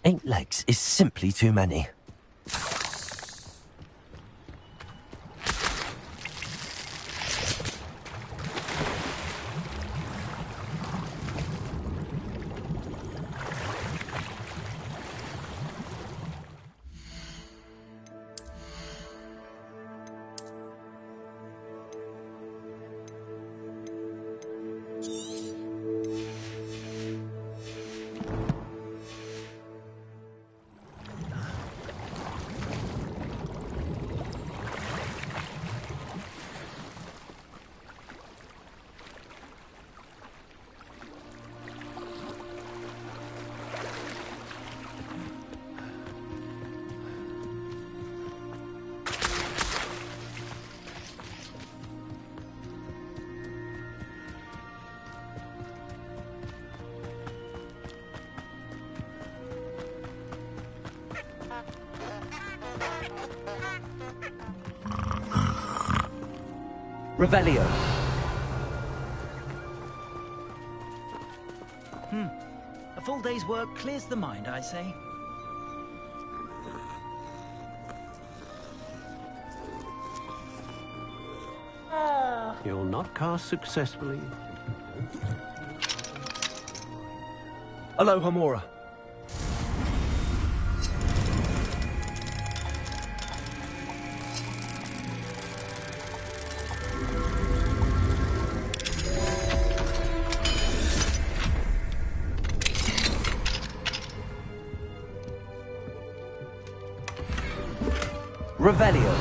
8 legs is simply too many. Revelio. A full day's work clears the mind, I say. You'll not cast successfully. Aloha Mora. Revelio.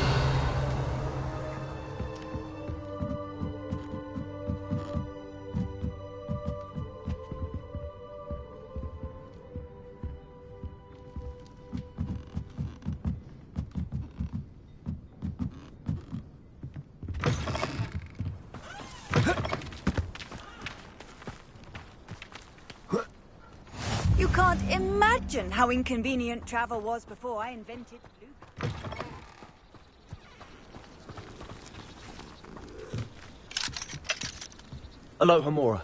You can't imagine how inconvenient travel was before I invented Luke. Aloha Mora.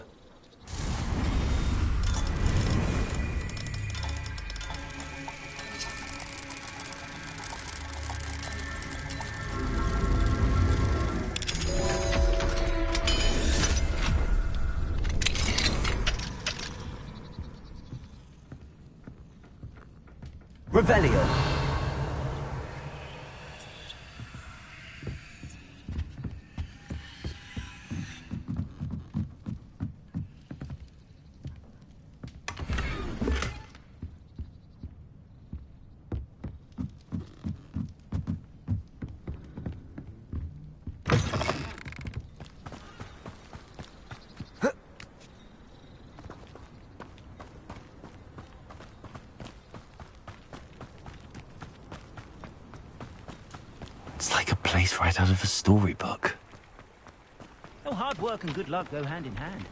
Revelio. It's like a place right out of a storybook. Oh, hard work and good luck go hand in hand.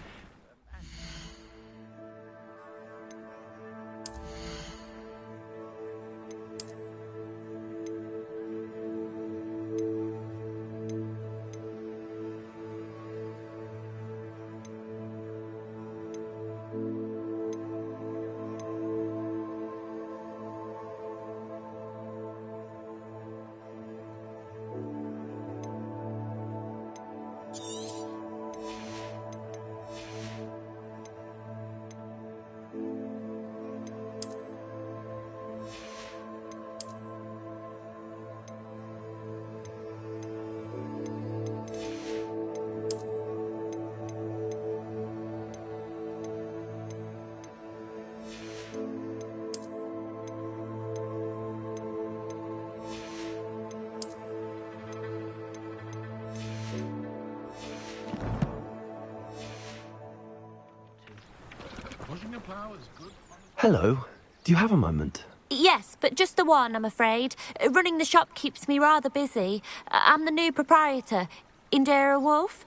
Hello. Do you have a moment? Yes, but just the one, I'm afraid. Running the shop keeps me rather busy. I'm the new proprietor, Indira Wolf.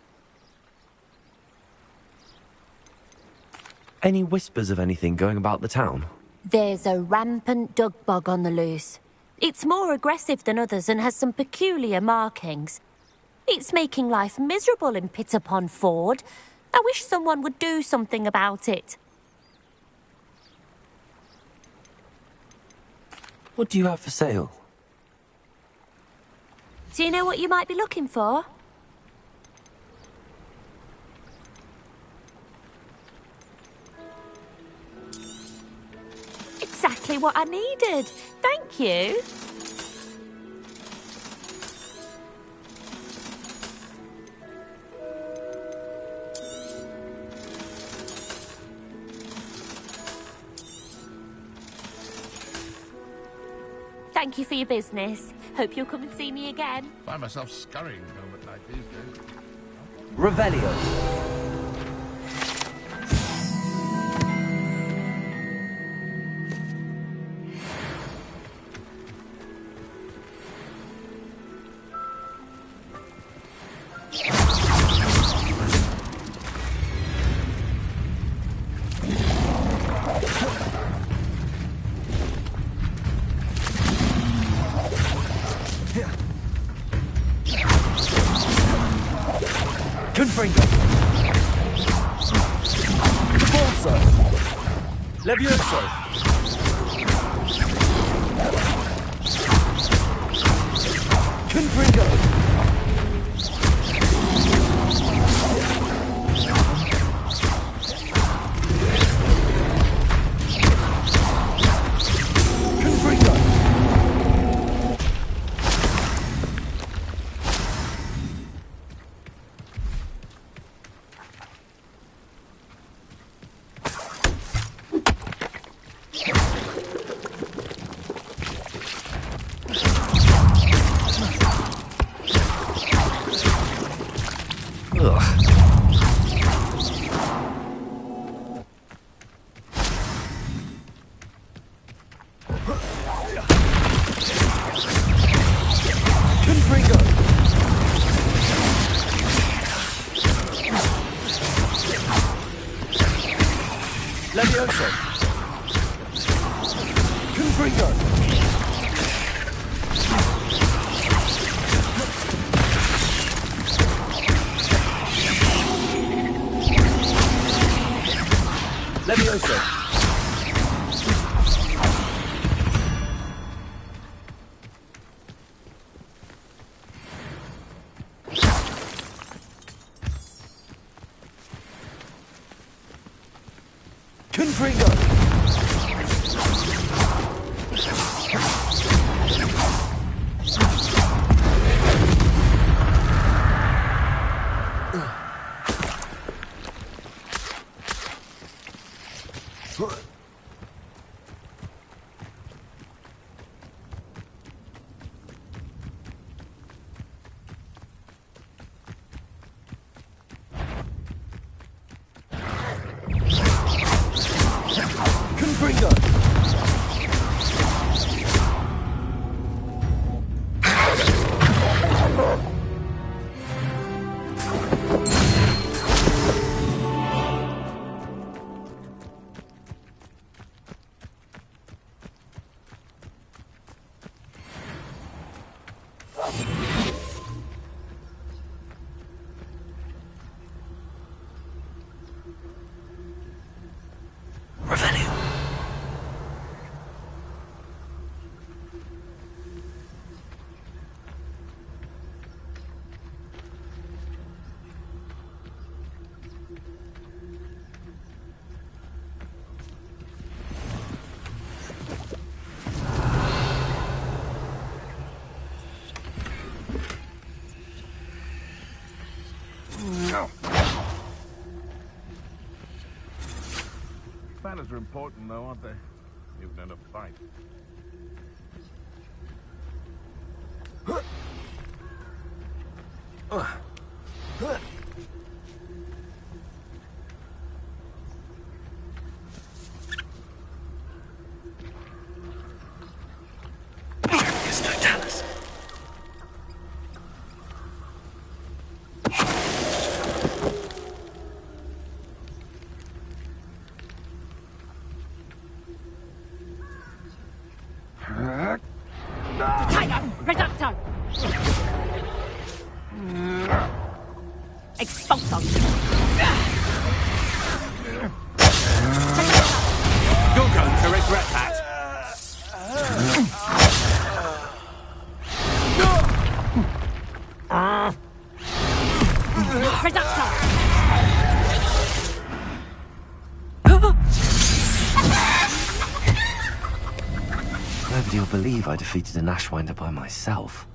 Any whispers of anything going about the town? There's a rampant dug bug on the loose. It's more aggressive than others and has some peculiar markings. It's making life miserable in Pitterpond Ford. I wish someone would do something about it. What do you have for sale? Do you know what you might be looking for? Exactly what I needed. Thank you. Thank you for your business. Hope you'll come and see me again. Find myself scurrying home at night these days. Revelio. Confringo. Bolso. Levioso. Confringo. Confringo. Levioso. Confringo. Levioso. Confringo. Confringo. Revelio. Manners are important, though, aren't they? Even in a fight. Expulso! You're going to regret that. Reducto! Nobody will believe I defeated an Ashwinder by myself.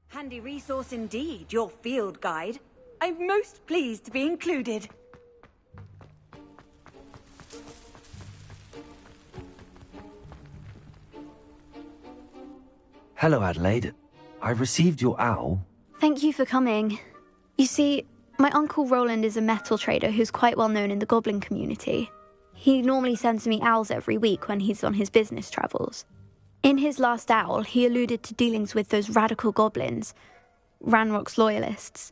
Handy resource indeed, your field guide. I'm most pleased to be included. Hello, Adelaide. I received your owl. Thank you for coming. You see, my Uncle Roland is a metal trader who's quite well known in the goblin community. He normally sends me owls every week when he's on his business travels. In his last owl, he alluded to dealings with those radical goblins, Ranrock's loyalists.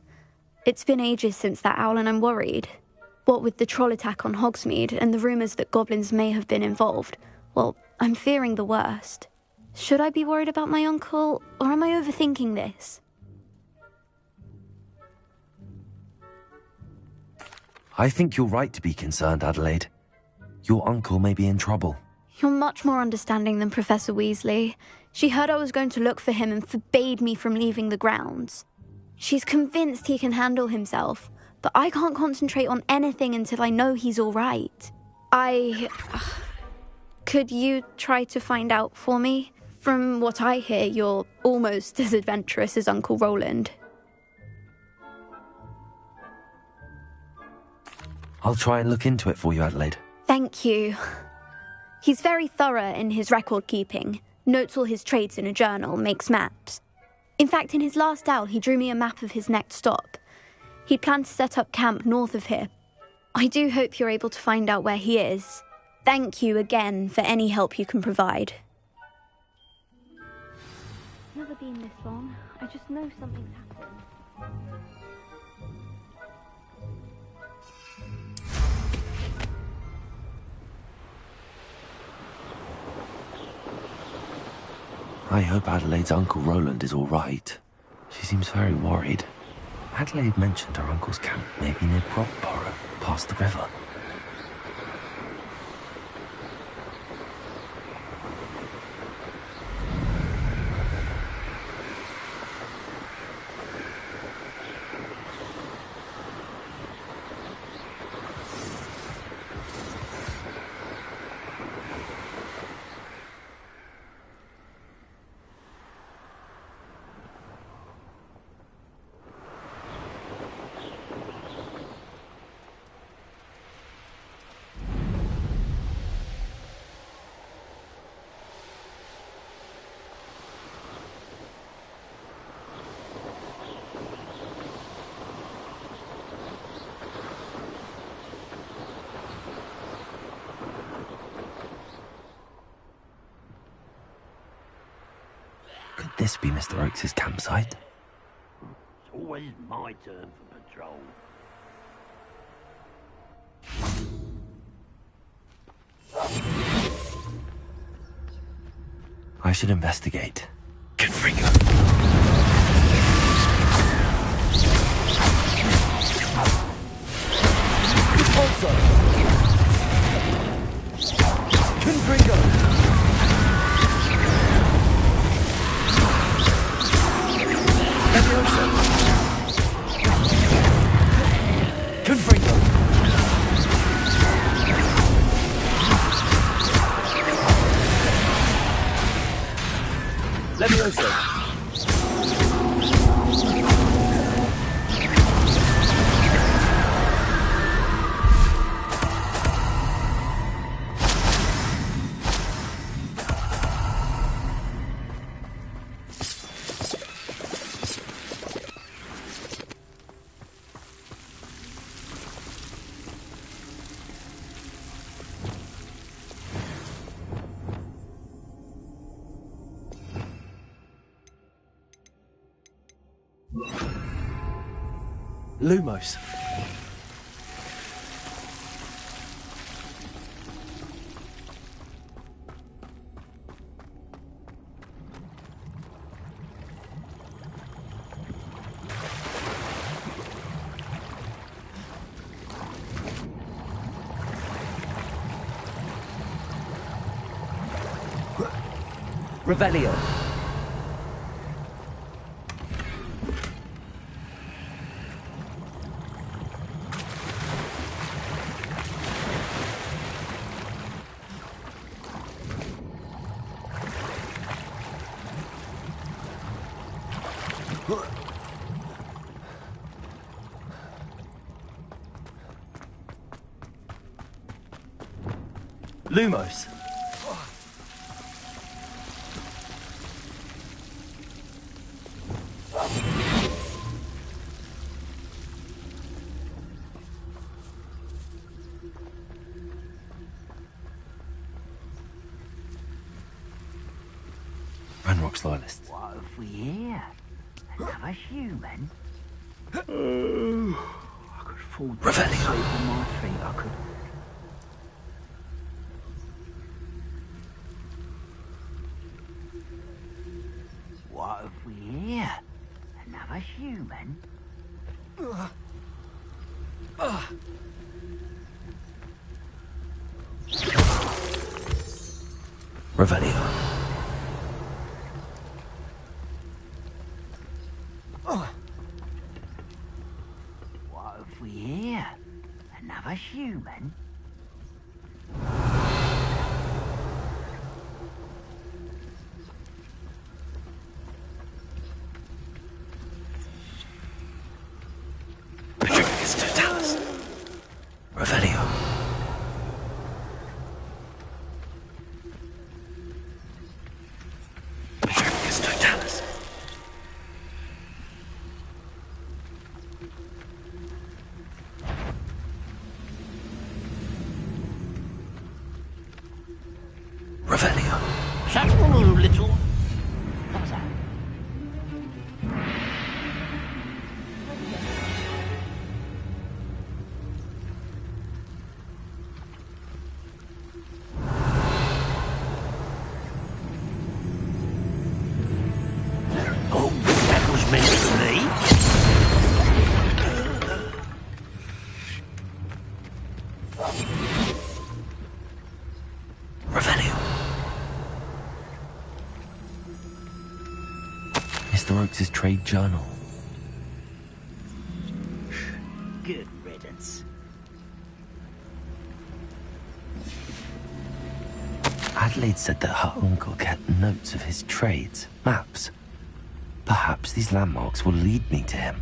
It's been ages since that owl and I'm worried. What with the troll attack on Hogsmeade and the rumours that goblins may have been involved, well, I'm fearing the worst. Should I be worried about my uncle, or am I overthinking this? I think you're right to be concerned, Adelaide. Your uncle may be in trouble. You're much more understanding than Professor Weasley. She heard I was going to look for him and forbade me from leaving the grounds. She's convinced he can handle himself, but I can't concentrate on anything until I know he's all right. Could you try to find out for me? From what I hear, you're almost as adventurous as Uncle Roland. I'll try and look into it for you, Adelaide. Thank you. He's very thorough in his record keeping, notes all his trades in a journal, makes maps. In fact, in his last owl, he drew me a map of his next stop. He'd planned to set up camp north of here. I do hope you're able to find out where he is. Thank you again for any help you can provide. Never been this long. I just know something's happened. I hope Adelaide's Uncle Roland is all right. She seems very worried. Adelaide mentioned her uncle's camp may be near Brockborough, past the river. Could this be Mr. Oakes' campsite? It's always my turn for patrol. I should investigate. Confringo. Levioso! Lumos. Revelio. Lumos. Ranrock's loyalists. What have we here? Another human? I could afford to Revelio. sleep on my feet. I could. What have we here? Another human? Revelio. What have we here? Another human? Petrificus totalis. Revelio. Petrificus totalis. Revelio. Shut little. What was that? Oh, that was meant for me. Revelio. Mr. Oakes' trade journal. Good riddance. Adelaide said that her uncle kept notes of his trades, maps. Perhaps these landmarks will lead me to him.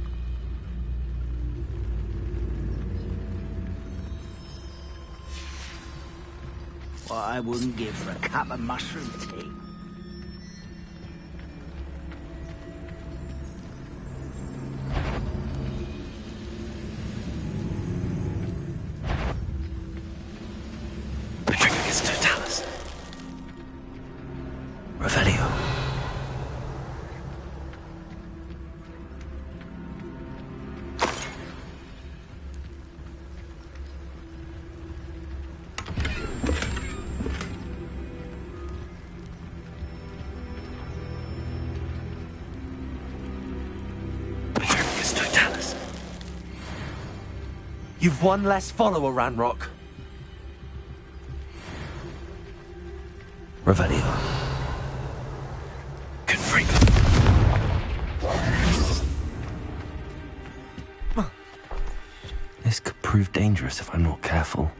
What I wouldn't give for a cup of mushroom tea. Petrificus totalis. Revelio. Petrificus totalis. You've one less follower, Ranrock. Revelio. Confringo. This could prove dangerous if I'm not careful.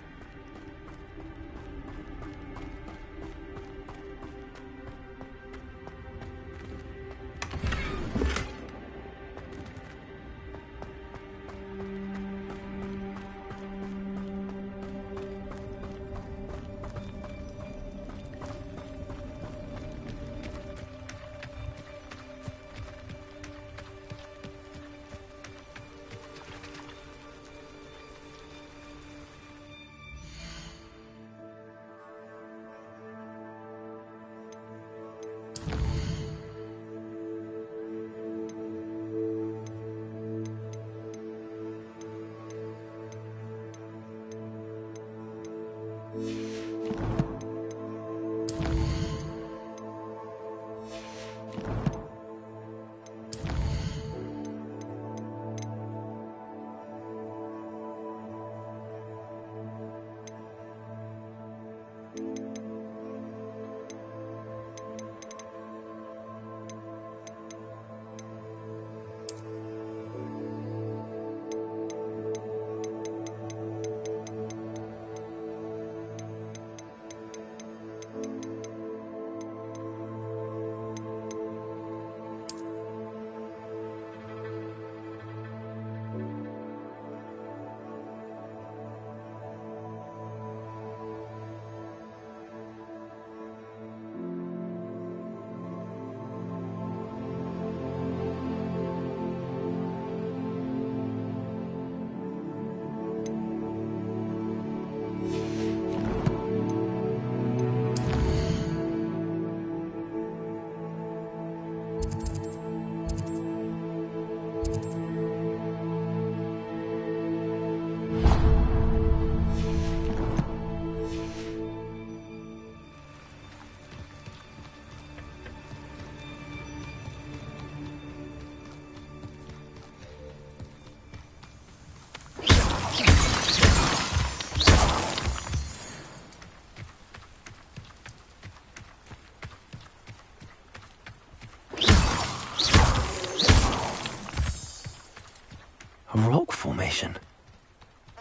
A rock formation.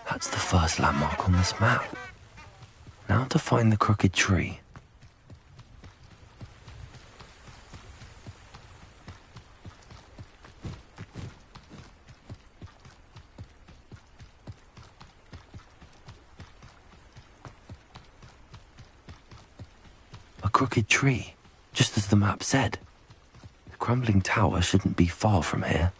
That's the first landmark on this map. Now to find the crooked tree. A crooked tree, just as the map said. The crumbling tower shouldn't be far from here.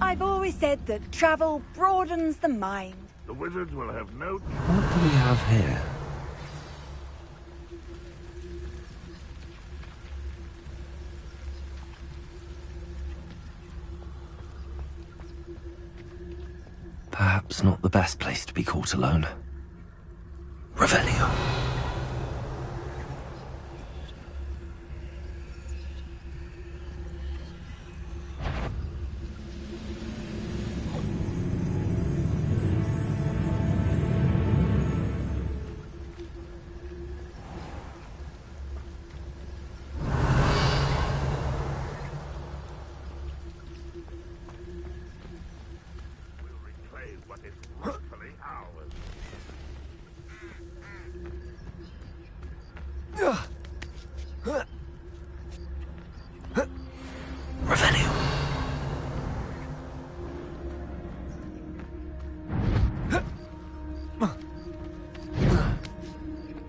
I've always said that travel broadens the mind. The wizards will have no... What do we have here? Perhaps not the best place to be caught alone. Revelio. What is rightfully ours. Revelio.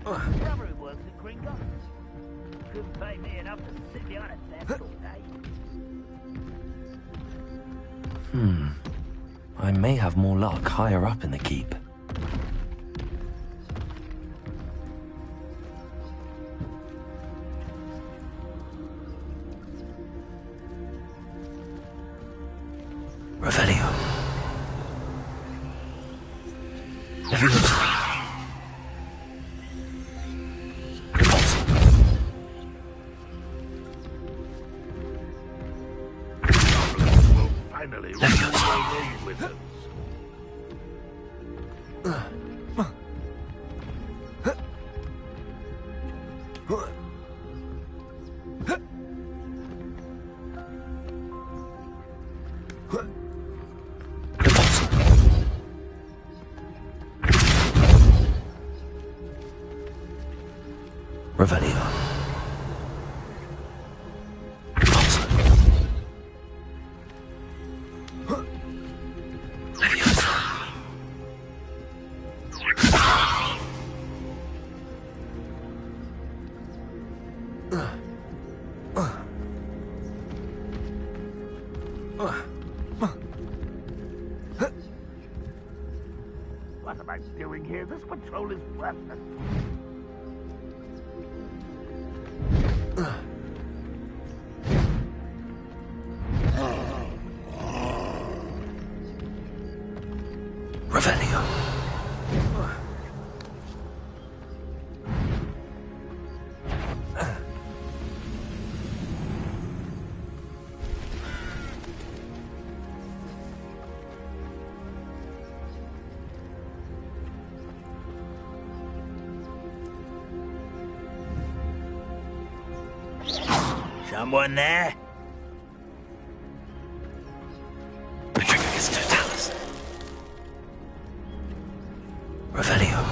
Brother who works at Gringotts. Couldn't pay me enough to sit behind a desk all day. I may have more luck higher up in the keep. Revelio. Leviosa. Finally, Leviosa. wizards. Revelio. What am I doing here? This patrol is worthless. Revelio. Someone there? Petrificus totalis. Revelio.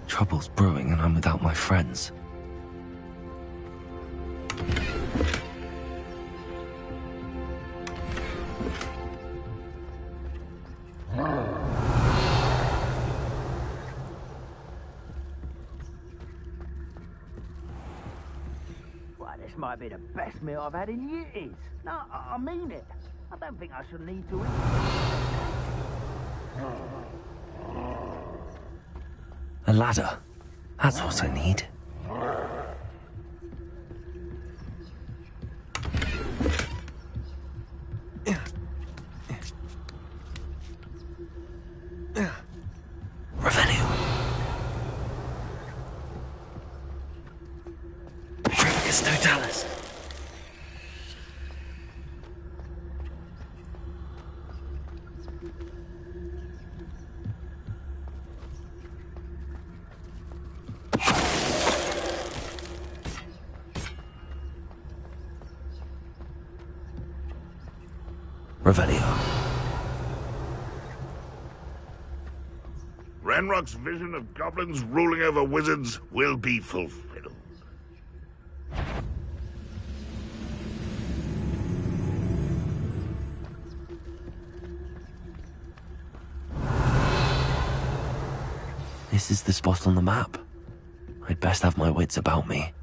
Trouble's brewing and I'm without my friends. Well, this might be the best meal I've had in years. No, I mean it. I don't think I should need to eat. A ladder. That's what I need. Revelio. Petrificus totalis. Revelio. Ranrock's vision of goblins ruling over wizards will be fulfilled. This is the spot on the map. I'd best have my wits about me.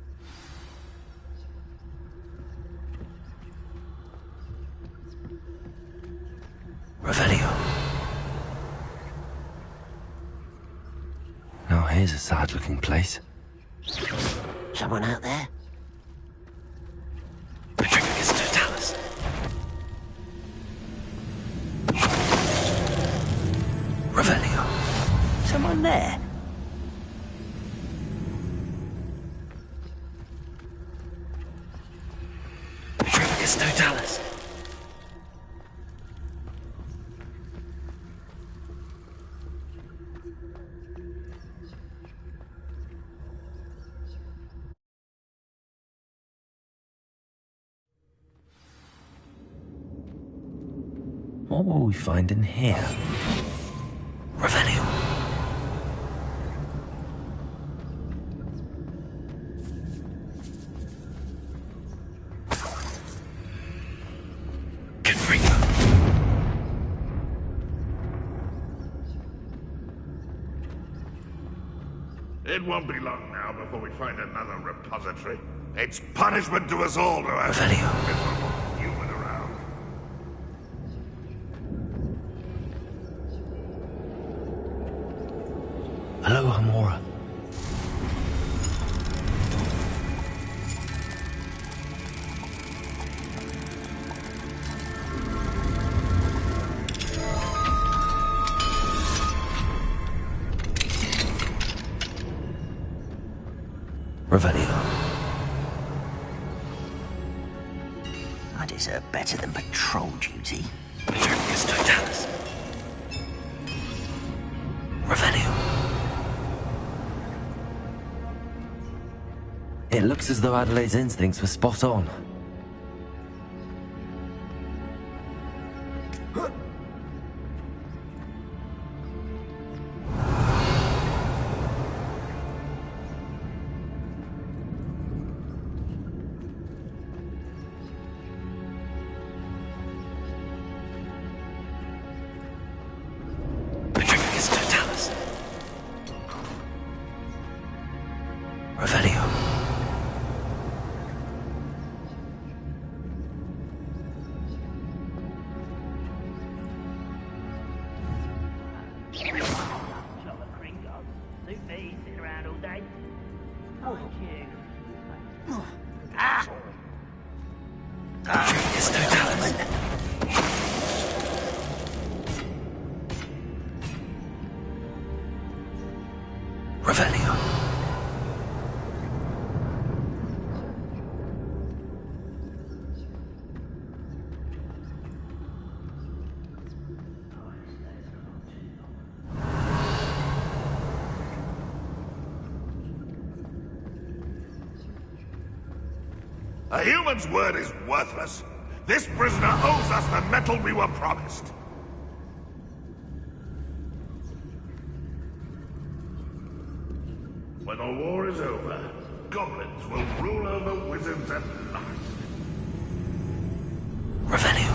Revelio. Now here's a sad-looking place. Someone out there? Petrificus totalis. Revelio. Someone there? Petrificus totalis. What will we find in here? Revelio. Confringo. It won't be long now before we find another repository. It's punishment to us all to have Revelio. miserable human around. Hello, Hamora. Revelio. I deserve better than patrol duty. Petrificus totalis. Revelio. It looks as though Adelaide's instincts were spot on. Revengeance Totalis. Revelio. Sitting around all day. Oh, you. Revengeance Totalis. Revelio. A human's word is worthless. This prisoner owes us the metal we were promised. When the war is over, goblins will rule over wizards at last. Revelio.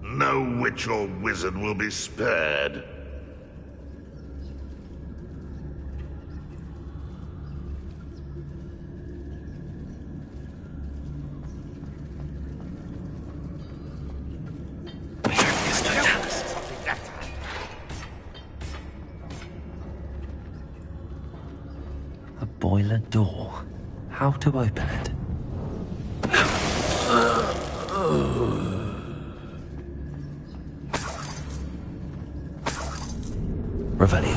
No witch or wizard will be spared. Revengeance Totalis. A boiler door. How to open it? Revelio.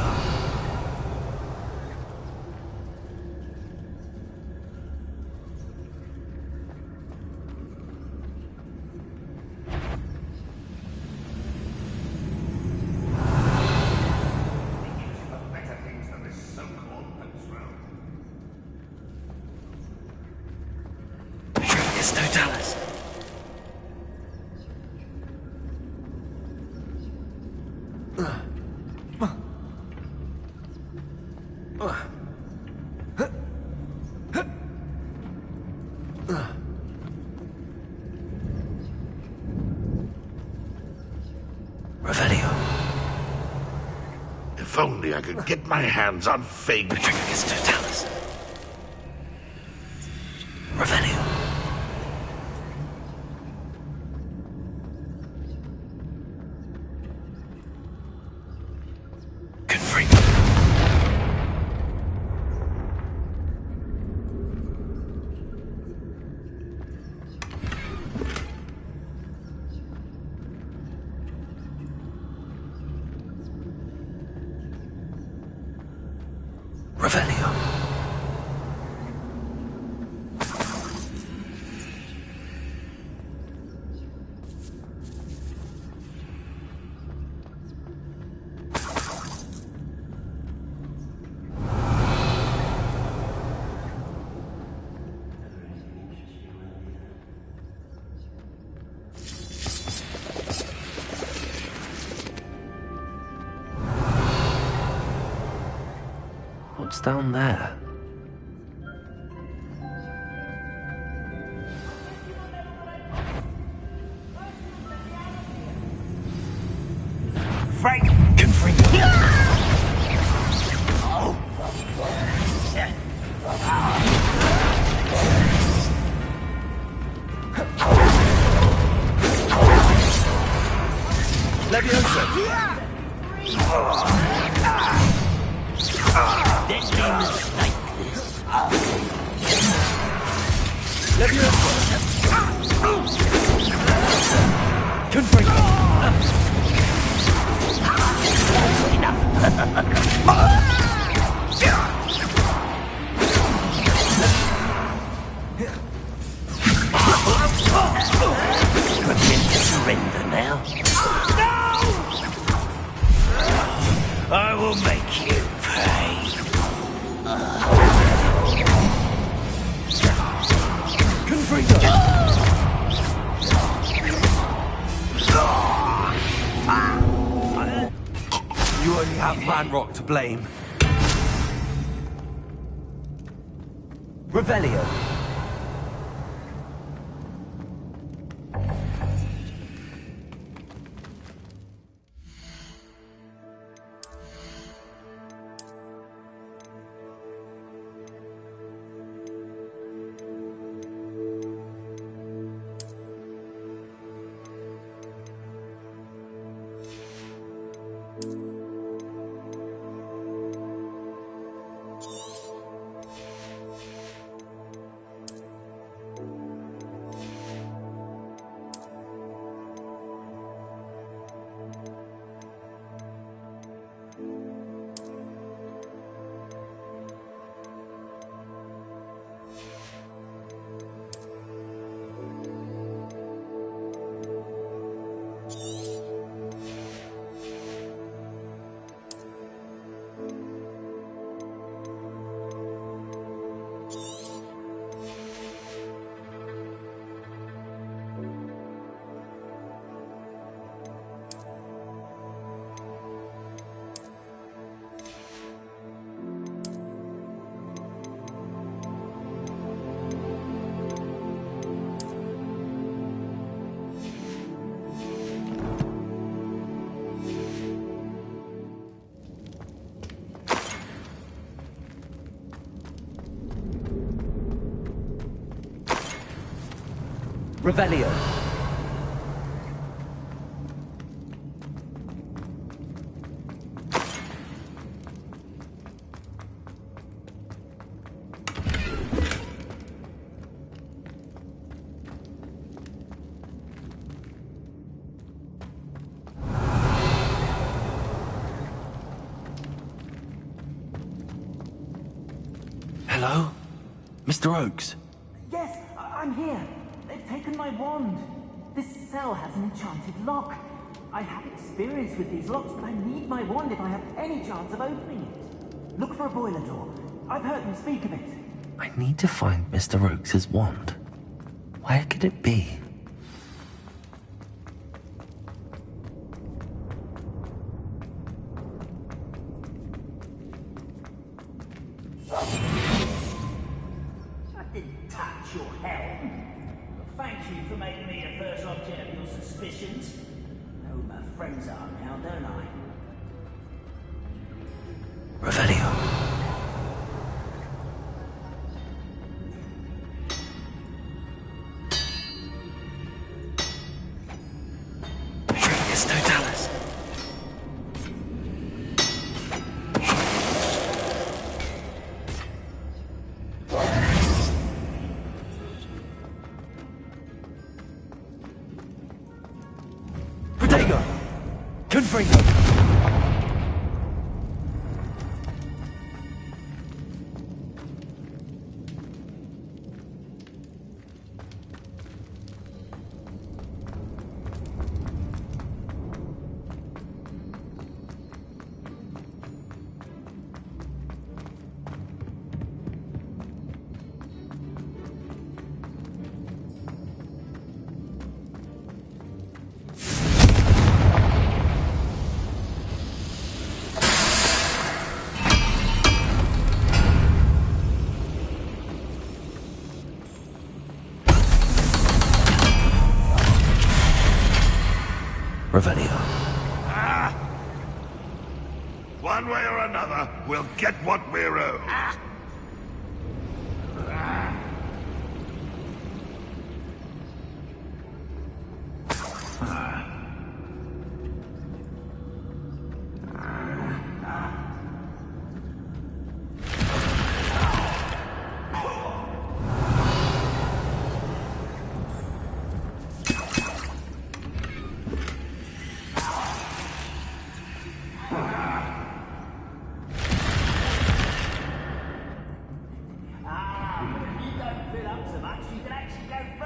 Better things than this so-called Penthrow. Revengeance Totalis. Revelio. If only I could get my hands on Fig. Revengeance Totalis. Revelio. Confring. Revelio. What's down there? Frank! Confring. Leviosa! Deadly mistake, this. Leviosa! Confring. Prepare to surrender now. I will make you pay. Confringo! only have Ranrock to blame. Revelio. Revelio. Hello? Mr. Oakes? Yes, I'm here. They've taken my wand. This cell has an enchanted lock. I have experience with these locks, but I need my wand if I have any chance of opening it. Look for a boiler door. I've heard them speak of it. I need to find Mr. Oakes' wand. Where could it be? I didn't touch your helm. But thank you for making me the first object of your suspicions. I know who my friends are now, don't I? Revelio. Trigus Totalis. Protego! Confringo! Revelio. One way or another, we'll get what we're owed.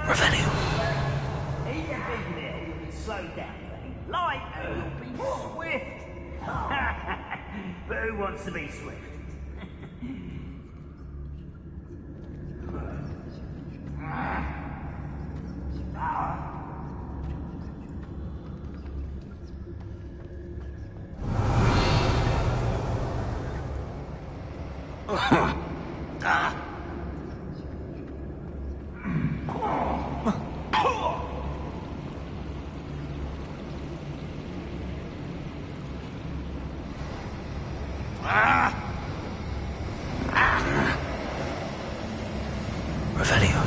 Revelio. Eat your big meal, you'll be slowed down. Light, you'll be swift. But who wants to be swift? Revelio.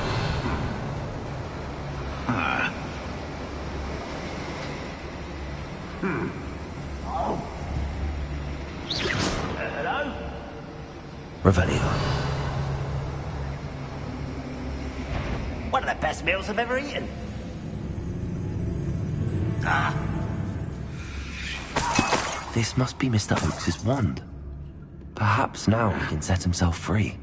Hello? Revelio. One of the best meals I've ever eaten. This must be Mr. Oakes's wand. Perhaps now he can set himself free.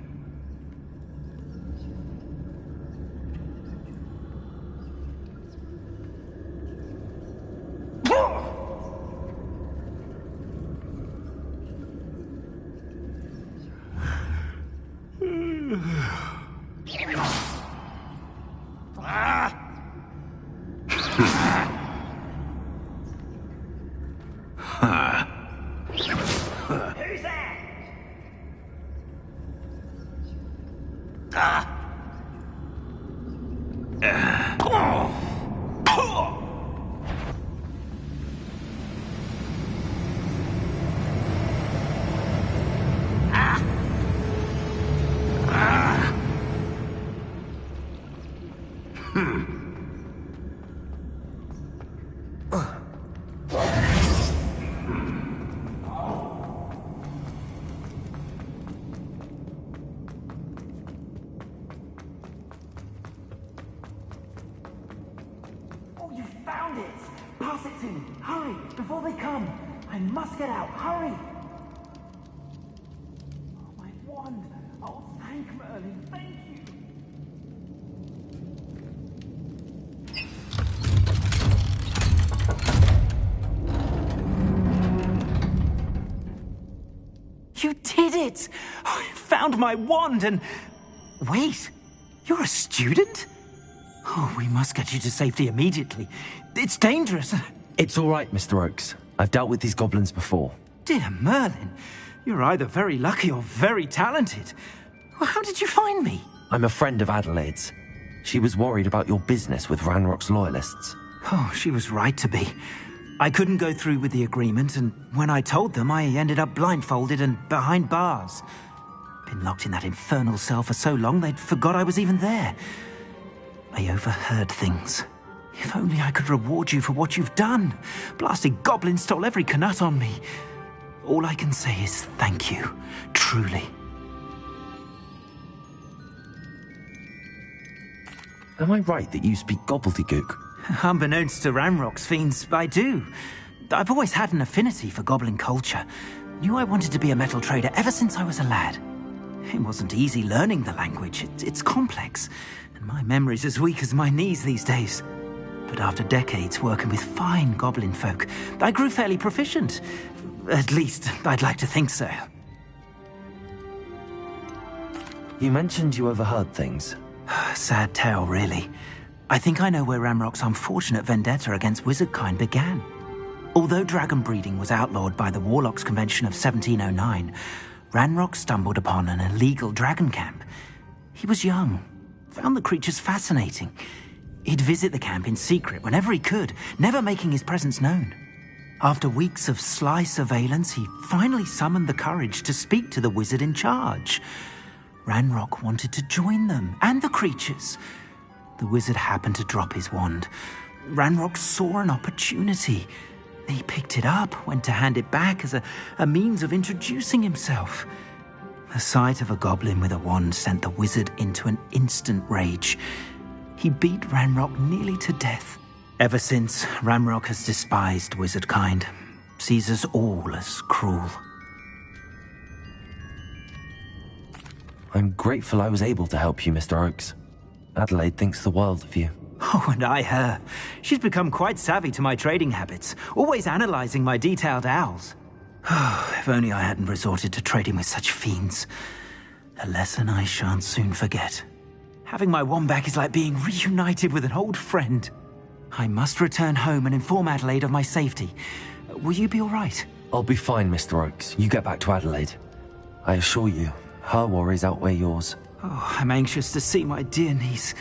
Who's there? Oh, you found it! Pass it to me. Hurry, before they come. I must get out. Hurry! Oh, my wand. Oh, thank Merlin. Thank you. You did it! I found my wand and... Wait, you're a student? Oh, we must get you to safety immediately. It's dangerous. It's all right, Mr. Oakes. I've dealt with these goblins before. Dear Merlin, you're either very lucky or very talented. Well, how did you find me? I'm a friend of Adelaide's. She was worried about your business with Ranrock's loyalists. Oh, she was right to be. I couldn't go through with the agreement, and when I told them, I ended up blindfolded and behind bars. Been locked in that infernal cell for so long, they'd forgot I was even there. I overheard things. If only I could reward you for what you've done. Blasted goblin stole every Knut on me. All I can say is thank you, truly. Am I right that you speak gobbledygook? Unbeknownst to Ranrock's fiends, I do. I've always had an affinity for goblin culture. Knew I wanted to be a metal trader ever since I was a lad. It wasn't easy learning the language. It's complex, and my memory's as weak as my knees these days. But after decades working with fine goblin folk, I grew fairly proficient. At least, I'd like to think so. You mentioned you overheard things. Sad tale, really. I think I know where Ranrock's unfortunate vendetta against wizardkind began. Although dragon breeding was outlawed by the Warlocks Convention of 1709, Ranrock stumbled upon an illegal dragon camp. He was young, found the creatures fascinating. He'd visit the camp in secret whenever he could, never making his presence known. After weeks of sly surveillance, he finally summoned the courage to speak to the wizard in charge. Ranrock wanted to join them, and the creatures. The wizard happened to drop his wand. Ranrock saw an opportunity. He picked it up, went to hand it back as a means of introducing himself. The sight of a goblin with a wand sent the wizard into an instant rage. He beat Ranrock nearly to death. Ever since, Ranrock has despised wizardkind, sees us all as cruel. I'm grateful I was able to help you, Mr. Oakes. Adelaide thinks the world of you. Oh, and I her. She's become quite savvy to my trading habits, always analyzing my detailed owls. If only I hadn't resorted to trading with such fiends. A lesson I shan't soon forget. Having my wand back is like being reunited with an old friend. I must return home and inform Adelaide of my safety. Will you be all right? I'll be fine, Mr. Oakes. You get back to Adelaide. I assure you, Her worries outweigh yours. Oh, I'm anxious to see my dear niece.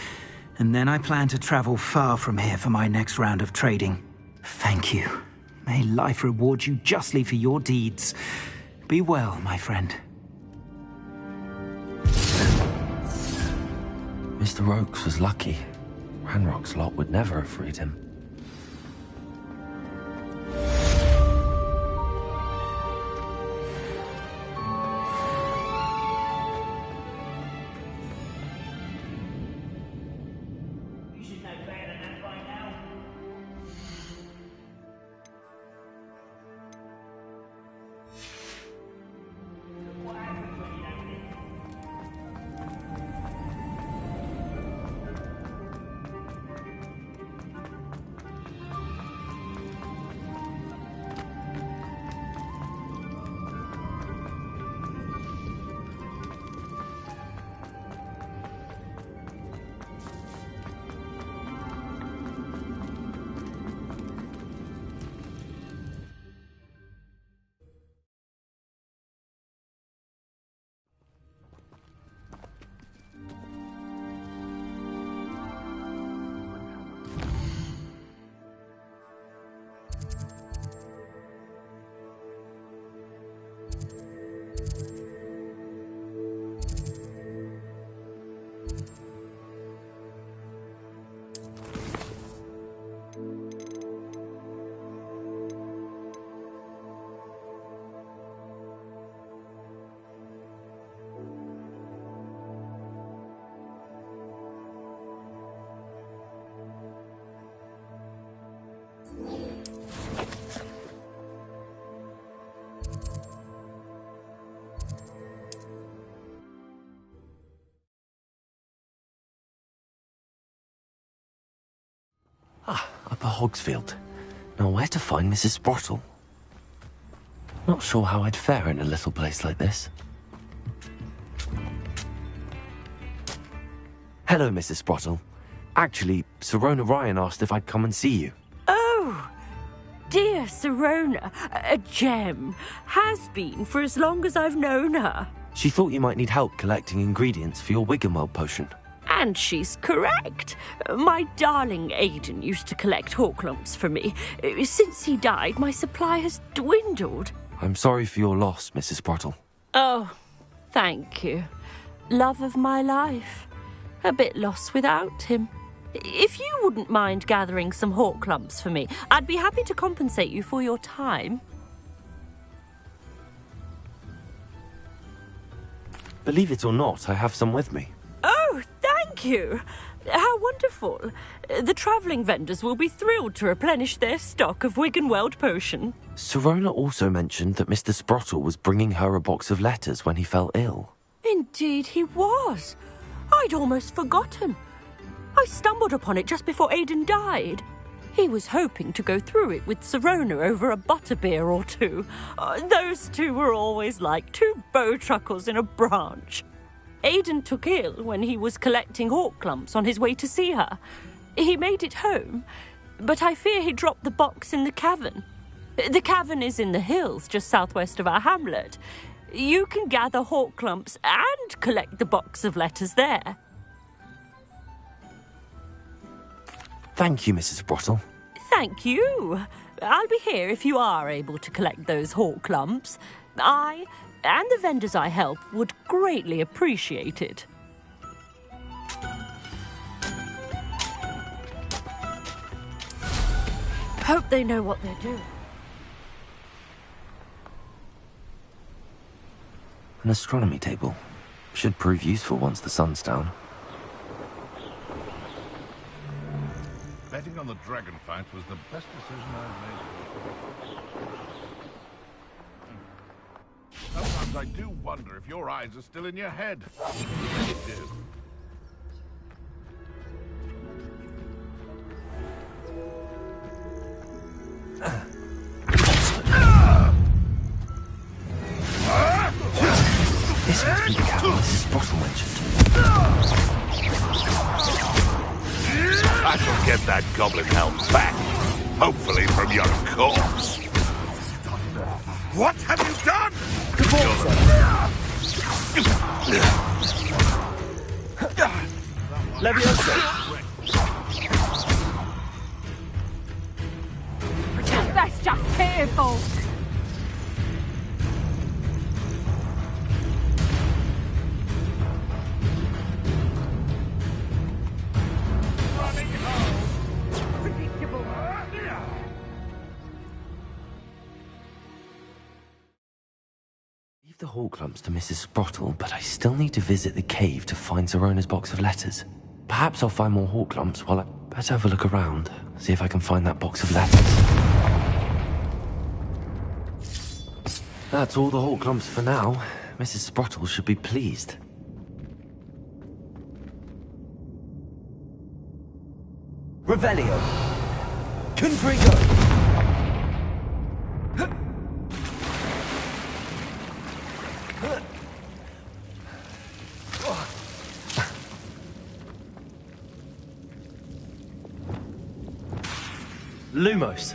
And then I plan to travel far from here for my next round of trading. Thank you. May life reward you justly for your deeds. Be well, my friend. Mr. Oakes was lucky. Ranrock's lot would never have freed him. You should know better than that by now. What happens when you don't listen? Upper Hogsfield. Now where to find Mrs. Sprottle? Not sure how I'd fare in a little place like this. Hello, Mrs. Sprottle. Actually, Sirona Ryan asked if I'd come and see you. Oh, dear Sirona, a gem. Has been for as long as I've known her. She thought you might need help collecting ingredients for your Wiggenweld potion. And she's correct. My darling Aiden used to collect Horklumps for me. Since he died, my supply has dwindled. I'm sorry for your loss, Mrs. Sprottle. Oh, thank you. Love of my life. A bit lost without him. If you wouldn't mind gathering some Horklumps for me, I'd be happy to compensate you for your time. Believe it or not, I have some with me. Oh, thank you. How wonderful. The travelling vendors will be thrilled to replenish their stock of Wiggenweld potion. Sirona also mentioned that Mr. Sprottle was bringing her a box of letters when he fell ill. Indeed he was. I'd almost forgotten. I stumbled upon it just before Aiden died. He was hoping to go through it with Sirona over a butterbeer or two. Those two were always like two bowtruckles in a branch. Aiden took ill when he was collecting Horklumps on his way to see her. He made it home, but I fear he dropped the box in the cavern. The cavern is in the hills just southwest of our hamlet. You can gather Horklumps and collect the box of letters there. Thank you, Mrs. Sprottle. Thank you. I'll be here if you are able to collect those Horklumps. I and the vendors I help would greatly appreciate it. Hope they know what they're doing. An astronomy table. Should prove useful once the sun's down. Betting on the dragon fight was the best decision I've made. Sometimes I do wonder if your eyes are still in your head. It is. This must be the cavern Mrs. Sprottle mentioned. I shall get that goblin helm back, hopefully from your corpse. What have you done? Good ball, sir. Leviosa! That's just fearful! Leave the Hawk Lumps to Mrs. Sprottle, but I still need to visit the cave to find Zerona's box of letters. Perhaps I'll find more Hawk Lumps while I better have a look around, see if I can find that box of letters. That's all the Hawk Lumps for now. Mrs. Sprottle should be pleased. Revelio! Confrigo! Lumos.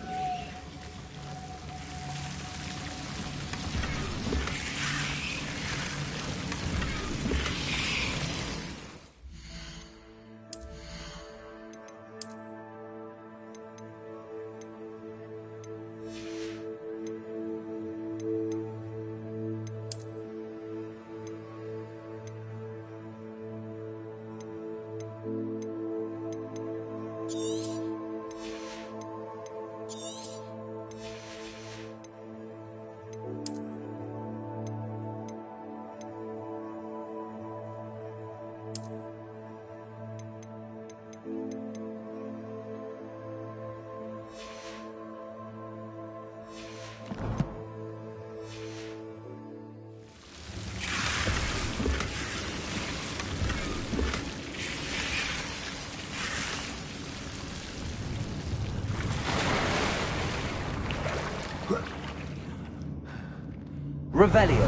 Revelio.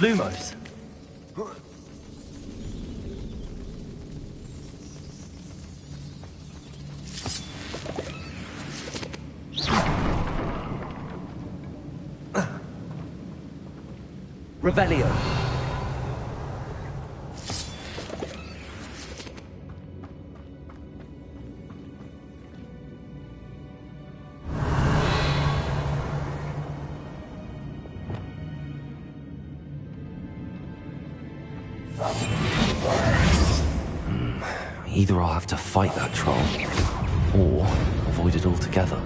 Lumos. Revelio. Either I'll have to fight that troll, or avoid it altogether.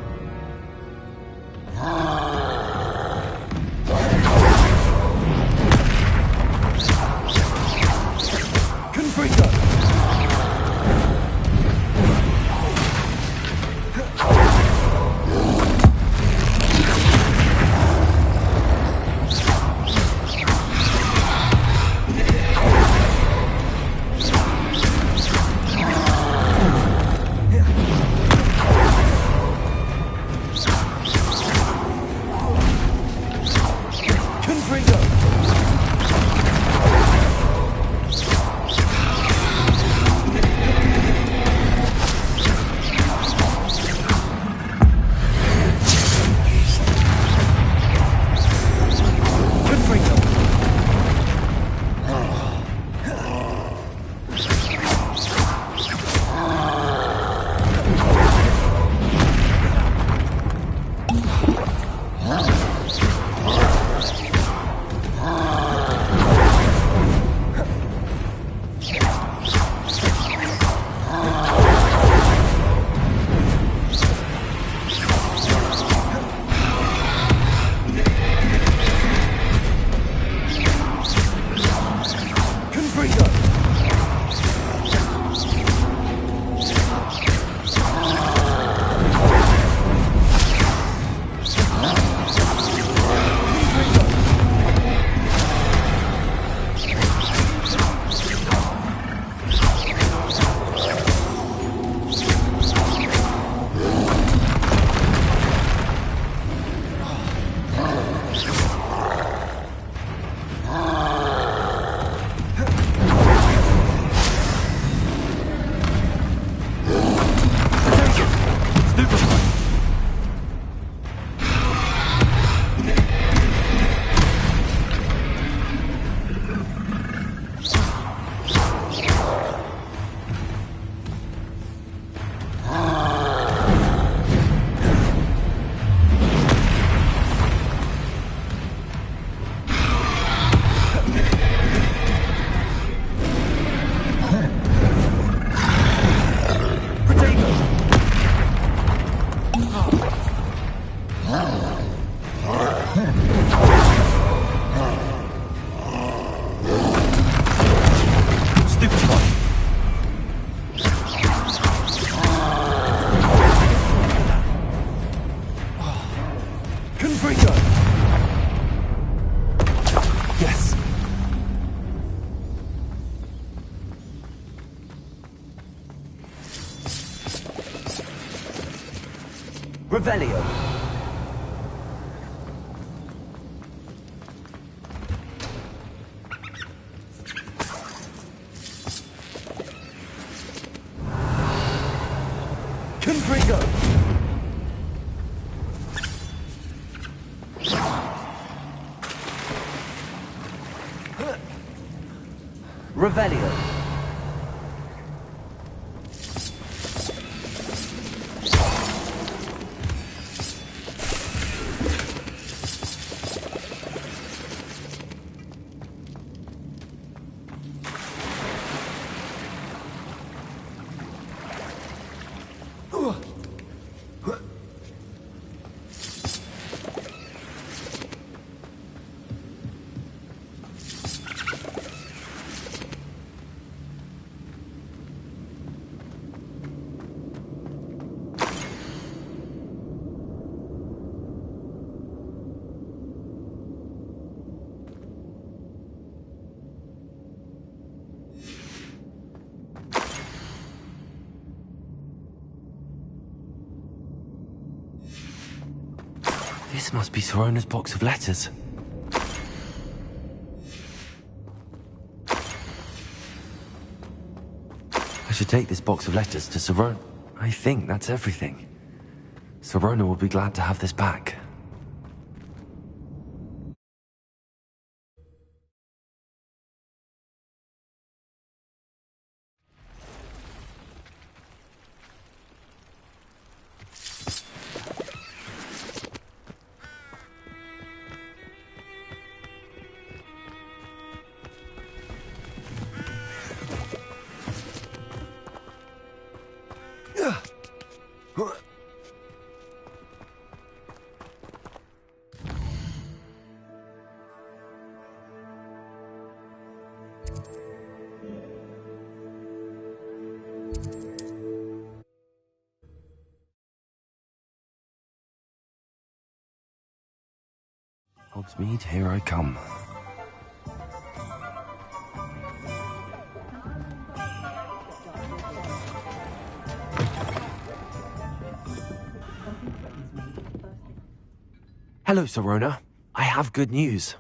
Revelio. Confrigo. Revelio. This must be Sorona's box of letters. I should take this box of letters to Sorona. I think that's everything. Sorona will be glad to have this back. Hogsmeade, here I come. Hello, Sorona. I have good news.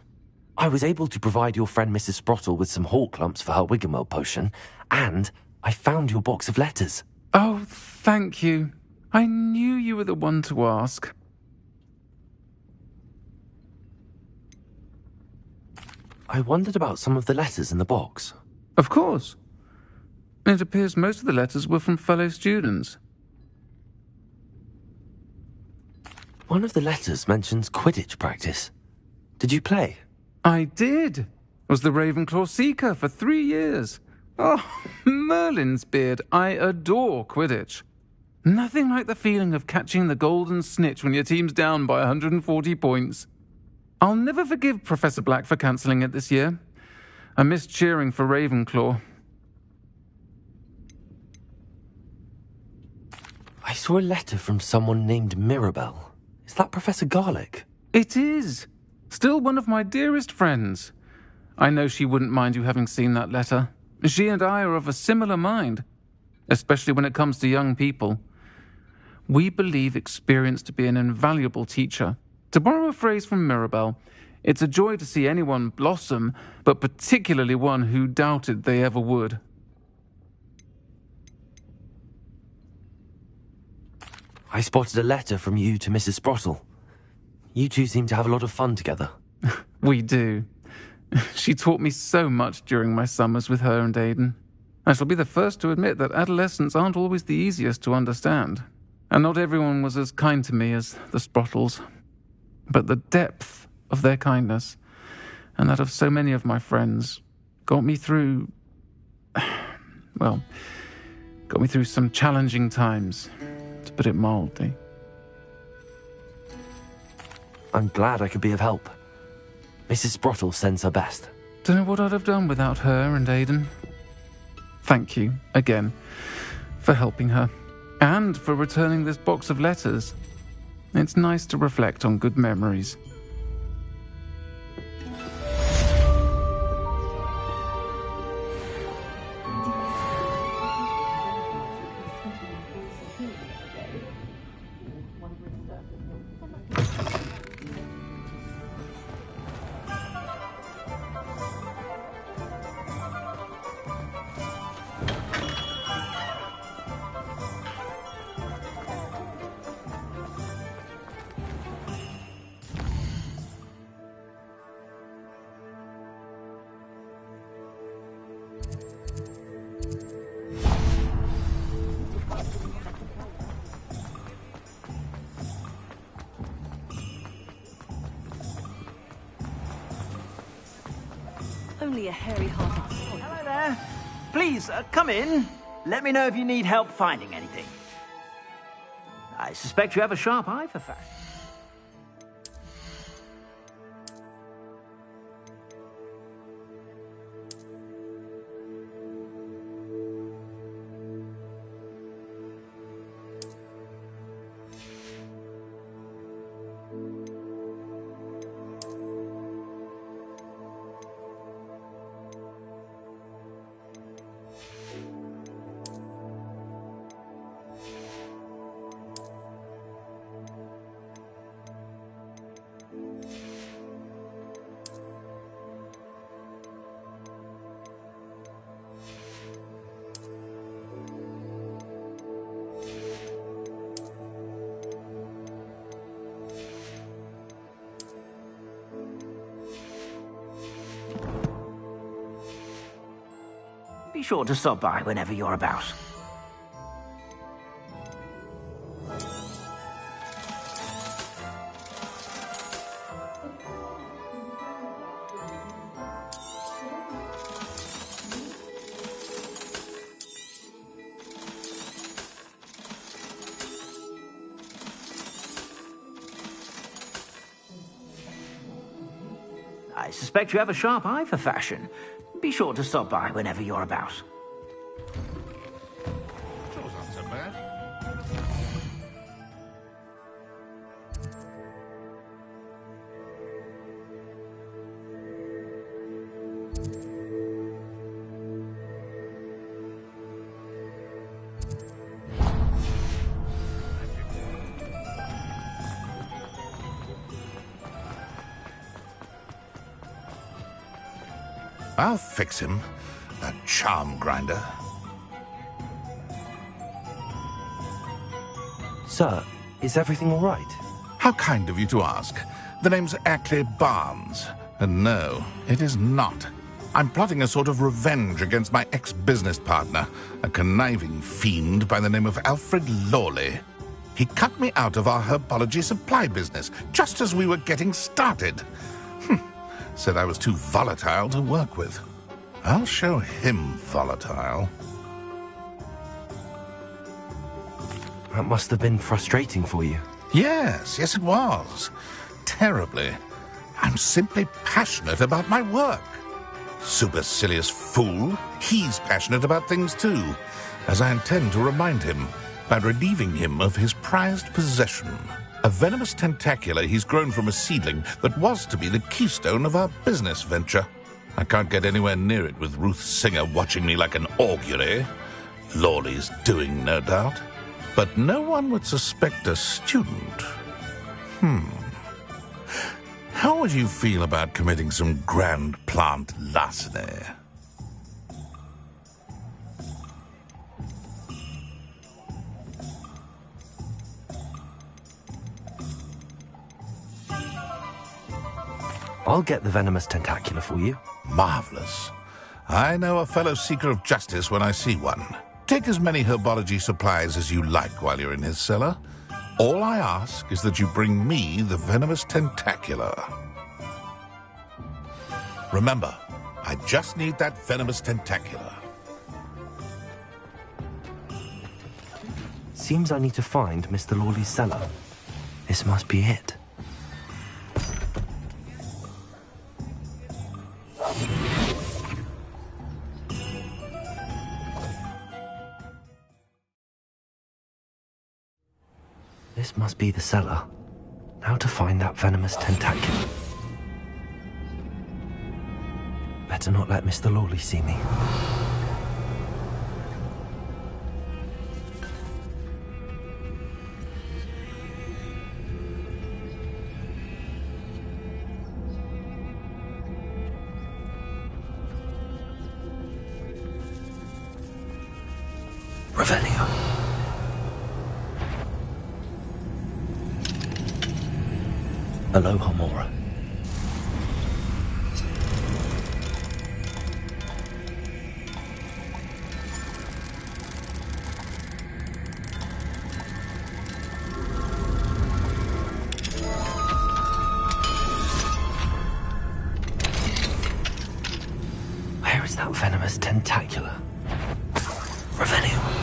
I was able to provide your friend Mrs. Sprottle with some hawk lumps for her Wiggenweld potion, and I found your box of letters. Oh, thank you. I knew you were the one to ask. I wondered about some of the letters in the box. Of course. It appears most of the letters were from fellow students. One of the letters mentions Quidditch practice. Did you play? I did. Was the Ravenclaw Seeker for 3 years. Oh, Merlin's beard. I adore Quidditch. Nothing like the feeling of catching the golden snitch when your team's down by 140 points. I'll never forgive Professor Black for cancelling it this year. I missed cheering for Ravenclaw. I saw a letter from someone named Mirabelle. Is that Professor Garlick? It is. Still one of my dearest friends. I know she wouldn't mind you having seen that letter. She and I are of a similar mind, especially when it comes to young people. We believe experience to be an invaluable teacher. To borrow a phrase from Mirabelle, it's a joy to see anyone blossom, but particularly one who doubted they ever would. I spotted a letter from you to Mrs. Sprottle. You two seem to have a lot of fun together. We do. She taught me so much during my summers with her and Aidan. I shall be the first to admit that adolescents aren't always the easiest to understand, and not everyone was as kind to me as the Sprottles. But the depth of their kindness, and that of so many of my friends, got me through some challenging times, to put it mildly. I'm glad I could be of help. Mrs. Sprottle sends her best. Don't know what I'd have done without her and Aidan. Thank you, again, for helping her, and for returning this box of letters. It's nice to reflect on good memories. only a hairy-hearted spoiler. Hello there. Please, come in. Let me know if you need help finding anything. I suspect you have a sharp eye for fashion. Be sure to stop by whenever you're about. I suspect you have a sharp eye for fashion. Be sure to stop by whenever you're about. Sure, not so bad. I'll fix him, that charm grinder. Sir, is everything all right? How kind of you to ask. The name's Ackley Barnes. And no, it is not. I'm plotting a sort of revenge against my ex-business partner, a conniving fiend by the name of Alfred Lawley. He cut me out of our herbology supply business just as we were getting started. Said I was too volatile to work with. I'll show him volatile. That must have been frustrating for you. Yes, it was. Terribly. I'm simply passionate about my work. Supercilious fool. He's passionate about things too, as I intend to remind him by relieving him of his prized possession. A venomous tentacula he's grown from a seedling that was to be the keystone of our business venture. I can't get anywhere near it with Ruth Singer watching me like an augury. Lawley's doing, no doubt. But no one would suspect a student. How would you feel about committing some grand plant larceny? I'll get the venomous tentacula for you. Marvelous. I know a fellow seeker of justice when I see one. Take as many herbology supplies as you like while you're in his cellar. All I ask is that you bring me the venomous tentacula. Remember, I just need that venomous tentacula. Seems I need to find Mr. Lawley's cellar. This must be it. This must be the cellar. Now to find that venomous tentacula. Better not let Mr. Lawley see me. Revelio. Aloha Mora. tentacular. Revelio.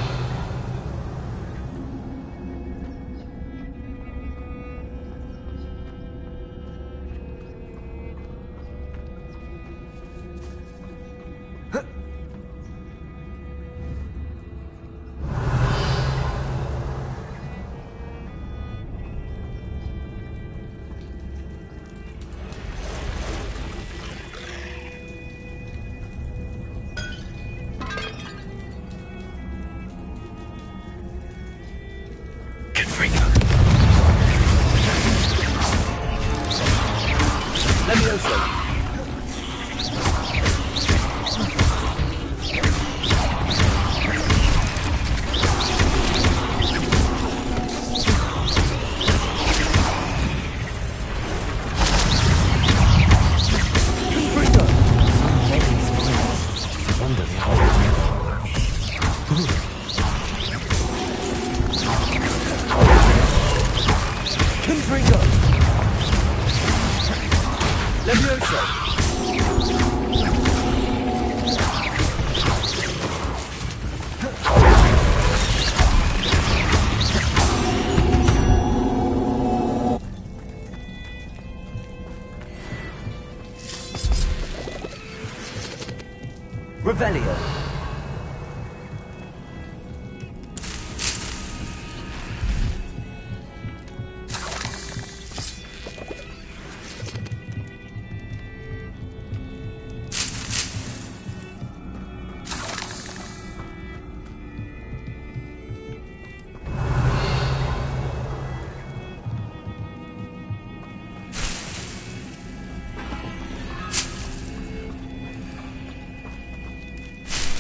Revelio.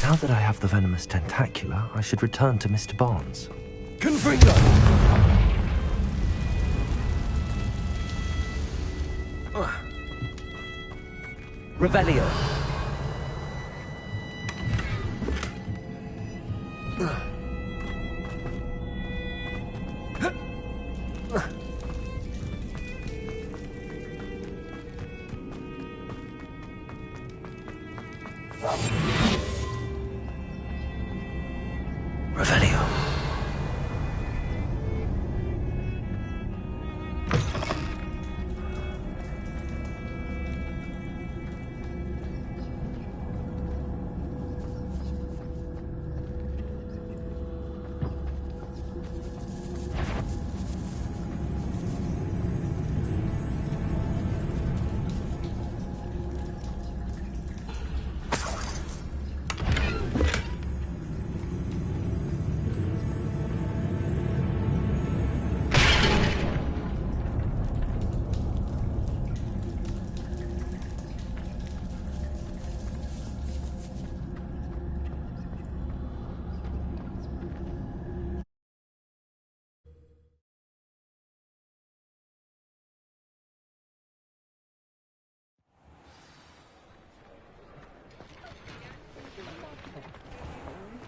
Now that I have the venomous tentacular, I should return to Mr. Barnes. Confringo. Revelio. Revelio.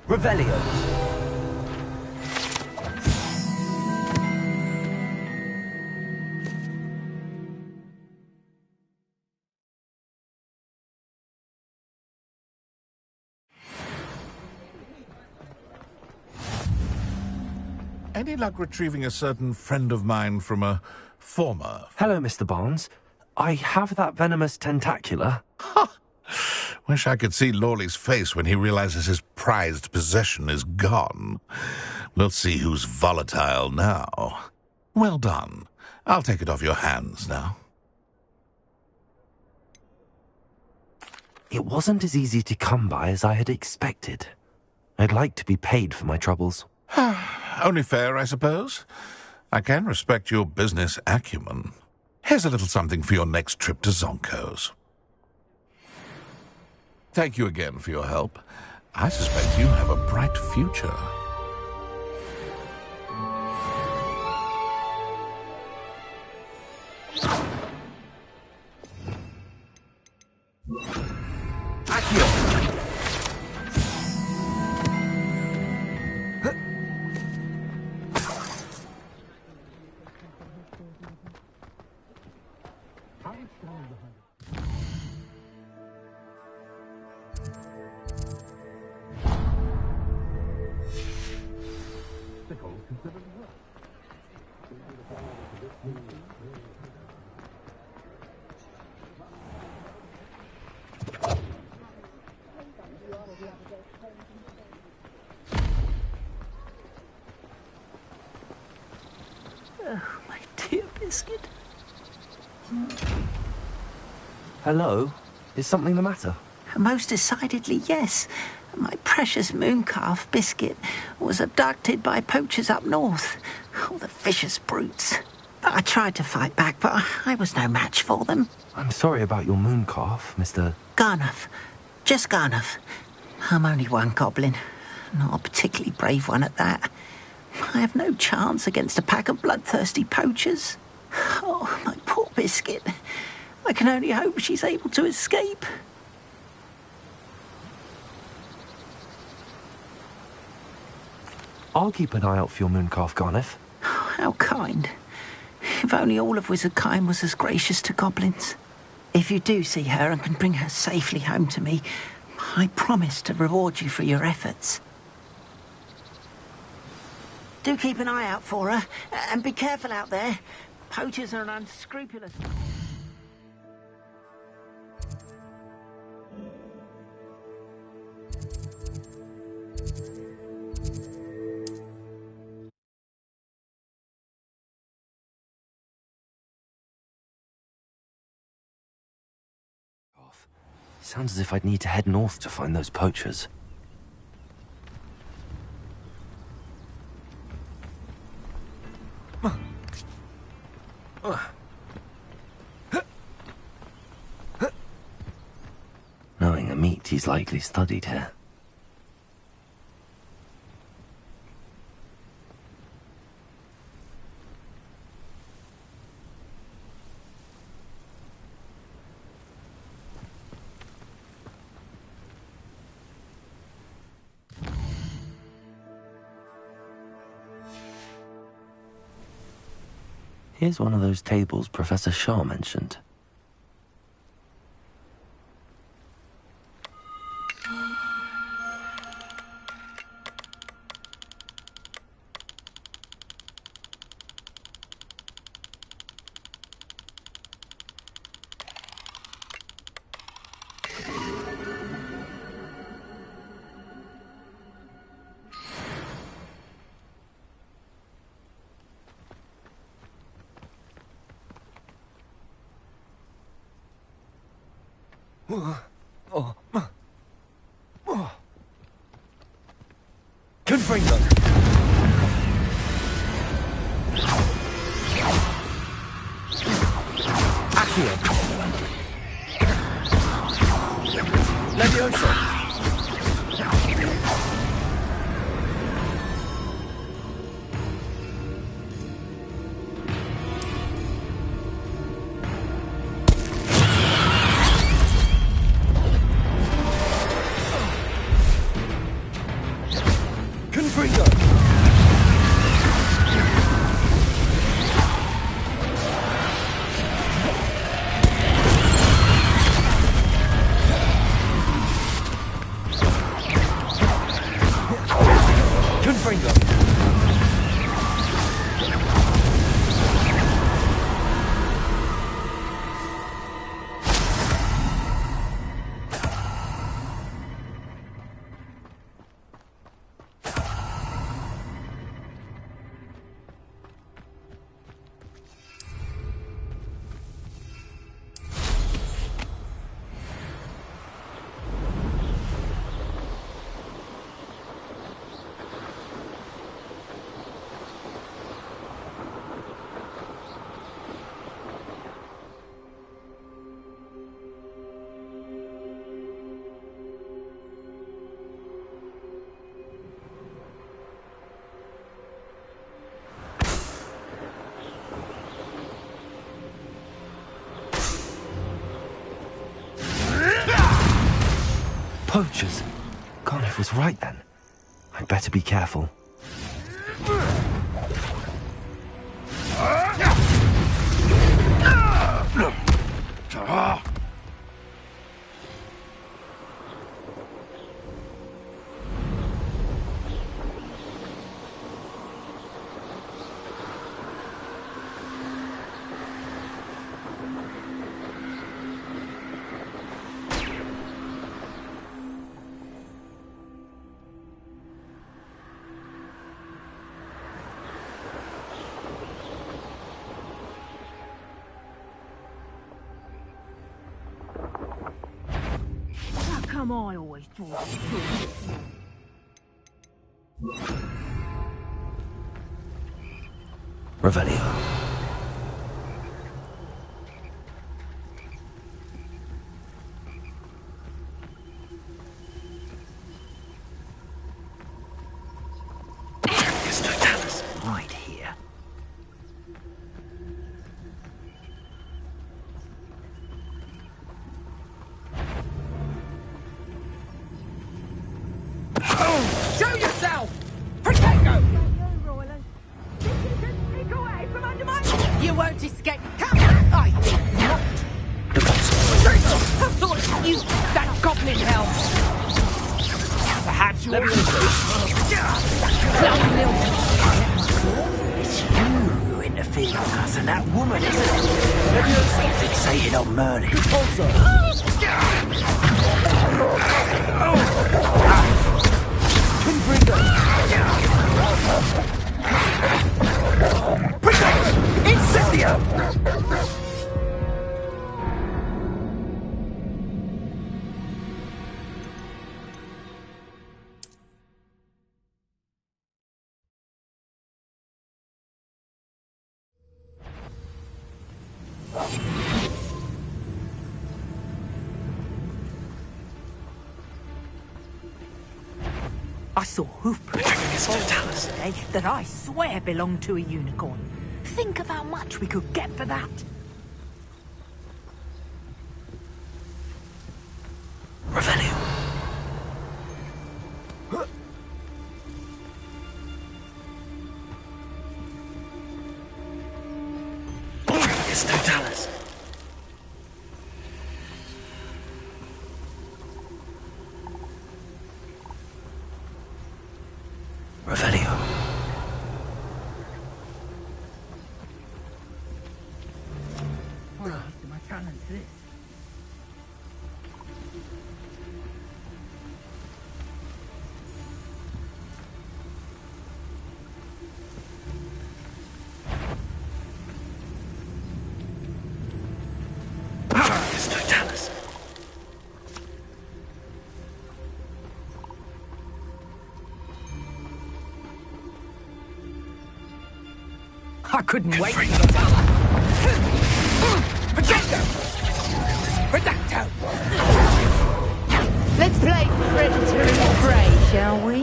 Revelio. Any luck retrieving a certain friend of mine from a former... Hello, Mr. Barnes. I have that venomous tentacular. Wish I could see Lawley's face when he realizes his prized possession is gone. We'll see who's volatile now. Well done. I'll take it off your hands now. It wasn't as easy to come by as I had expected. I'd like to be paid for my troubles. Only fair, I suppose. I can respect your business acumen. Here's a little something for your next trip to Zonko's. Thank you again for your help. I suspect you have a bright future. Oh, my dear Biscuit. Hello? Is something the matter? Most decidedly, yes. My precious mooncalf, Biscuit, was abducted by poachers up north. Oh, the vicious brutes. I tried to fight back, but I was no match for them. I'm sorry about your mooncalf, Mr. Garnuff. Just Garnuff. I'm only one goblin. Not a particularly brave one at that. I have no chance against a pack of bloodthirsty poachers. Oh, my poor Biscuit. I can only hope she's able to escape. I'll keep an eye out for your mooncalf, Garniff. Oh, how kind. If only all of Wizardkind was as gracious to goblins. If you do see her and can bring her safely home to me, I promise to reward you for your efforts. Do keep an eye out for her, and be careful out there. Poachers are an unscrupulous... Sounds as if I'd need to head north to find those poachers. Knowing a meat, he's likely studied here. Here's one of those tables Professor Shaw mentioned. Confringo! Accio! Levioso! Poachers! Garniff was right then. I'd better be careful. come I always draw the Revelio. Right here. Show yourself! Protego! You won't escape. I think not. You, that goblin hell. Perhaps you It's you who interfered with us and that woman, isn't it? You're so fixated on Merlin. Incendio! I saw hoofprints today that I swear belonged to a unicorn. Think of how much we could get for that. Revelio. It's Totalis. Revelio. What a my challenge this. It's Totalis. I couldn't wait to Free. get out. Protego! Redacto! Let's play predatory prey, shall we?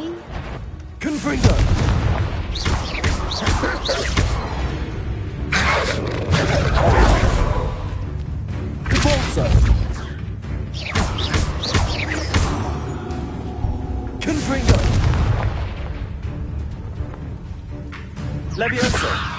Confringo! Cabalso! Confringo! Levioso!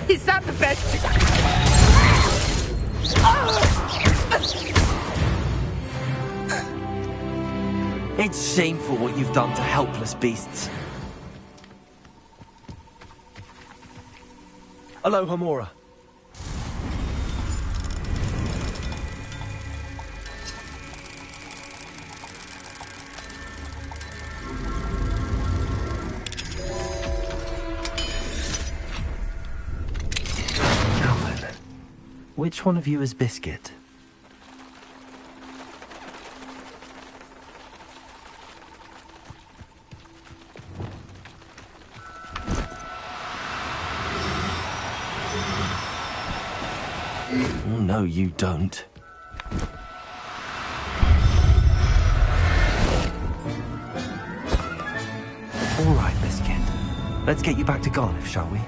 Is that the best? It's shameful what you've done to helpless beasts. Aloha Mora. Which one of you is Biscuit? Oh, no, you don't. All right, Biscuit. Let's get you back to Garniff, shall we?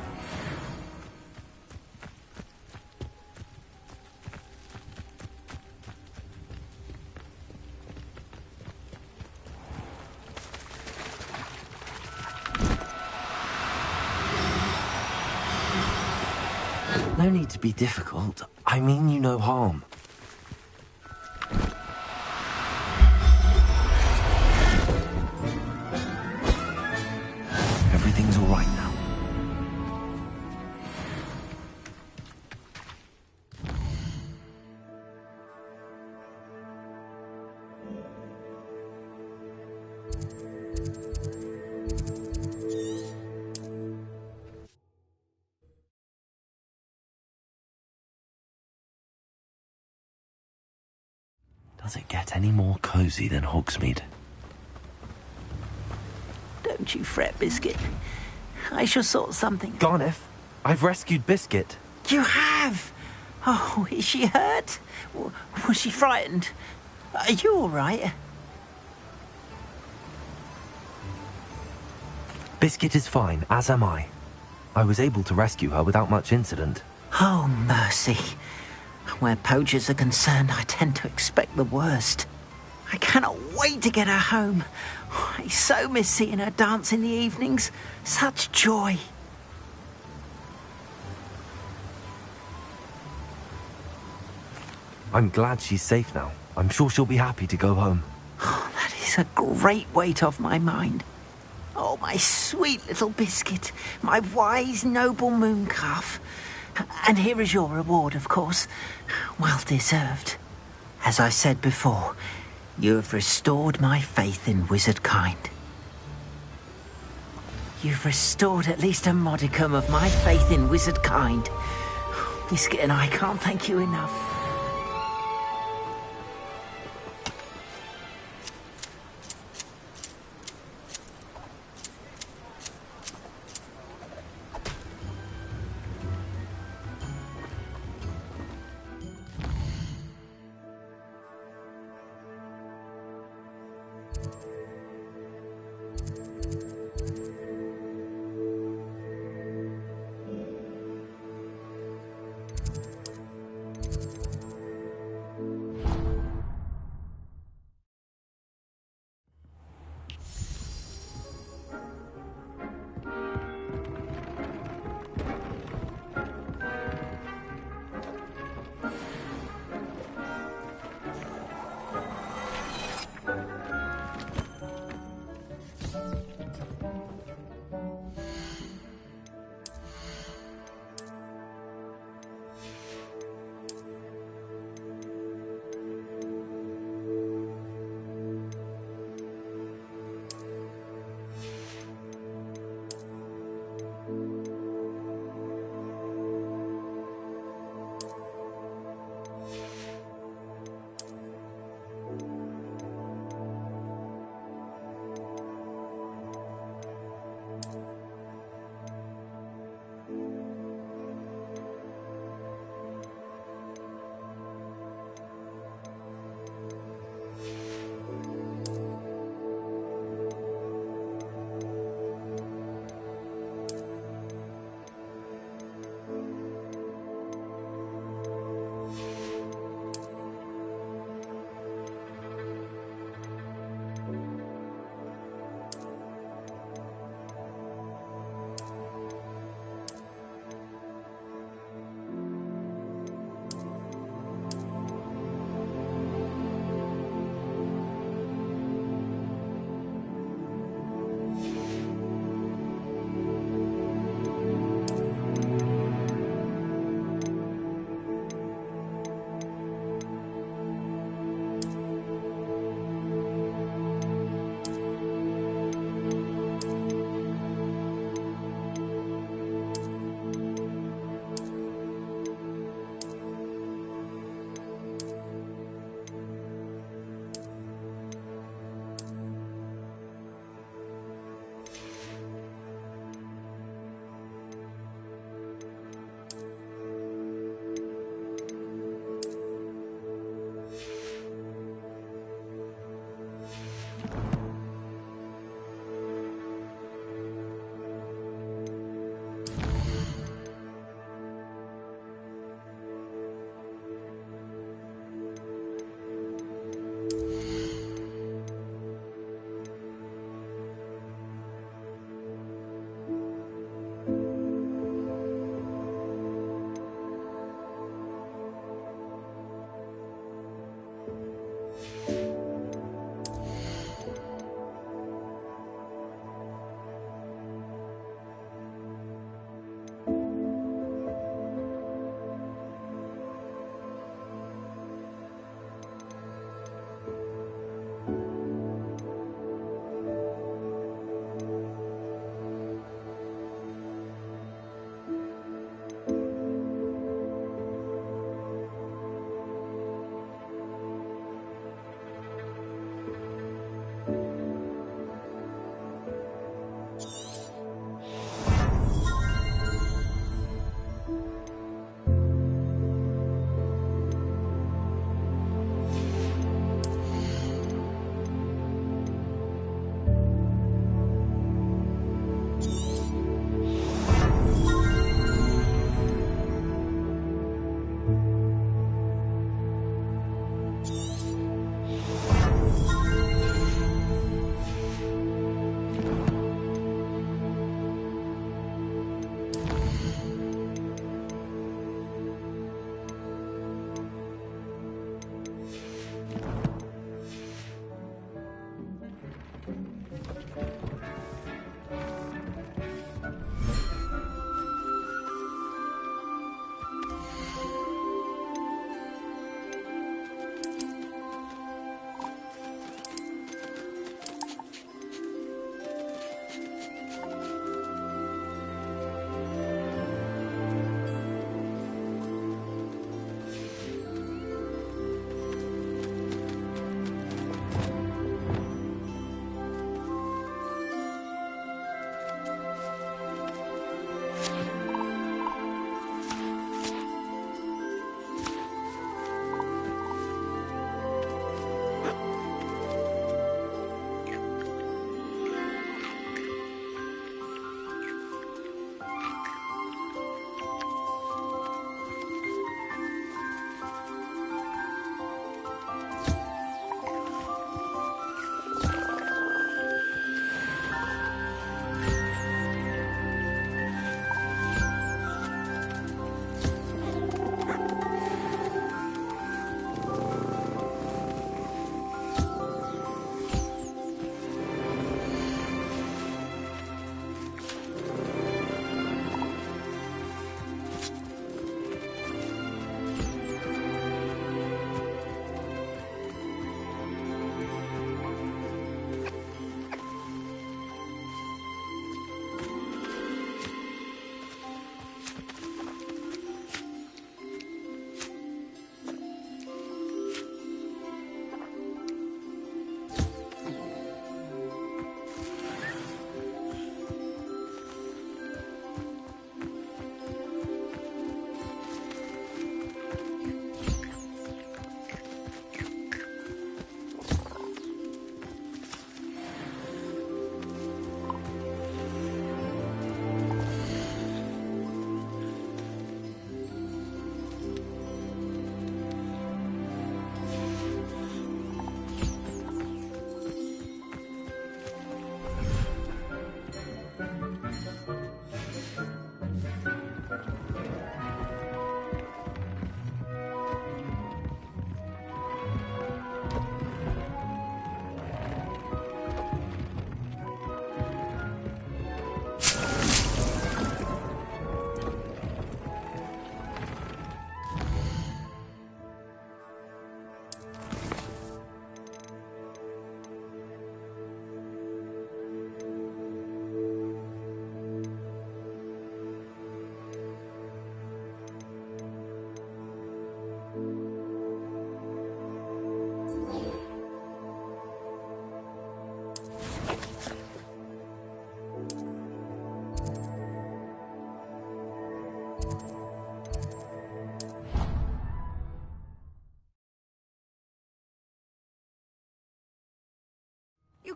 No need to be difficult. I mean you no harm. Everything's all right now. Does it get any more cozy than Hogsmeade? Don't you fret, Biscuit. I shall sort something. Garneth, I've rescued Biscuit. You have? Oh, is she hurt? Was she frightened? Are you all right? Biscuit is fine, as am I. I was able to rescue her without much incident. Oh, mercy. Where poachers are concerned, I tend to expect the worst. I cannot wait to get her home. I so miss seeing her dance in the evenings. Such joy. I'm glad she's safe now. I'm sure she'll be happy to go home. Oh, that is a great weight off my mind. Oh, my sweet little Biscuit, my wise, noble mooncalf. And here is your reward, of course. Well deserved. As I said before, you have restored my faith in wizard kind. You've restored at least a modicum of my faith in wizard kind. Biscuit and I can't thank you enough.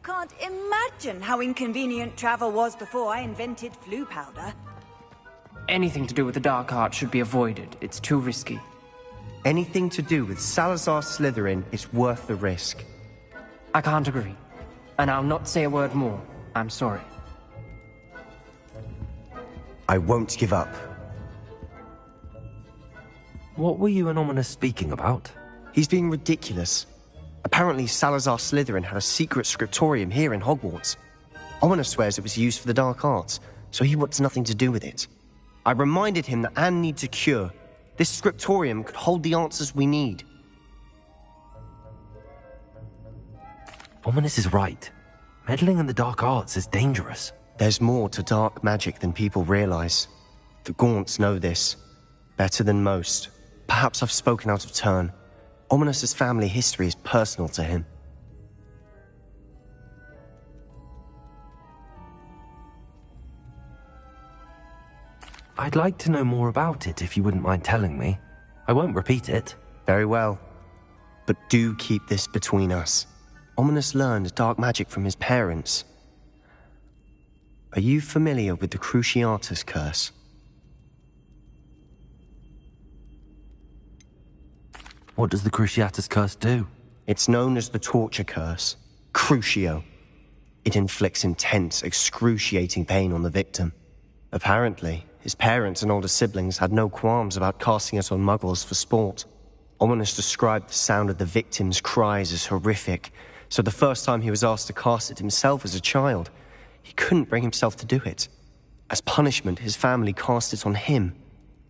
can't imagine how inconvenient travel was before I invented flu powder. Anything to do with the dark art should be avoided. It's too risky. Anything to do with Salazar Slytherin is worth the risk. I can't agree. And I'll not say a word more. I'm sorry. I won't give up. What were you and Ominous speaking about? He's being ridiculous. Apparently Salazar Slytherin had a secret scriptorium here in Hogwarts. Ominous swears it was used for the dark arts, so he wants nothing to do with it. I reminded him that Anne needs a cure. This scriptorium could hold the answers we need. Ominous is right. Meddling in the dark arts is dangerous. There's more to dark magic than people realize. The Gaunts know this. Better than most. Perhaps I've spoken out of turn. Ominous's family history is personal to him. I'd like to know more about it if you wouldn't mind telling me. I won't repeat it. Very well. But do keep this between us. Ominous learned dark magic from his parents. Are you familiar with the Cruciatus curse? What does the Cruciatus curse do? It's known as the torture curse. Crucio. It inflicts intense, excruciating pain on the victim. Apparently, his parents and older siblings had no qualms about casting it on muggles for sport. Ominous described the sound of the victim's cries as horrific, so the first time he was asked to cast it himself as a child, he couldn't bring himself to do it. As punishment, his family cast it on him.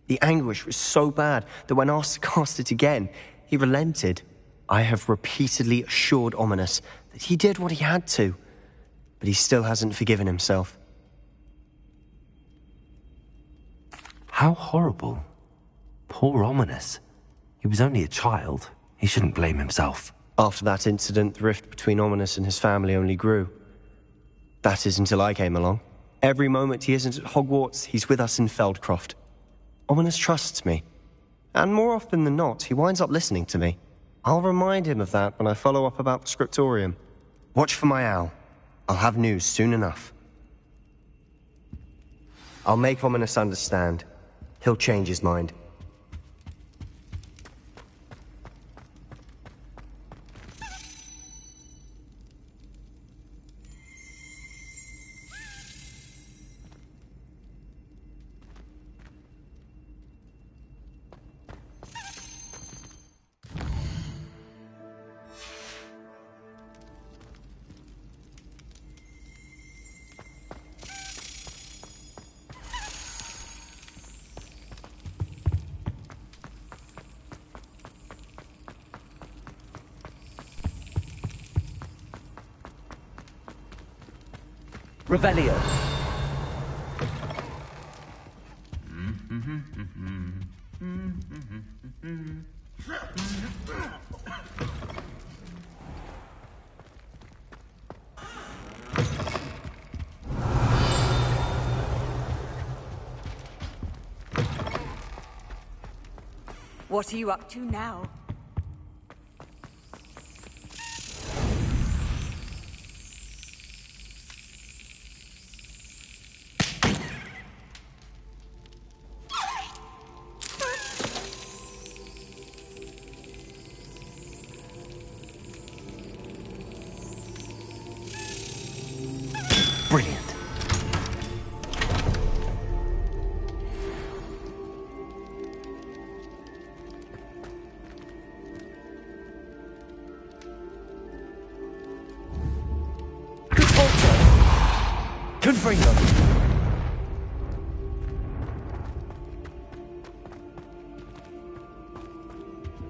The anguish was so bad that when asked to cast it again, he relented. I have repeatedly assured Ominous that he did what he had to, but he still hasn't forgiven himself. How horrible. Poor Ominous. He was only a child. He shouldn't blame himself. After that incident, the rift between Ominous and his family only grew. That is until I came along. Every moment he isn't at Hogwarts, he's with us in Feldcroft. Ominous trusts me. And more often than not, he winds up listening to me. I'll remind him of that when I follow up about the scriptorium. Watch for my owl. I'll have news soon enough. I'll make Ominous understand. He'll change his mind. Revelio. What are you up to now? Brilliant. Confringo.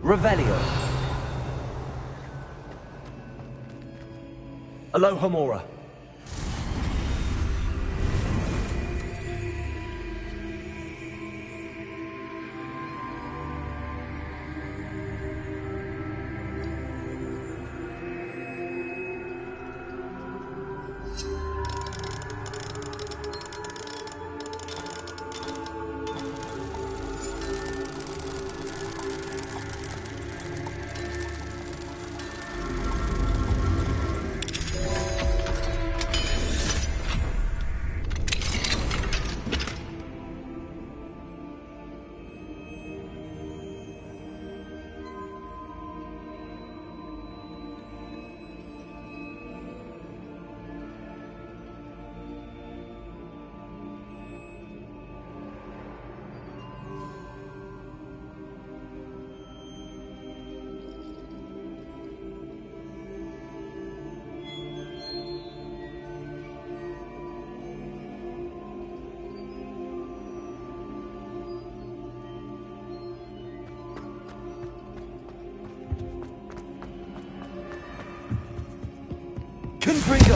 Revelio. Alohomora. Confringo!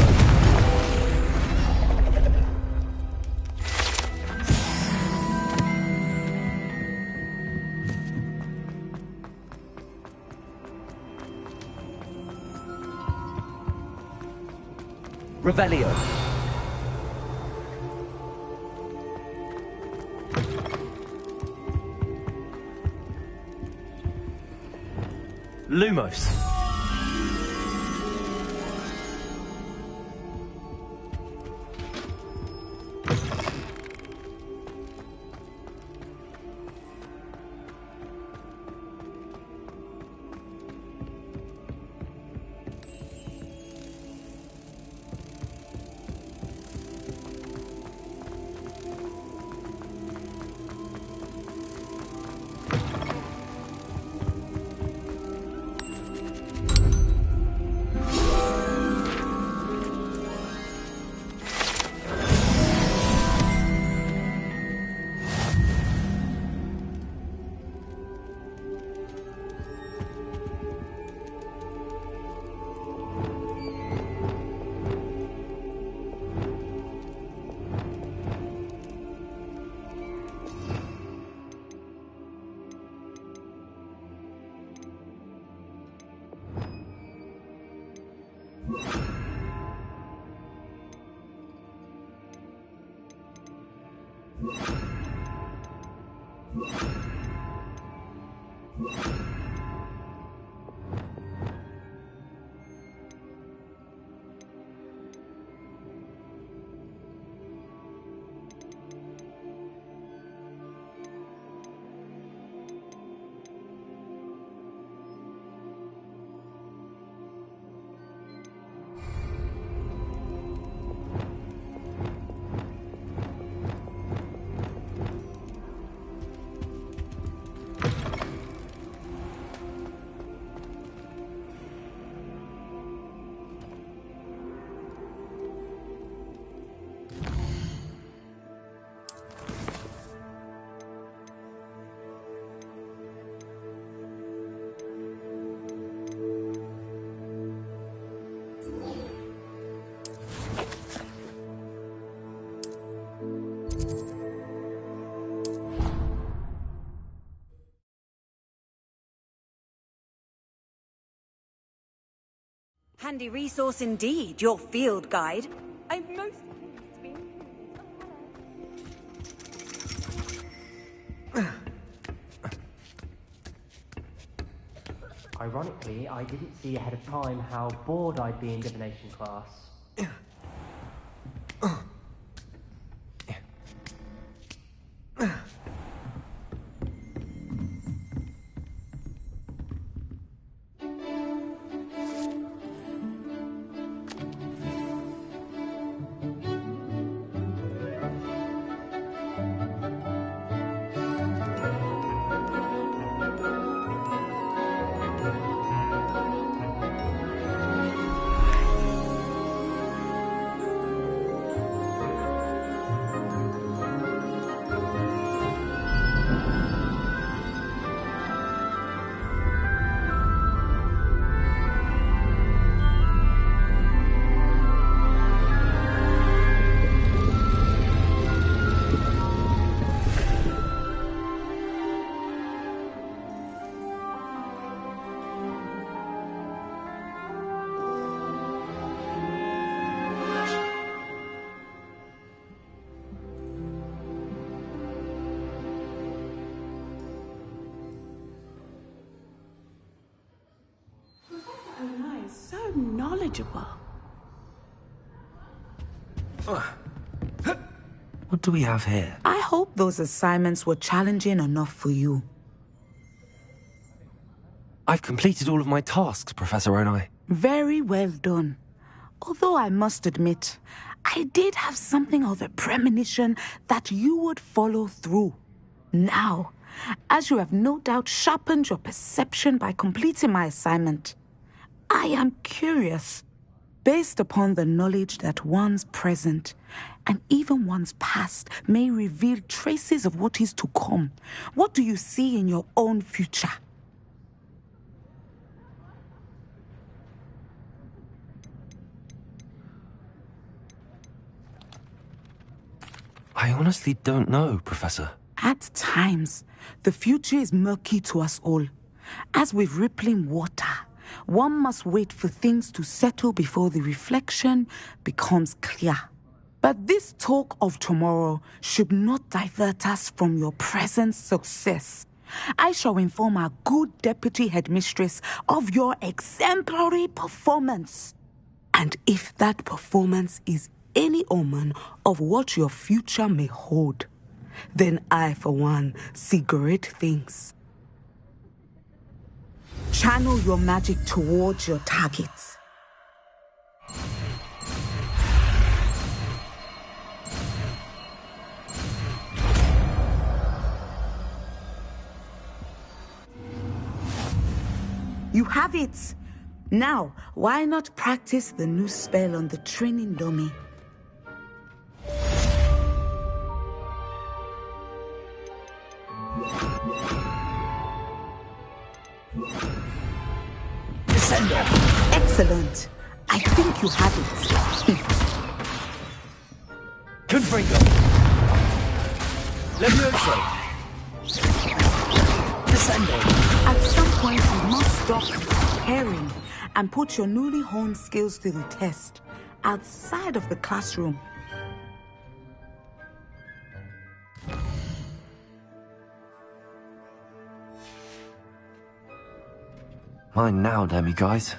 Revelio. Lumos. Handy resource indeed, your field guide. I'm most pleased to be... Ironically, I didn't see ahead of time how bored I'd be in divination class. So knowledgeable. What do we have here? I hope those assignments were challenging enough for you. I've completed all of my tasks, Professor Onai. Very well done. Although I must admit, I did have something of a premonition that you would follow through. Now, as you have no doubt sharpened your perception by completing my assignment, I am curious, based upon the knowledge that one's present and even one's past may reveal traces of what is to come. What do you see in your own future? I honestly don't know, Professor. At times, the future is murky to us all. As with rippling water, one must wait for things to settle before the reflection becomes clear. But this talk of tomorrow should not divert us from your present success. I shall inform our good deputy headmistress of your exemplary performance. And if that performance is any omen of what your future may hold, then I, for one, see great things. Channel your magic towards your targets. You have it! Now, why not practice the new spell on the training dummy? Descend off. Excellent. I think you have it. Confringo. Levioso. Descend off. At some point, you must stop comparing and put your newly honed skills to the test outside of the classroom. Mine now, damn you guys.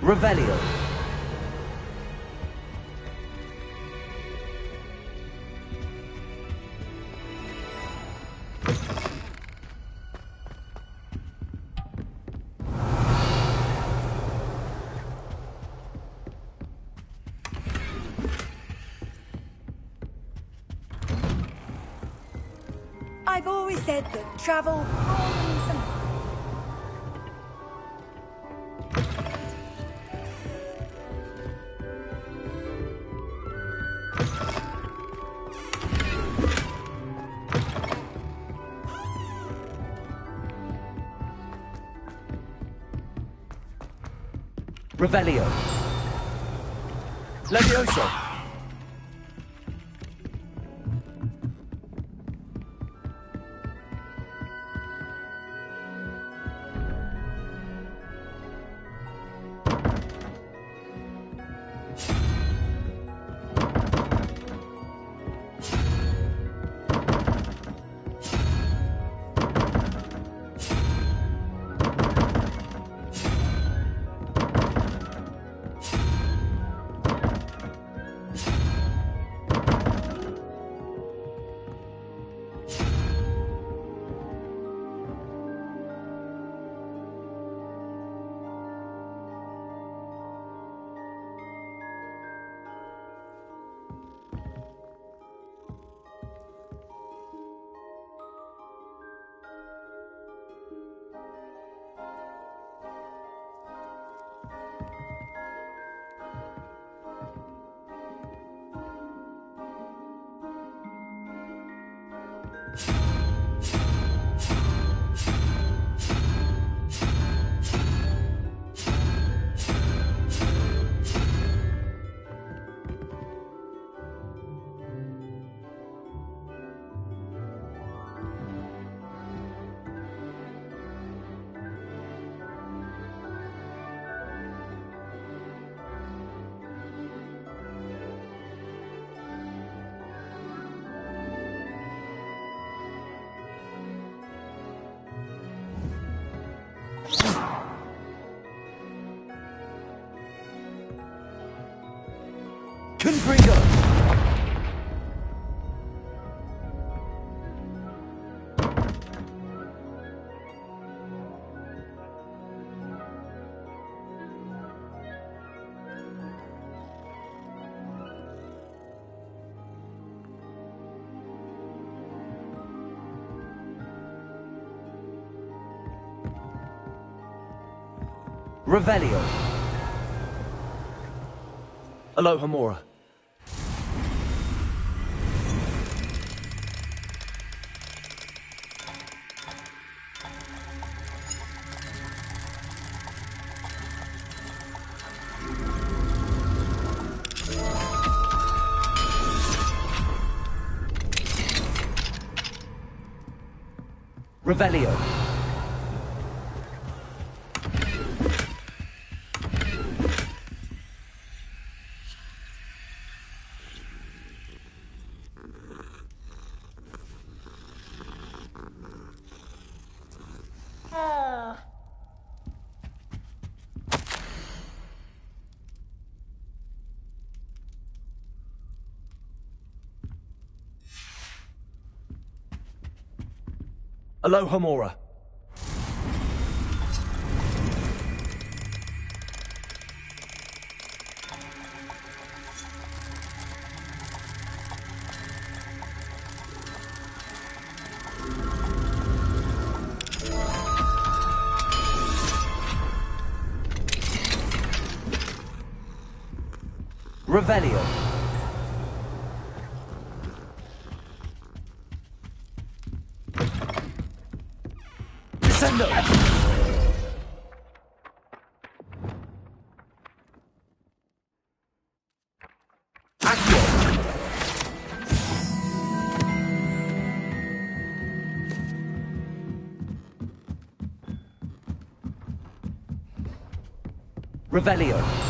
Revelio. I've always said that travel broadens the... Revelio. Levioso. Confringo! Revelio. Aloha Mora. Revelio. Aloha Mora. Revelio. Descendo. Accio. Revelio.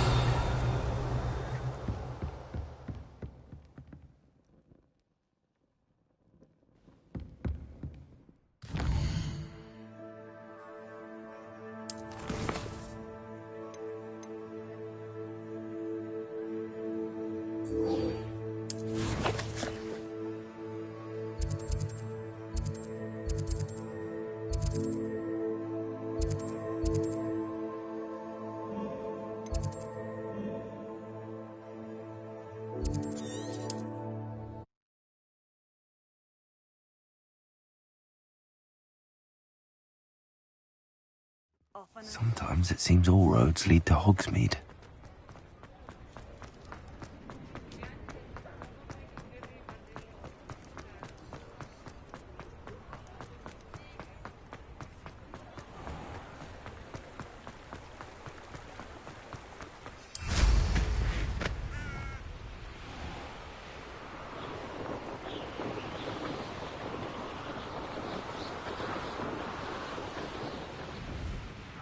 Sometimes it seems all roads lead to Hogsmeade.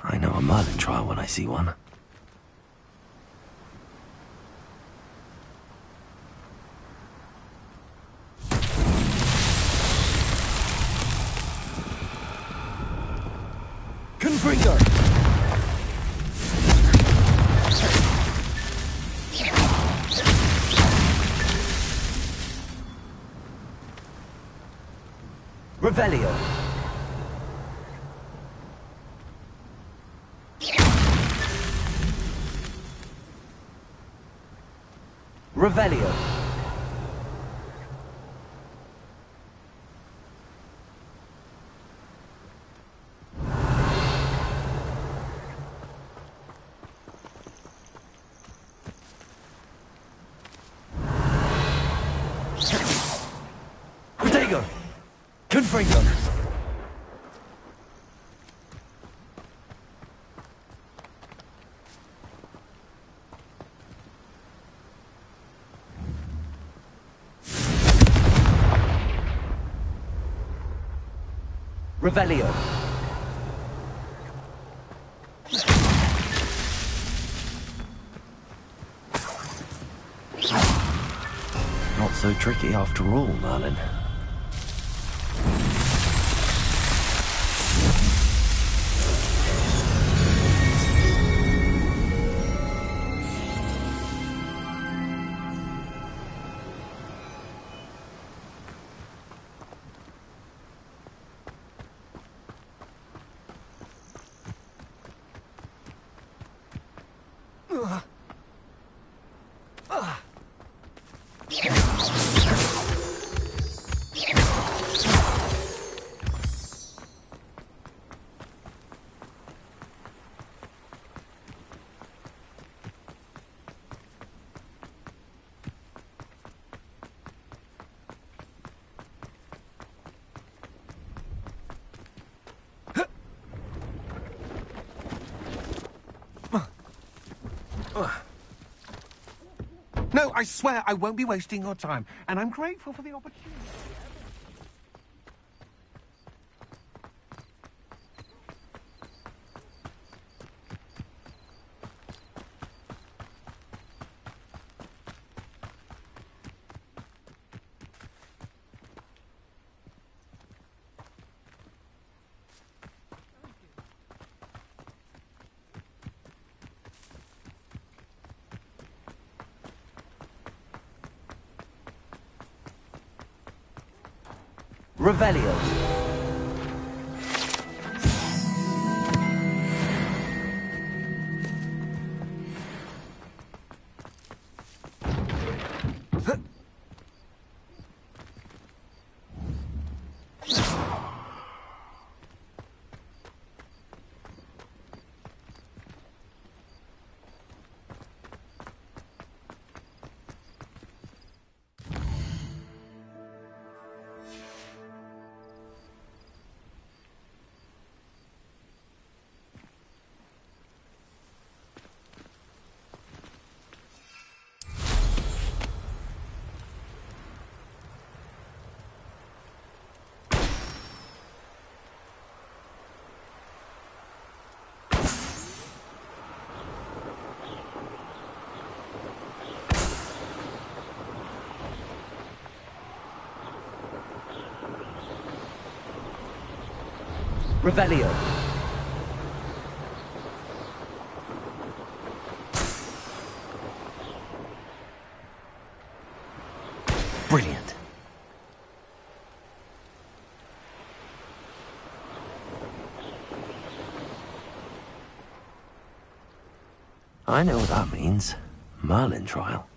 I know a Merlin trial when I see one. Confringo. Revelio. Revelio. Protego. Confringo. Revelio. Not so tricky after all, Merlin. No, I swear I won't be wasting your time, and I'm grateful for the opportunity. Revelio. Revelio. Brilliant. I know what that means. Merlin trial.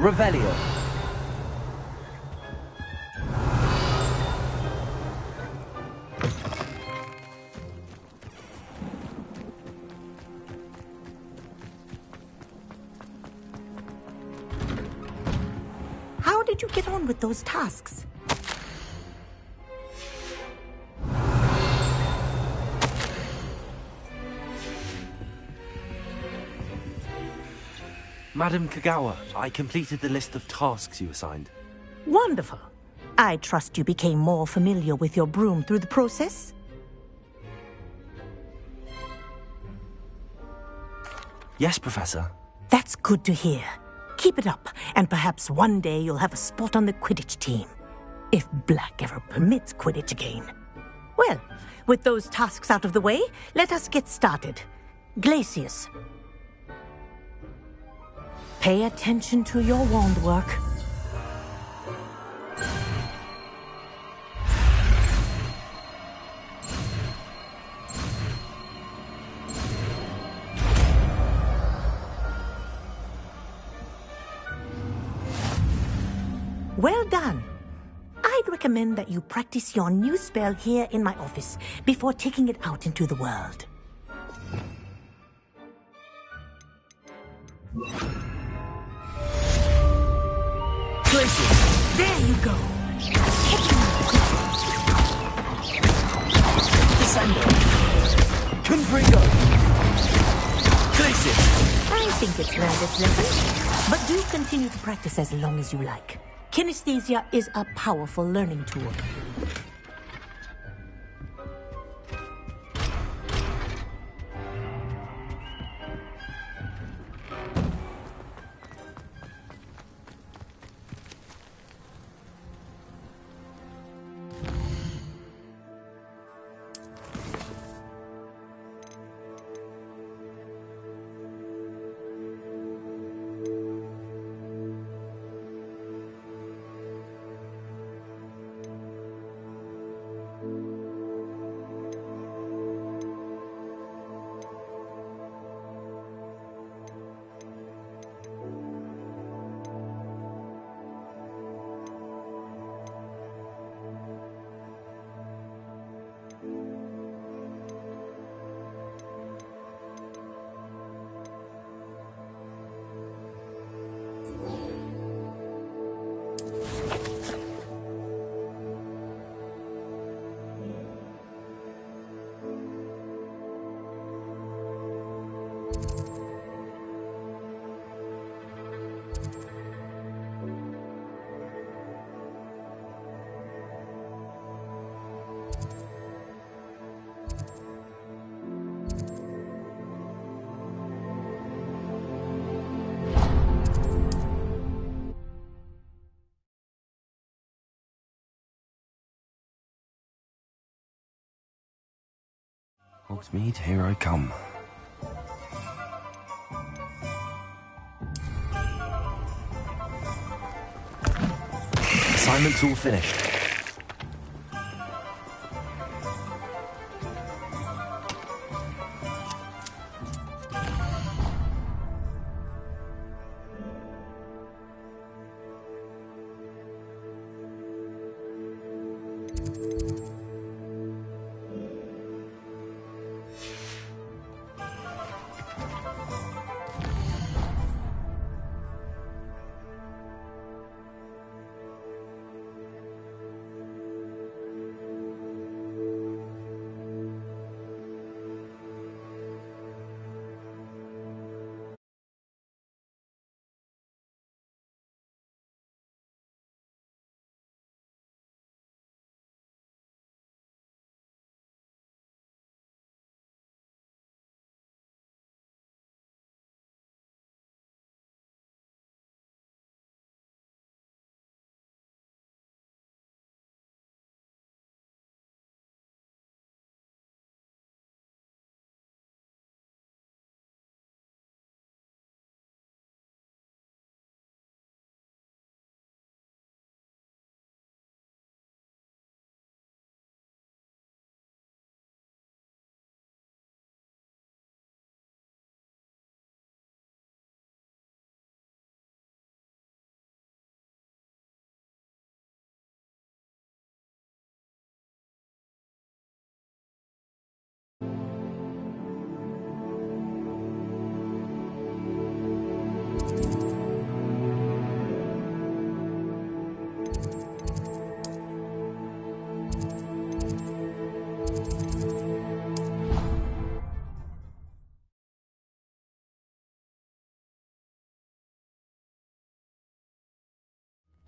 Revelio. How did you get on with those tasks? Madam Kagawa, I completed the list of tasks you assigned. Wonderful. I trust you became more familiar with your broom through the process? Yes, Professor. That's good to hear. Keep it up, and perhaps one day you'll have a spot on the Quidditch team. If Black ever permits Quidditch again. Well, with those tasks out of the way, let us get started. Glacius. Pay attention to your wand work. Well done. I'd recommend that you practice your new spell here in my office before taking it out into the world. Glacius, there you go. Descendo. Confringo. Glacius. I think it's learned its lesson, but do continue to practice as long as you like. Kinesthesia is a powerful learning tool. Hogsmeade, here I come. Assignment's all finished.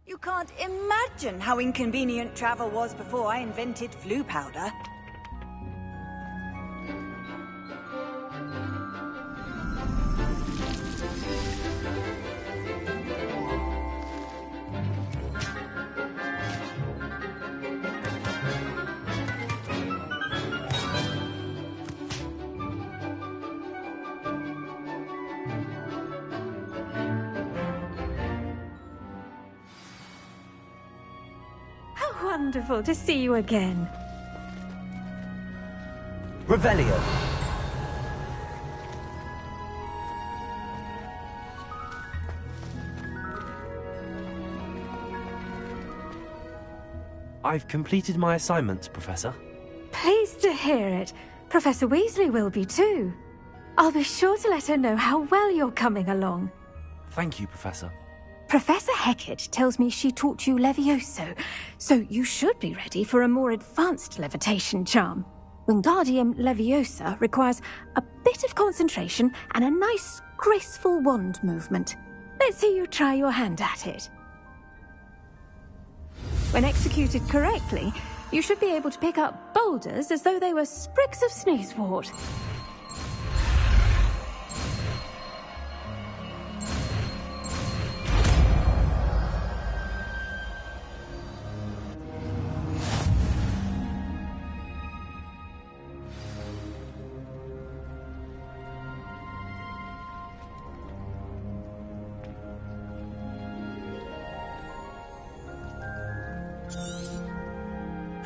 You can't imagine how inconvenient travel was before I invented flu powder. wonderful to see you again. Revelio. I've completed my assignments, Professor. Pleased to hear it. Professor Weasley will be too. I'll be sure to let her know how well you're coming along. Thank you, Professor. Professor Hecat tells me she taught you Levioso, so you should be ready for a more advanced levitation charm. Wingardium Leviosa requires a bit of concentration and a nice, graceful wand movement. Let's see you try your hand at it. When executed correctly, you should be able to pick up boulders as though they were sprigs of sneezewort.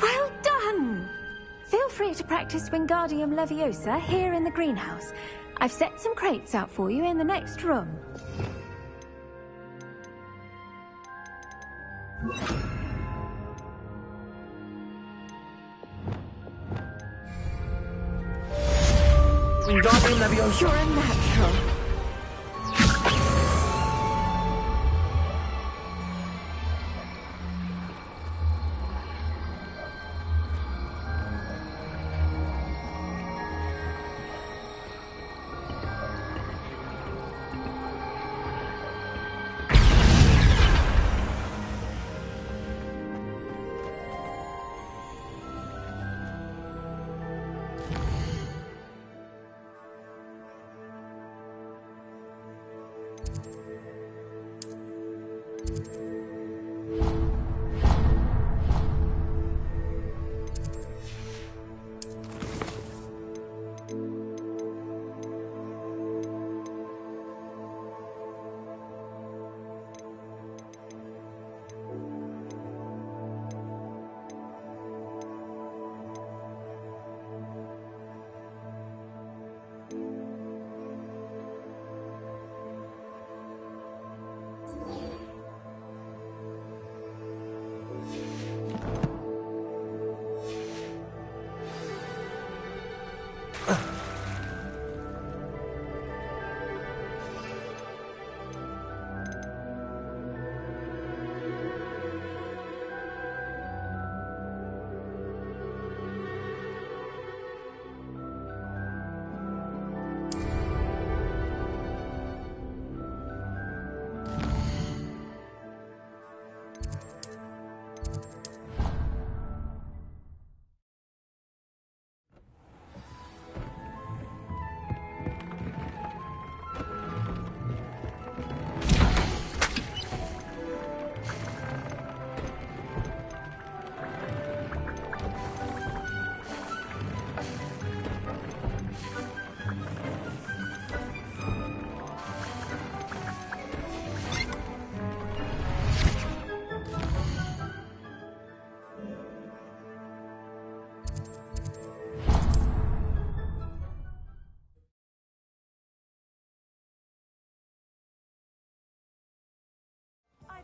Well done! Feel free to practice Wingardium Leviosa here in the greenhouse. I've set some crates out for you in the next room. Wingardium Leviosa. You're a natural.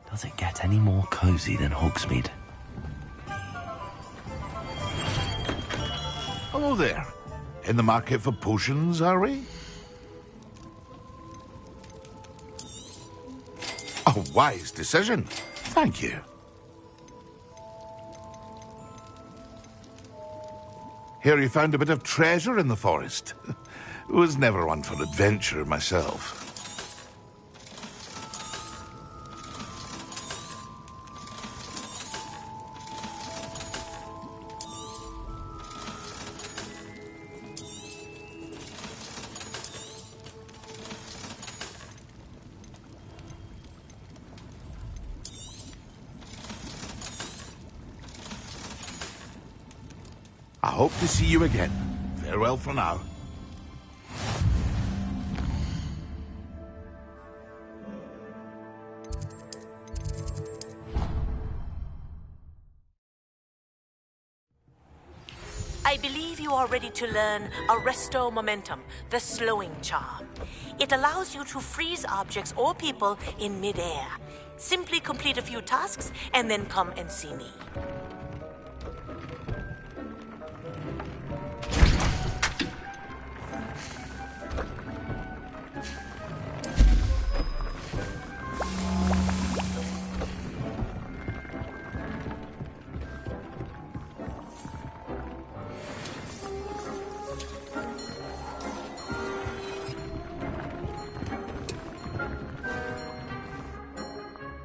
Does it get any more cozy than Hogsmeade? Hello there. In the market for potions, are we? A wise decision. Thank you. Hear you found a bit of treasure in the forest. Was never one for adventure myself. I hope to see you again. Farewell for now. I believe you are ready to learn Arresto Momentum, the slowing charm. It allows you to freeze objects or people in midair. Simply complete a few tasks and then come and see me.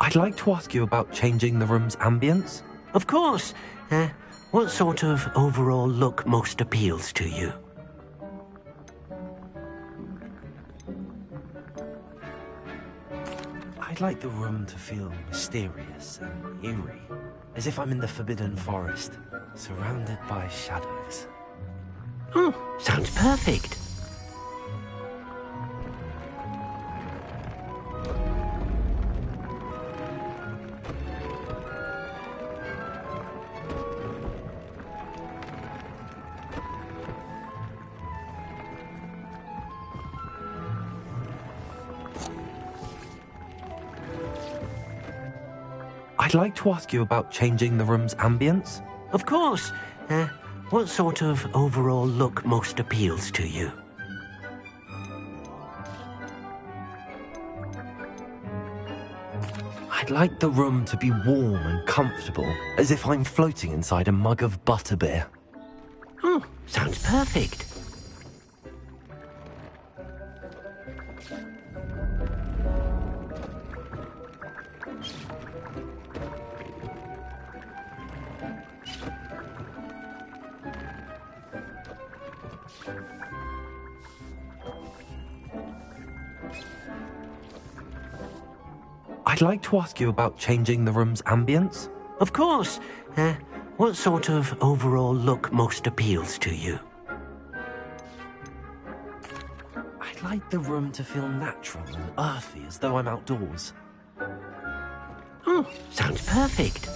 I'd like to ask you about changing the room's ambience. Of course. What sort of overall look most appeals to you? I'd like the room to feel mysterious and eerie, as if I'm in the Forbidden Forest, surrounded by shadows. Oh, sounds perfect. I'd like to ask you about changing the room's ambience. Of course. What sort of overall look most appeals to you? I'd like the room to be warm and comfortable, as if I'm floating inside a mug of butterbeer. Oh, sounds perfect. I'd like to ask you about changing the room's ambience. Of course. What sort of overall look most appeals to you? I'd like the room to feel natural and earthy, as though I'm outdoors. Oh, sounds perfect.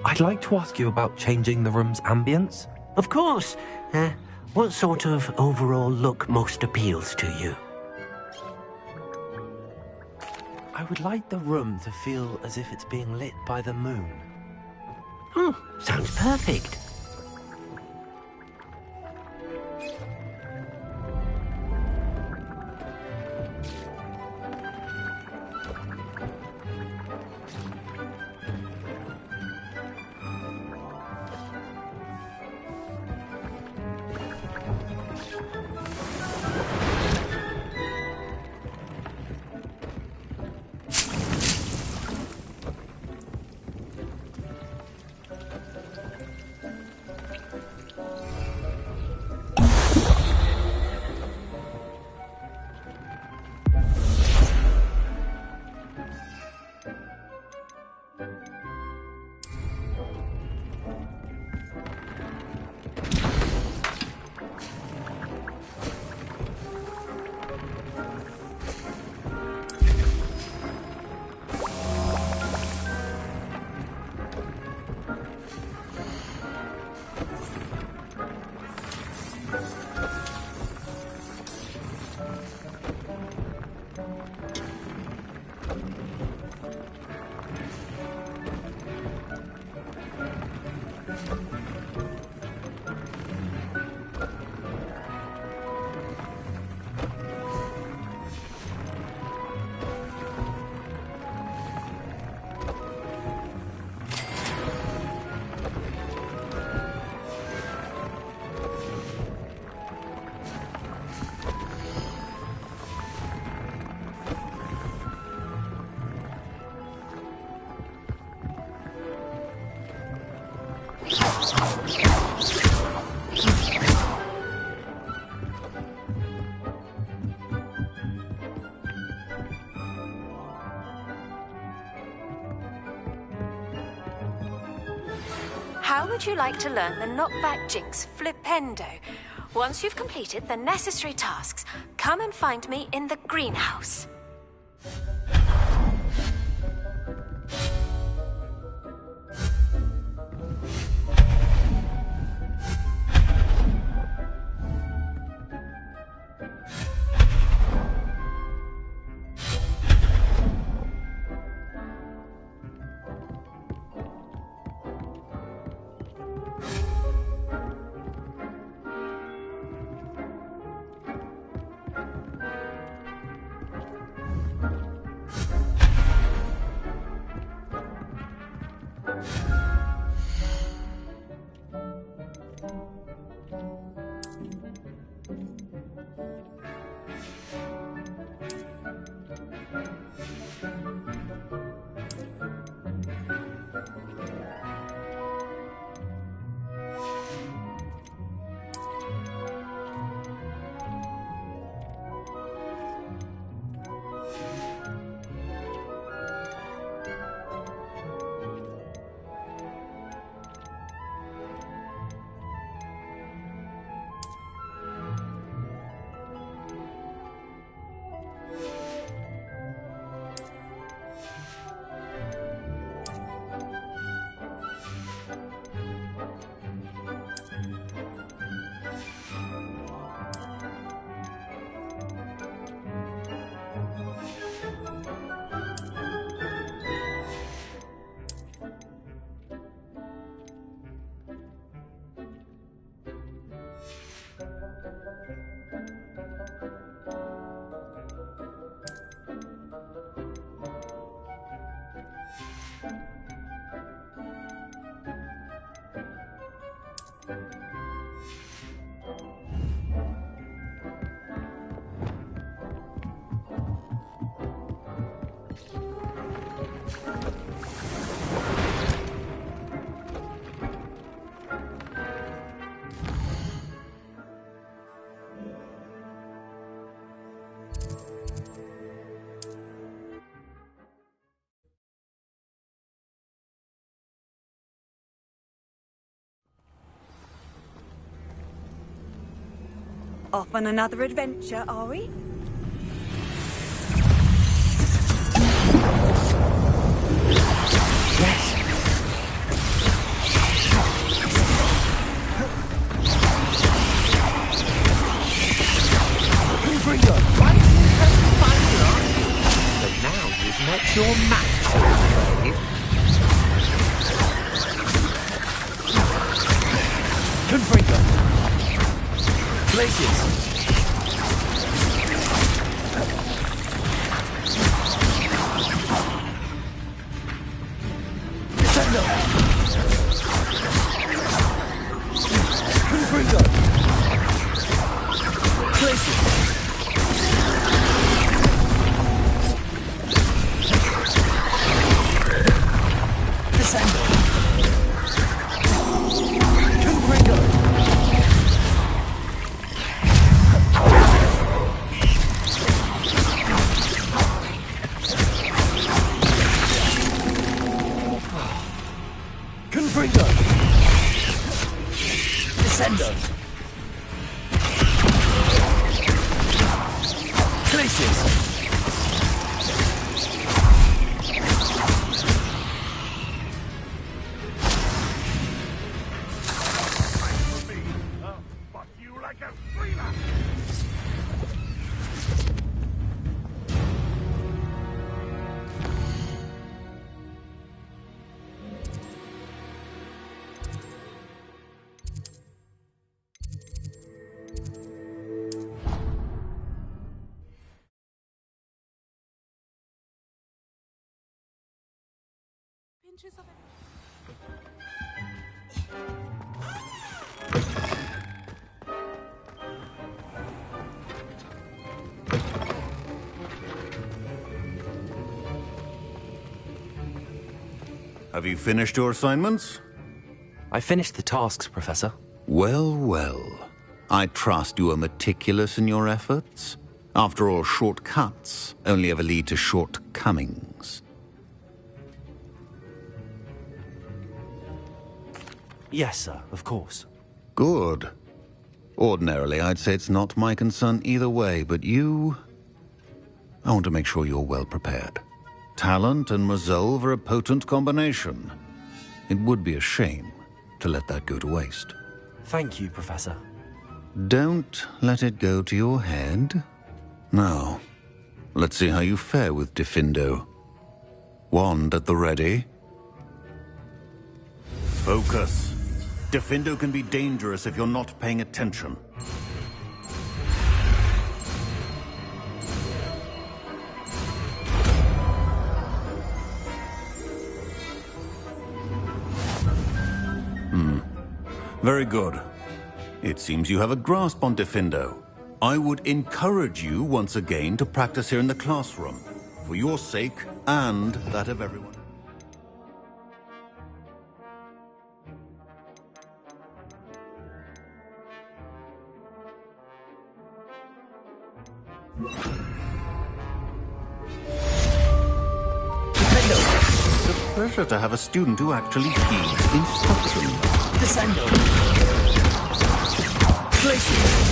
I'd like to ask you about changing the room's ambience. Of course. What sort of overall look most appeals to you? I would like the room to feel as if it's being lit by the moon. Oh, sounds perfect. How would you like to learn the knockback jinx flipendo? Once you've completed the necessary tasks, come and find me in the greenhouse. Off on another adventure, are we? Yes. Confringo. Right in the fighter, aren't you? But now you've met your match, I'm afraid. Confringo. Places. Descendo. Confringo. Places. Descendo. Confringo. Confringo. Descendo. Places. But you like a freelance. Have you finished your assignments? I finished the tasks, Professor. Well, well. I trust you are meticulous in your efforts. After all, shortcuts only ever lead to shortcomings. Yes, sir, of course. Good. Ordinarily, I'd say it's not my concern either way, but you... I want to make sure you're well prepared. Talent and resolve are a potent combination. It would be a shame to let that go to waste. Thank you, Professor. Don't let it go to your head. Now, let's see how you fare with Diffindo. Wand at the ready. Focus. Diffindo can be dangerous if you're not paying attention. Very good. It seems you have a grasp on Diffindo. I would encourage you once again to practice here in the classroom, for your sake and that of everyone. It's a pleasure to have a student who actually heeds instruction. Descendo. Glacius.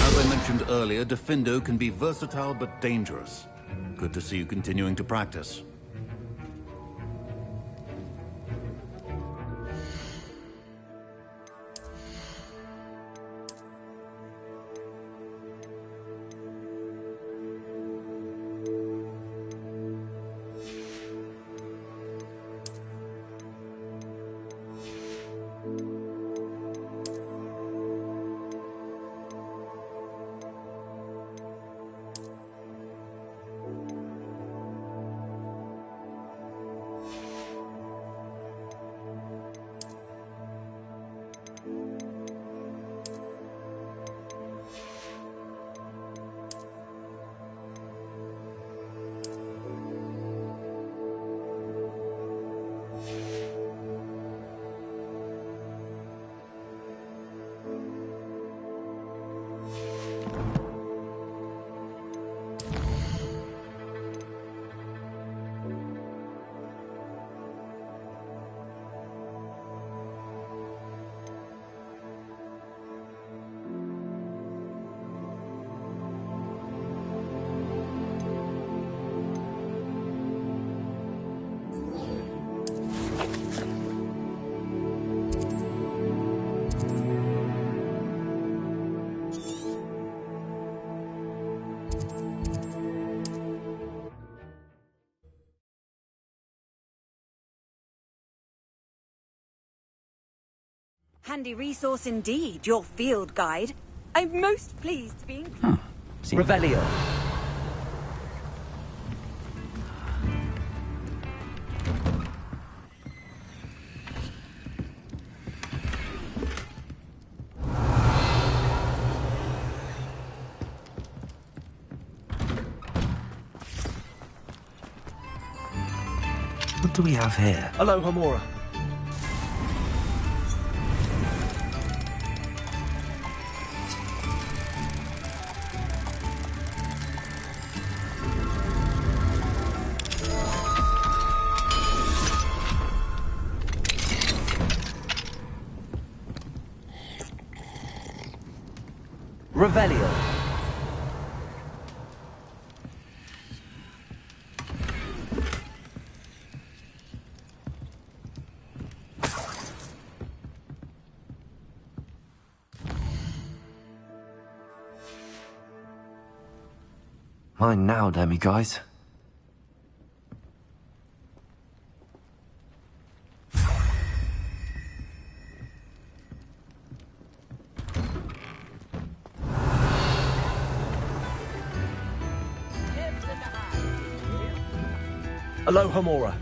As I mentioned earlier, Diffindo can be versatile but dangerous. Good to see you continuing to practice. Handy resource indeed, your field guide. I'm most pleased to be included. Revelio. What do we have here? Hello, Homura. Revelio. Mine now, Demi guys. Hello, Homura.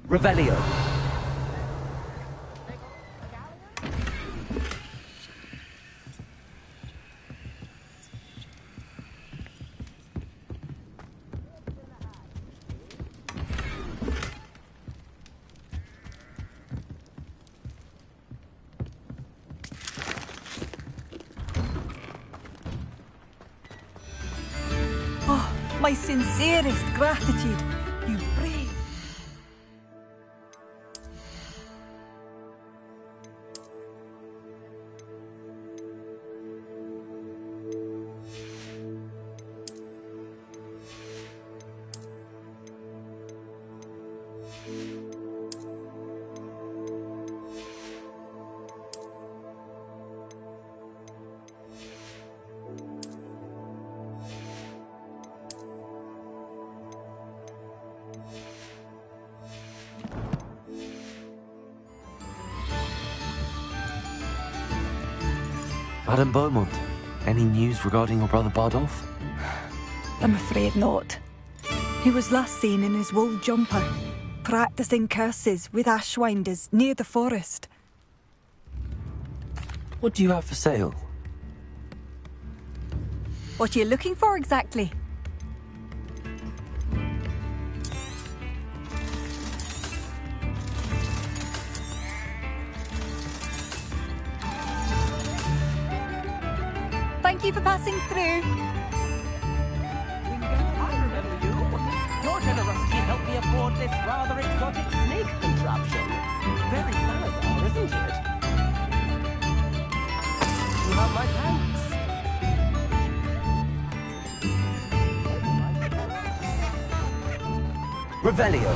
Revelio. My sincerest gratitude. You brave. Madame Beaumont, any news regarding your brother Bardolph? I'm afraid not. He was last seen in his wool jumper, practicing curses with ashwinders near the forest. What do you have for sale? What are you looking for exactly? Thank you for passing through. I remember you. Your generosity helped me afford this rather exotic snake contraption. Very Salazar, isn't it? You have my thanks. Revelio.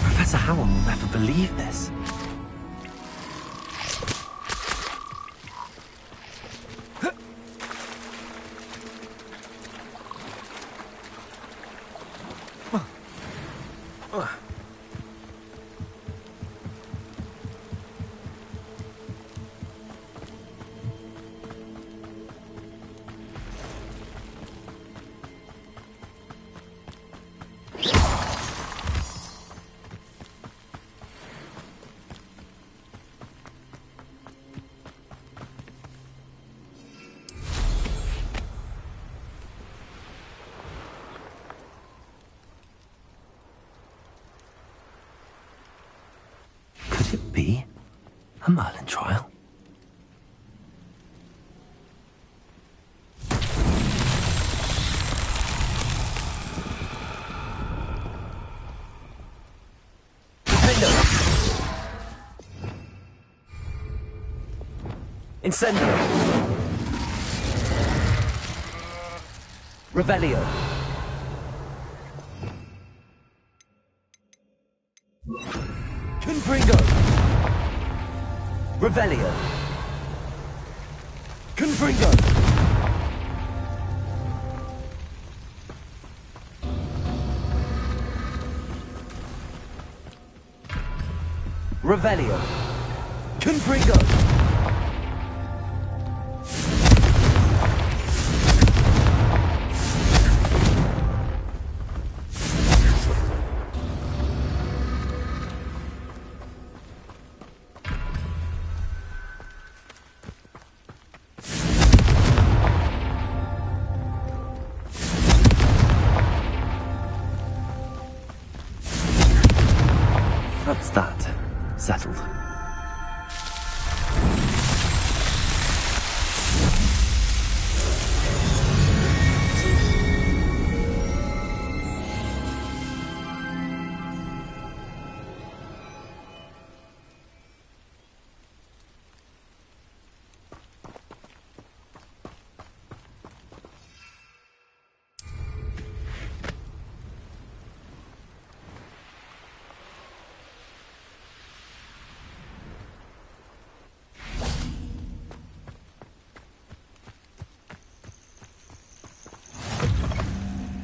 Professor Howell will never believe this. Could it be a Merlin trial? Incendio. Revelio. Confringo. Revelio. Confringo. Revelio. Confringo. That's that. Settled.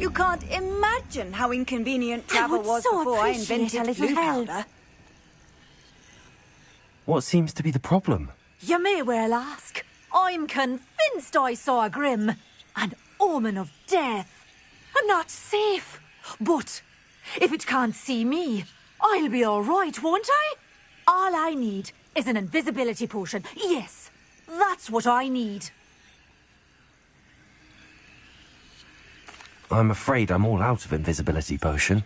You can't imagine how inconvenient travel would was so before I appreciate a invented little blue help. powder. What seems to be the problem? You may well ask. I'm convinced I saw a grim, an omen of death. I'm not safe, but if it can't see me, I'll be all right, won't I? All I need is an invisibility potion. Yes, that's what I need. I'm afraid I'm all out of invisibility potion.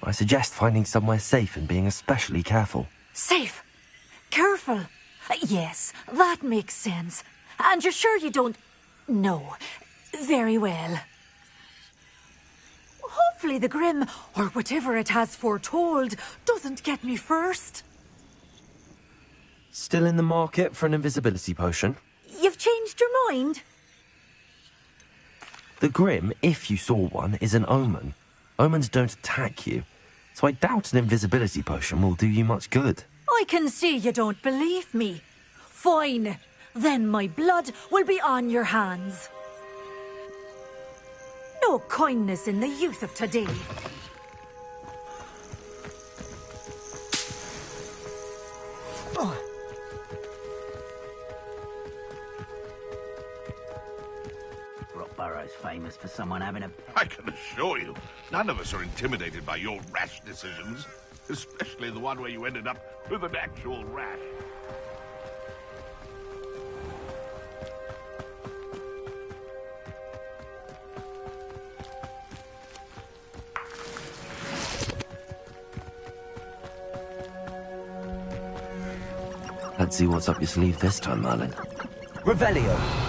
I suggest finding somewhere safe and being especially careful. Safe. Careful. Yes, that makes sense. And you're sure you don't... No. Very well. Hopefully the Grim, or whatever it has foretold, doesn't get me first. Still in the market for an invisibility potion? You've changed your mind? The Grim, if you saw one, is an omen. Omens don't attack you, so I doubt an invisibility potion will do you much good. I can see you don't believe me. Fine. Then my blood will be on your hands. No kindness in the youth of today. Rockborough's famous for someone having a... I can assure you, none of us are intimidated by your rash decisions. Especially the one where you ended up with an actual rash. Let's see what's up your sleeve this time, Merlin. Revelio.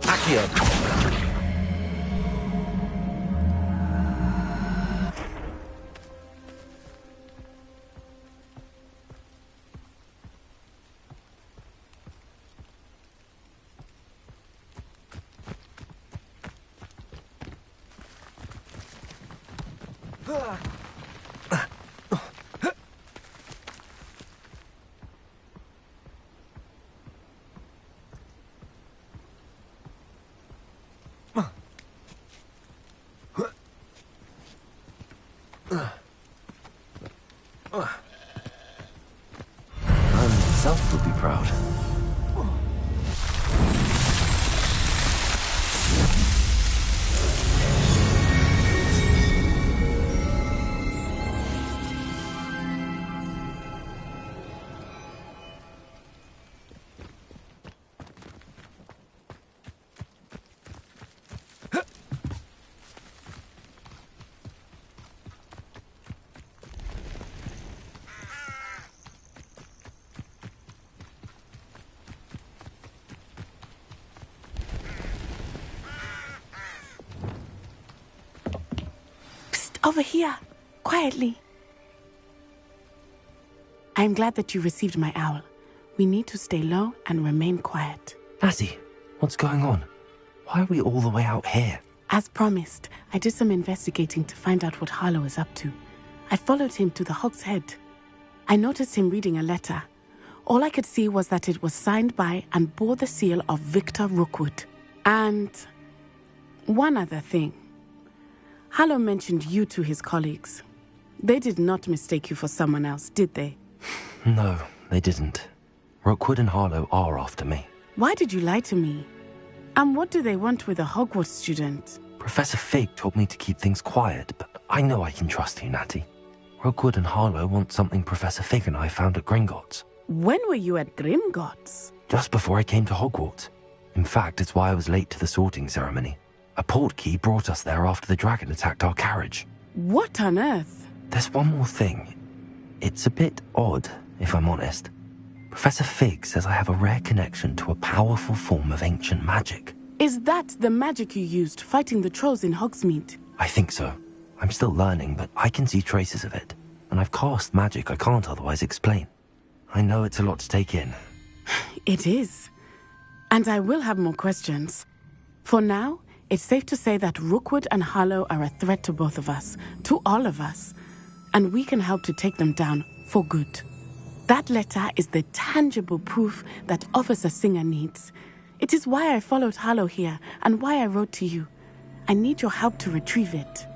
Accio. Merlin himself would be proud. Over here, quietly. I'm glad that you received my owl. We need to stay low and remain quiet. Lassie, what's going on? Why are we all the way out here? As promised, I did some investigating to find out what Harlow is up to. I followed him to the Hog's Head. I noticed him reading a letter. All I could see was that it was signed by and bore the seal of Victor Rookwood. And one other thing. Harlow mentioned you to his colleagues. They did not mistake you for someone else, did they? No, they didn't. Rookwood and Harlow are after me. Why did you lie to me? And what do they want with a Hogwarts student? Professor Fig told me to keep things quiet, but I know I can trust you, Natty. Rookwood and Harlow want something Professor Fig and I found at Gringotts. When were you at Gringotts? Just before I came to Hogwarts. In fact, it's why I was late to the sorting ceremony. A portkey brought us there after the dragon attacked our carriage. What on earth? There's one more thing. It's a bit odd, if I'm honest. Professor Fig says I have a rare connection to a powerful form of ancient magic. Is that the magic you used fighting the trolls in Hogsmeade? I think so. I'm still learning, but I can see traces of it. And I've cast magic I can't otherwise explain. I know it's a lot to take in. It is. And I will have more questions. For now, it's safe to say that Rookwood and Harlow are a threat to both of us, to all of us. And we can help to take them down for good. That letter is the tangible proof that Officer Singer needs. It is why I followed Harlow here and why I wrote to you. I need your help to retrieve it.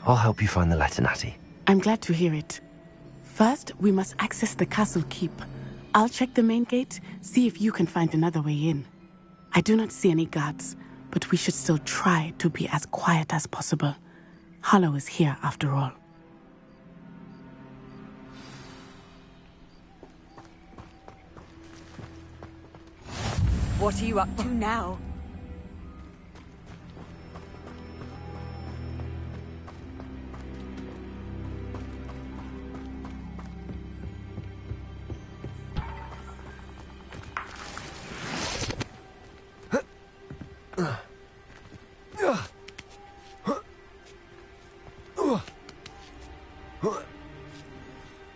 I'll help you find the letter, Natty. I'm glad to hear it. First, we must access the castle keep. I'll check the main gate, see if you can find another way in. I do not see any guards, but we should still try to be as quiet as possible. Harlow is here after all. What are you up to now?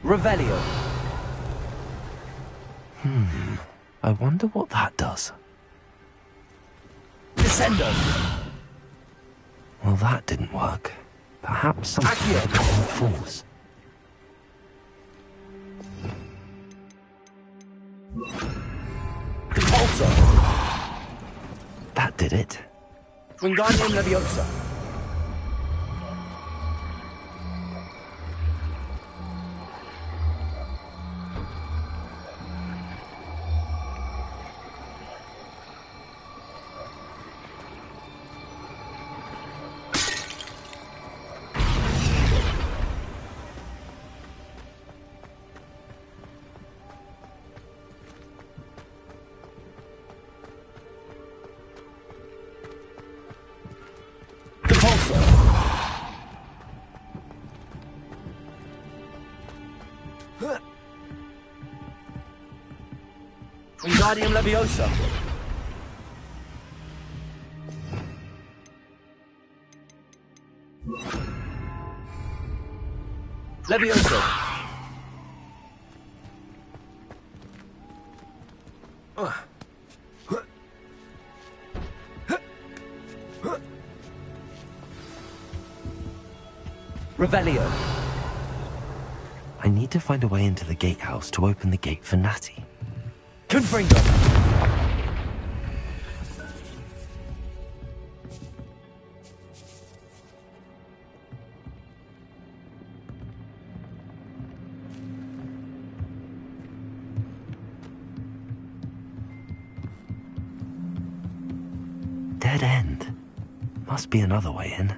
Revelio. I wonder what that does. Descendo. Well, that didn't work. Perhaps some common force. Repulsor. That did it. Wingardium Leviosa. Wingardium Leviosa. Leviosa. Revelio. I need to find a way into the gatehouse to open the gate for Natty. Confringo. Dead end. Must be another way in.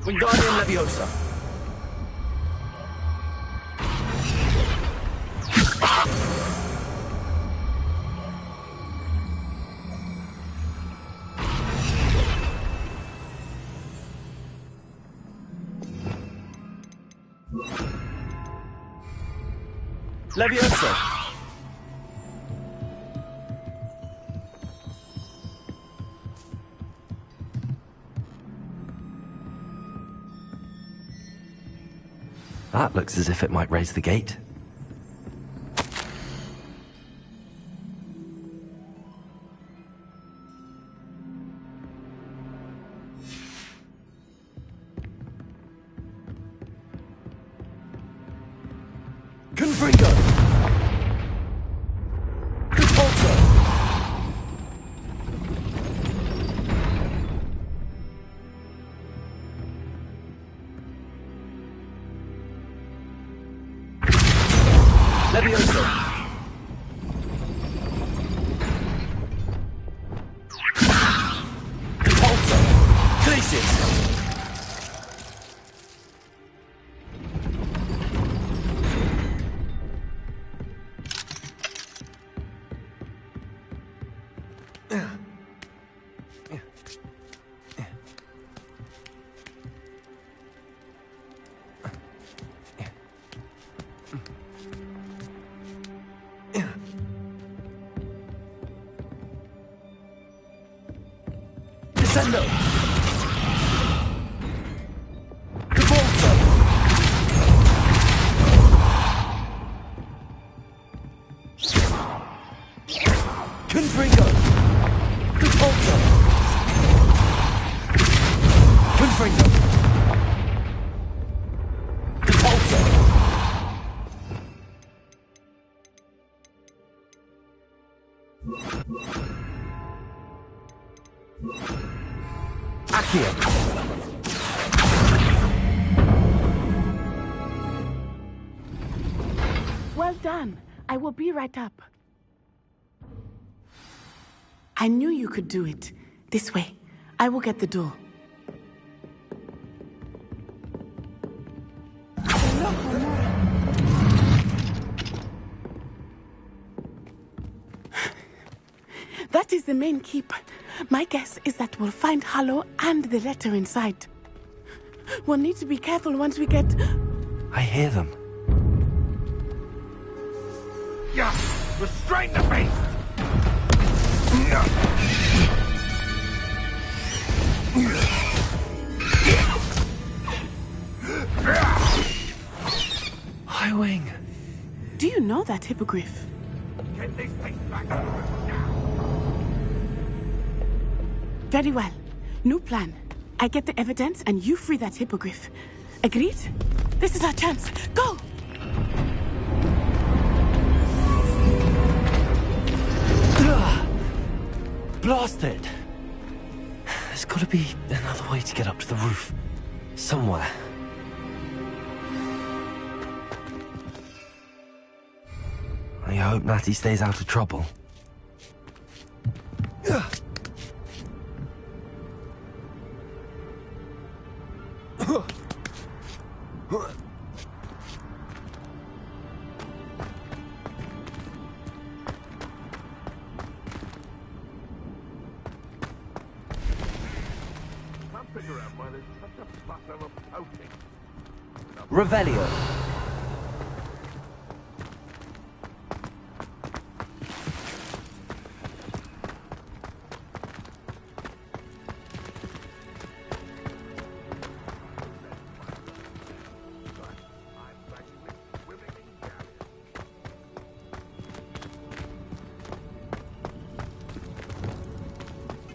Wingardium Leviosa. Leviosa. That looks as if it might raise the gate. Confringo. Repulsor. Levioso! Repulsor! Glacius! Descendo! Repulsor! Confringo! Repulsor! Confringo! Repulsor! Accio! Well done. I will be right up. I knew you could do it. This way. I will get the door. That is the main keep. My guess is that we'll find Hollow and the letter inside. We'll need to be careful once we get... I hear them. Yeah! Restrain the beast! High Wing. Do you know that hippogriff? Get this thing back now! Very well. New plan. I get the evidence and you free that hippogriff. Agreed? This is our chance. Go! Blasted! There's got to be another way to get up to the roof. Somewhere. I hope Natty stays out of trouble. Revelio.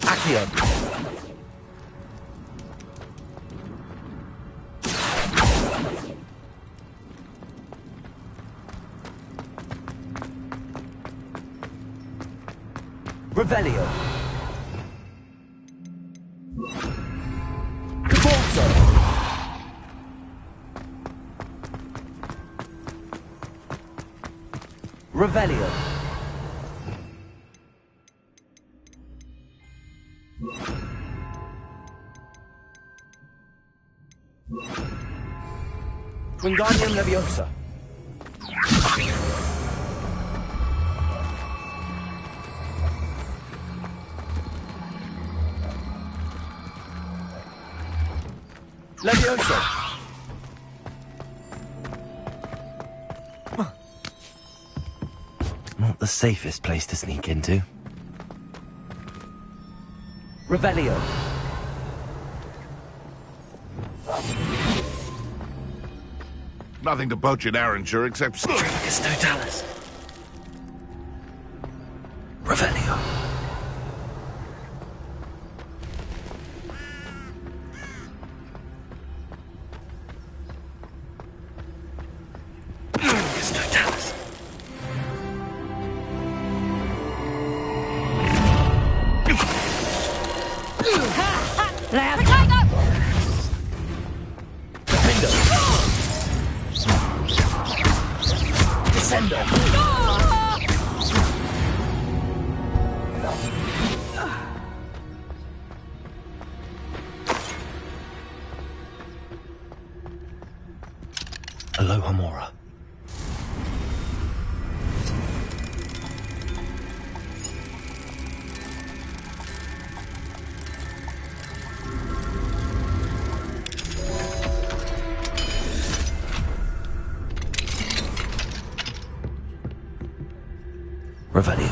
Accio. Revelio. Repulsor. Revelio. Wingardium Leviosa. Leviosa. Not the safest place to sneak into. Revelio. Nothing to poach in Arrowshire except... It's no Dallas. Revelio. It's no Dallas. Send off! Aloha Mora. Revelio.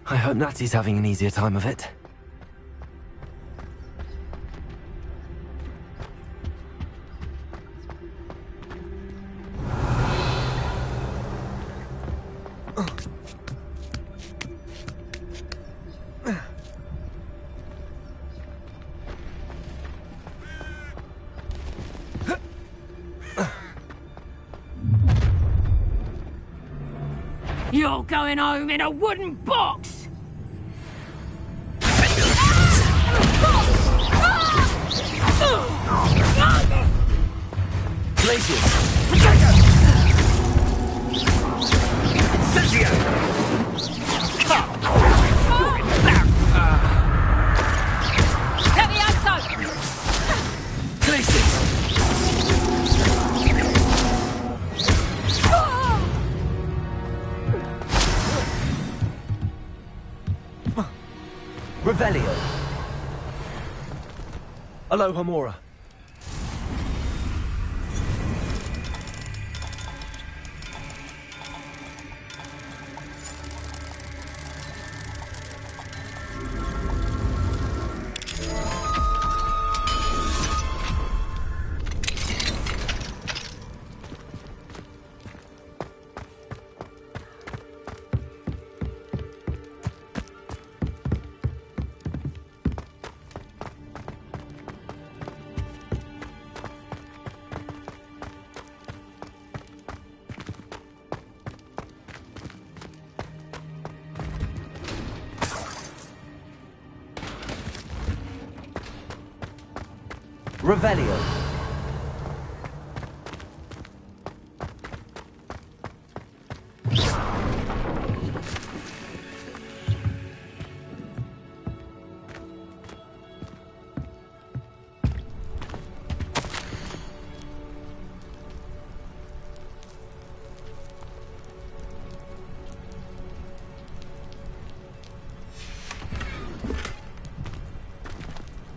I hope Natty's having an easier time of it. You're going home in a wooden box! Glacius! Incendio! Levioso! Glacius! Revelio. Aloha Mora. Revelio.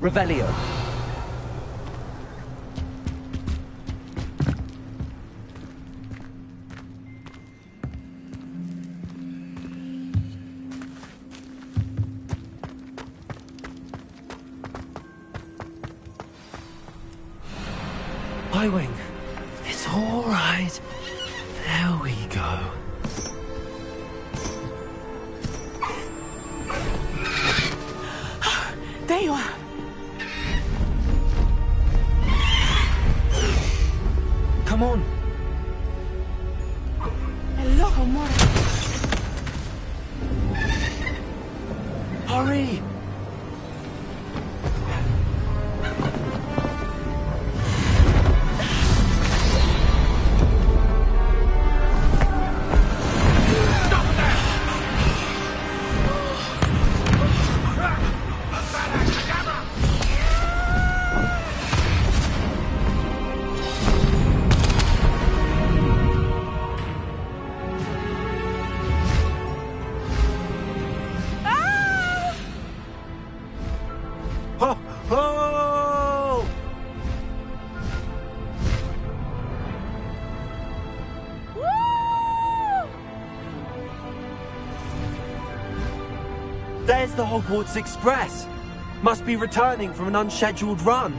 Revelio. Highwing. It's all right. There we go. There you are. Come on. Aloha Mora. Hurry. There's the Hogwarts Express. Must be returning from an unscheduled run.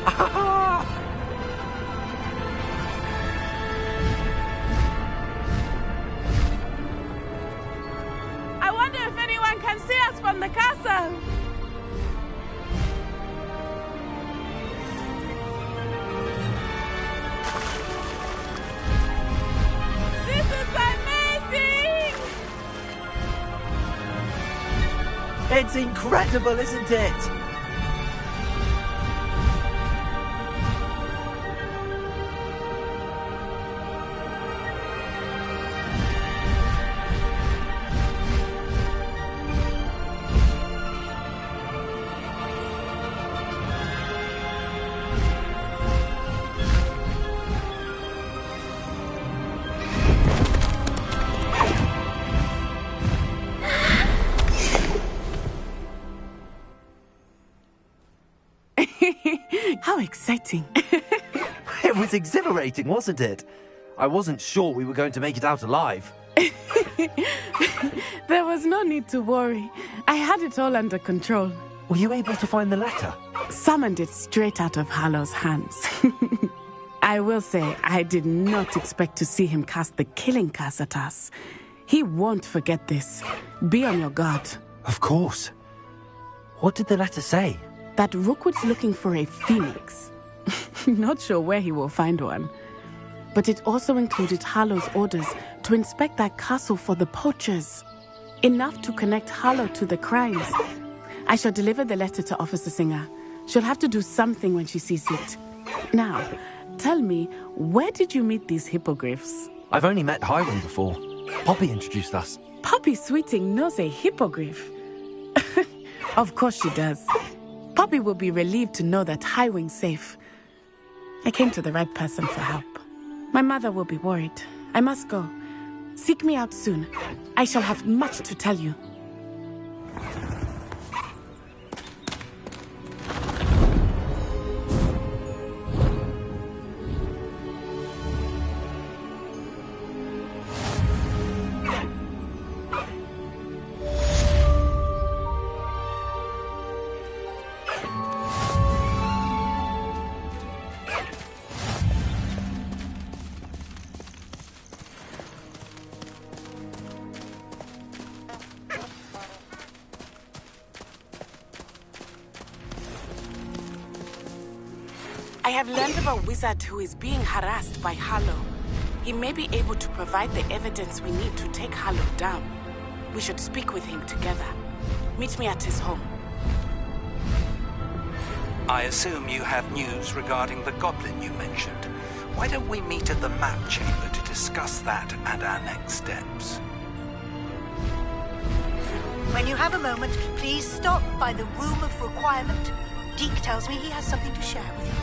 I wonder if anyone can see us from the castle. This is amazing! It's incredible, isn't it? How exciting. It was exhilarating, wasn't it? I wasn't sure we were going to make it out alive. There was no need to worry. I had it all under control. Were you able to find the letter? Summoned it straight out of Hallow's hands. I will say, I did not expect to see him cast the killing curse at us. He won't forget this. Be on your guard. Of course. What did the letter say? That Rookwood's looking for a phoenix. Not sure where he will find one. But it also included Hallow's orders to inspect that castle for the poachers. Enough to connect Hallow to the crimes. I shall deliver the letter to Officer Singer. She'll have to do something when she sees it. Now, tell me, where did you meet these hippogriffs? I've only met Highwing before. Poppy introduced us. Poppy Sweeting knows a hippogriff. Of course she does. Poppy will be relieved to know that Highwing's safe. I came to the right person for help. My mother will be worried. I must go. Seek me out soon. I shall have much to tell you. I have learned of a wizard who is being harassed by Hallow. He may be able to provide the evidence we need to take Hallow down. We should speak with him together. Meet me at his home. I assume you have news regarding the goblin you mentioned. Why don't we meet at the map chamber to discuss that and our next steps? When you have a moment, please stop by the Room of Requirement. Deke tells me he has something to share with you.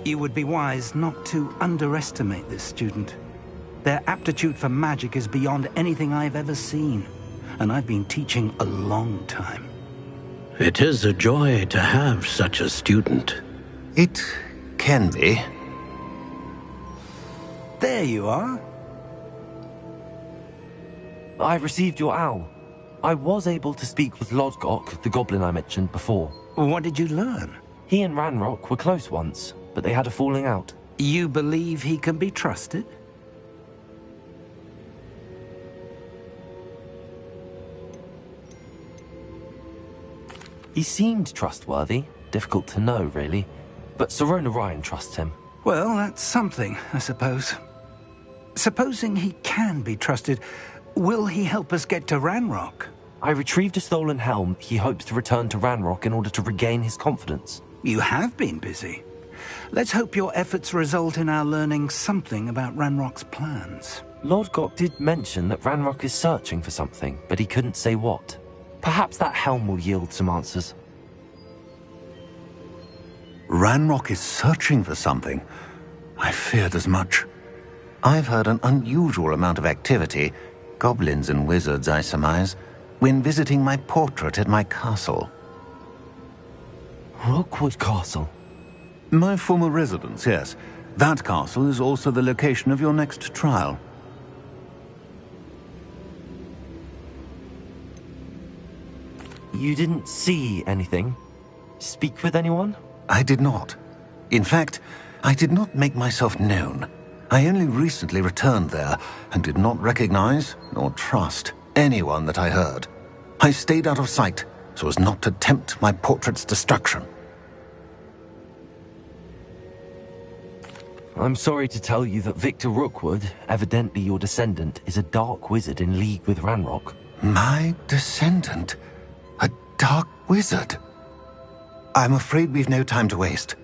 You would be wise not to underestimate this student. Their aptitude for magic is beyond anything I've ever seen, and I've been teaching a long time. It is a joy to have such a student. It can be. There you are. I received your owl. I was able to speak with Lodgok, the goblin I mentioned before. What did you learn? He and Ranrock were close once, but they had a falling out. You believe he can be trusted? He seemed trustworthy. Difficult to know, really. But Sirona Ryan trusts him. Well, that's something, I suppose. Supposing he can be trusted, will he help us get to Ranrock? I retrieved a stolen helm. He hopes to return to Ranrock in order to regain his confidence. You have been busy. Let's hope your efforts result in our learning something about Ranrock's plans. Lodgok did mention that Ranrock is searching for something, but he couldn't say what. Perhaps that helm will yield some answers. Ranrock is searching for something. I feared as much. I've heard an unusual amount of activity, goblins and wizards, I surmise, when visiting my portrait at my castle. Rookwood Castle? My former residence, yes. That castle is also the location of your next trial. You didn't see anything? Speak with anyone? I did not. In fact, I did not make myself known. I only recently returned there and did not recognize nor trust anyone that I heard. I stayed out of sight so as not to tempt my portrait's destruction. I'm sorry to tell you that Victor Rookwood, evidently your descendant, is a dark wizard in league with Ranrock. My descendant? A dark wizard? I'm afraid we've no time to waste.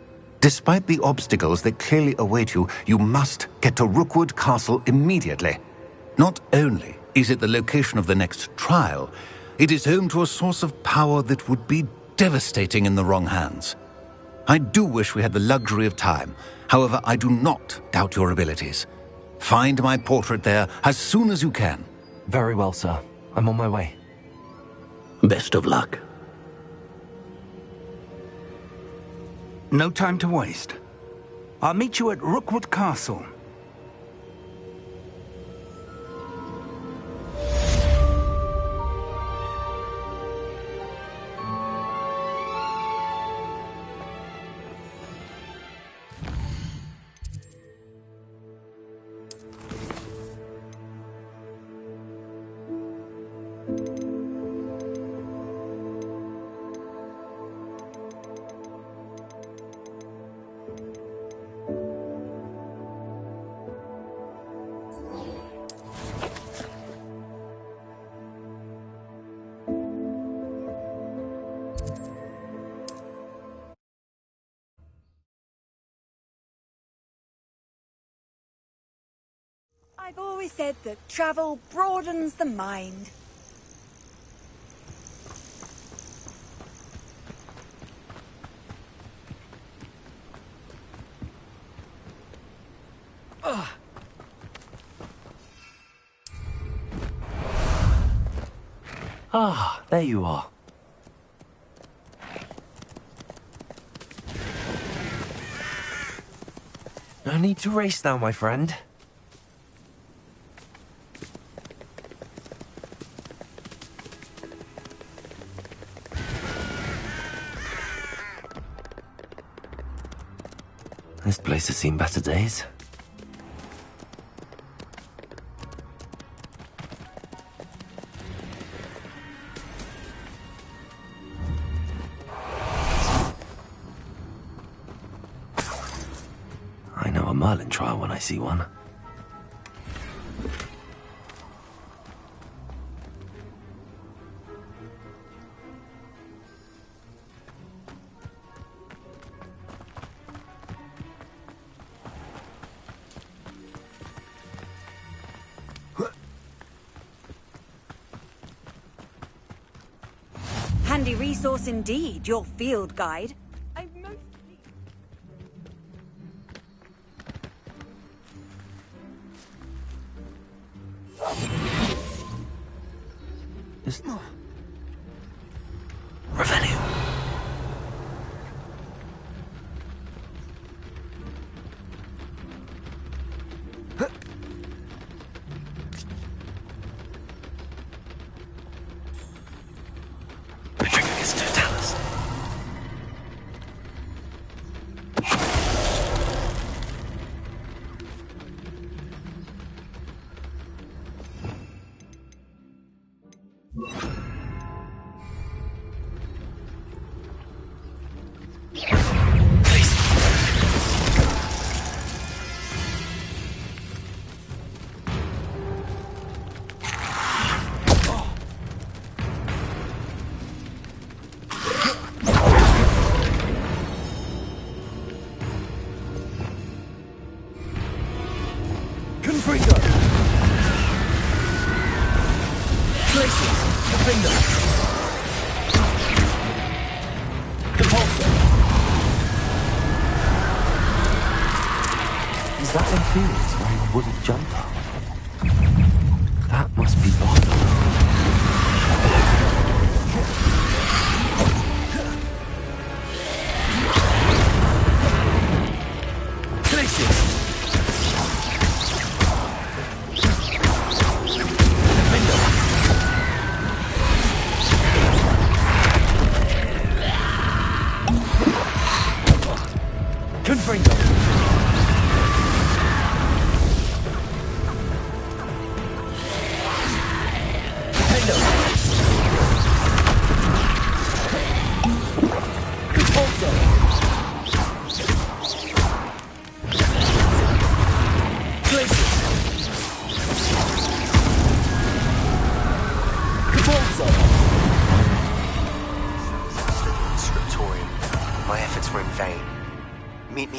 Despite the obstacles that clearly await you, you must get to Rookwood Castle immediately. Not only is it the location of the next trial, it is home to a source of power that would be devastating in the wrong hands. I do wish we had the luxury of time. However, I do not doubt your abilities. Find my portrait there as soon as you can. Very well, sir. I'm on my way. Best of luck. No time to waste. I'll meet you at Rookwood Castle. I've always said that travel broadens the mind. Ah, there you are. No need to race now, my friend. This place has seen better days. I know a Merlin trial when I see one. Handy resource indeed, your field guide. Just... Revelio.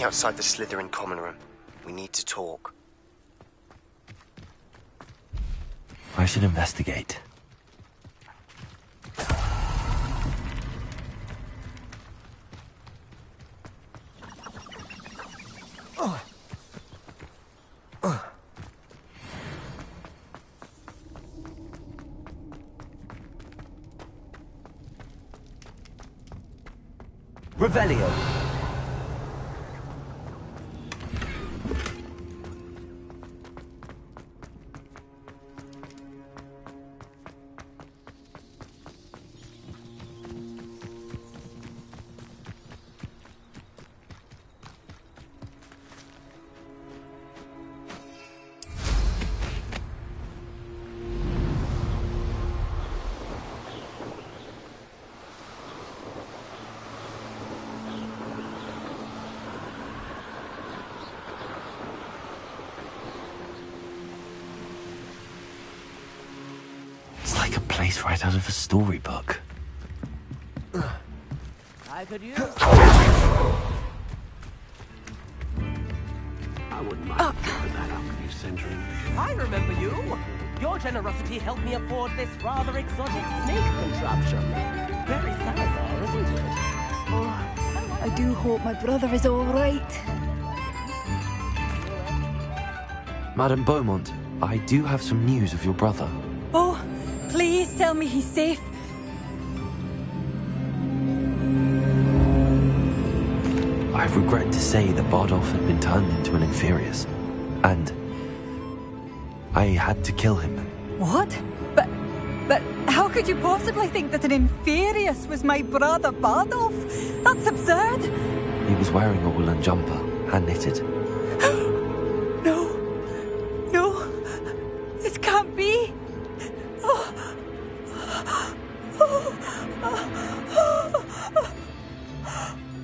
Outside the Slytherin common room. We need to talk. I should investigate. Revelio. Place right out of a storybook. I could use... I wouldn't mind picking that up if you centering. I remember you. Your generosity helped me afford this rather exotic snake contraption. Very Salazar, isn't it? Oh, I do hope my brother is all right. Madame Beaumont, I do have some news of your brother. Oh, please tell me he's safe. I regret to say that Bardolph had been turned into an Inferius, and I had to kill him. What? But how could you possibly think that an Inferius was my brother Bardolph? That's absurd. He was wearing a woolen jumper, hand-knitted. No, this can't be.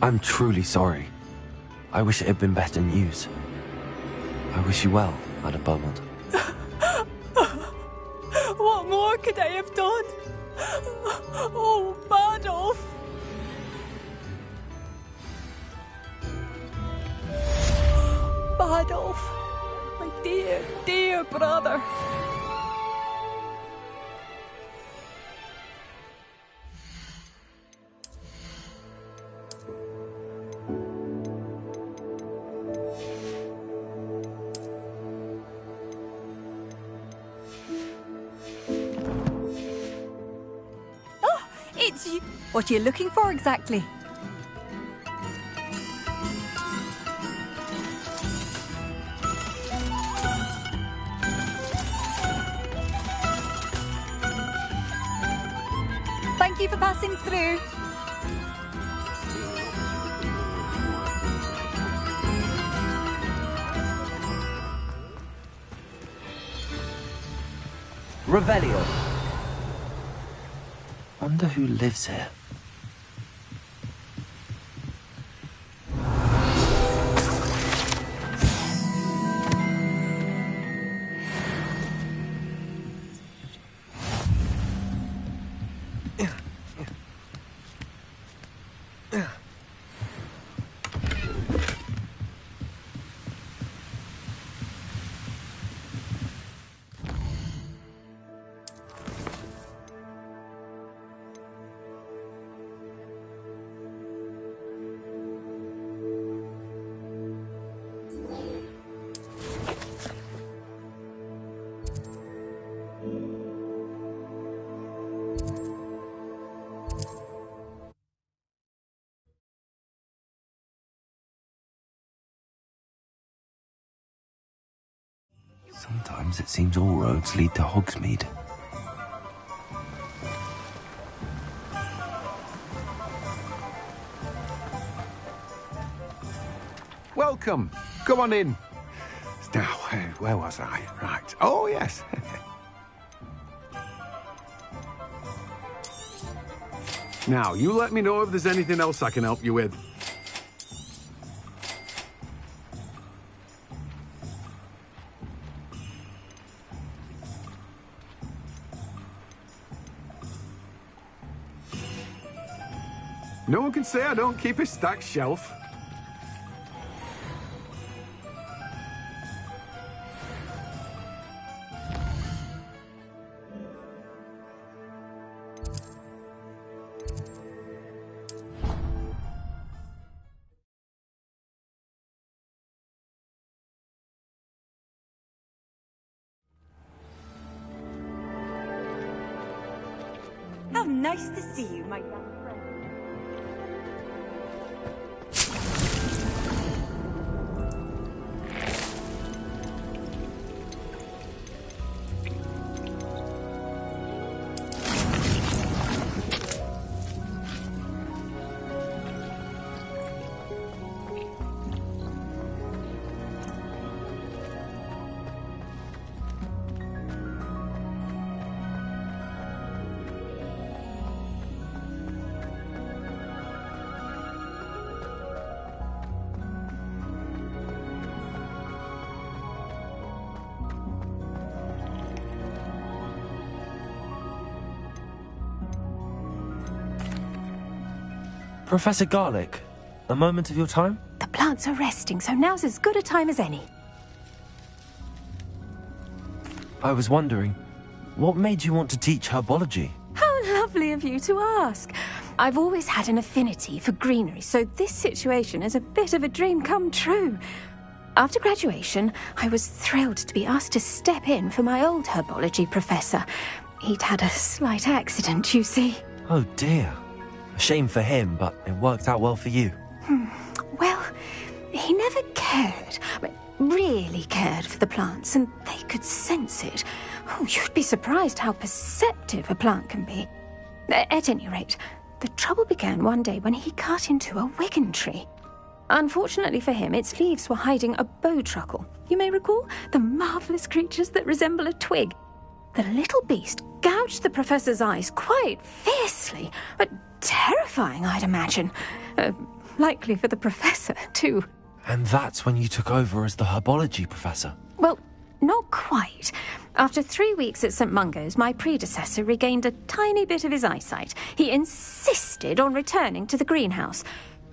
I'm truly sorry. I wish it had been better news. I wish you well, Madame Beaumont. What more could I have done? Oh, Bardolph! Bardolph, my dear, dear brother. What are you looking for exactly? Thank you for passing through. Revelio. Wonder who lives here. Sometimes it seems all roads lead to Hogsmeade. Welcome. Come on in. Now, where was I? Right. Oh, yes. Now, you let me know if there's anything else I can help you with. No one can say I don't keep a stacked shelf. How nice to see you, my young friend. Professor Garlic, a moment of your time? The plants are resting, so now's as good a time as any. I was wondering, what made you want to teach herbology? How lovely of you to ask. I've always had an affinity for greenery, so this situation is a bit of a dream come true. After graduation, I was thrilled to be asked to step in for my old herbology professor. He'd had a slight accident, you see. Oh dear. A shame for him, but it worked out well for you. Well, he never cared, really cared for the plants, and they could sense it. Oh, you'd be surprised how perceptive a plant can be. At any rate, the trouble began one day when he cut into a wigan tree. Unfortunately for him, its leaves were hiding a bowtruckle. You may recall the marvellous creatures that resemble a twig. The little beast gouged the professor's eyes quite fiercely, but terrifying, I'd imagine. Likely for the professor, too. And that's when you took over as the herbology professor? Well, not quite. After 3 weeks at St. Mungo's, my predecessor regained a tiny bit of his eyesight. He insisted on returning to the greenhouse.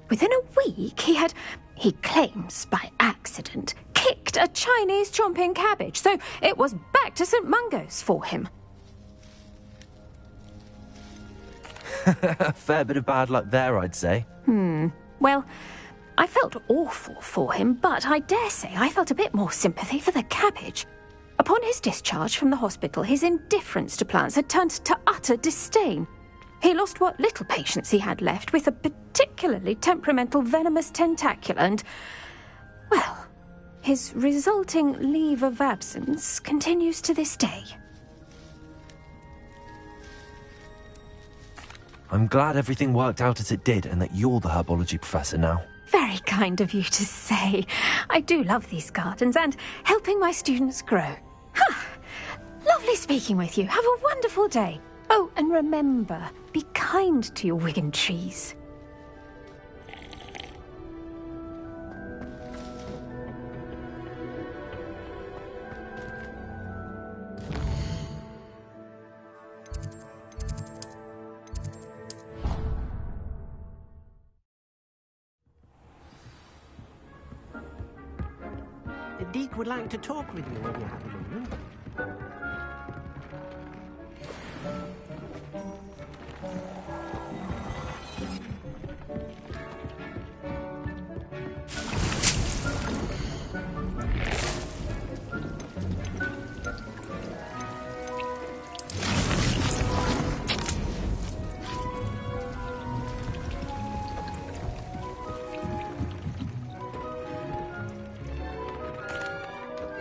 Within a week, he claims by accident, kicked a Chinese chomping cabbage, so it was back to St. Mungo's for him. A fair bit of bad luck there, I'd say. Well, I felt awful for him, but I dare say I felt a bit more sympathy for the cabbage. Upon his discharge from the hospital, his indifference to plants had turned to utter disdain. He lost what little patience he had left with a particularly temperamental venomous tentacula and, well, his resulting leave of absence continues to this day. I'm glad everything worked out as it did and that you're the herbology professor now. Very kind of you to say. I do love these gardens and helping my students grow. Lovely speaking with you. Have a wonderful day. Oh, and remember, be kind to your Wigan trees. Deek would like to talk with you when you have a moment.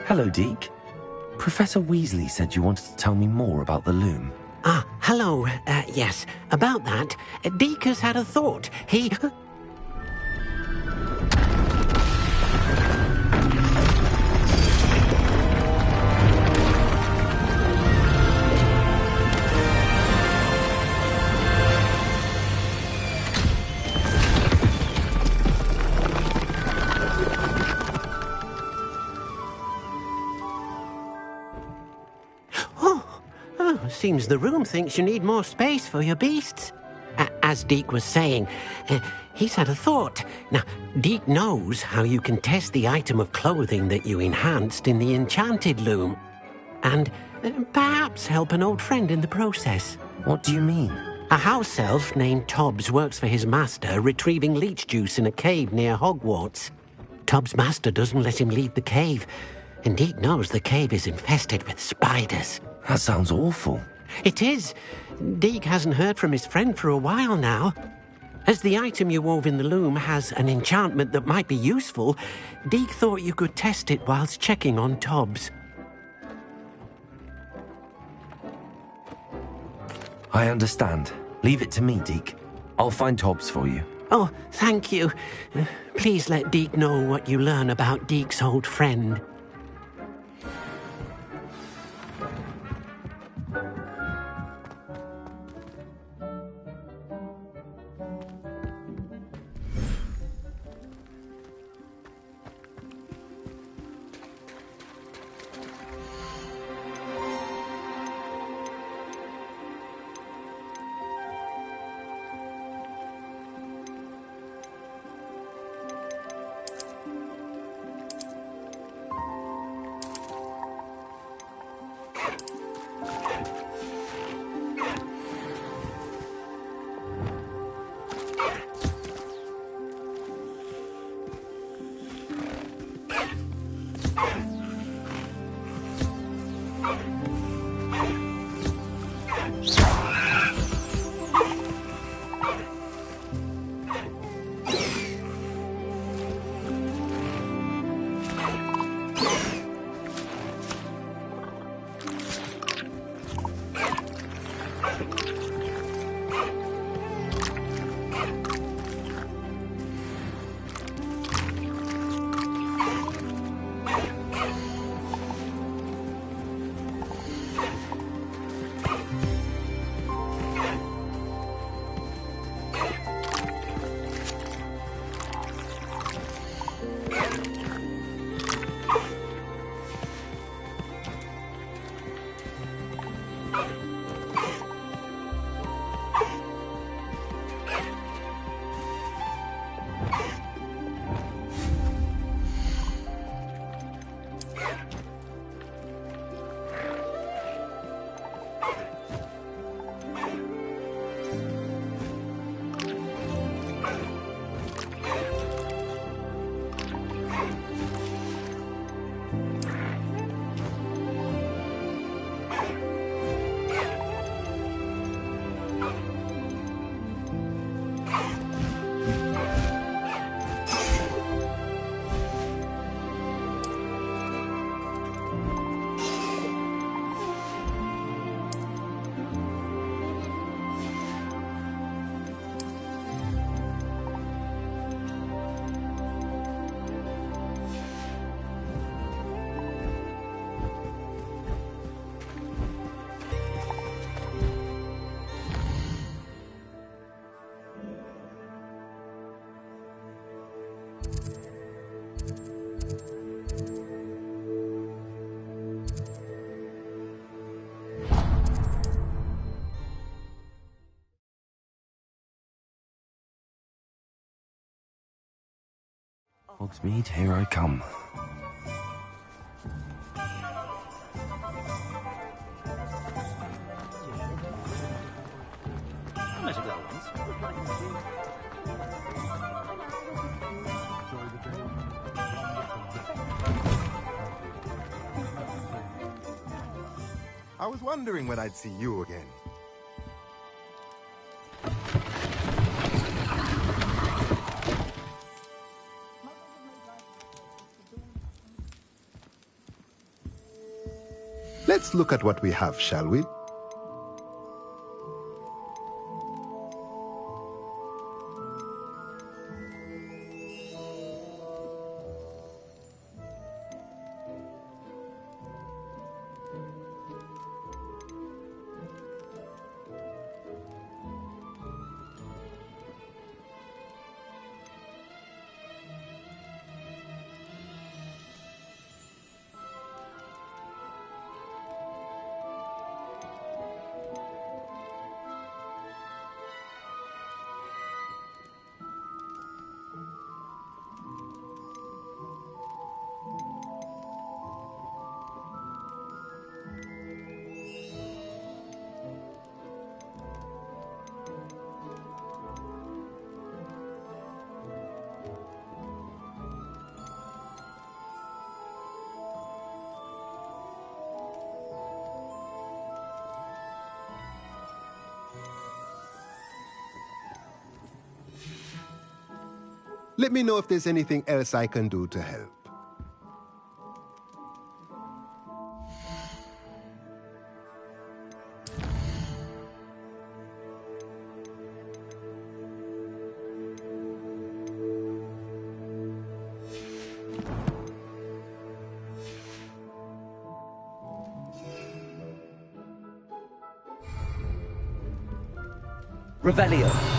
Hello, Deke. Professor Weasley said you wanted to tell me more about the loom. Ah, hello. Yes, about that, Deek has had a thought. He... Seems the room thinks you need more space for your beasts. As Deek was saying, he's had a thought. Now, Deek knows how you can test the item of clothing that you enhanced in the enchanted loom. And perhaps help an old friend in the process. What do you mean? A house elf named Tobbs works for his master retrieving leech juice in a cave near Hogwarts. Tobbs' master doesn't let him leave the cave, and Deek knows the cave is infested with spiders. That sounds awful. It is. Deek hasn't heard from his friend for a while now. As the item you wove in the loom has an enchantment that might be useful, Deek thought you could test it whilst checking on Tobbs. I understand. Leave it to me, Deke. I'll find Tobbs for you. Oh, thank you. Please let Deek know what you learn about Deek's old friend. Hogsmeade, here I come. I met a girl once. I was wondering when I'd see you again. Let's look at what we have, shall we? Let me know if there's anything else I can do to help. Revelio.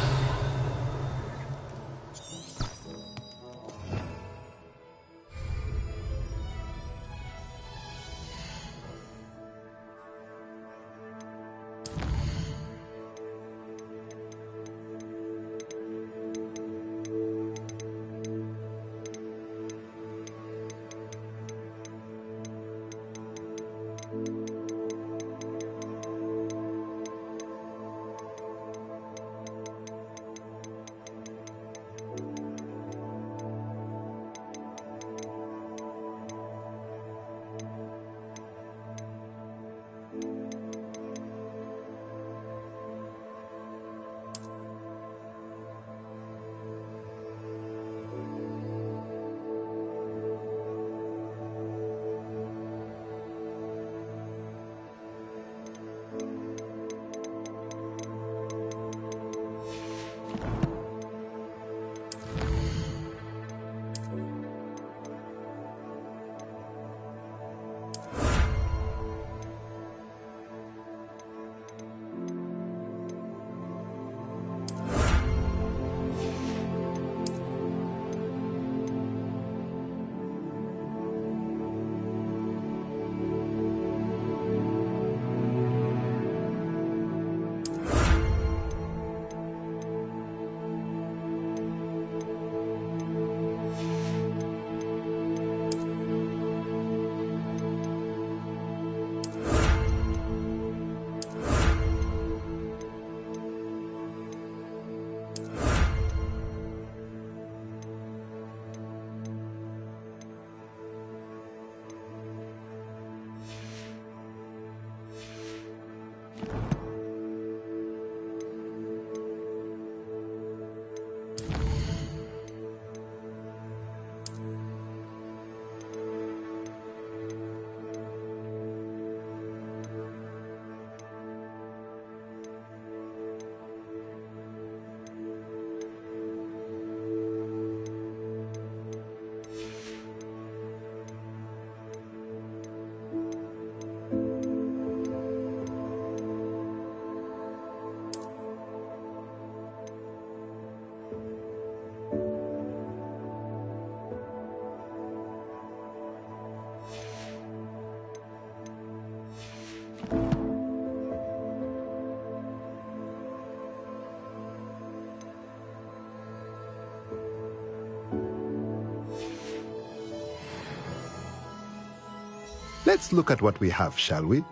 Let's look at what we have, shall we?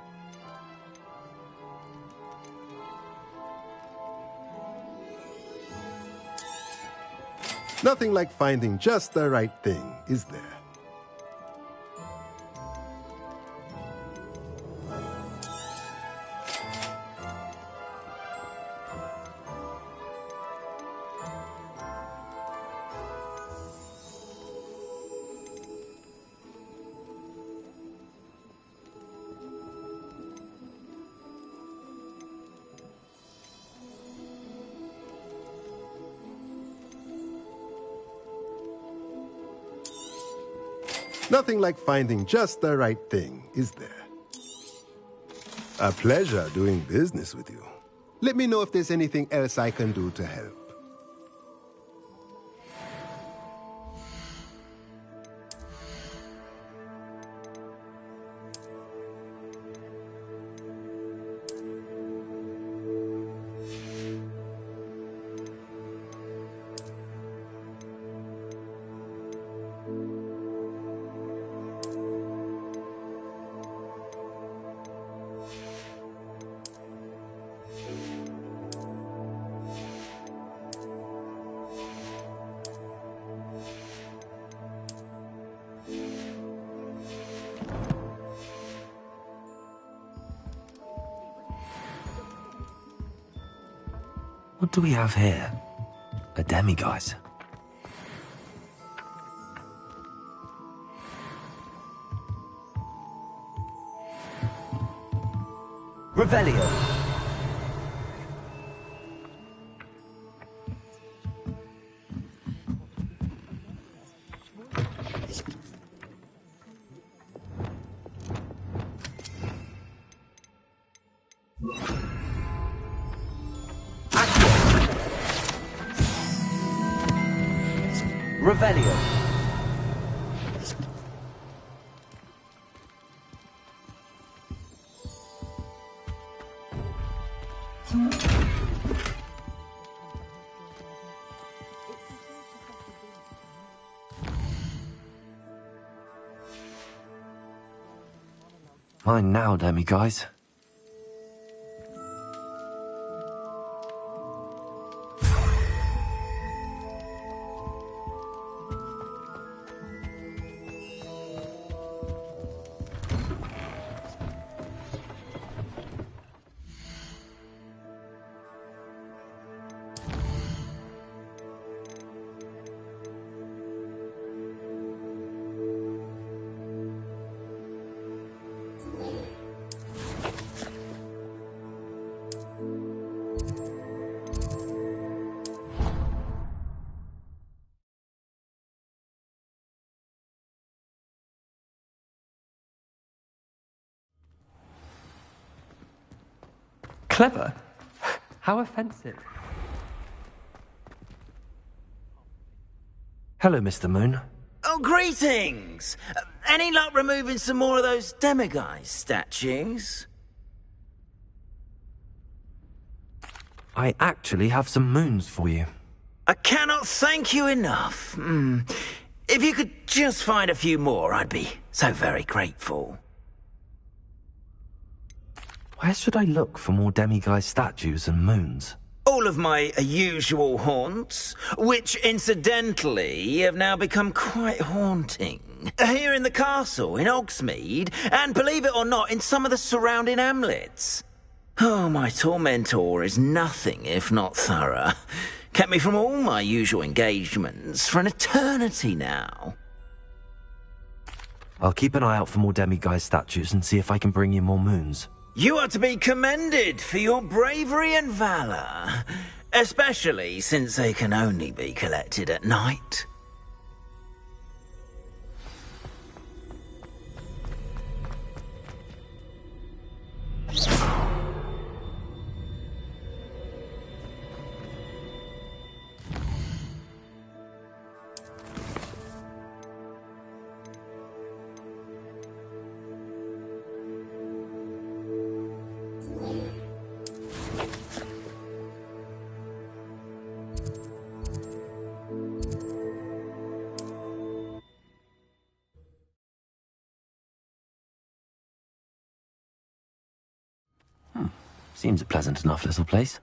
Nothing like finding just the right thing, is there? Nothing like finding just the right thing, is there? A pleasure doing business with you. Let me know if there's anything else I can do to help. What do we have here? A demiguise. Revelio. Revelio. Mine now, demiguise. Clever? How offensive. Hello, Mr. Moon. Oh, greetings! Any luck removing some more of those demiguise statues? I actually have some moons for you. I cannot thank you enough. If you could just find a few more, I'd be so very grateful. Where should I look for more demiguise statues and moons? All of my usual haunts, which incidentally have now become quite haunting. Here in the castle, in Hogsmeade, and believe it or not, in some of the surrounding hamlets. Oh, my tormentor is nothing if not thorough. Kept me from all my usual engagements for an eternity now. I'll keep an eye out for more demiguise statues and see if I can bring you more moons. You are to be commended for your bravery and valor, especially since they can only be collected at night. Seems a pleasant enough little place.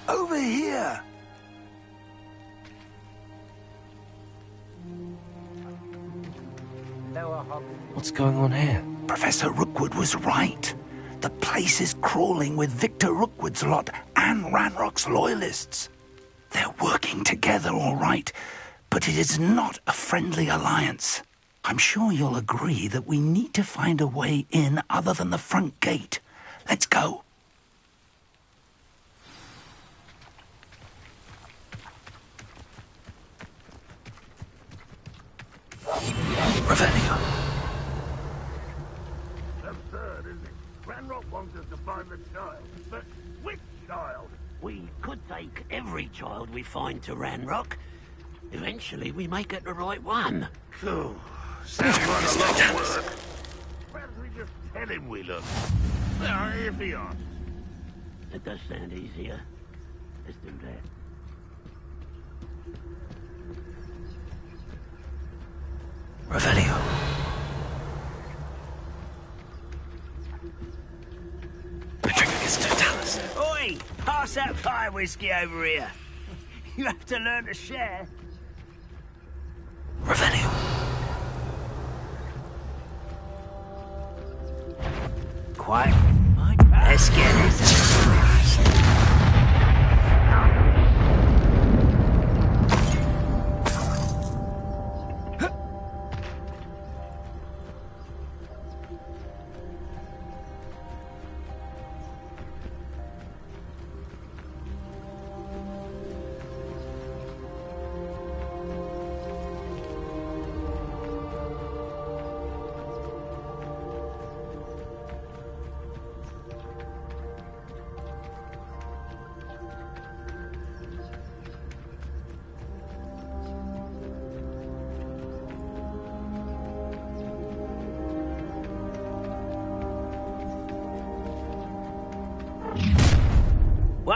Over here! What's going on here? Professor Rookwood was right. The place is crawling with Victor Rookwood's lot and Ranrock's loyalists. They're working together, all right, but it is not a friendly alliance. I'm sure you'll agree that we need to find a way in other than the front gate. Let's go. Revelio. Absurd, isn't it? Ranrock wants us to find the child. But which child? We could take every child we find to Ranrock. Eventually, we may get the right one. Phew. Sounds like a lot of work. Perhaps we just tell him we look. Well, if he asks. It does sound easier. Let's do that. Revelio. Oi! Pass that fire whiskey over here. You have to learn to share. Revelio. Quiet. Let's get it.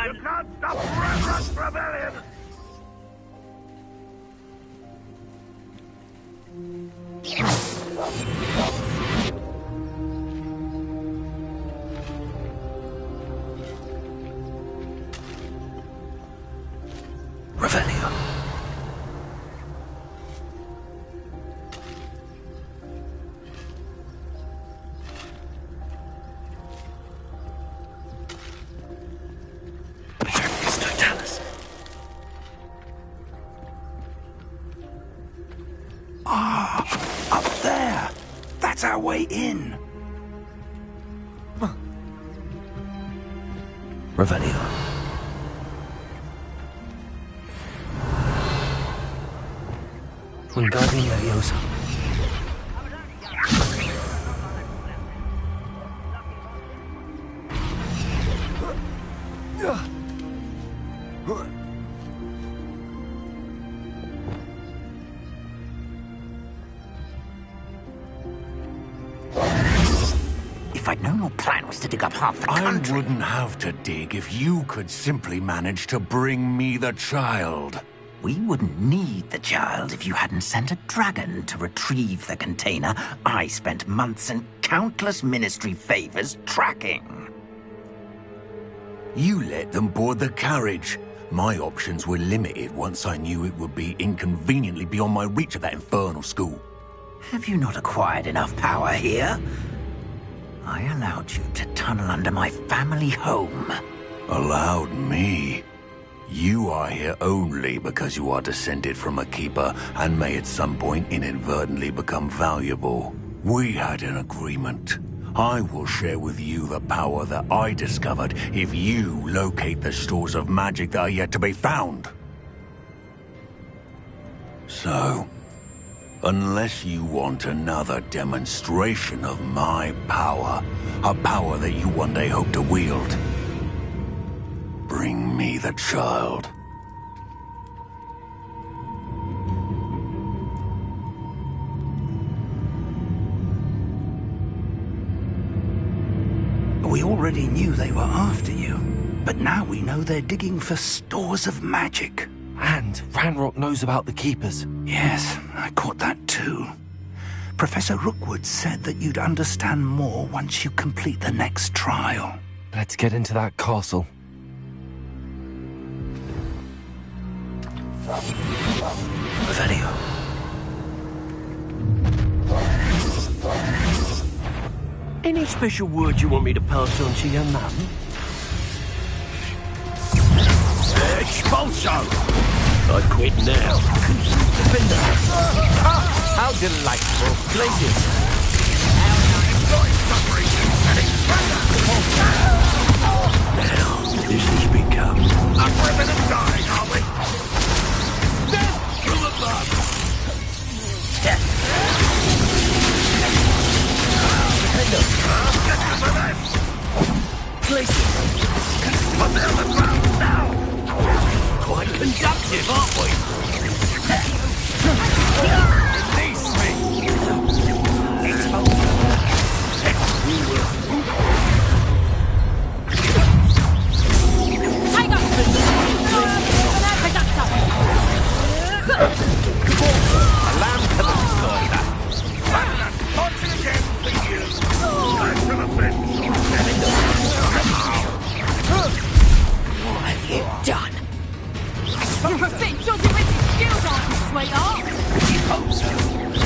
You can't stop Ranrock's rebellion! Revelio. Ah, up there. That's our way in. Revelio. Wingardium Leviosa. If I'd known your plan was to dig up half the country... I wouldn't have to dig if you could simply manage to bring me the child. We wouldn't need the child if you hadn't sent a dragon to retrieve the container I spent months and countless ministry favors tracking. You let them board the carriage. My options were limited once I knew it would be inconveniently beyond my reach at that infernal school. Have you not acquired enough power here? I allowed you to tunnel under my family home. Allowed me? You are here only because you are descended from a keeper and may at some point inadvertently become valuable. We had an agreement. I will share with you the power that I discovered if you locate the stores of magic that are yet to be found. So, unless you want another demonstration of my power, a power that you one day hope to wield, bring me the child. We already knew they were after you, but now we know they're digging for stores of magic. And Ranrock knows about the Keepers. Yes, I caught that too. Professor Rookwood said that you'd understand more once you complete the next trial. Let's get into that castle. Revelio. Any special word you want me to pass on to your mum? Expulso! I quit now. Defender! How delightful. Places. Now, this has become... I'm ripping and dying, are we? Death to the blood! I'll get you for this! Places. Put me on the ground now! Quite conductive, aren't we? Release me! Alarm to the destroyer. Punching again for you! I should have been What have you done? You're a bit dodgy with your skills, aren't you, sweetheart?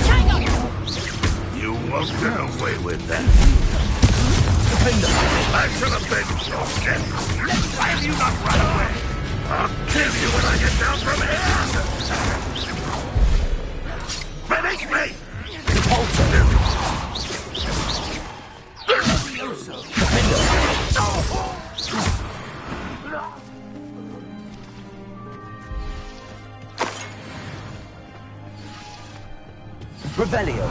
Hang on! You won't get away with that. I should have been your death. Why have you not run away? I'll kill you when I get down from here! Finish me! Revelio.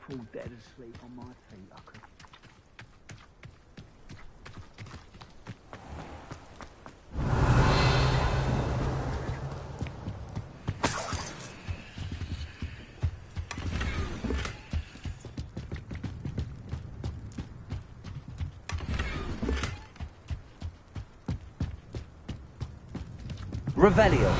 Fall dead asleep on my feet, I could. Revelio.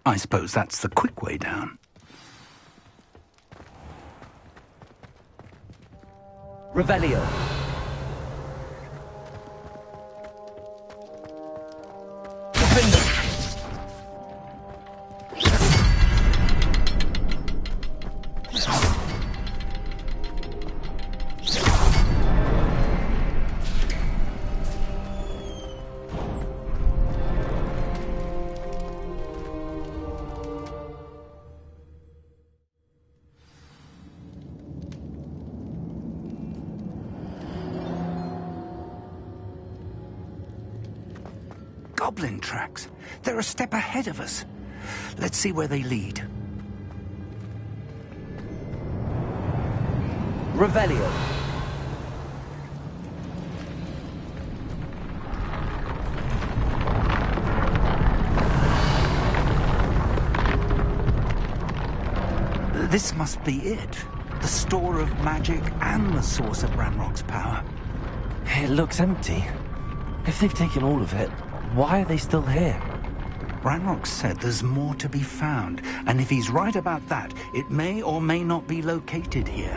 I suppose that's the quick way down. Revelio. Goblin tracks. They're a step ahead of us. Let's see where they lead. Revelio. This must be it. The store of magic and the source of Ranrock's power. It looks empty. If they've taken all of it, why are they still here? Ranrock said there's more to be found, and if he's right about that, it may or may not be located here.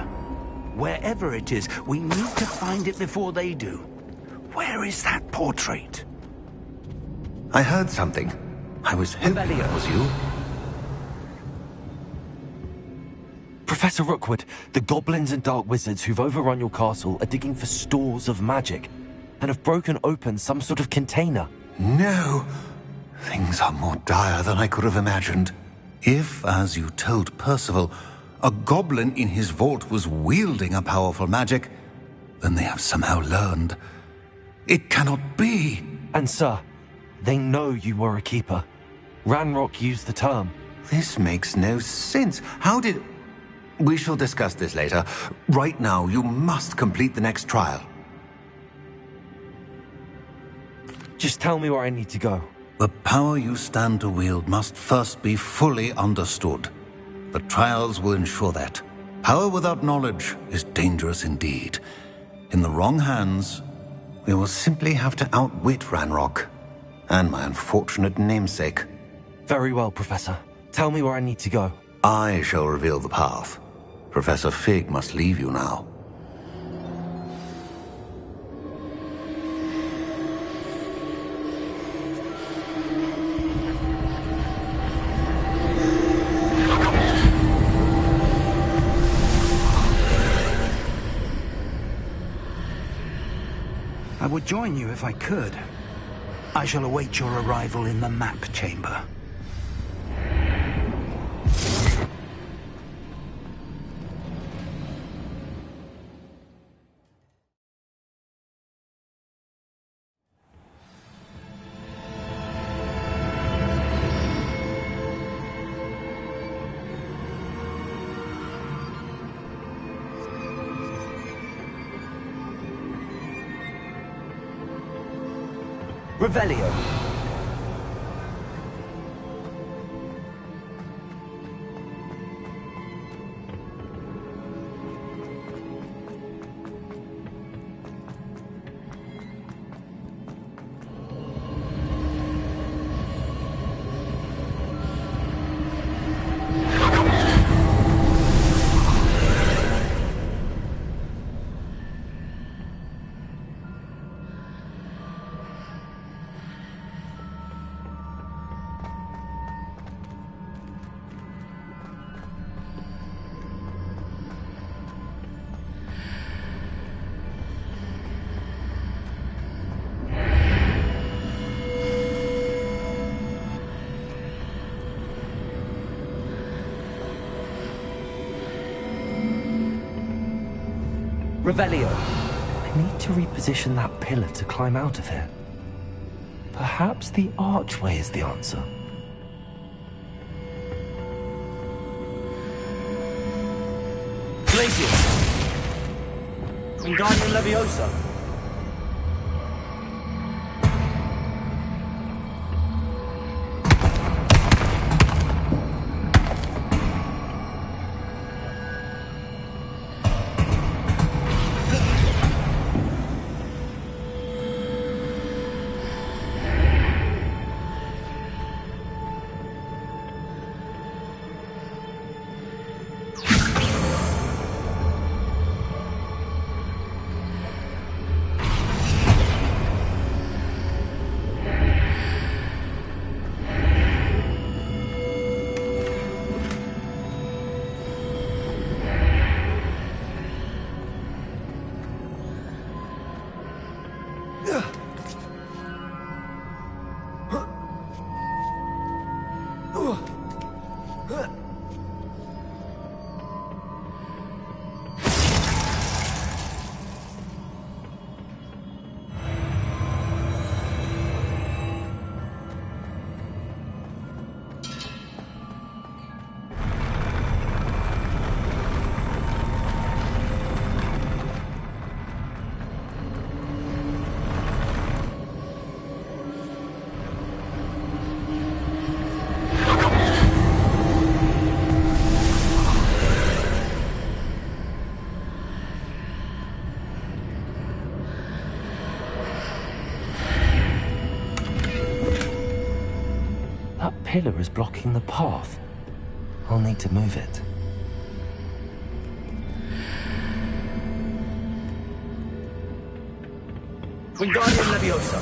Wherever it is, we need to find it before they do. Where is that portrait? I heard something. I was hoping that was you. Professor Rookwood, the goblins and dark wizards who've overrun your castle are digging for stores of magic and have broken open some sort of container. No. Things are more dire than I could have imagined. If, as you told Percival, a goblin in his vault was wielding a powerful magic, then they have somehow learned. It cannot be. And sir, they know you were a keeper. Ranrock used the term. This makes no sense. How did... We shall discuss this later. Right now, you must complete the next trial. Just tell me where I need to go. The power you stand to wield must first be fully understood. The trials will ensure that. Power without knowledge is dangerous indeed. In the wrong hands, we will simply have to outwit Ranrock and my unfortunate namesake. Very well, Professor. Tell me where I need to go. I shall reveal the path. Professor Fig must leave you now. I would join you if I could. I shall await your arrival in the map chamber. Revelio. Revelio. I need to reposition that pillar to climb out of here. Perhaps the archway is the answer. Glacius. Wingardium Leviosa. That pillar is blocking the path. I'll need to move it. Wingardium Leviosa.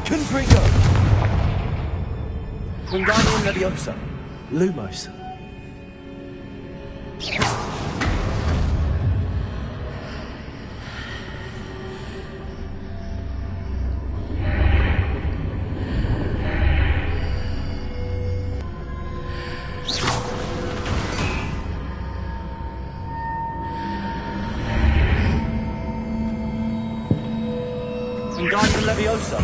Confringo! Wingardium Leviosa. Lumos. Wingardium Leviosa.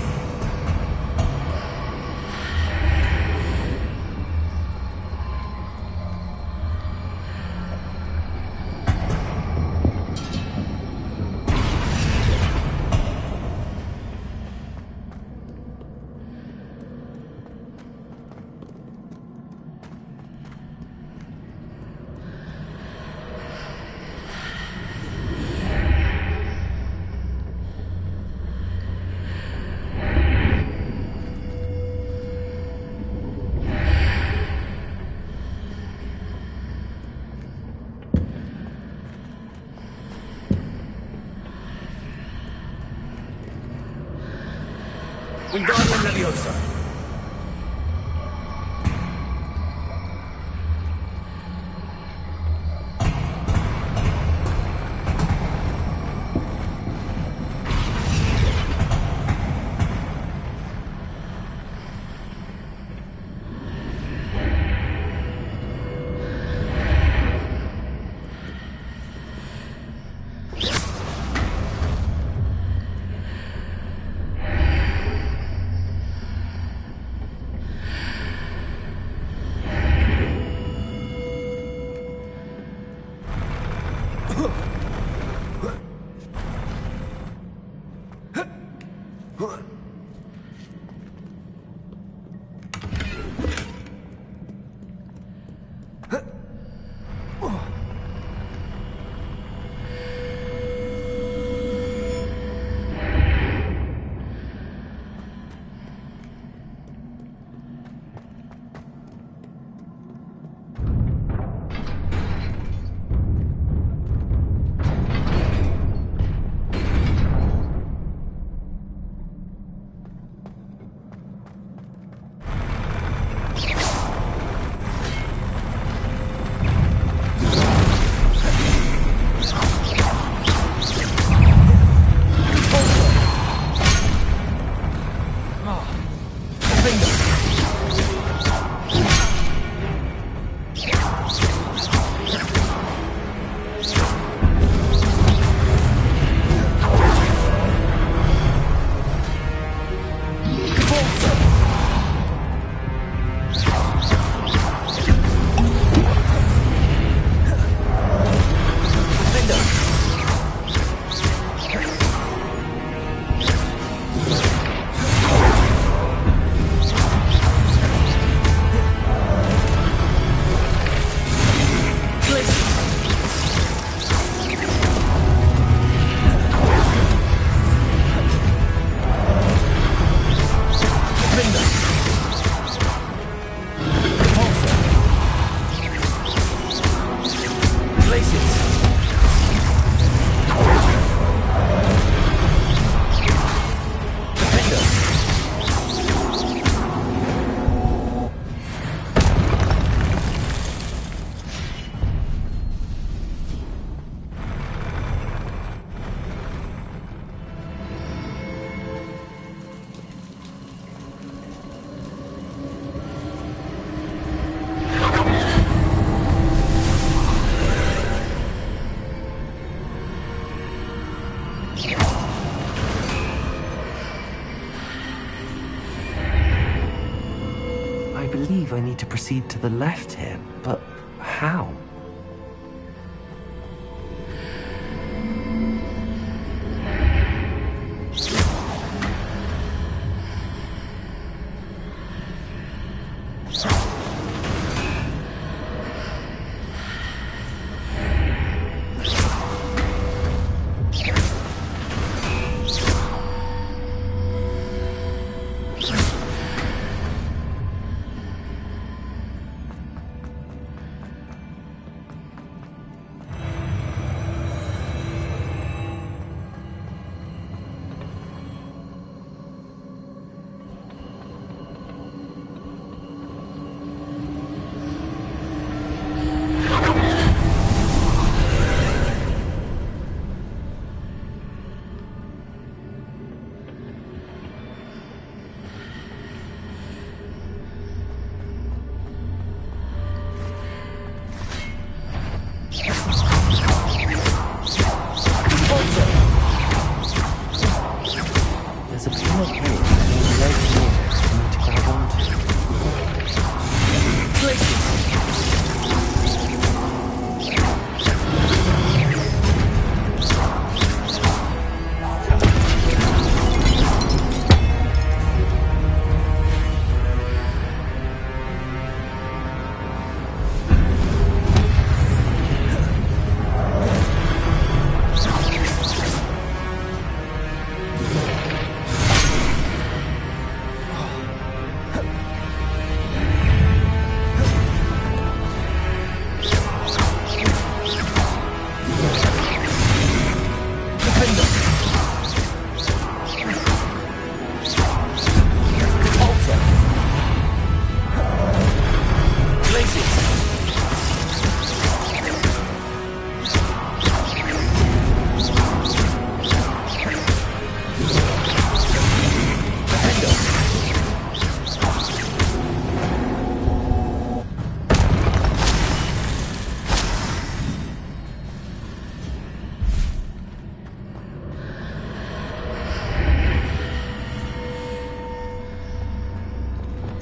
Wingardium Leviosa. I believe I need to proceed to the left here, but how?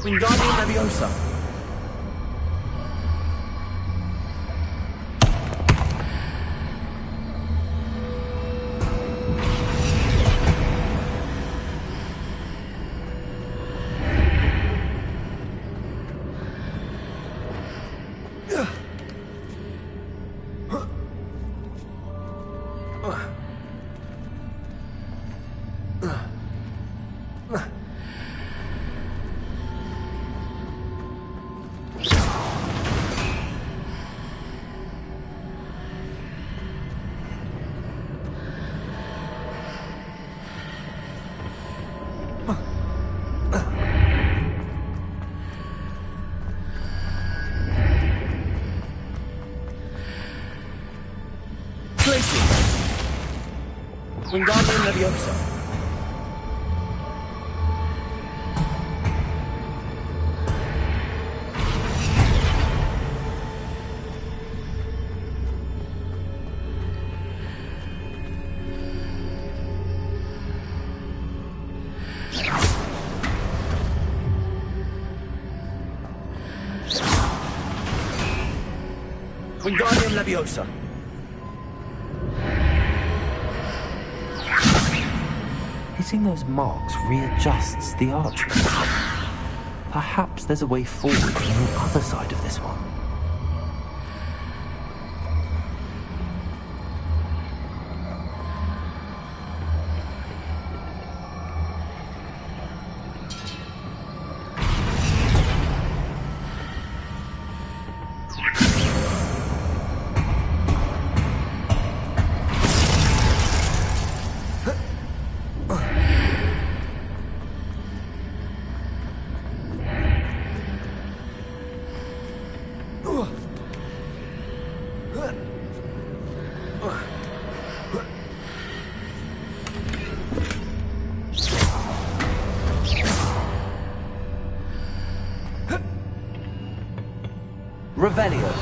Wingardium Leviosa. Wingardium Leviosa. Wingardium Leviosa. Hitting those marks readjusts the archery. Perhaps there's a way forward on the other side of this one. Revelio.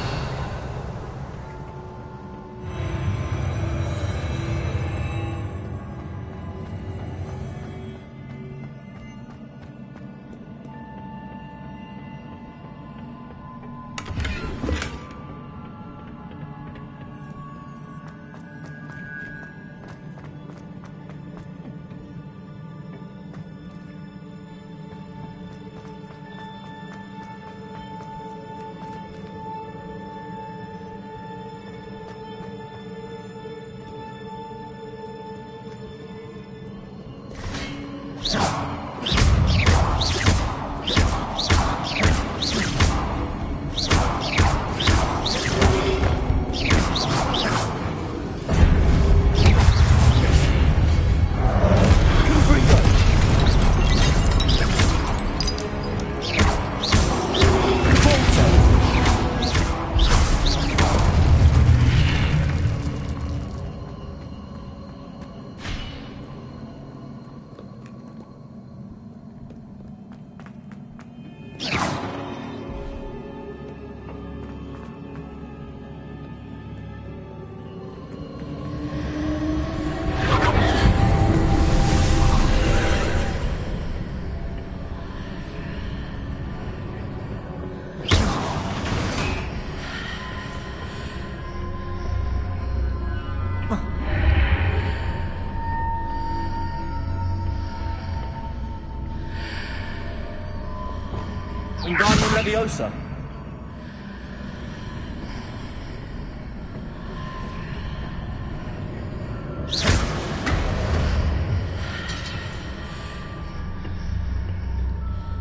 Wingardium Leviosa.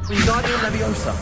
Wingardium Leviosa.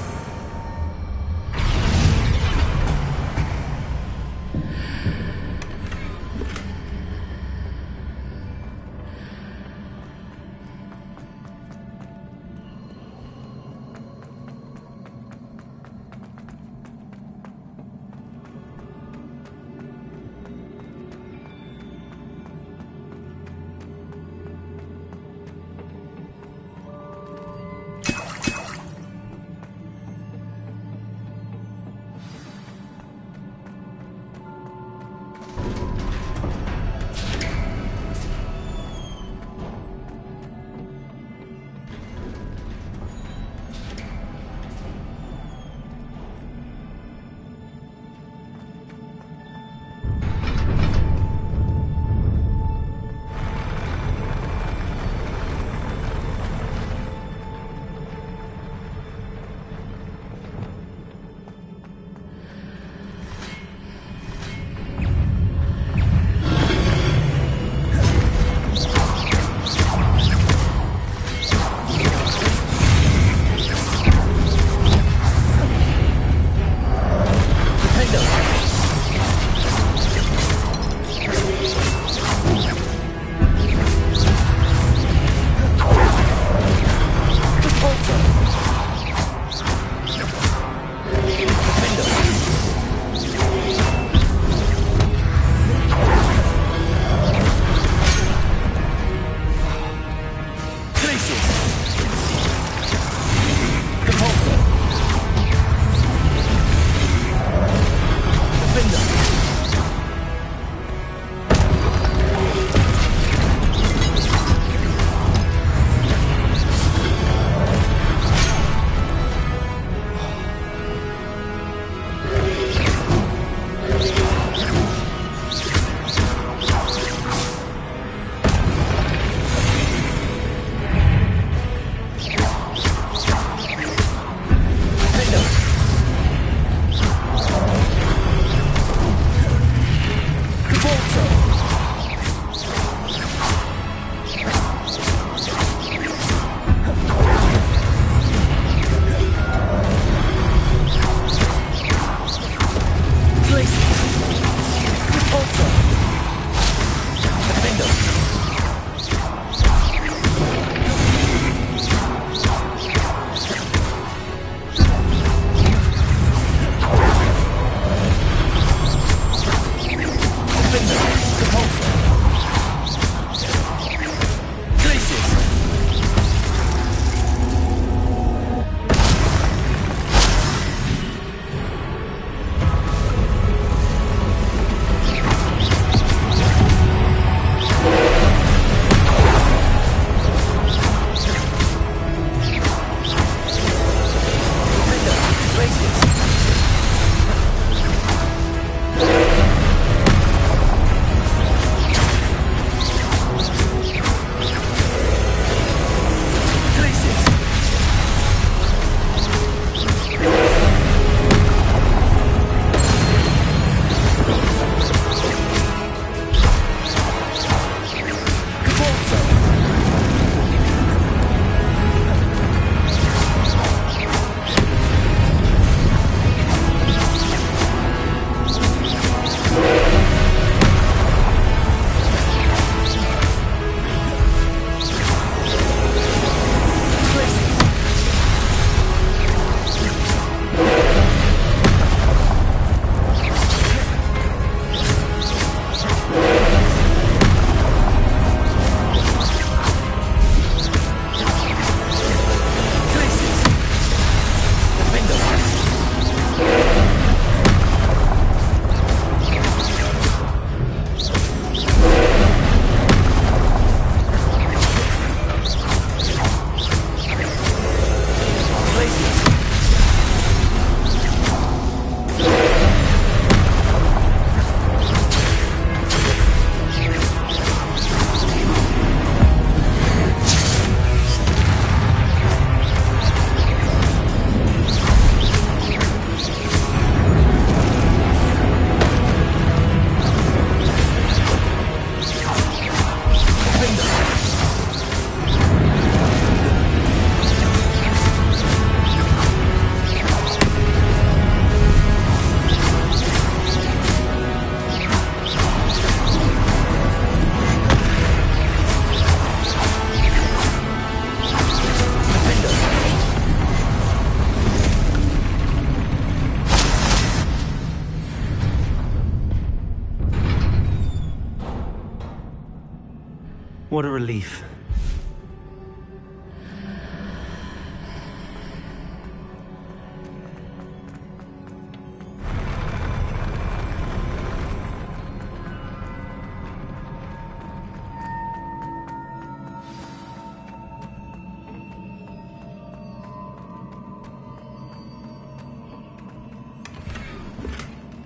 What a relief.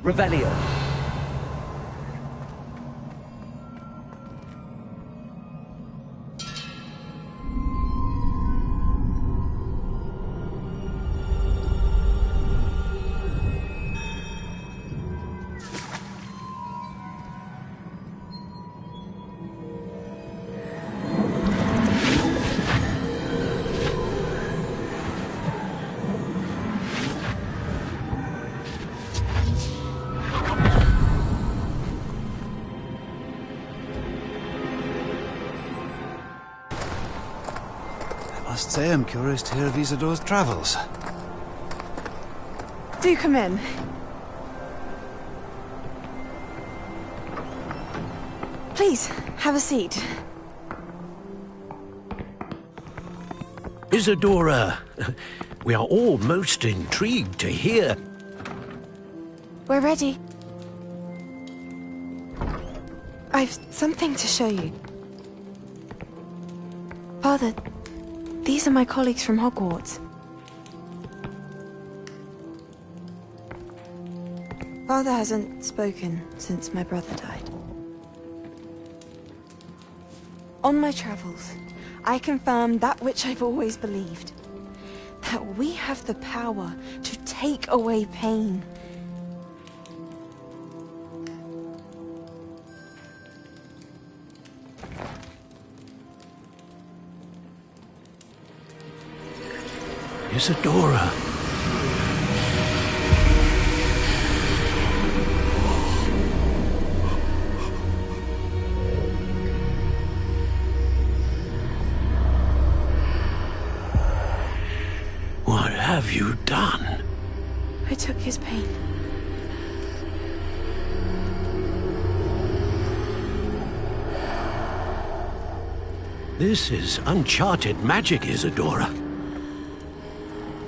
Revelio. I must say I'm curious to hear of Isadore's travels. Do come in. Please, have a seat. Isadora, we are all most intrigued to hear. We're ready. I've something to show you. Father, these are my colleagues from Hogwarts. Father hasn't spoken since my brother died. On my travels, I confirmed that which I've always believed. That we have the power to take away pain. Isadora. What have you done? I took his pain. This is uncharted magic, Isadora.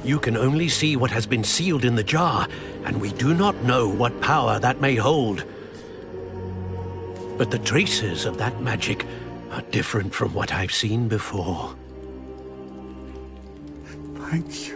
You can only see what has been sealed in the jar, and we do not know what power that may hold. But the traces of that magic are different from what I've seen before. Thank you.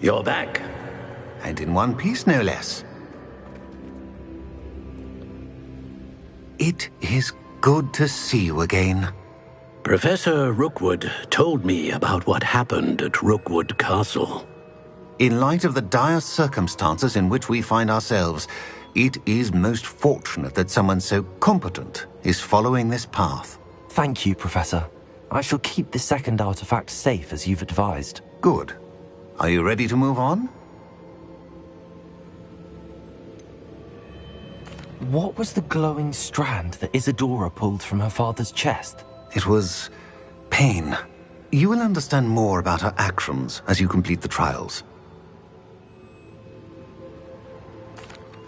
You're back. And in one piece, no less. It is good to see you again. Professor Rookwood told me about what happened at Rookwood Castle. In light of the dire circumstances in which we find ourselves, it is most fortunate that someone so competent is following this path. Thank you, Professor. I shall keep the second artifact safe as you've advised. Good. Are you ready to move on? What was the glowing strand that Isadora pulled from her father's chest? It was pain. You will understand more about her actions as you complete the trials.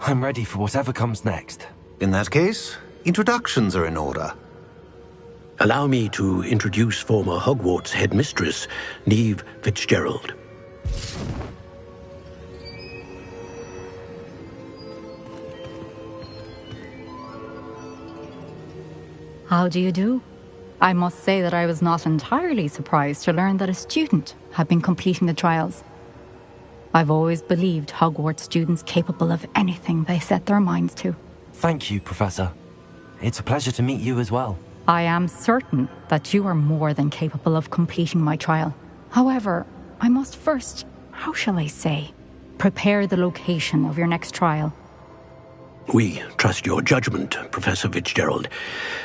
I'm ready for whatever comes next. In that case, introductions are in order. Allow me to introduce former Hogwarts headmistress, Neve Fitzgerald. How do you do? I must say that I was not entirely surprised to learn that a student had been completing the trials. I've always believed Hogwarts students capable of anything they set their minds to. Thank you, Professor. It's a pleasure to meet you as well. I am certain that you are more than capable of completing my trial. However, I must first, how shall I say, prepare the location of your next trial. We trust your judgment, Professor Fitzgerald.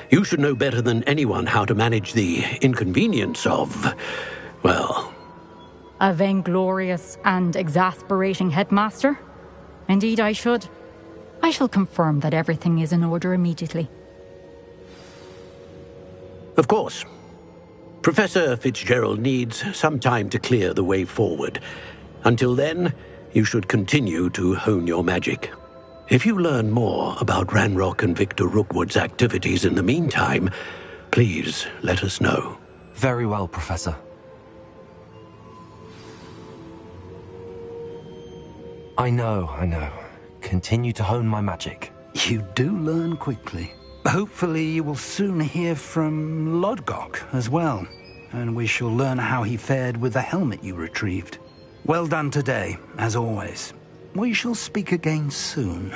You should know better than anyone how to manage the inconvenience of, well... A vainglorious and exasperating headmaster? Indeed I should. I shall confirm that everything is in order immediately. Of course. Professor Fitzgerald needs some time to clear the way forward. Until then, you should continue to hone your magic. If you learn more about Ranrock and Victor Rookwood's activities in the meantime, please let us know. Very well, Professor. I know. Continue to hone my magic. You do learn quickly. Hopefully you will soon hear from Lodgok as well, and we shall learn how he fared with the helmet you retrieved. Well done today, as always. We shall speak again soon.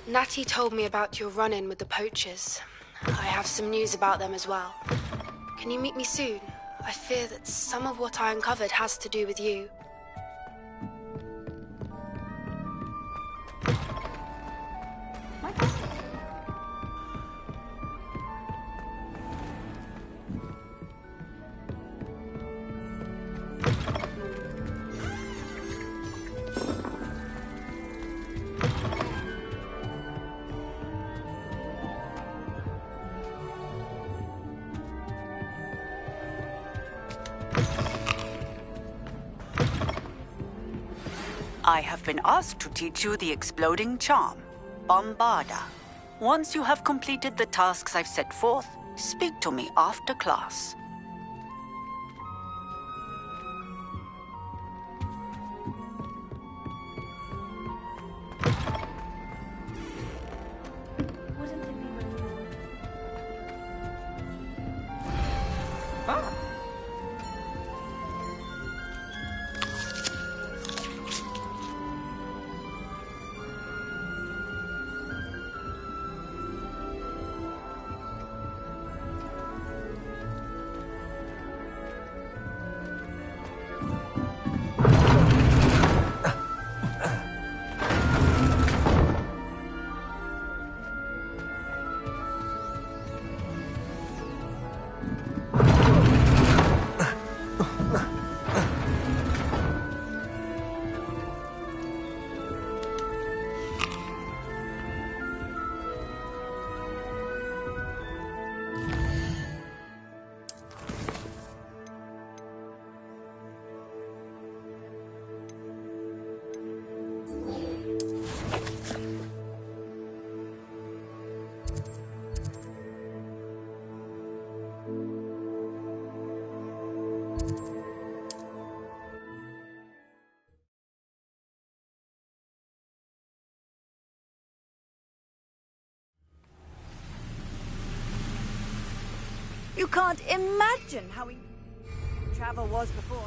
Natty told me about your run-in with the poachers. I have some news about them as well. Can you meet me soon? I fear that some of what I uncovered has to do with you. I have been asked to teach you the exploding charm, Bombarda. Once you have completed the tasks I've set forth, speak to me after class. You can't imagine how travel was before.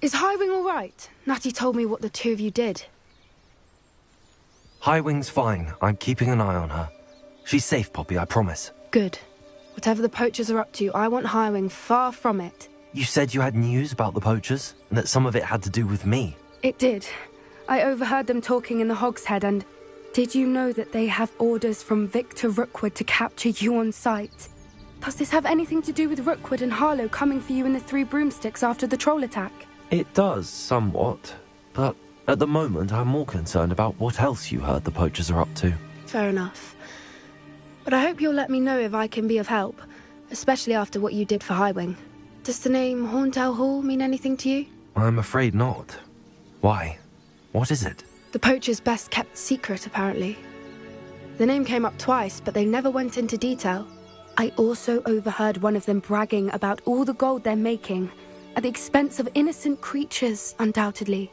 Is Highwing all right? Natty told me what the two of you did. Highwing's fine. I'm keeping an eye on her. She's safe, Poppy, I promise. Good. Whatever the poachers are up to, I want Highwing far from it. You said you had news about the poachers, and that some of it had to do with me. It did. I overheard them talking in the Hogshead, and Did you know that they have orders from Victor Rookwood to capture you on sight? Does this have anything to do with Rookwood and Harlow coming for you in the Three Broomsticks after the troll attack? It does, somewhat. But at the moment, I'm more concerned about what else you heard the poachers are up to. Fair enough. But I hope you'll let me know if I can be of help, especially after what you did for Highwing. Does the name Horntail Hall mean anything to you? I'm afraid not. Why? What is it? The poacher's best-kept secret, apparently. The name came up twice, but they never went into detail. I also overheard one of them bragging about all the gold they're making, at the expense of innocent creatures, undoubtedly.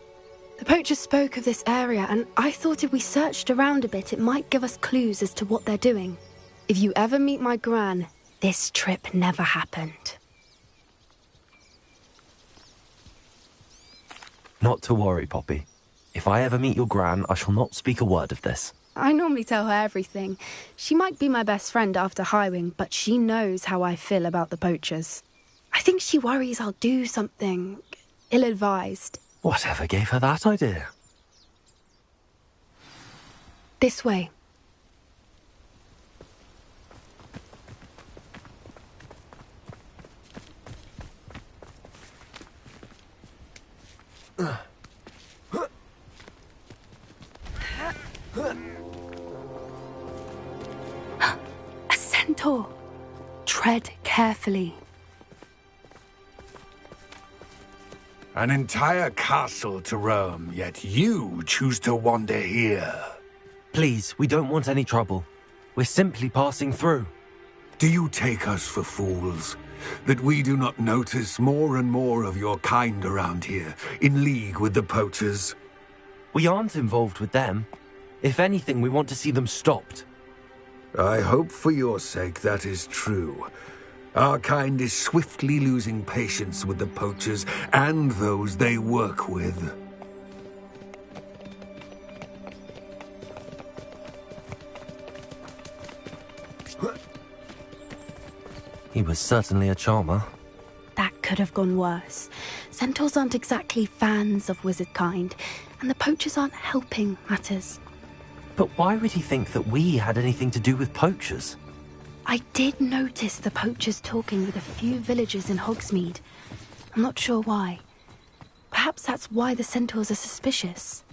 The poacher spoke of this area, and I thought if we searched around a bit, it might give us clues as to what they're doing. If you ever meet my gran, this trip never happened. Not to worry, Poppy. If I ever meet your gran, I shall not speak a word of this. I normally tell her everything. She might be my best friend after Highwing, but she knows how I feel about the poachers. I think she worries I'll do something ill-advised. Whatever gave her that idea? This way. A centaur. Tread carefully. An entire castle to roam, yet you choose to wander here. Please, we don't want any trouble. We're simply passing through. Do you take us for fools? That we do not notice more and more of your kind around here, in league with the poachers? We aren't involved with them. If anything, we want to see them stopped. I hope for your sake that is true. Our kind is swiftly losing patience with the poachers and those they work with. He was certainly a charmer. That could have gone worse. Centaurs aren't exactly fans of wizard kind, and the poachers aren't helping matters. But why would he think that we had anything to do with poachers? I did notice the poachers talking with a few villagers in Hogsmeade. I'm not sure why. Perhaps that's why the centaurs are suspicious.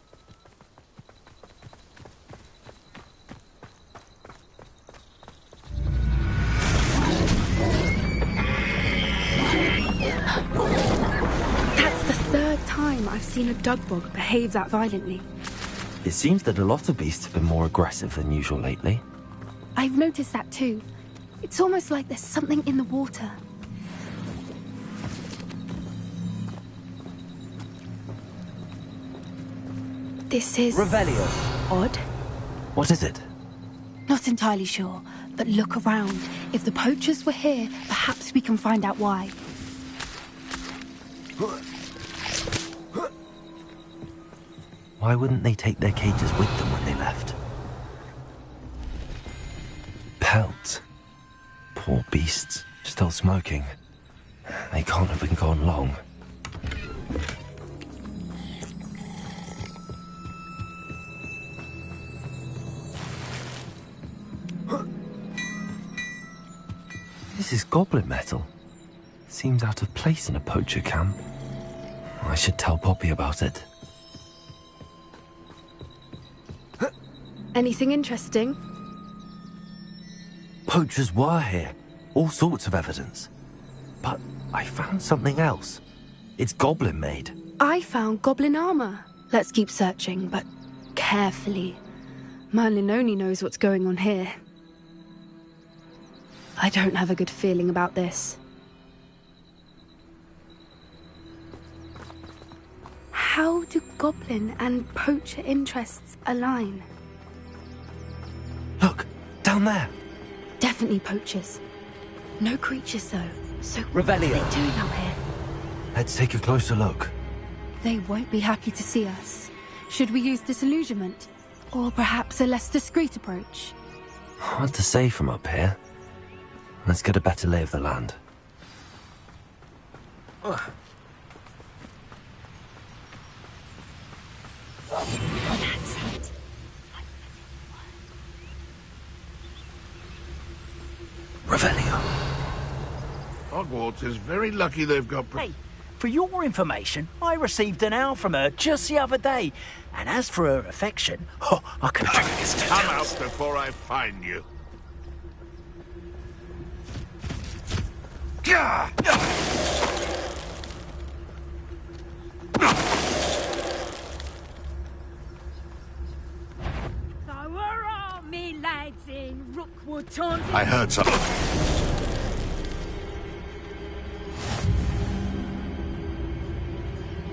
That's the third time I've seen a dugbog behave that violently. It seems that a lot of beasts have been more aggressive than usual lately. I've noticed that too. It's almost like there's something in the water. This is... Revelio. Odd. What is it? Not entirely sure, but look around. If the poachers were here, perhaps we can find out why. Why wouldn't they take their cages with them when they left? Pelts. Poor beasts. Still smoking. They can't have been gone long. This is goblin metal. Seems out of place in a poacher camp. I should tell Poppy about it. Anything interesting? Poachers were here. All sorts of evidence. But I found something else. It's goblin-made. I found goblin armor. Let's keep searching, but carefully. Merlin only knows what's going on here. I don't have a good feeling about this. How do goblin and poacher interests align? Look, down there. Definitely poachers. No creatures, though. So Revelio. what are they doing out here? Let's take a closer look. They won't be happy to see us. Should we use disillusionment? Or perhaps a less discreet approach? Hard to say from up here. Let's get a better lay of the land. That's it. Hogwarts is very lucky they've got... Hey, for your information, I received an owl from her just the other day. And as for her affection, I can... Come out before I find you. So where are me lads in Rookwood Taunton? I heard something.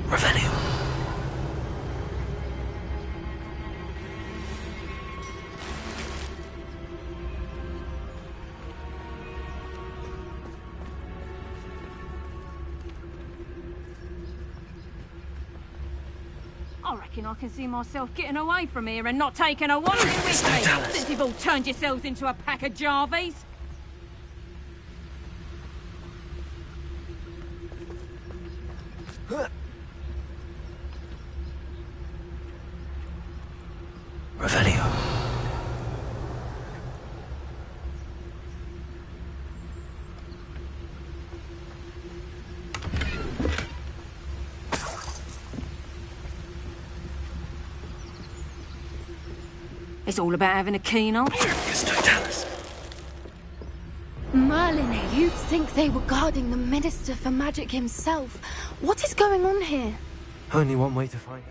Revelio. I reckon I can see myself getting away from here and not taking a wand with me, since you've all turned yourselves into a pack of Jarvies. Revelio. It's all about having a keen eye. Merlin, you'd think they were guarding the Minister for Magic himself. What is going on here? Only one way to find out.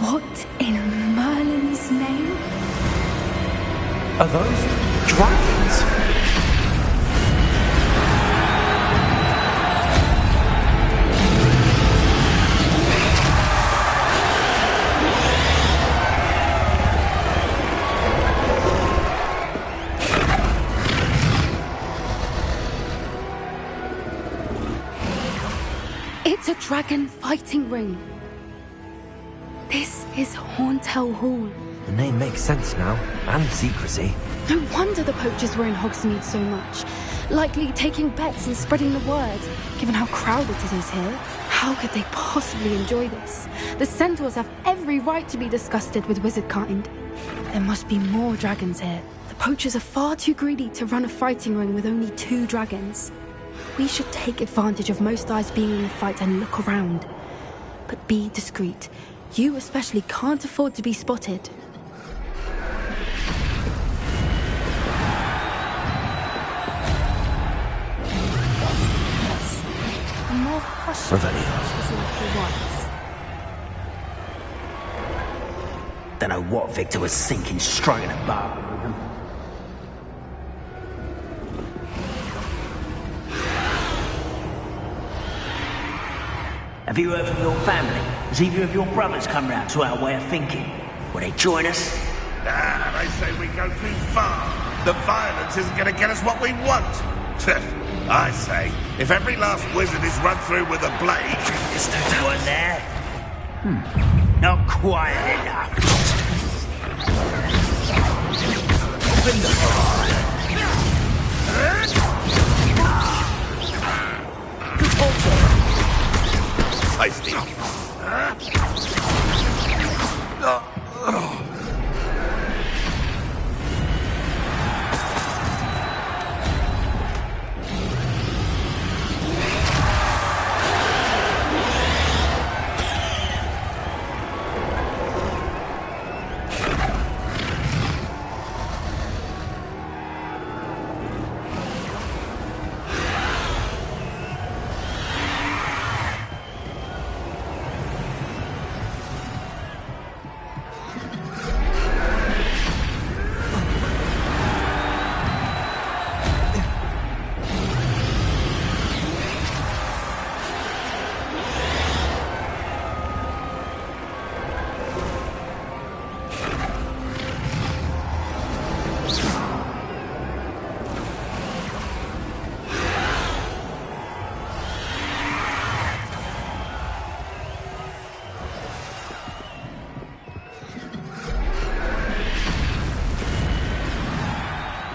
What in Merlin's name? Are those dragons? It's a dragon fighting ring. This is Hauntel Hall. The name makes sense now, and secrecy. No wonder the poachers were in Hogsmeade so much. Likely taking bets and spreading the word, given how crowded it is here. How could they possibly enjoy this? The centaurs have every right to be disgusted with wizard kind. There must be more dragons here. The poachers are far too greedy to run a fighting ring with only 2 dragons. We should take advantage of most eyes being in the fight and look around. But be discreet. You especially can't afford to be spotted. Revelio. As likely was. Don't know what Victor was thinking, striking a bar with them. Have you heard from your family? Has either of your brothers come round to our way of thinking? Will they join us? Nah, they say we go too far. The violence isn't going to get us what we want. I say, if every last wizard is run through with a blade... Is there one there? Not quite enough. Open the door. Tasty.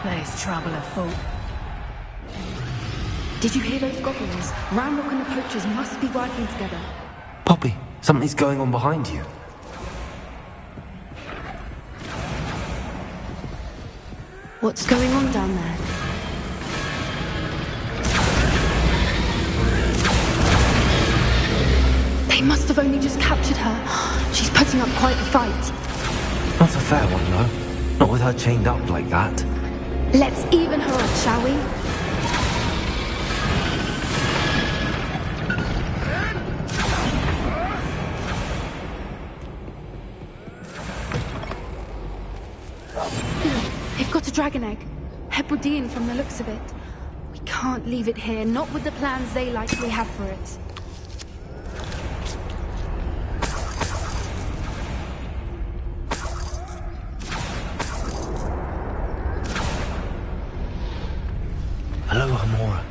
There's trouble afoot. Did you hear those goblins? Ranrock and the poachers must be working together. Poppy, something's going on behind you. What's going on down there? They must have only just captured her. She's putting up quite a fight. Not a fair one, though. Not with her chained up like that. Let's even her up, shall we? They've got a dragon egg. Hebridean from the looks of it. We can't leave it here, not with the plans they likely have for it. Hello, Hamora.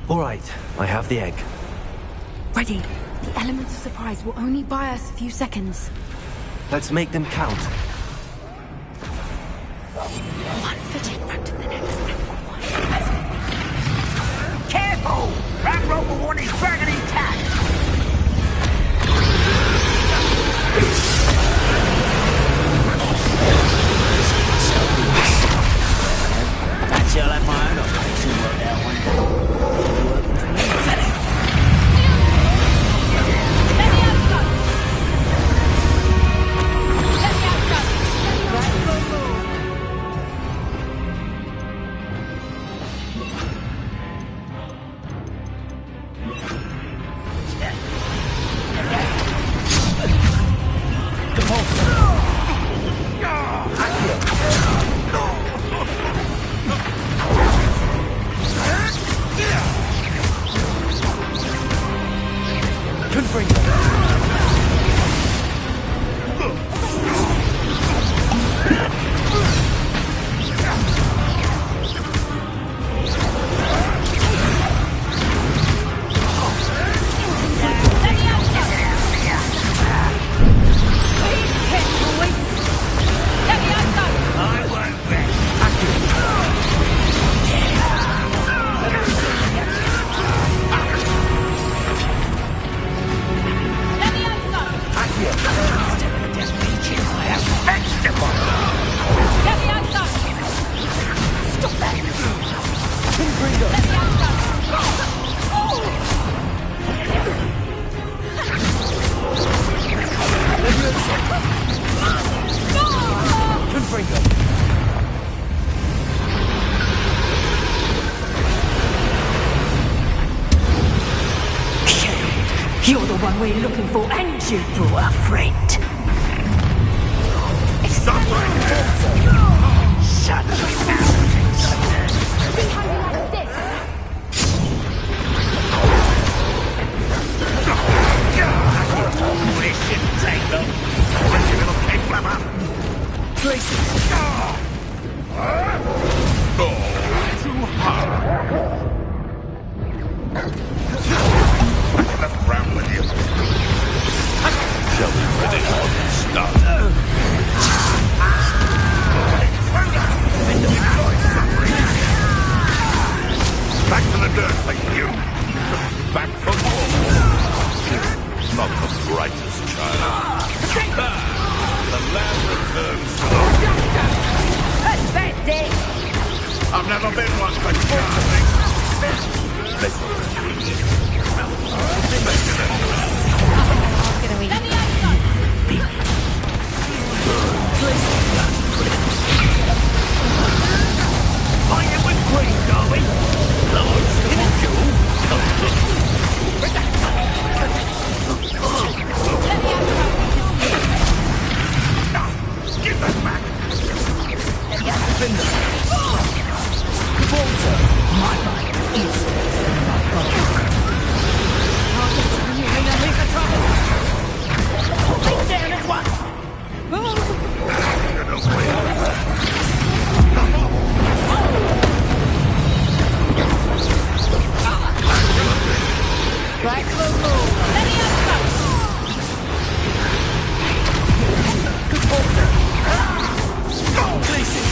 All right, I have the egg. Ready. The element of surprise will only buy us a few seconds. Let's make them count. One foot in front of the next. Careful! Ranrock will want his dragon intact! That's all at my own operation worked out one day. Working for me, isn't it? one we're looking for, and you brought a friend. Shut your mouth. See how you like this? This shouldn't take long. Where's your little pig flapper? Places. Too hard. Left round with you. Shall we finish what we started? Back to the dirt for you. Back for more. Not the brightest child. The land returns to Pathetic. I've never been one for charming. Fire with green, darling. Large, Give that back. Walter, my mind is my God. I'll get to you in a heap of trouble. Put me down at once. Back to the moon. Good Walter. Places.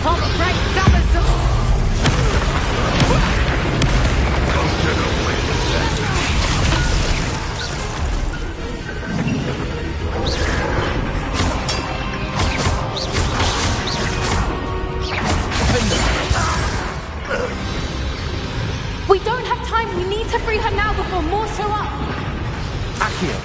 I'm afraid dinosaur. We don't have time. We need to free her now before more show up. Accio.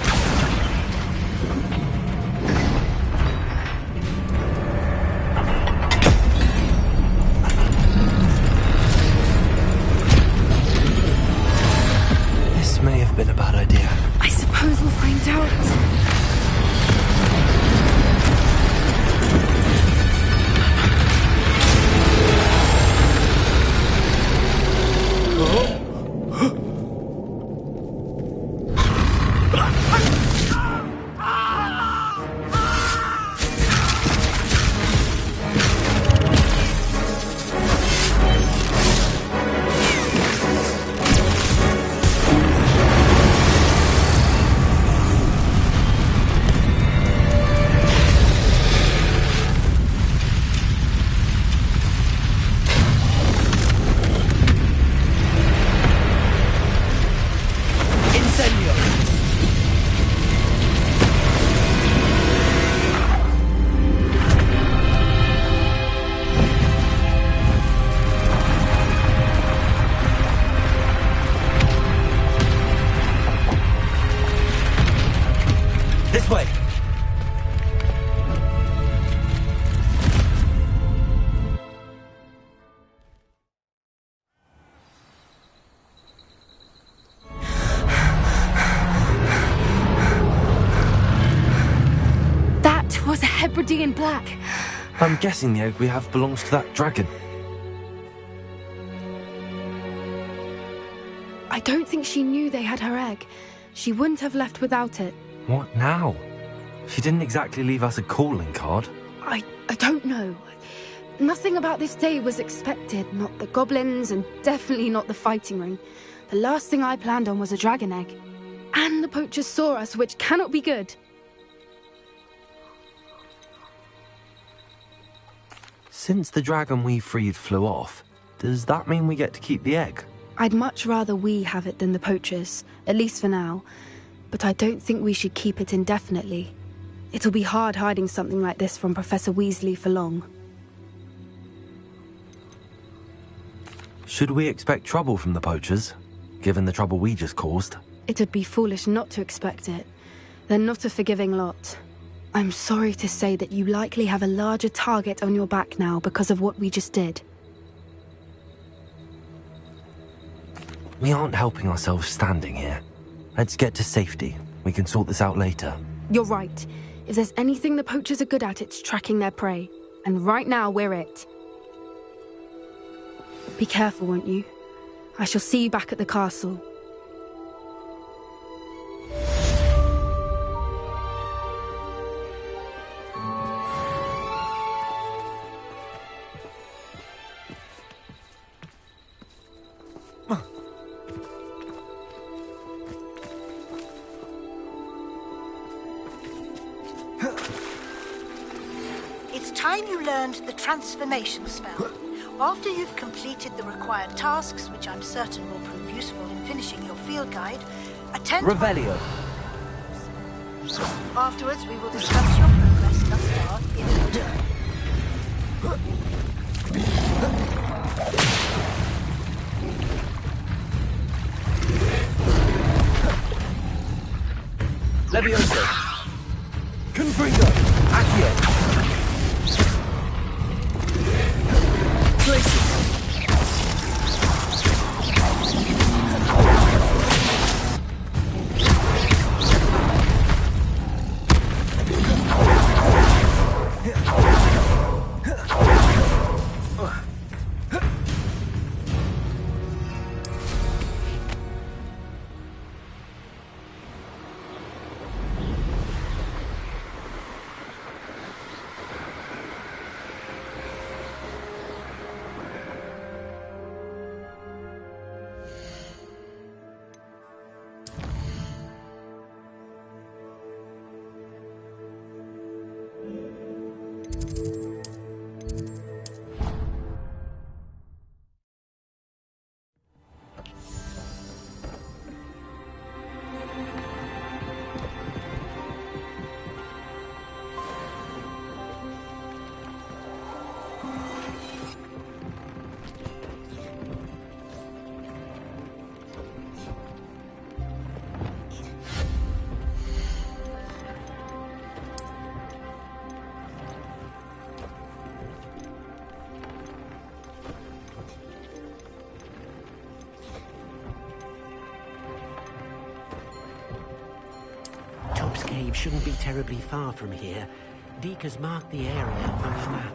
This may have been a bad idea. I suppose we'll find out. This way. That was a Hebridean black. I'm guessing the egg we have belongs to that dragon. I don't think she knew they had her egg. She wouldn't have left without it. What now? She didn't exactly leave us a calling card. I don't know. Nothing about this day was expected. Not the goblins, and definitely not the fighting ring. The last thing I planned on was a dragon egg. And the poachers saw us, which cannot be good. Since the dragon we freed flew off, does that mean we get to keep the egg? I'd much rather we have it than the poachers, at least for now. But I don't think we should keep it indefinitely. It'll be hard hiding something like this from Professor Weasley for long. Should we expect trouble from the poachers, given the trouble we just caused? It'd be foolish not to expect it. They're not a forgiving lot. I'm sorry to say that you likely have a larger target on your back now because of what we just did. We aren't helping ourselves standing here. Let's get to safety. We can sort this out later. You're right. If there's anything the poachers are good at, it's tracking their prey. And right now, we're it. Be careful, won't you? I shall see you back at the castle. It's time you learned the transformation spell. After you've completed the required tasks, which I'm certain will prove useful in finishing your field guide, attend... Revelio. Afterwards, we will discuss your progress thus far in turn. Levioso. Confringo. Accio. Places. Cave shouldn't be terribly far from here. Deke has marked the area on the map.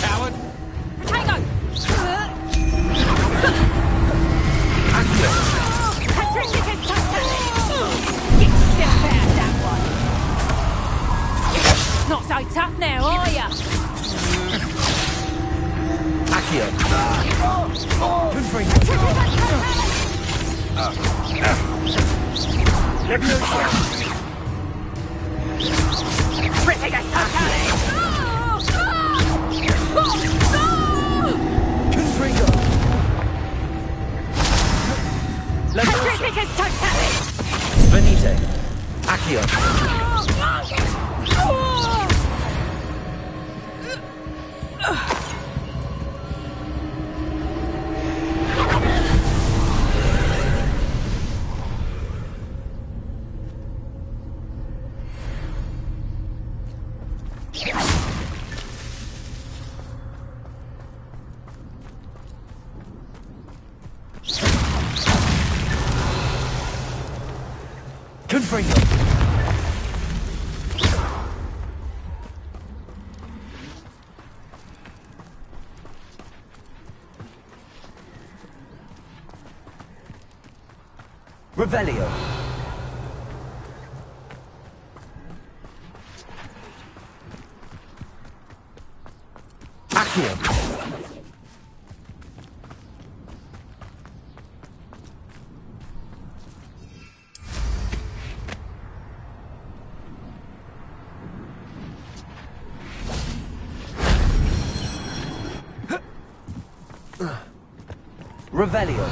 Coward! Potato! Patricia's totally! Get yourself out of that one! Not so tough now, are ya? Accio. Confringo. Leviosa. Patricia's totally! Confringo. Leviosa. Patricia's totally! Venite. Accio. Confringo. Revelio. Accio. Revelio.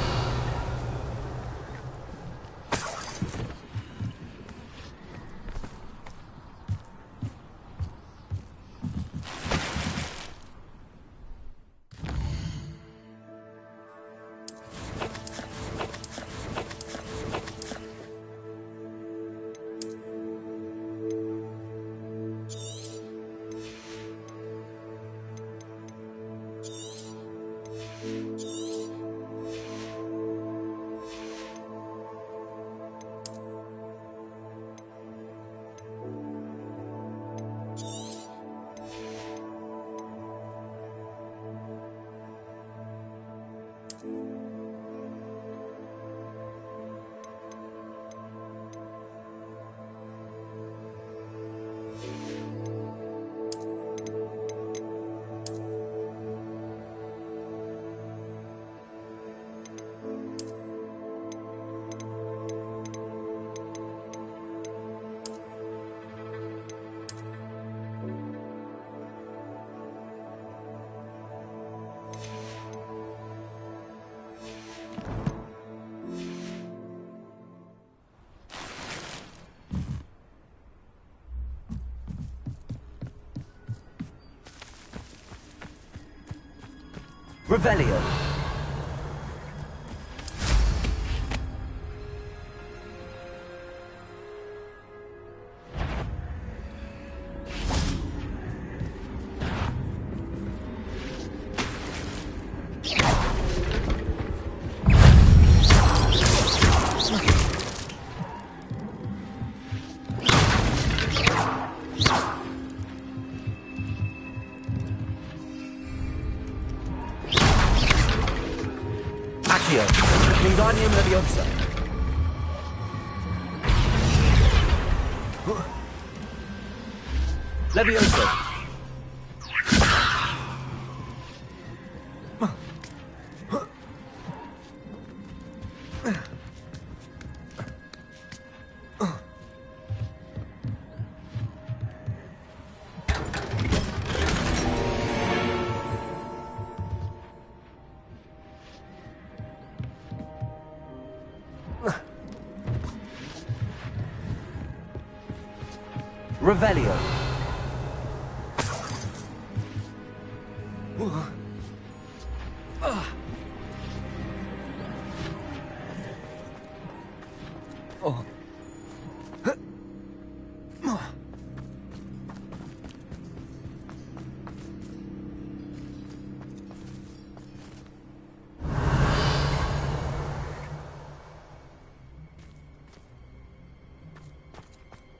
Revelio. Accio. Wingardium Leviosa. Leviosa. Revelio.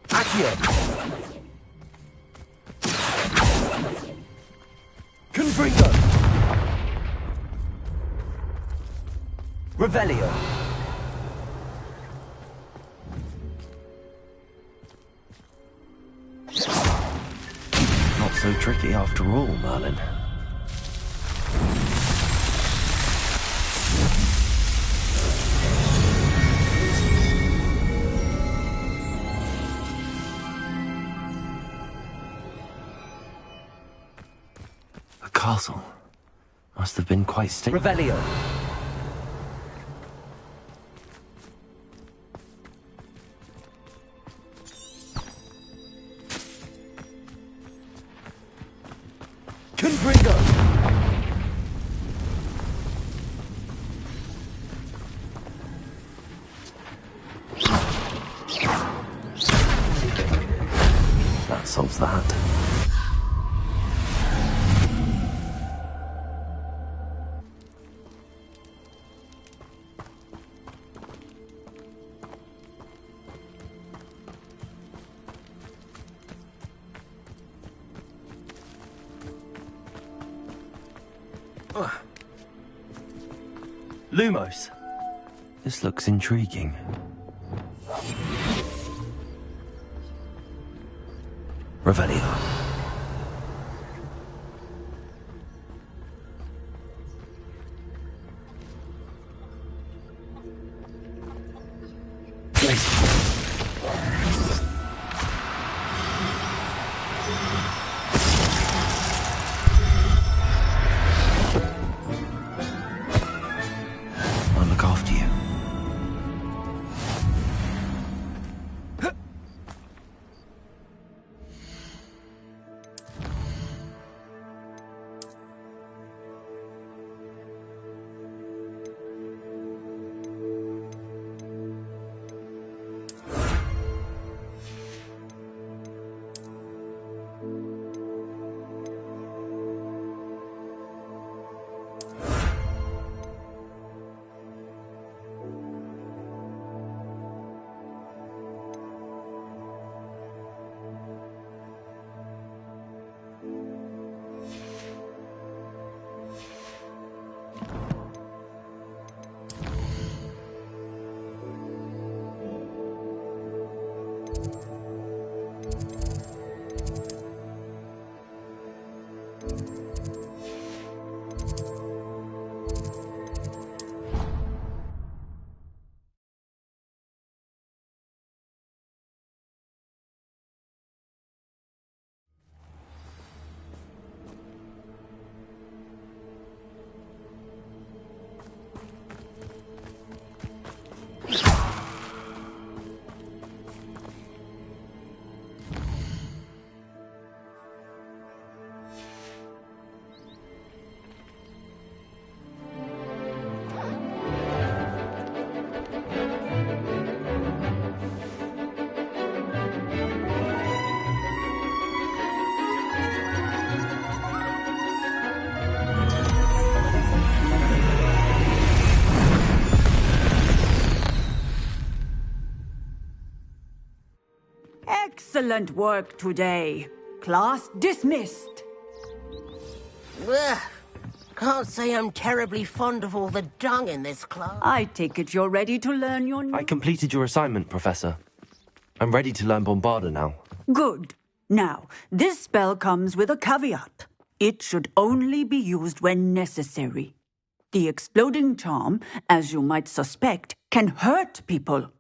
Accio. Confringo! Revelio! Not so tricky after all, Merlin. The castle must have been quite Revelio! Confringo! That solves that. Lumos. This looks intriguing. Revelio. I'll look after you. Excellent work today. Class dismissed. Ugh. Can't say I'm terribly fond of all the dung in this class. I take it you're ready to learn your new... I completed your assignment, Professor. I'm ready to learn Bombarda now. Good. Now, this spell comes with a caveat. It should only be used when necessary. The exploding charm, as you might suspect, can hurt people.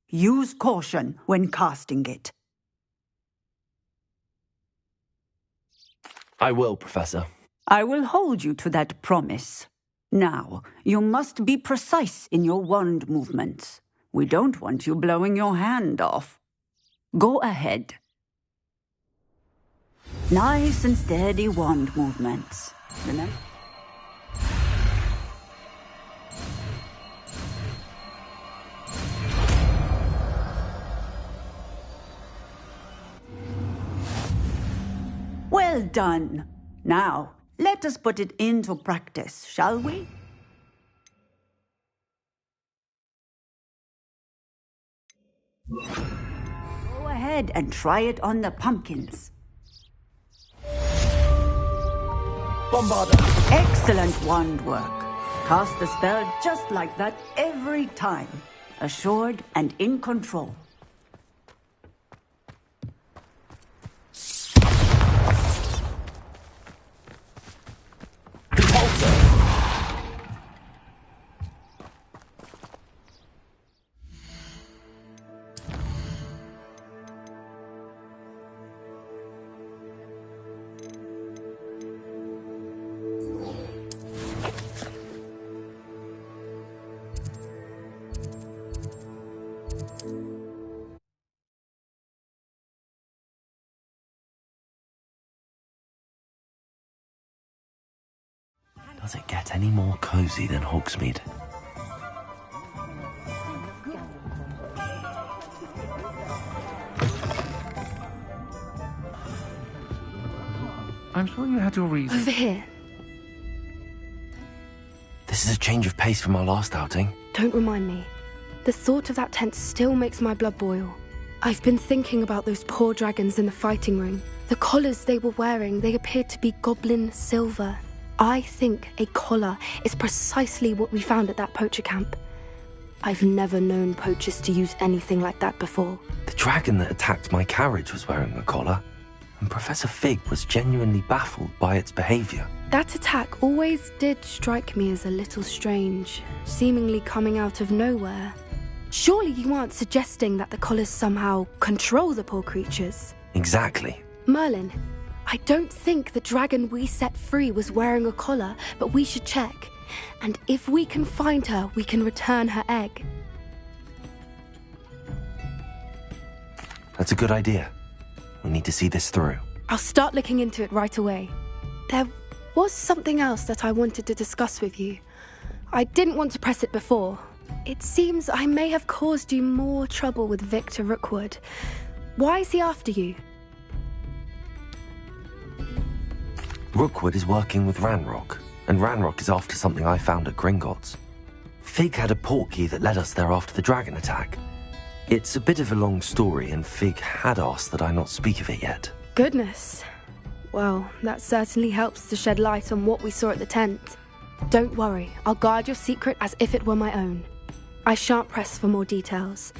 Use caution when casting it. I will, Professor. I will hold you to that promise. Now, you must be precise in your wand movements. We don't want you blowing your hand off. Go ahead. Nice and steady wand movements. Remember? Well done. Now, let us put it into practice, shall we? Go ahead and try it on the pumpkins. Bombarda! Excellent wand work. Cast the spell just like that every time. Assured and in control. Does it get any more cozy than Hogsmeade? I'm sure you had your reasons. Over here. This is a change of pace from our last outing. Don't remind me. The thought of that tent still makes my blood boil. I've been thinking about those poor dragons in the fighting ring. The collars they were wearing, they appeared to be goblin silver. I think a collar is precisely what we found at that poacher camp. I've never known poachers to use anything like that before. The dragon that attacked my carriage was wearing a collar, and Professor Fig was genuinely baffled by its behavior. That attack always did strike me as a little strange, seemingly coming out of nowhere. Surely you aren't suggesting that the collars somehow control the poor creatures? Exactly. Merlin, I don't think the dragon we set free was wearing a collar, but we should check. And if we can find her, we can return her egg. That's a good idea. We need to see this through. I'll start looking into it right away. There was something else that I wanted to discuss with you. I didn't want to press it before. It seems I may have caused you more trouble with Victor Rookwood. Why is he after you? Rookwood is working with Ranrock, and Ranrock is after something I found at Gringotts. Fig had a portkey that led us there after the dragon attack. It's a bit of a long story, and Fig had asked that I not speak of it yet. Goodness. Well, that certainly helps to shed light on what we saw at the tent. Don't worry, I'll guard your secret as if it were my own. I shan't press for more details.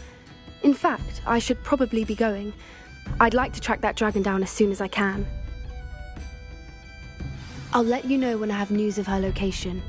In fact, I should probably be going. I'd like to track that dragon down as soon as I can. I'll let you know when I have news of her location.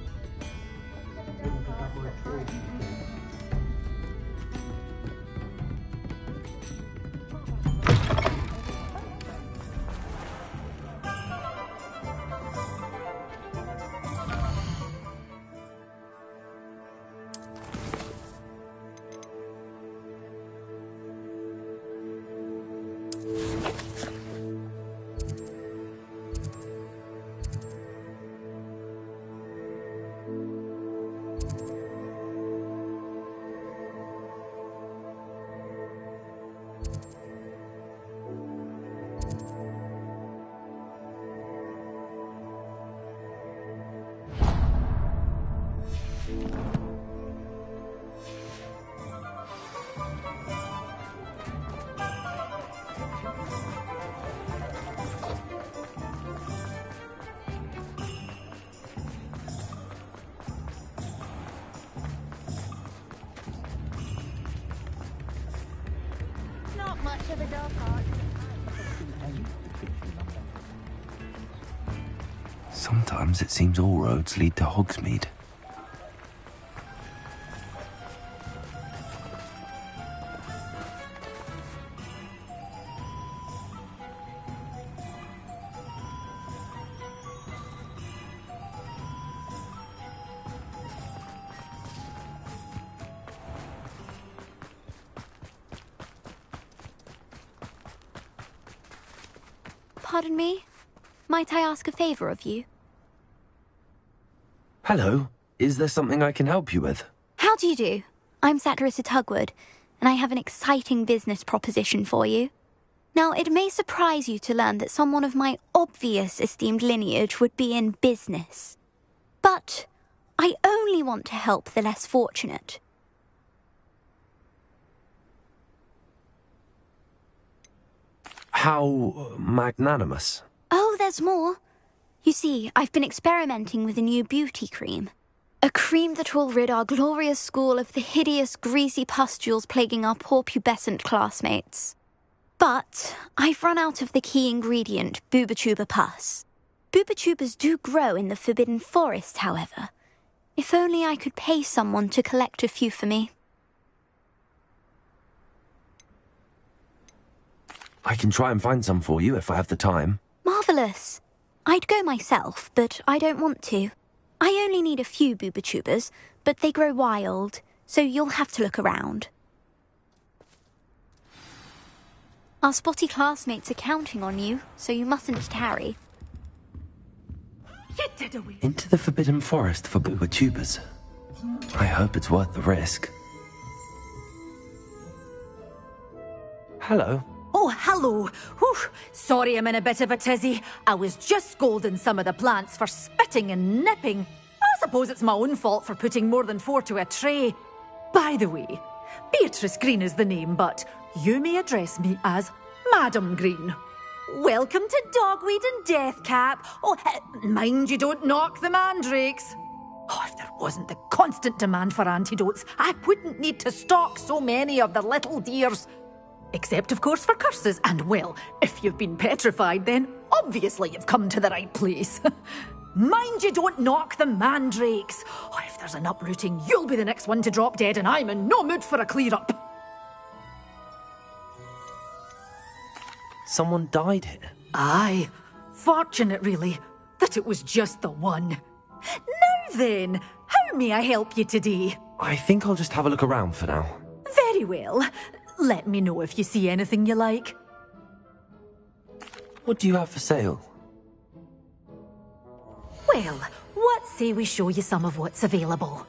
Not much of a dog heart. Sometimes it seems all roads lead to Hogsmeade. Pardon me? Might I ask a favour of you? Hello. Is there something I can help you with? How do you do? I'm Satirissa Tugwood, and I have an exciting business proposition for you. Now, it may surprise you to learn that someone of my obvious esteemed lineage would be in business. But I only want to help the less fortunate. How magnanimous. Oh, there's more. You see, I've been experimenting with a new beauty cream. A cream that will rid our glorious school of the hideous, greasy pustules plaguing our poor pubescent classmates. But I've run out of the key ingredient, Booba-Tuba pus. Booba-Tubas do grow in the Forbidden Forest, however. If only I could pay someone to collect a few for me. I can try and find some for you if I have the time. Marvellous. I'd go myself, but I don't want to. I only need a few Booba-Tubas, but they grow wild, so you'll have to look around. Our spotty classmates are counting on you, so you mustn't tarry. Into the Forbidden Forest for Booba-Tubas. I hope it's worth the risk. Hello. Oh, hello. Whew. Sorry I'm in a bit of a tizzy. I was just scolding some of the plants for spitting and nipping. I suppose it's my own fault for putting more than 4 to a tray. By the way, Beatrice Green is the name, but you may address me as Madam Green. Welcome to Dogweed and Deathcap. Oh, mind you don't knock the mandrakes. Oh, if there wasn't the constant demand for antidotes, I wouldn't need to stock so many of the little dears. Except, of course, for curses. And, well, if you've been petrified, then obviously you've come to the right place. Mind you don't knock the mandrakes. Oh, if there's an uprooting, you'll be the next one to drop dead, and I'm in no mood for a clear-up. Someone died here? Aye. Fortunate, really, that it was just the one. Now then, how may I help you today? I think I'll just have a look around for now. Very well. Let me know if you see anything you like. What do you have for sale? Well, what say we show you some of what's available?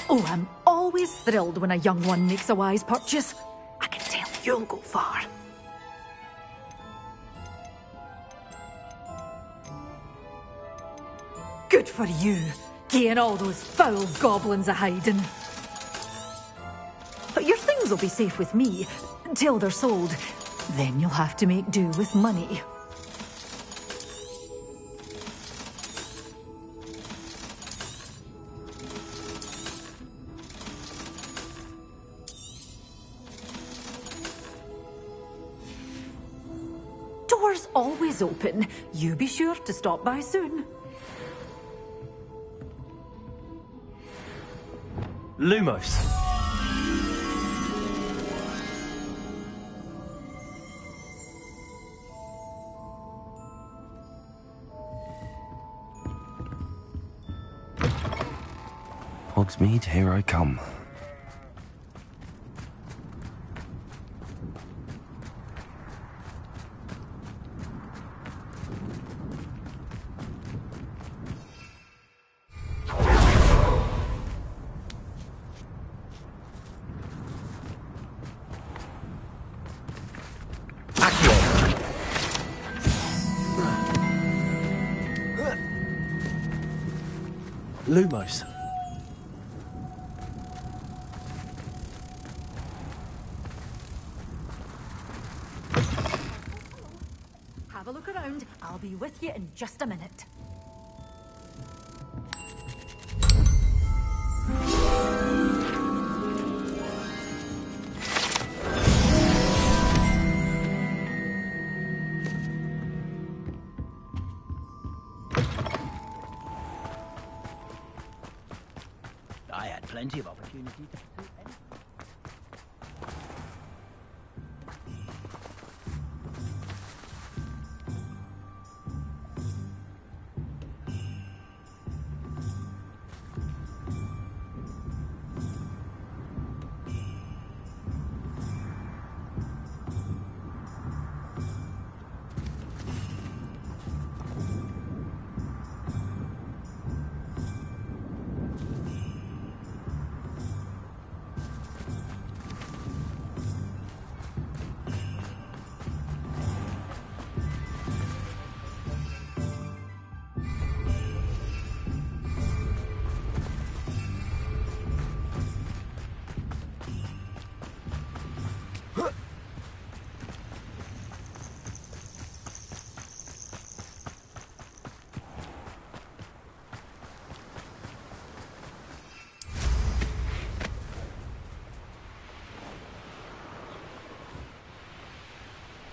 Oh, I'm always thrilled when a young one makes a wise purchase. I can tell you'll go far. Good for you, getting all those foul goblins a-hiding. But your things will be safe with me, till they're sold. Then you'll have to make do with money. Door's always open. You be sure to stop by soon. Lumos. Hogsmeade, here I come. Lumos. Have a look around. I'll be with you in just a minute. I had plenty of opportunity to do anything.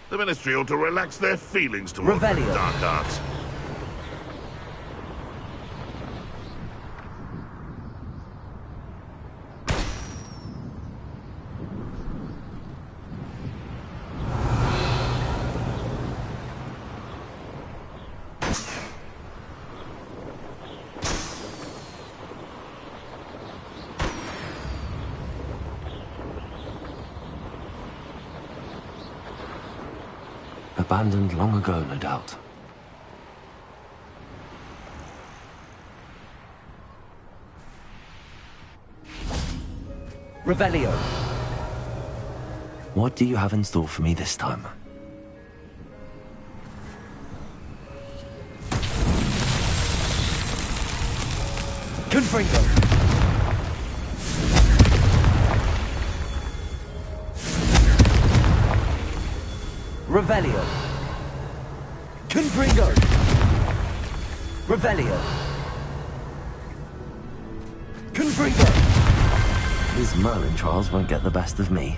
The Ministry ought to relax their feelings towards the Revelio. dark arts. Abandoned long ago, no doubt. Revelio. What do you have in store for me this time? Confringo. Revelio. Confringo. Revelio. Confringo. These Merlin trials won't get the best of me.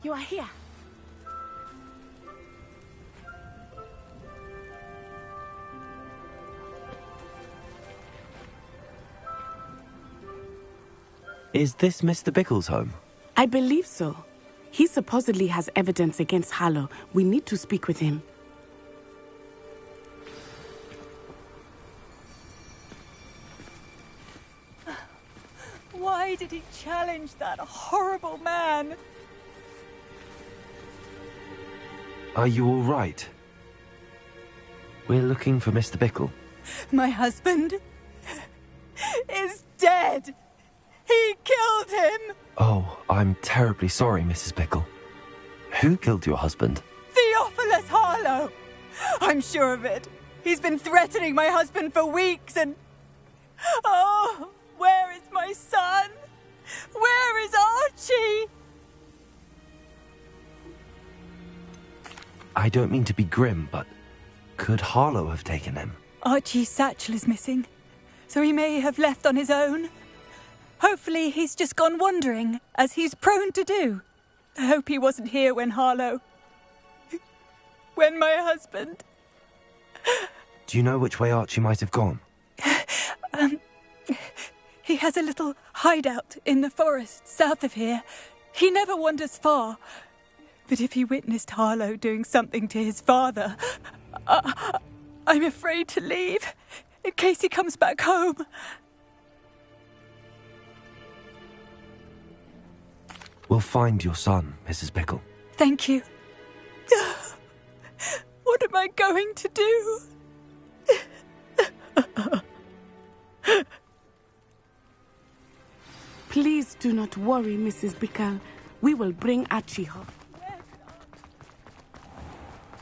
You are here. Is this Mr. Bickle's home? I believe so. He supposedly has evidence against Harlow. We need to speak with him. Why did he challenge that horrible man? Are you all right? We're looking for Mr. Bickle. My husband is dead. He killed him. Oh, I'm terribly sorry, Mrs. Bickle. Who killed your husband? Theophilus Harlow. I'm sure of it. He's been threatening my husband for weeks and... Oh, where is my son? Where is Archie? I don't mean to be grim, but could Harlow have taken him? Archie's satchel is missing, so he may have left on his own. Hopefully he's just gone wandering, as he's prone to do. I hope he wasn't here when Harlow... when my husband... Do you know which way Archie might have gone? He has a little hideout in the forest south of here. He never wanders far. But if he witnessed Harlow doing something to his father, I'm afraid to leave, in case he comes back home. We'll find your son, Mrs. Bickle. Thank you. going to do? Please do not worry, Mrs. Bickle. We will bring Archie home.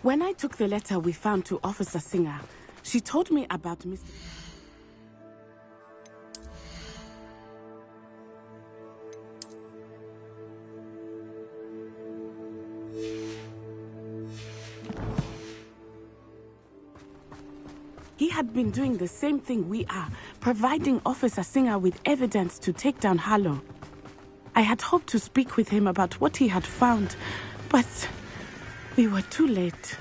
When I took the letter we found to Officer Singer, she told me about Mr. He had been doing the same thing we are, providing Officer Singer with evidence to take down Harlow. I had hoped to speak with him about what he had found, but we were too late.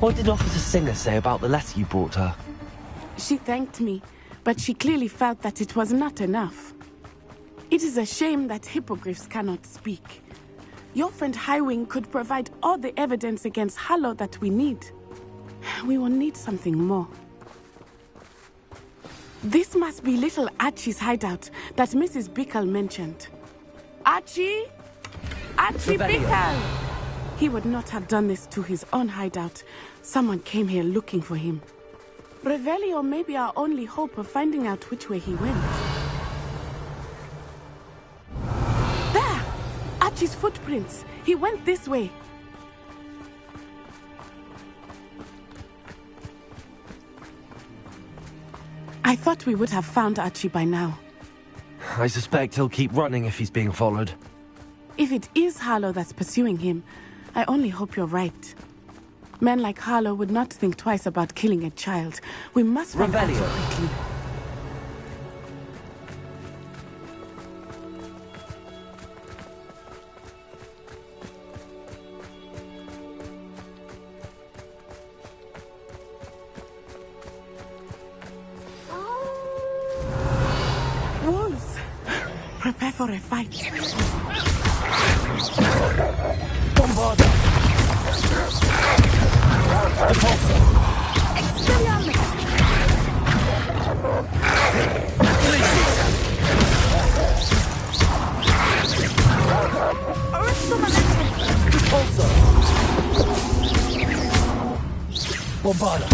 What did Officer Singer say about the letter you brought her? She thanked me, but she clearly felt that it was not enough. It is a shame that hippogriffs cannot speak. Your friend Highwing could provide all the evidence against Harlow that we need. We will need something more. This must be little Archie's hideout that Mrs. Bickle mentioned. Archie? Archie Bickle! He would not have done this to his own hideout. Someone came here looking for him. Revelio may be our only hope of finding out which way he went. There! Archie's footprints. He went this way. I thought we would have found Archie by now. I suspect he'll keep running if he's being followed. If it is Harlow that's pursuing him, I only hope you're right. Men like Harlow would not think twice about killing a child. We must find Archie quickly. Wolves! Prepare for a fight. Bombarda! Expelliarmus! Also! Bombarda!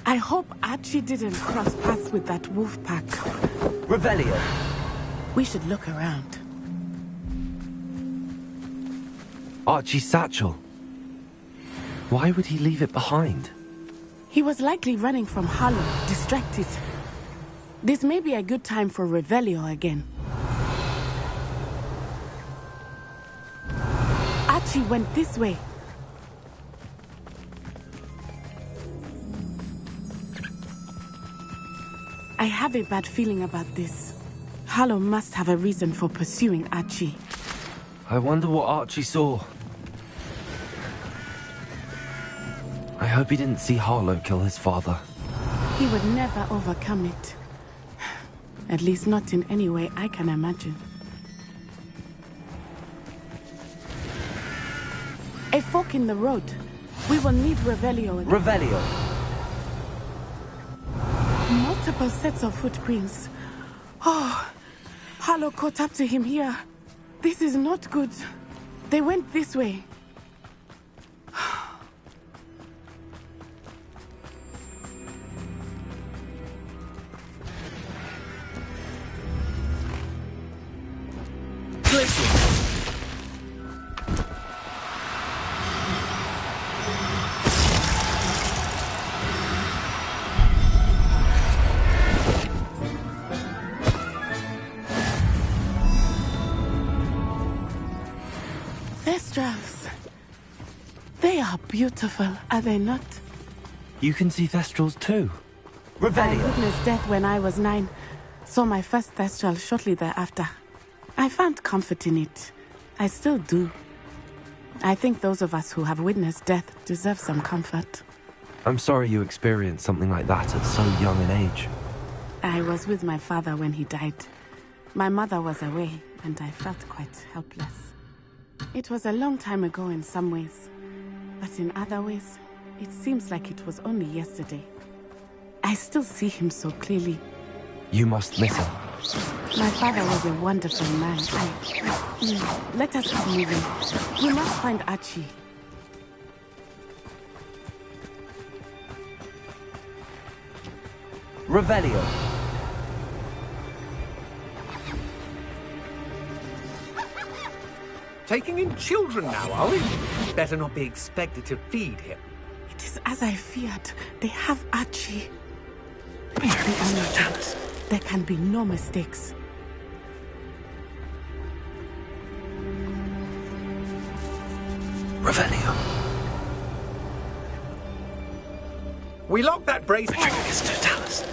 I hope Archie didn't cross paths with that wolf pack. Revelio! We should look around. Archie's satchel. Why would he leave it behind? He was likely running from Harlow, distracted. This may be a good time for Revelio again. Archie went this way. I have a bad feeling about this. Harlow must have a reason for pursuing Archie. I wonder what Archie saw. I hope he didn't see Harlow kill his father. He would never overcome it. At least not in any way I can imagine. A fork in the road. We will need Revelio again. Revelio! Multiple sets of footprints. Oh, Harlow caught up to him here. This is not good. They went this way. Thestrals. They are beautiful, are they not? You can see Thestrals too. I Revelio! witnessed death when I was 9. Saw my first Thestral shortly thereafter. I found comfort in it. I still do. I think those of us who have witnessed death deserve some comfort. I'm sorry you experienced something like that at so young an age. I was with my father when he died. My mother was away, and I felt quite helpless. It was a long time ago in some ways, but in other ways, it seems like it was only yesterday. I still see him so clearly. You must miss him. My father was a wonderful man. Let us keep moving. We must find Archie. Revelio. Taking in children now, are we? Better not be expected to feed him. It is as I feared. They have Archie. Please be honest. There can be no mistakes. Revelio. We locked that brace. Petrificus totalis.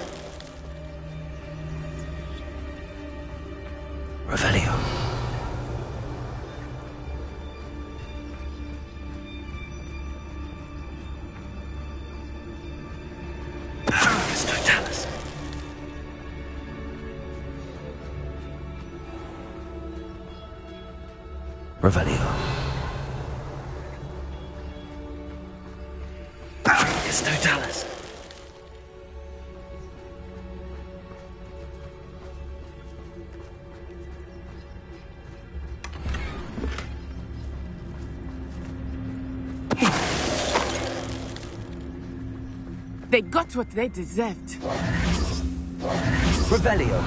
Revelio. Petrificus totalis. Revelio. Petrificus totalis. They got what they deserved. Revelio.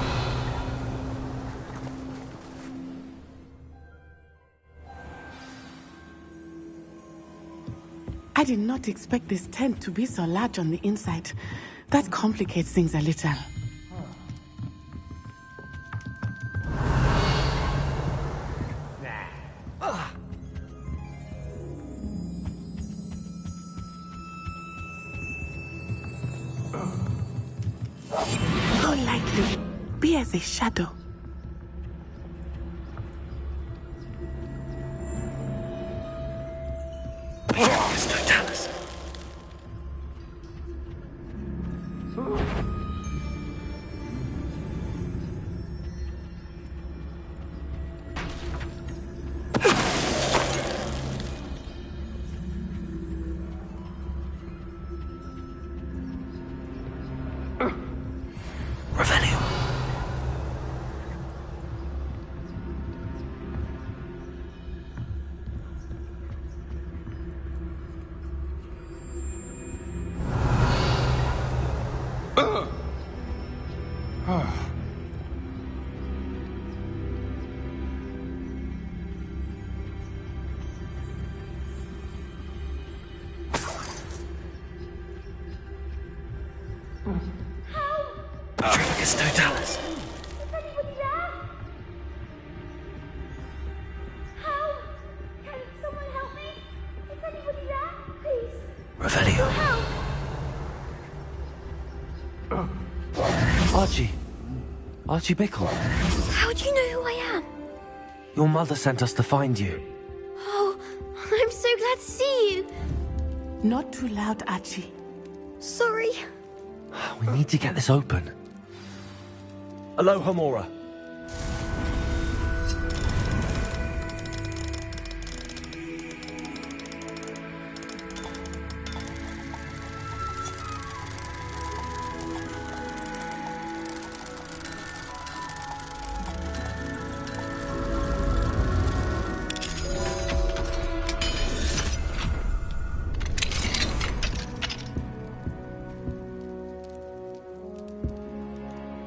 I did not expect this tent to be so large on the inside. That complicates things a little. Go lightly. Be as a shadow. Petrificus totalis. Revelio. Petrificus totalis. Revelio. Archie. Archie Bickle. How do you know who I am? Your mother sent us to find you. Oh, I'm so glad to see you. Not too loud, Archie. Sorry. We need to get this open. Aloha Mora.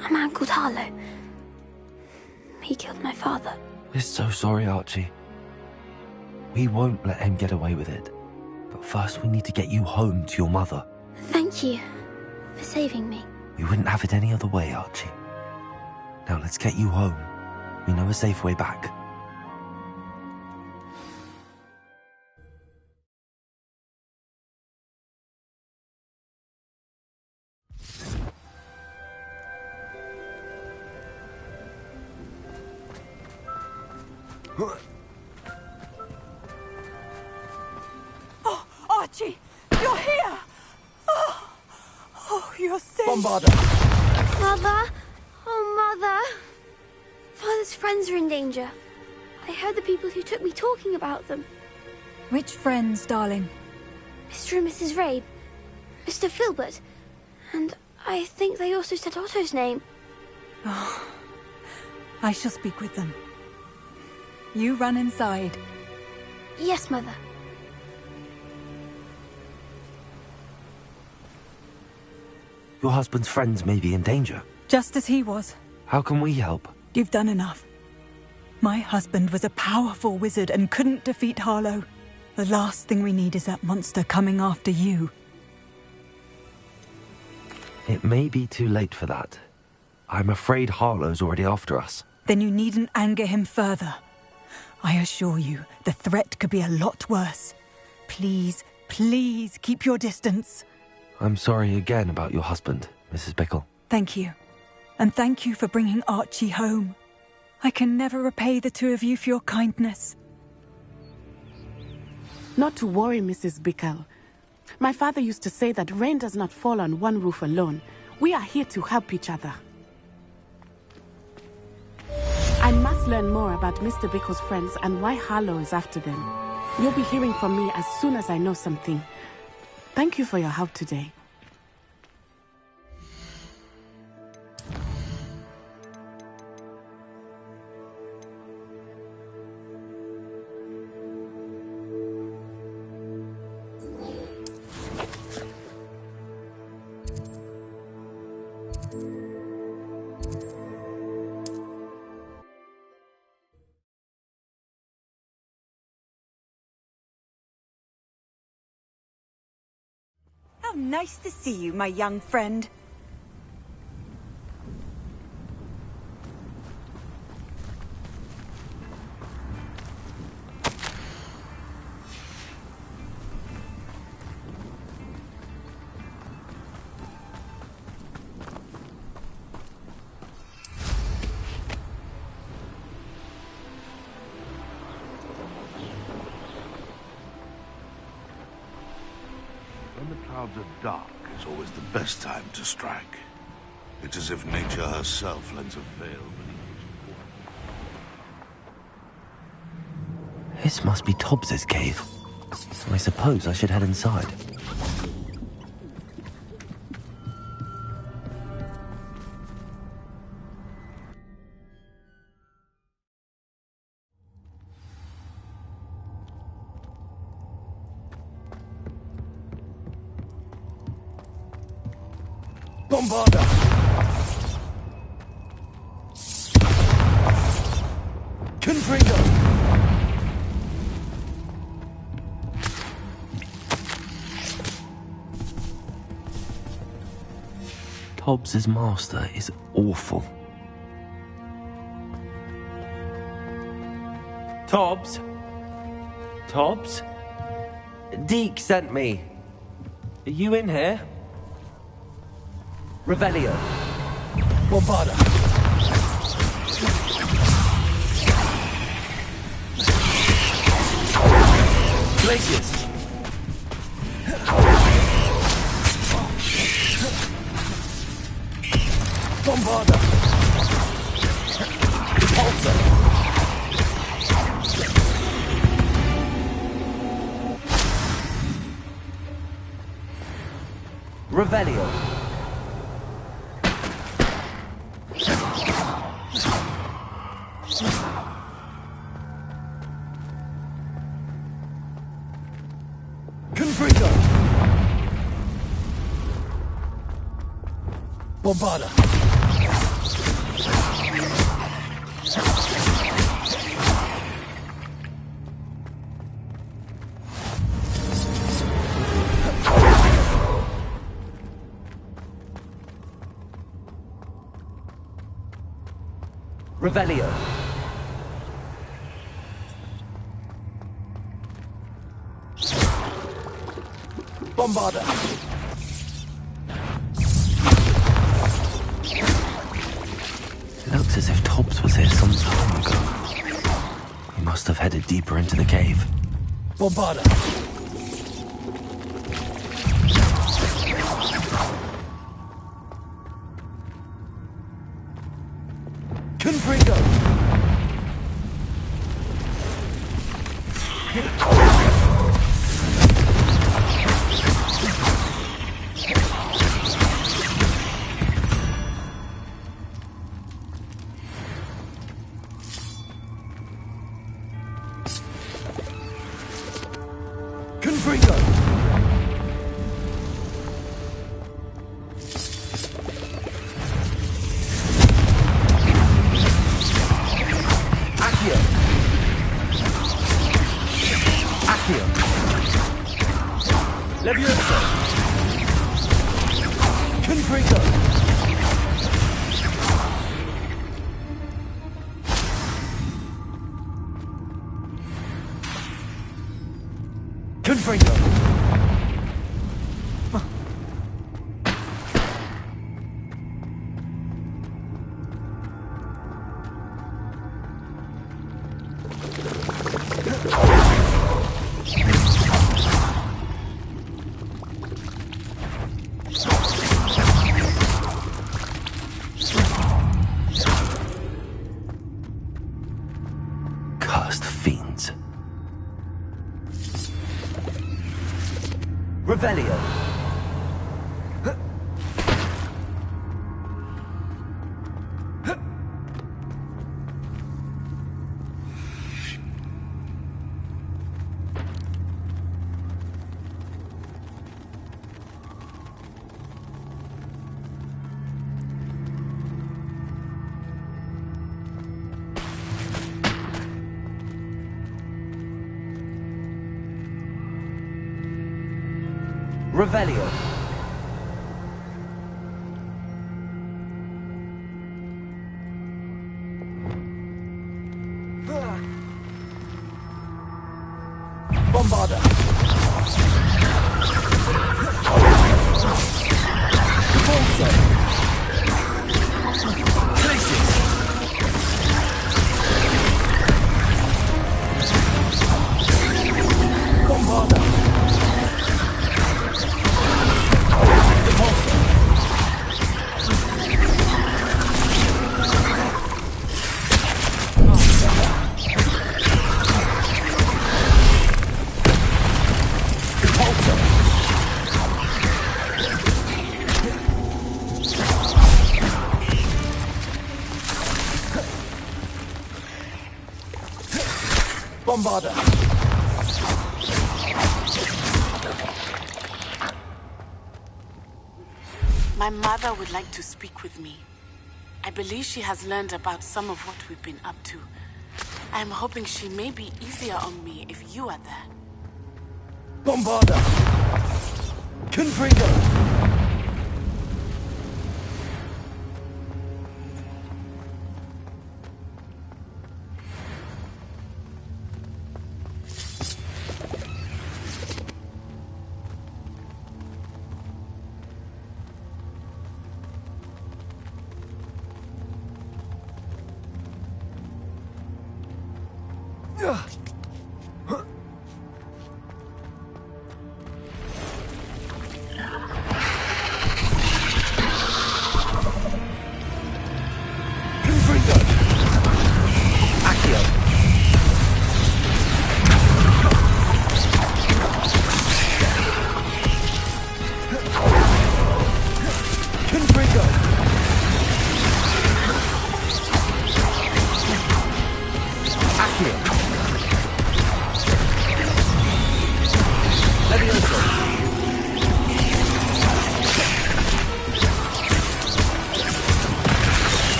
A man called Harlow. He killed my father. We're so sorry, Archie. We won't let him get away with it. But first we need to get you home to your mother. Thank you for saving me. We wouldn't have it any other way, Archie. Now let's get you home. We know a safe way back. Oh, Archie, you're here! Oh, you're safe. Bombarda. Mother! Oh, Mother! Father's friends are in danger. I heard the people who took me talking about them. Which friends, darling? Mr. and Mrs. Rabe, Mr. Filbert, and I think they also said Otto's name. Oh, I shall speak with them. You run inside. Yes, Mother. Your husband's friends may be in danger. Just as he was. How can we help? You've done enough. My husband was a powerful wizard and couldn't defeat Harlow. The last thing we need is that monster coming after you. It may be too late for that. I'm afraid Harlow's already after us. Then you needn't anger him further. I assure you, the threat could be a lot worse. Please, please keep your distance. I'm sorry again about your husband, Mrs. Bickle. Thank you. And thank you for bringing Archie home. I can never repay the two of you for your kindness. Not to worry, Mrs. Bickle. My father used to say that rain does not fall on one roof alone. We are here to help each other. I must learn more about Mr. Bickle's friends and why Harlow is after them. You'll be hearing from me as soon as I know something. Thank you for your help today. How nice to see you, my young friend. When the clouds are dark, is always the best time to strike. It's as if nature herself lends a veil beneath its This must be Tobbs's cave. I suppose I should head inside. Bombarda! Confringo! Tobbs's master is awful. Tobbs? Tobbs? Deke sent me. Are you in here? Revelio. Bombarda. Glacius. Bombarda. Repulsor. Revelio. Confringo. Bombarda. Revelio. Bombarda. It looks as if Tobbs was here some time ago. He must have headed deeper into the cave. Bombarda. Confringo. Confringo! Cursed fiends. Revelio. Revelio. Bombarda. Bolso. Places. Bombarda. Bombarda. My mother would like to speak with me. I believe she has learned about some of what we've been up to. I am hoping she may be easier on me if you are there. Bombarda. Confringo.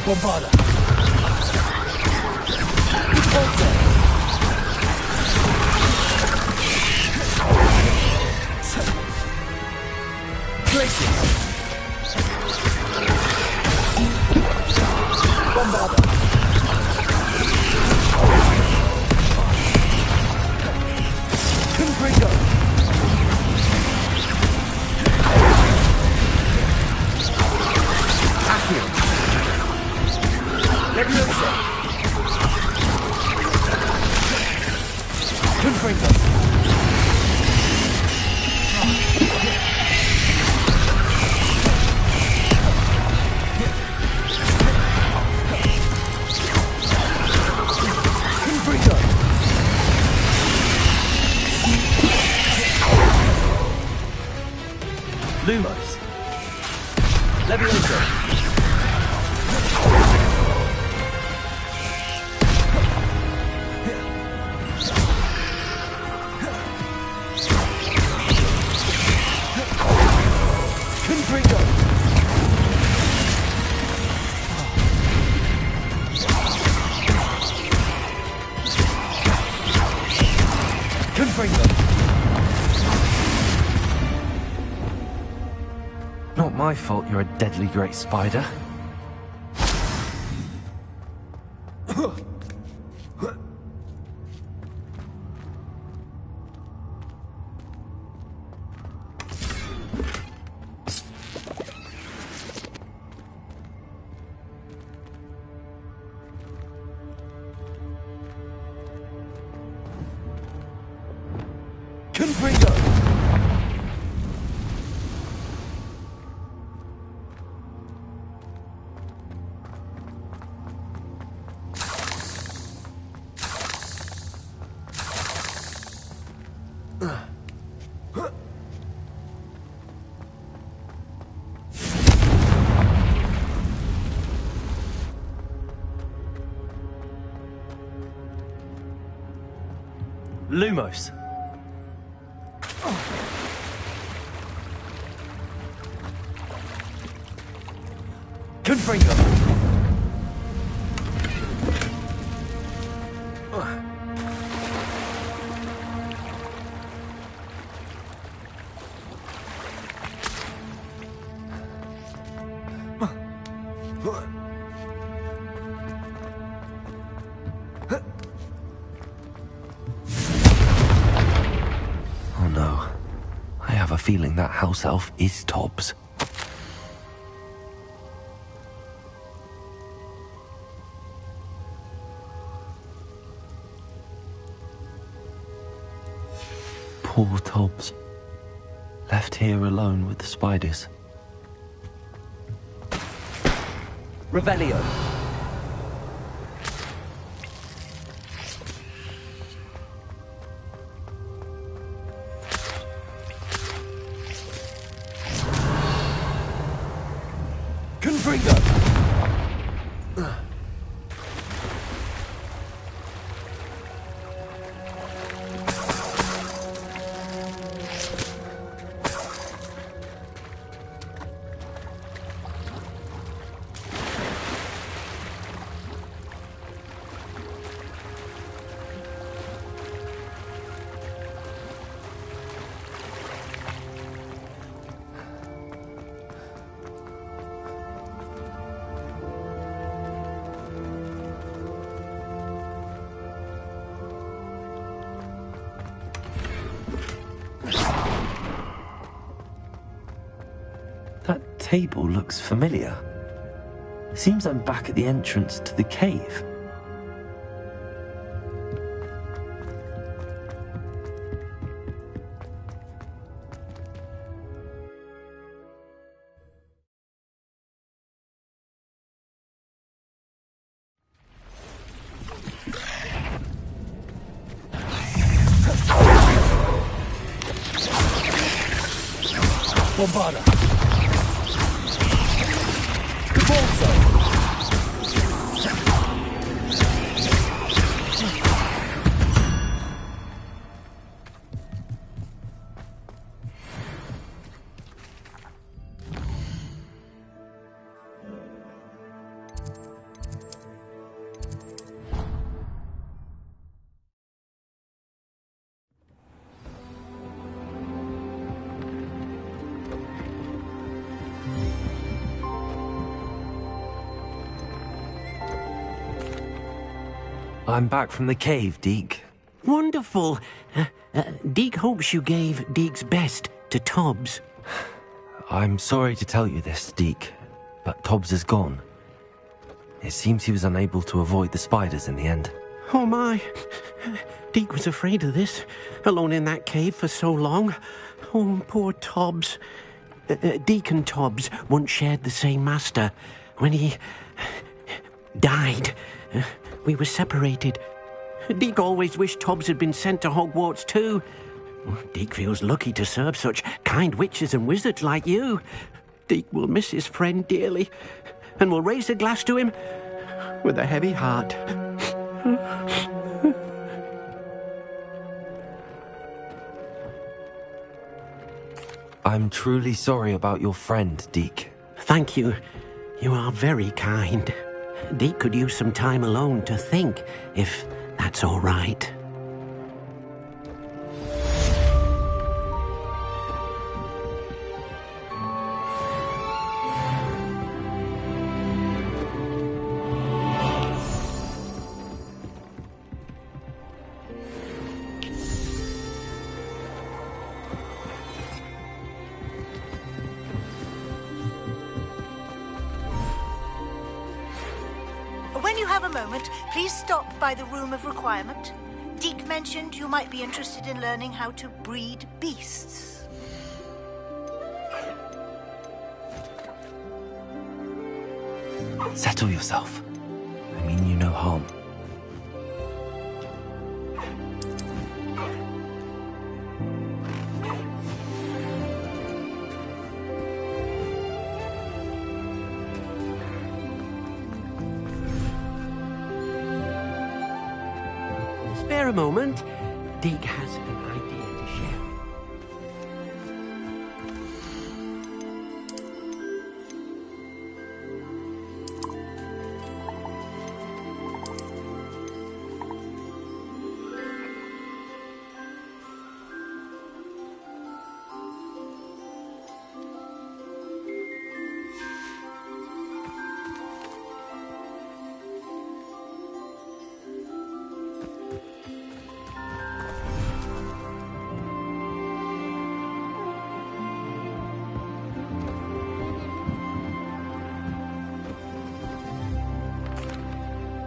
Bombarda. Places. Bombarda. Confringo. Accio. Leviosa. Confringo. Lumos. Leviosa. Confringo! Not my fault you're a deadly great spider. Confringo! Lumos. Confringo. Oh no. I have a feeling that house elf is Tobbs. Poor Tobbs. Left here alone with the spiders. Revelio. Confringo. That table looks familiar. Seems I'm back at the entrance to the cave. Bombarda. I'm back from the cave, Deke. Wonderful. Deke hopes you gave Deke's best to Tobbs. I'm sorry to tell you this, Deke, but Tobbs is gone. It seems he was unable to avoid the spiders in the end. Oh my. Deke was afraid of this, alone in that cave for so long. Oh, poor Tobbs. Deke and Tobbs once shared the same master. When he died, we were separated. Deke always wished Tobbs had been sent to Hogwarts too. Deke feels lucky to serve such kind witches and wizards like you. Deke will miss his friend dearly, and will raise a glass to him with a heavy heart. I'm truly sorry about your friend, Deke. Thank you. You are very kind. Deke could use some time alone to think, if that's all right. When you have a moment, please stop by the Room of Requirement. Deke mentioned you might be interested in learning how to breed beasts. Settle yourself. I mean you no harm. Spare a moment. Deke has an idea to share.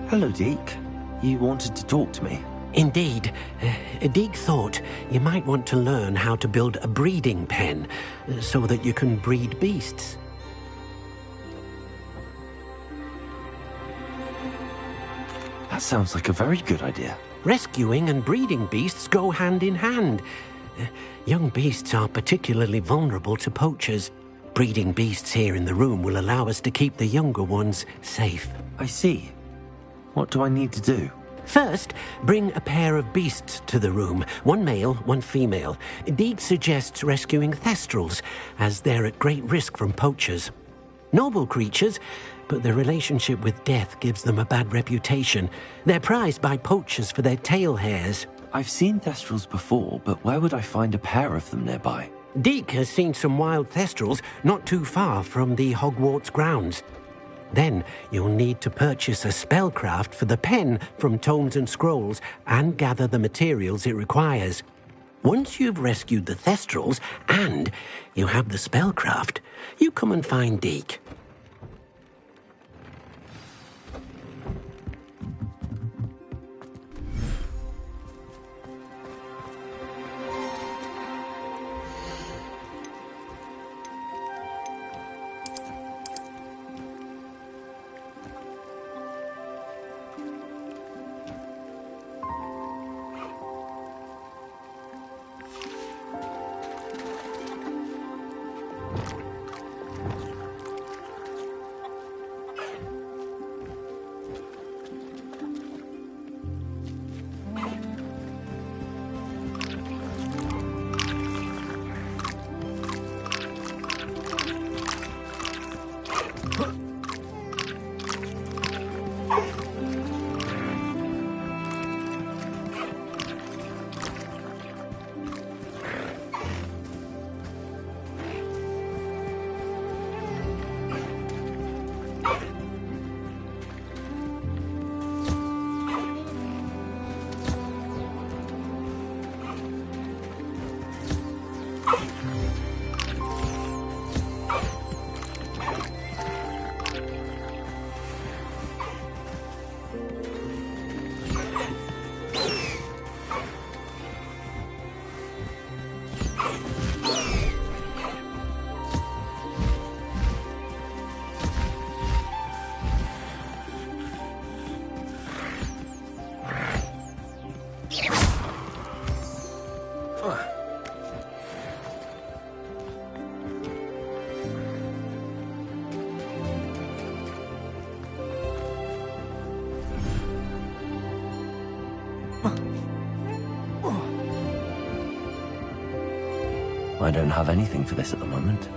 Hello, Deke. You wanted to talk to me? Indeed. Deke thought you might want to learn how to build a breeding pen so that you can breed beasts. That sounds like a very good idea. Rescuing and breeding beasts go hand in hand. Young beasts are particularly vulnerable to poachers. Breeding beasts here in the room will allow us to keep the younger ones safe. I see. What do I need to do? First, bring a pair of beasts to the room. One male, one female. Deke suggests rescuing thestrals, as they're at great risk from poachers. Noble creatures, but their relationship with death gives them a bad reputation. They're prized by poachers for their tail hairs. I've seen thestrals before, but where would I find a pair of them nearby? Deke has seen some wild thestrals not too far from the Hogwarts grounds. Then you'll need to purchase a spellcraft for the pen from Tomes and Scrolls and gather the materials it requires. Once you've rescued the thestrals and you have the spellcraft, you come and find Deke. I don't have anything for this at the moment.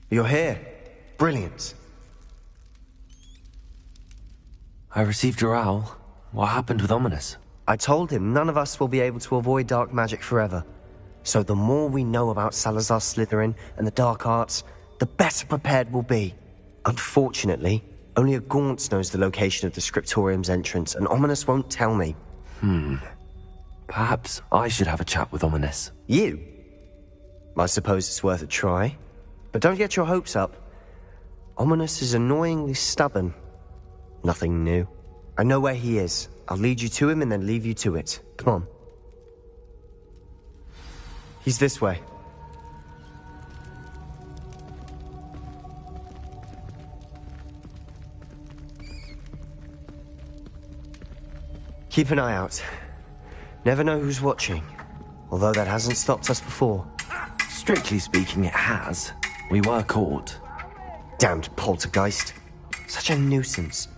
You're here. Brilliant. I received your owl. What happened with Ominous? I told him none of us will be able to avoid dark magic forever. So the more we know about Salazar Slytherin and the dark arts, the better prepared we'll be. Unfortunately, only a Gaunt's knows the location of the Scriptorium's entrance, and Ominous won't tell me. Perhaps I should have a chat with Ominous. You? I suppose it's worth a try. But don't get your hopes up. Ominous is annoyingly stubborn. Nothing new. I know where he is. I'll lead you to him and then leave you to it. Come on. He's this way. Keep an eye out. Never know who's watching. Although that hasn't stopped us before. Strictly speaking, it has. We were caught. Damned poltergeist. Such a nuisance.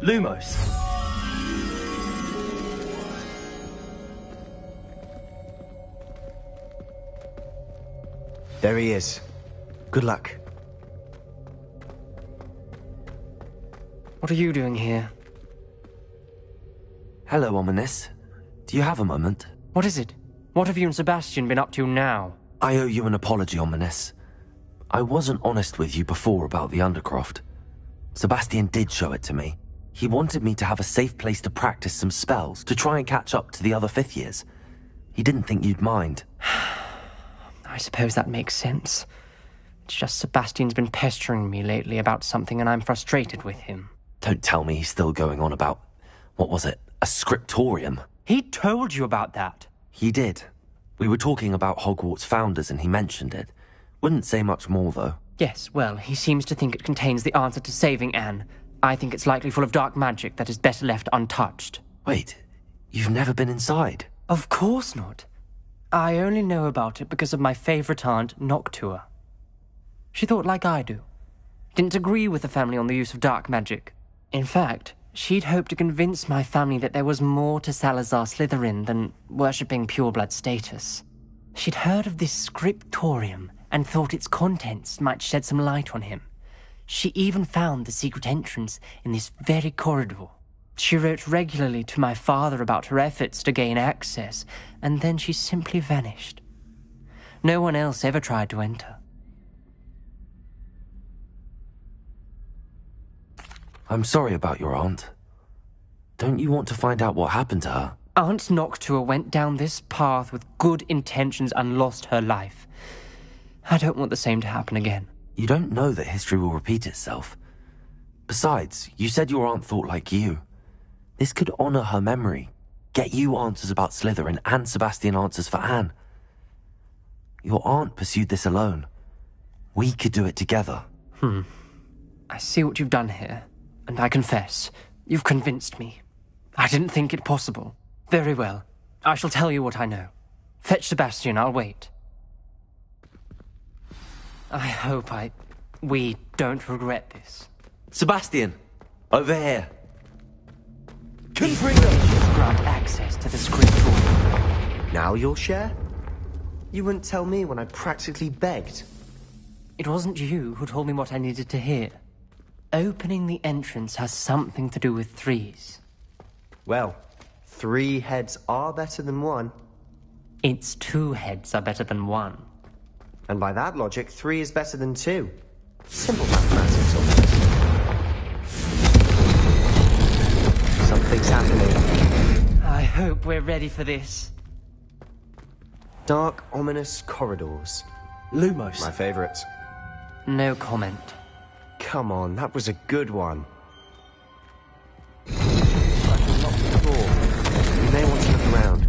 Lumos. There he is. Good luck. What are you doing here? Hello, Ominous. Do you have a moment? What is it? What have you and Sebastian been up to now? I owe you an apology, Ominous. I wasn't honest with you before about the Undercroft. Sebastian did show it to me. He wanted me to have a safe place to practice some spells, to try and catch up to the other fifth years. He didn't think you'd mind. I suppose that makes sense. It's just Sebastian's been pestering me lately about something and I'm frustrated with him. Don't tell me he's still going on about, what was it, a scriptorium? He told you about that? He did. We were talking about Hogwarts founders and he mentioned it. Wouldn't say much more, though. Yes, well, he seems to think it contains the answer to saving Anne. I think it's likely full of dark magic that is better left untouched. Wait, you've never been inside? Of course not. I only know about it because of my favourite aunt, Noctua. She thought like I do. Didn't agree with the family on the use of dark magic. In fact, she'd hoped to convince my family that there was more to Salazar Slytherin than worshipping pureblood status. She'd heard of this scriptorium and thought its contents might shed some light on him. She even found the secret entrance in this very corridor. She wrote regularly to my father about her efforts to gain access, and then she simply vanished. No one else ever tried to enter. I'm sorry about your aunt. Don't you want to find out what happened to her? Aunt Noctua went down this path with good intentions and lost her life. I don't want the same to happen again. You don't know that history will repeat itself. Besides, you said your aunt thought like you. This could honor her memory, get you answers about Slytherin and Sebastian answers for Anne. Your aunt pursued this alone. We could do it together. I see what you've done here, and I confess, you've convinced me. I didn't think it possible. Very well. I shall tell you what I know. Fetch Sebastian, I'll wait. I hope we don't regret this. Sebastian! Over here! Confringo! Grant access to the scriptorium. Now you'll share? You wouldn't tell me when I practically begged. It wasn't you who told me what I needed to hear. Opening the entrance has something to do with threes. Well, 3 heads are better than 1. It's 2 heads are better than 1. And by that logic, 3 is better than 2. Simple mathematics, Something's happening. I hope we're ready for this. Dark, ominous corridors. Lumos. My favourite. No comment. Come on, that was a good one. I can lock the door. You may want to look around.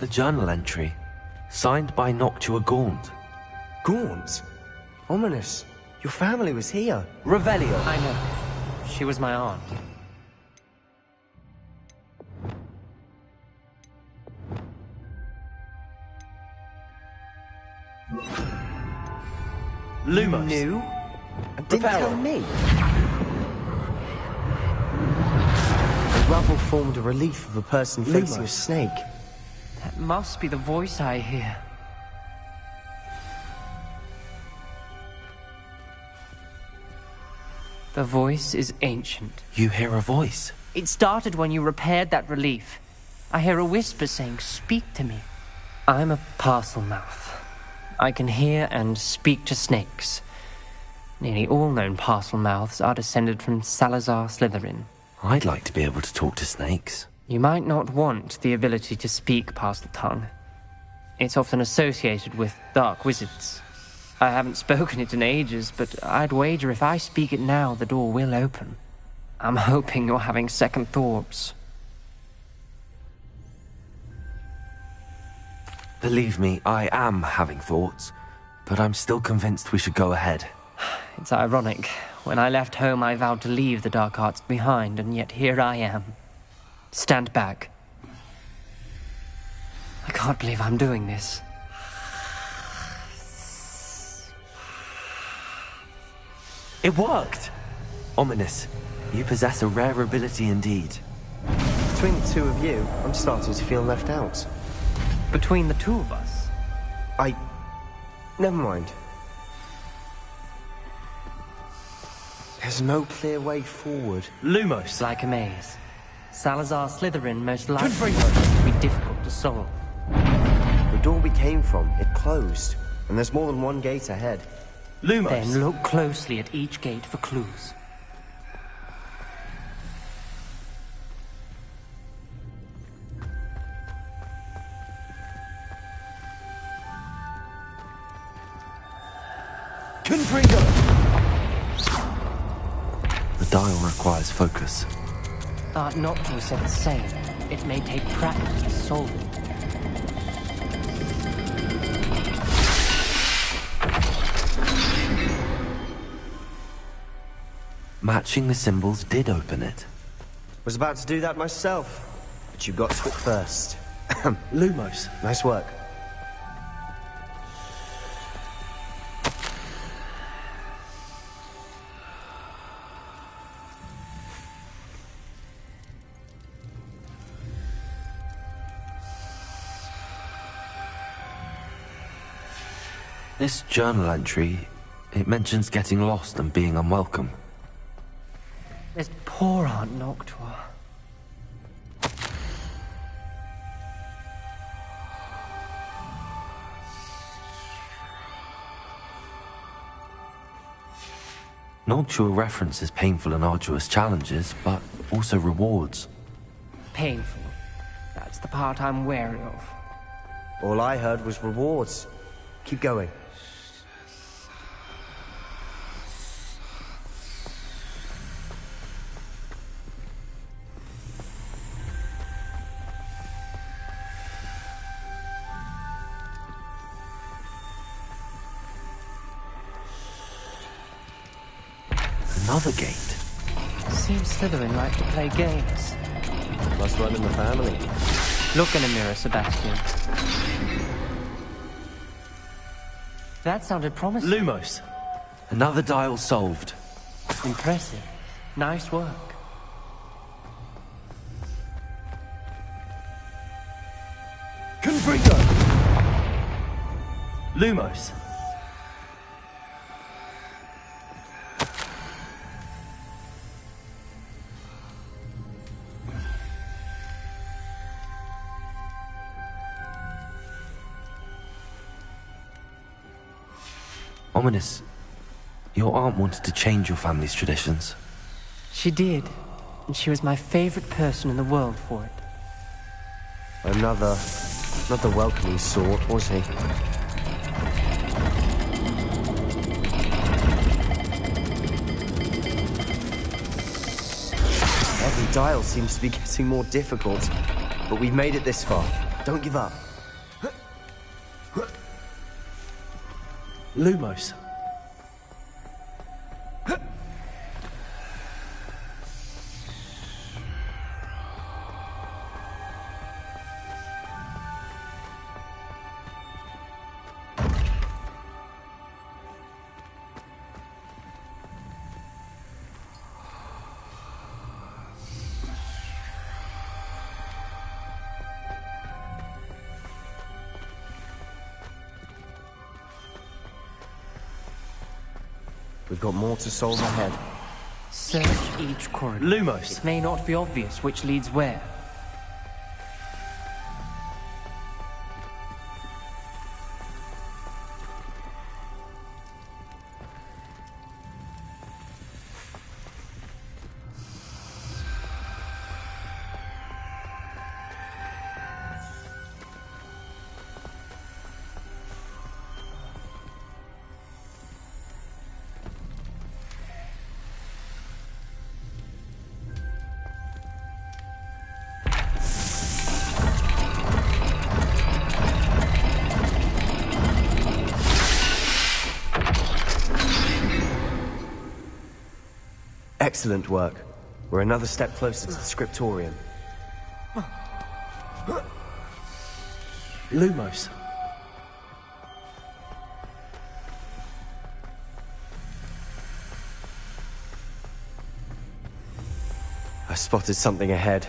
The journal entry, signed by Noctua Gaunt. Gaunt? Ominous. Your family was here. Revelio. I know. She was my aunt. Lumos. You knew? And didn't tell me. The rubble formed a relief of a person facing a snake. That must be the voice I hear. The voice is ancient. You hear a voice? It started when you repaired that relief. I hear a whisper saying, "Speak to me." I'm a parcel mouth. I can hear and speak to snakes. Nearly all known parcel mouths are descended from Salazar Slytherin. I'd like to be able to talk to snakes. You might not want the ability to speak parcel tongue. It's often associated with dark wizards. I haven't spoken it in ages, but I'd wager if I speak it now, the door will open. I'm hoping you're having second thoughts. Believe me, I am having thoughts, but I'm still convinced we should go ahead. It's ironic. When I left home, I vowed to leave the dark arts behind, and yet here I am. Stand back. I can't believe I'm doing this. It worked! Ominous, you possess a rare ability indeed. Between the two of you, I'm starting to feel left out. Between the two of us? Never mind. There's no clear way forward. Lumos. Like a maze. Salazar Slytherin most likely to be difficult to solve. The door we came from, it closed. And there's more than one gate ahead. Lumos. Then look closely at each gate for clues. Confringo! The dial requires focus. Art Noctua said the same. It may take practice to solve it. Matching the symbols did open it. Was about to do that myself, but you got to it first. Lumos. Nice work. This journal entry, it mentions getting lost and being unwelcome. There's poor Aunt Noctua. Noctua references painful and arduous challenges, but also rewards. Painful. That's the part I'm wary of. All I heard was rewards. Keep going. Another gate. Seems Slytherin like to play games. Must run in the family. Look in a mirror, Sebastian. That sounded promising. Lumos. Another dial solved. Impressive. Nice work. Confringo! Lumos. Ominous, your aunt wanted to change your family's traditions. She did, and she was my favorite person in the world for it. Another welcoming sort, was he? Every dial seems to be getting more difficult, but we've made it this far. Don't give up. Lumos. We've got more to solve ahead. Search each corridor. Lumos. It may not be obvious which leads where. Excellent work. We're another step closer to the scriptorium. Lumos. I spotted something ahead.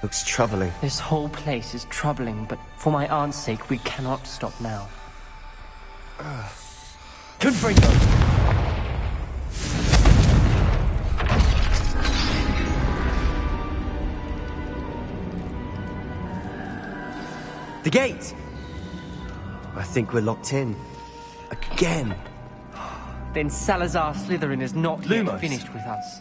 Looks troubling. This whole place is troubling, but for my aunt's sake, we cannot stop now. Confringo! The gate! I think we're locked in. Again. Then Salazar Slytherin is not yet finished with us.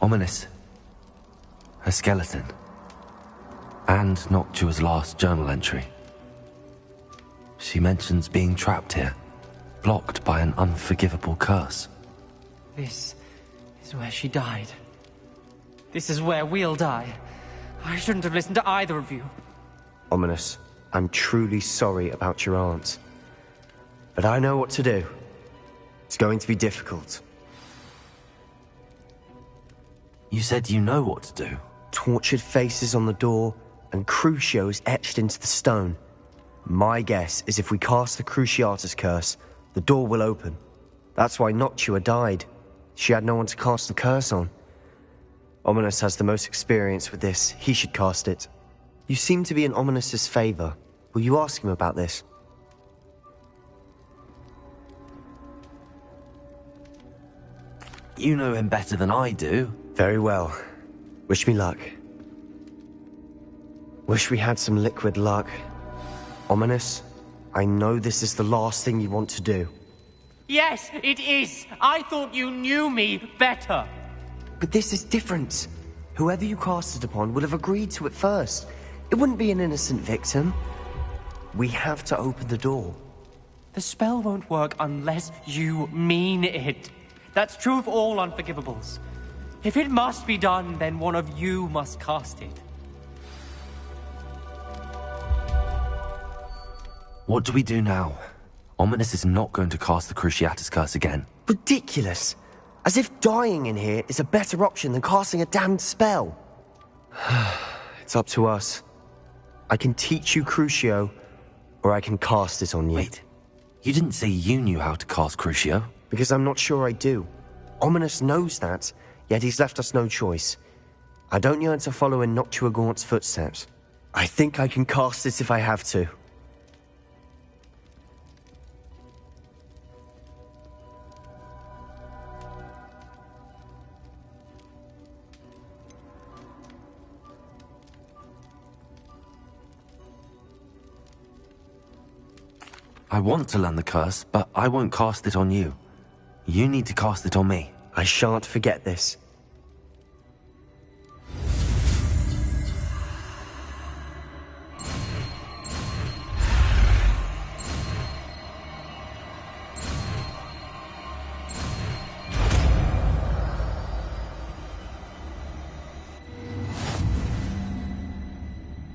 Ominous. A skeleton. And Noctua's last journal entry. She mentions being trapped here, blocked by an unforgivable curse. This is where she died. This is where we'll die. I shouldn't have listened to either of you. Ominous, I'm truly sorry about your aunt. But I know what to do. It's going to be difficult. You said you know what to do. Tortured faces on the door and Crucios etched into the stone. My guess is if we cast the Cruciatus curse, the door will open. That's why Noctua died. She had no one to cast the curse on. Ominous has the most experience with this. He should cast it. You seem to be in Ominous's favor. Will you ask him about this? You know him better than I do. Very well. Wish me luck. Wish we had some liquid luck. Ominous, I know this is the last thing you want to do. Yes, it is. I thought you knew me better. But this is different. Whoever you cast it upon would have agreed to it first. It wouldn't be an innocent victim. We have to open the door. The spell won't work unless you mean it. That's true of all unforgivables. If it must be done, then one of you must cast it. What do we do now? Ominous is not going to cast the Cruciatus curse again. Ridiculous. As if dying in here is a better option than casting a damned spell. It's up to us. I can teach you Crucio, or I can cast it on you. Wait, you didn't say you knew how to cast Crucio? Because I'm not sure I do. Ominous knows that, yet he's left us no choice. I don't yearn to follow in Noctua Gaunt's footsteps. I think I can cast it if I have to. I want to learn the curse, but I won't cast it on you. You need to cast it on me. I shan't forget this.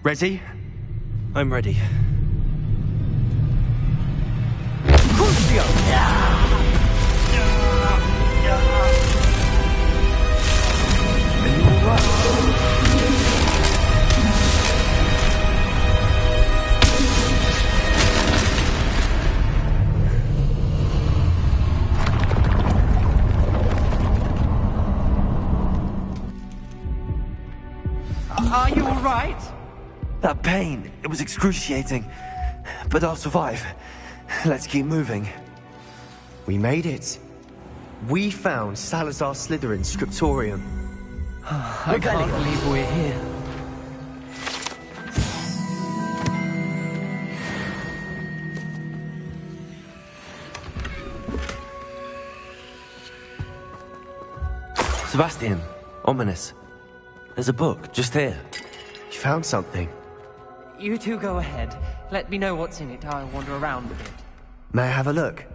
Ready? I'm ready. Are you all right? That pain, it was excruciating. But I'll survive. Let's keep moving. We made it. We found Salazar Slytherin's scriptorium. I can't believe we're here. Sebastian, Ominous. There's a book, just here. You found something. You two go ahead. Let me know what's in it. I'll wander around a bit. May I have a look?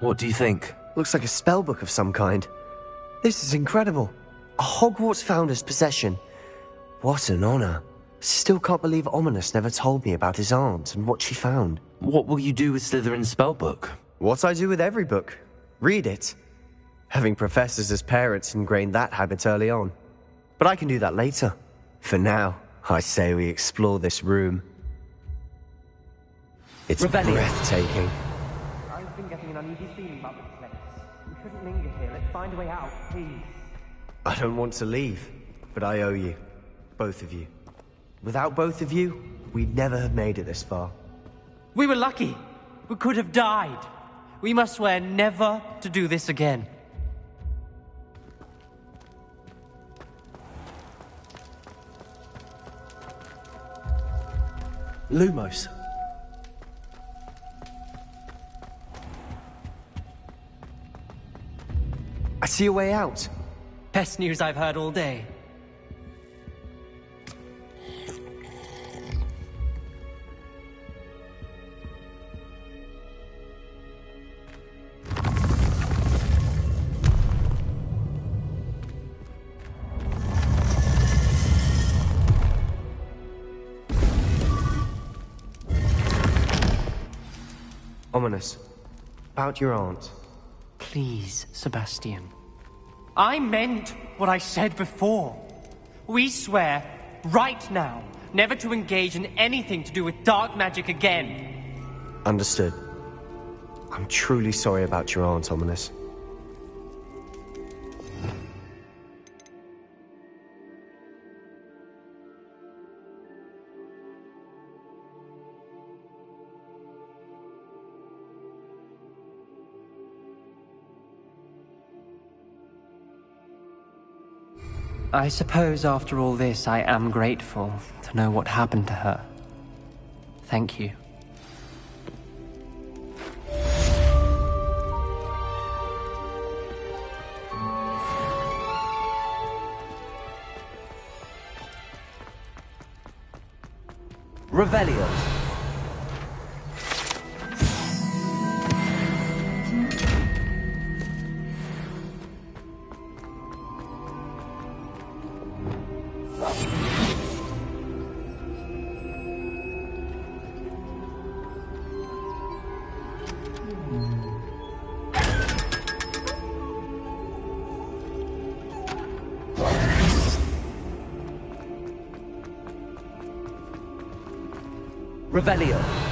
What do you think? Looks like a spellbook of some kind. This is incredible. A Hogwarts founder's possession. What an honor. Still can't believe Ominous never told me about his aunt and what she found. What will you do with Slytherin's spellbook? What I do with every book. Read it. Having professors as parents ingrained that habit early on. But I can do that later. For now, I say we explore this room. It's breathtaking. I've been getting an uneasy feeling about this place. We shouldn't linger here. Let's find a way out, please. I don't want to leave, but I owe you. Both of you. Without both of you, we'd never have made it this far. We were lucky. We could have died. We must swear never to do this again. Lumos. I see a way out. Best news I've heard all day. Ominous. About your aunt. Please, Sebastian. I meant what I said before. We swear, right now, never to engage in anything to do with dark magic again. Understood. I'm truly sorry about your aunt, Ominous. I suppose after all this, I am grateful to know what happened to her. Thank you. Revelio. Revelio.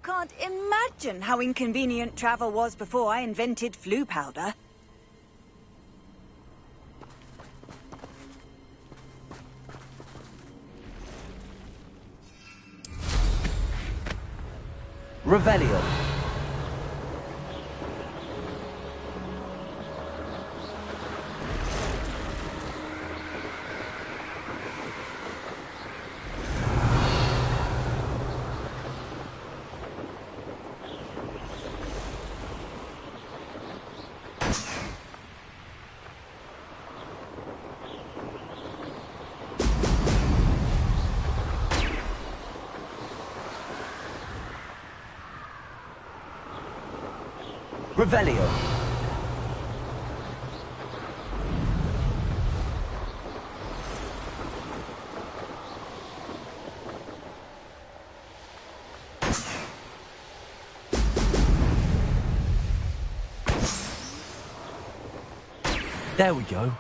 You can't imagine how inconvenient travel was before I invented flu powder. Revelio. Revelio. There we go.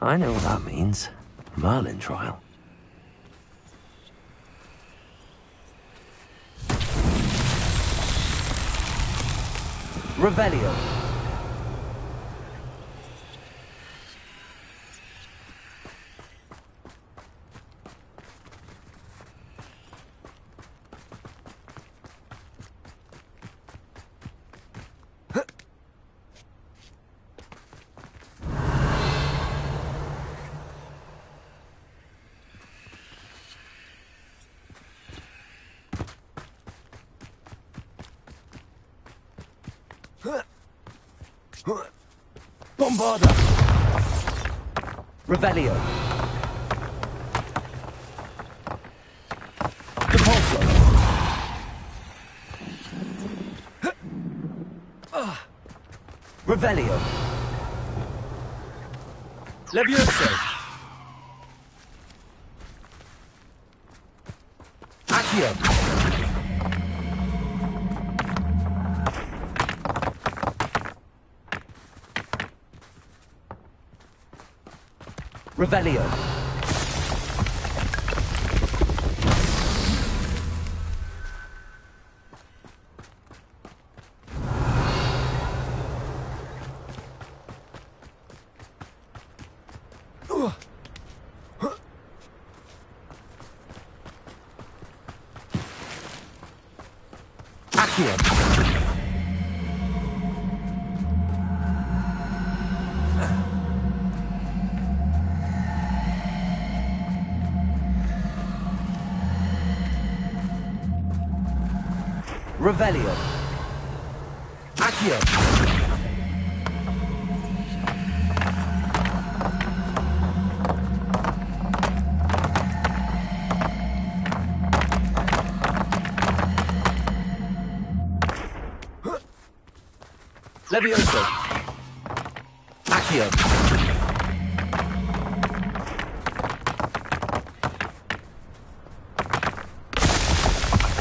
I know what that means. Merlin trial. Revelio. Bombarda! Revelio. Depulso. Revelio. Levioso. Accio. Revelio. Accio. Revelio. Accio. Levioso. Accio.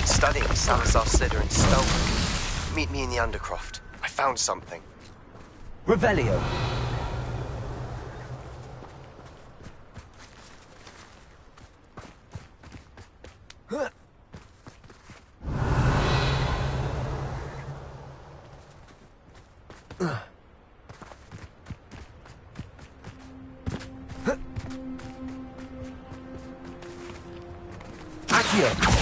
Studying Salazar Slytherin's stonework. Meet me in the Undercroft. I found something. Revelio. Accio.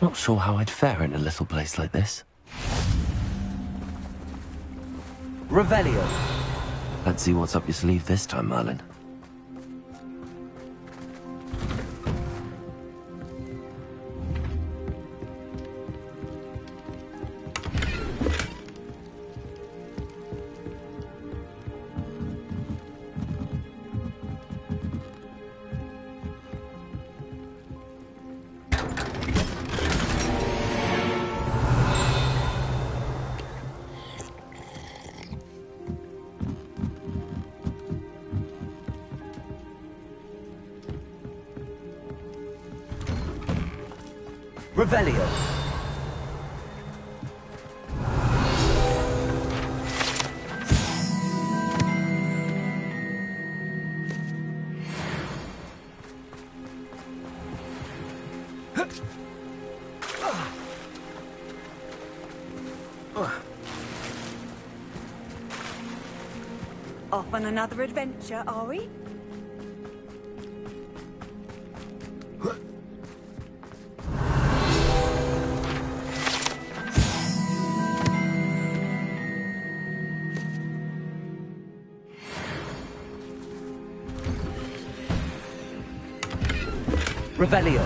Not sure how I'd fare in a little place like this. Revelio. Let's see what's up your sleeve this time, Merlin. Revelio. Off on another adventure, are we? Revelio.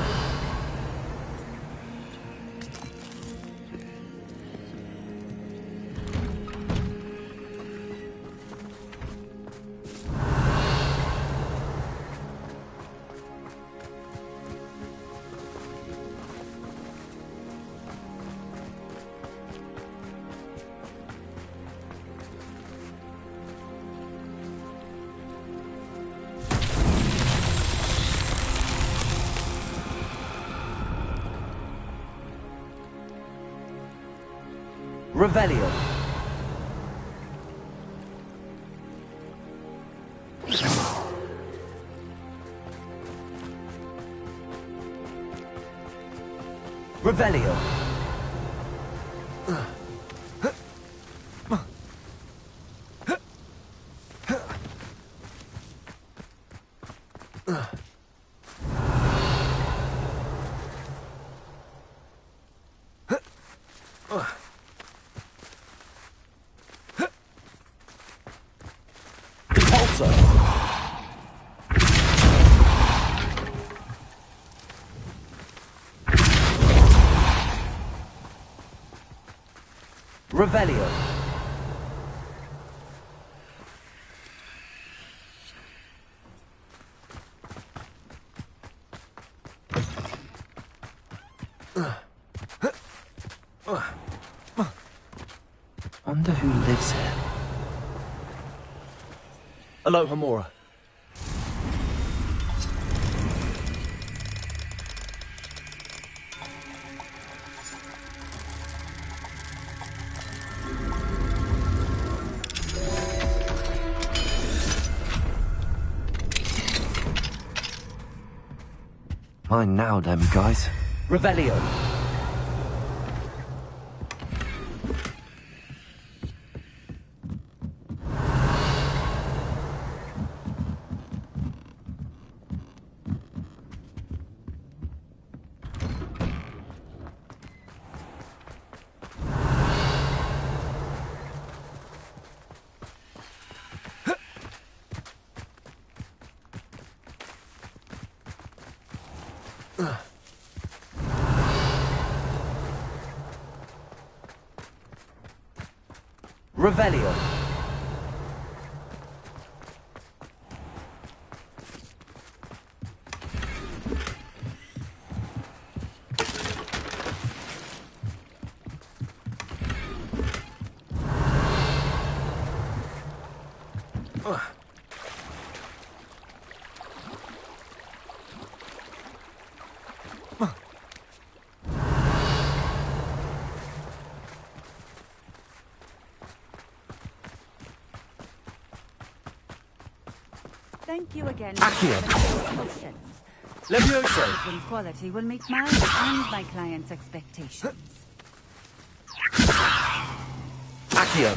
Revelio. Revelio. Revelio. Wonder who lives here. Hello, Hamura. Mine now, damn you guys. Revelio. Revelio. Thank you again. Accio. Levioso. Quality will meet mine and my client's expectations. Accio.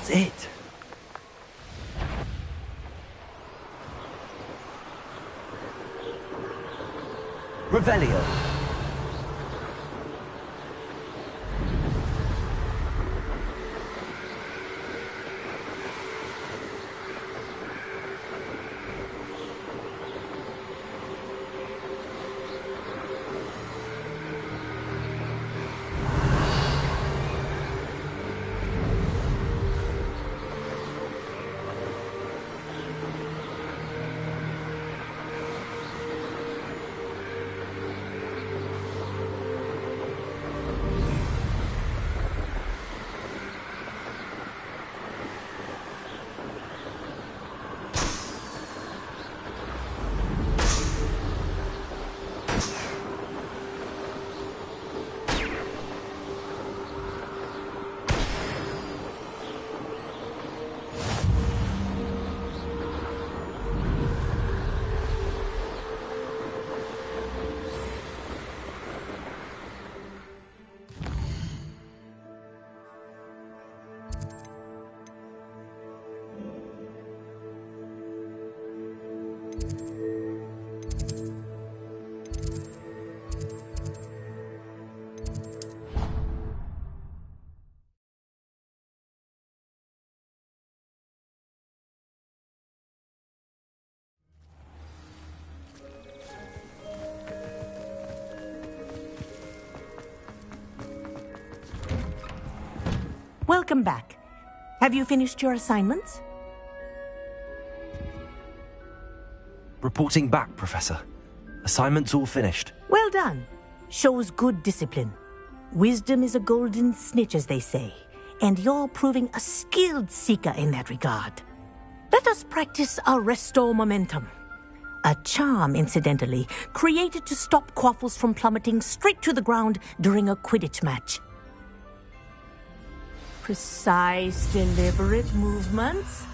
That's it. Revelio. Welcome back. Have you finished your assignments? Reporting back, Professor. Assignment's all finished. Well done. Shows good discipline. Wisdom is a golden snitch, as they say, and you're proving a skilled seeker in that regard. Let us practice our restore momentum. A charm, incidentally, created to stop Quaffles from plummeting straight to the ground during a Quidditch match. Precise, deliberate movements.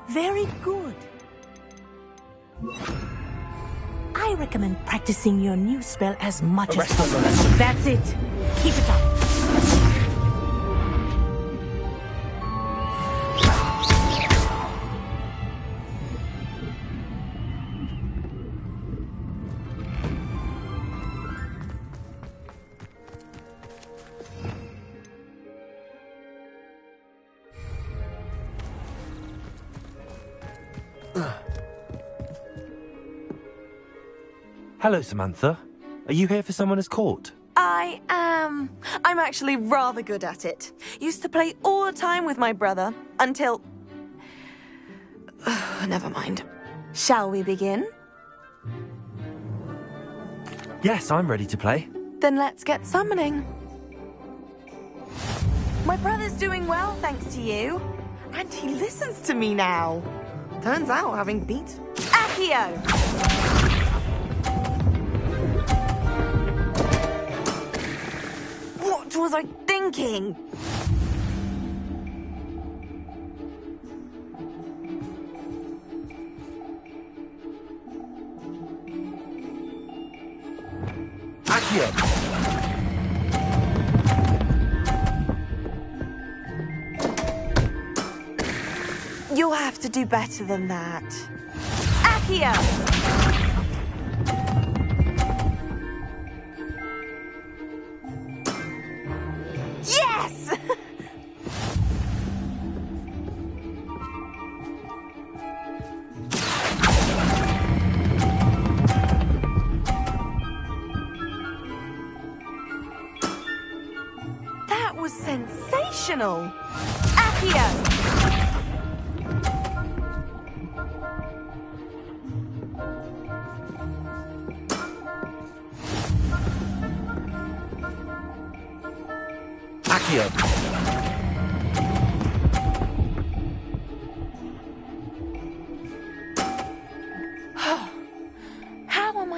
Very good. I recommend practicing your new spell as much as possible. That's it. Keep it up. Hello, Samantha. Are you here for Summoner's Court? I am. I'm actually rather good at it. Used to play all the time with my brother, until... Never mind. Shall we begin? Yes, I'm ready to play. Then let's get summoning. My brother's doing well, thanks to you. And he listens to me now. Turns out, having beat Accio! What was I thinking? Accio! You'll have to do better than that. Accio! Yes! That was sensational! Accio!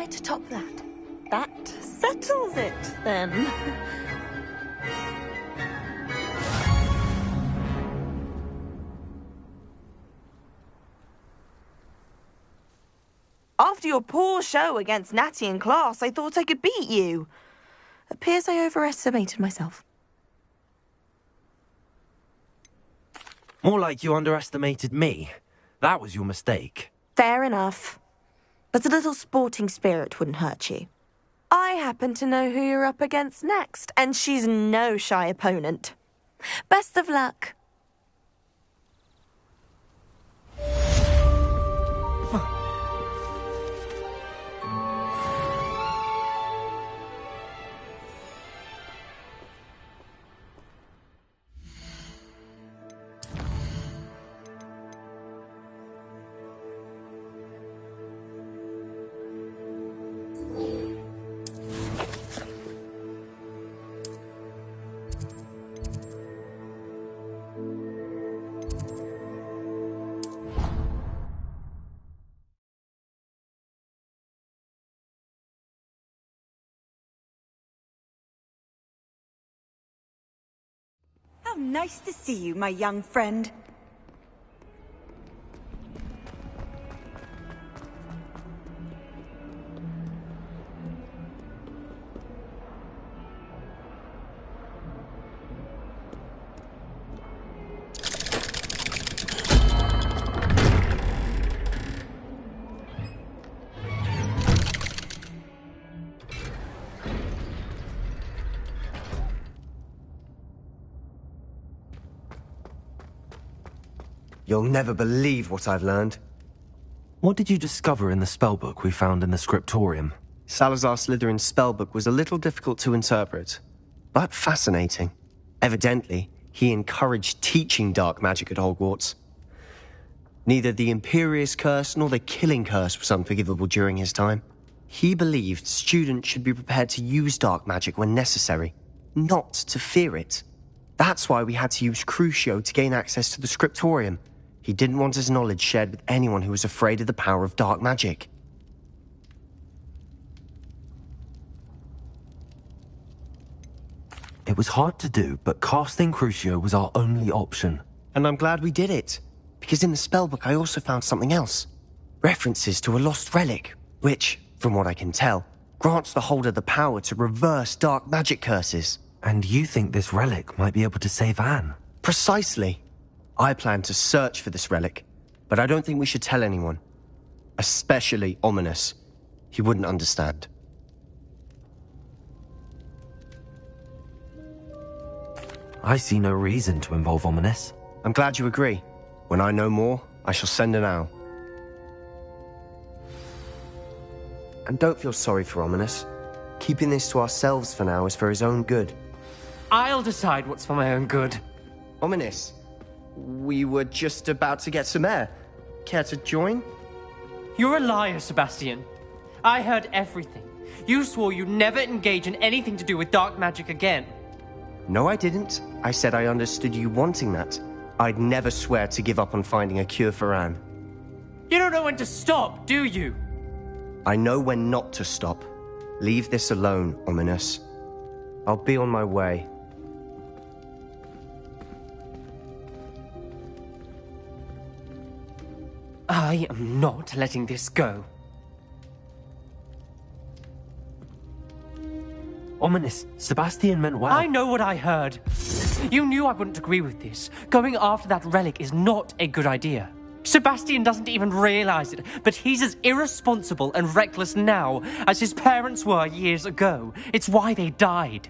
try to top that. That settles it, then. After your poor show against Natty in class, I thought I could beat you. Appears I overestimated myself. More like you underestimated me. That was your mistake. Fair enough. But a little sporting spirit wouldn't hurt you. I happen to know who you're up against next, and she's no shy opponent. Best of luck. How nice to see you, my young friend. You'll never believe what I've learned. What did you discover in the spellbook we found in the scriptorium? Salazar Slytherin's spellbook was a little difficult to interpret, but fascinating. Evidently, he encouraged teaching dark magic at Hogwarts. Neither the Imperious Curse nor the Killing Curse was unforgivable during his time. He believed students should be prepared to use dark magic when necessary, not to fear it. That's why we had to use Crucio to gain access to the scriptorium. He didn't want his knowledge shared with anyone who was afraid of the power of dark magic. It was hard to do, but casting Crucio was our only option. And I'm glad we did it, because in the spellbook I also found something else. References to a lost relic, which, from what I can tell, grants the holder the power to reverse dark magic curses. And you think this relic might be able to save Anne? Precisely. I plan to search for this relic, but I don't think we should tell anyone. Especially Ominous. He wouldn't understand. I see no reason to involve Ominous. I'm glad you agree. When I know more, I shall send an owl. And don't feel sorry for Ominous. Keeping this to ourselves for now is for his own good. I'll decide what's for my own good. Ominous, we were just about to get some air. Care to join? You're a liar, Sebastian. I heard everything. You swore you'd never engage in anything to do with dark magic again. No, I didn't. I said I understood you wanting that. I'd never swear to give up on finding a cure for Anne. You don't know when to stop, do you? I know when not to stop. Leave this alone, Ominous. I'll be on my way. I am not letting this go. Ominous, Sebastian meant well. I know what I heard. You knew I wouldn't agree with this. Going after that relic is not a good idea. Sebastian doesn't even realize it, but he's as irresponsible and reckless now as his parents were years ago. It's why they died.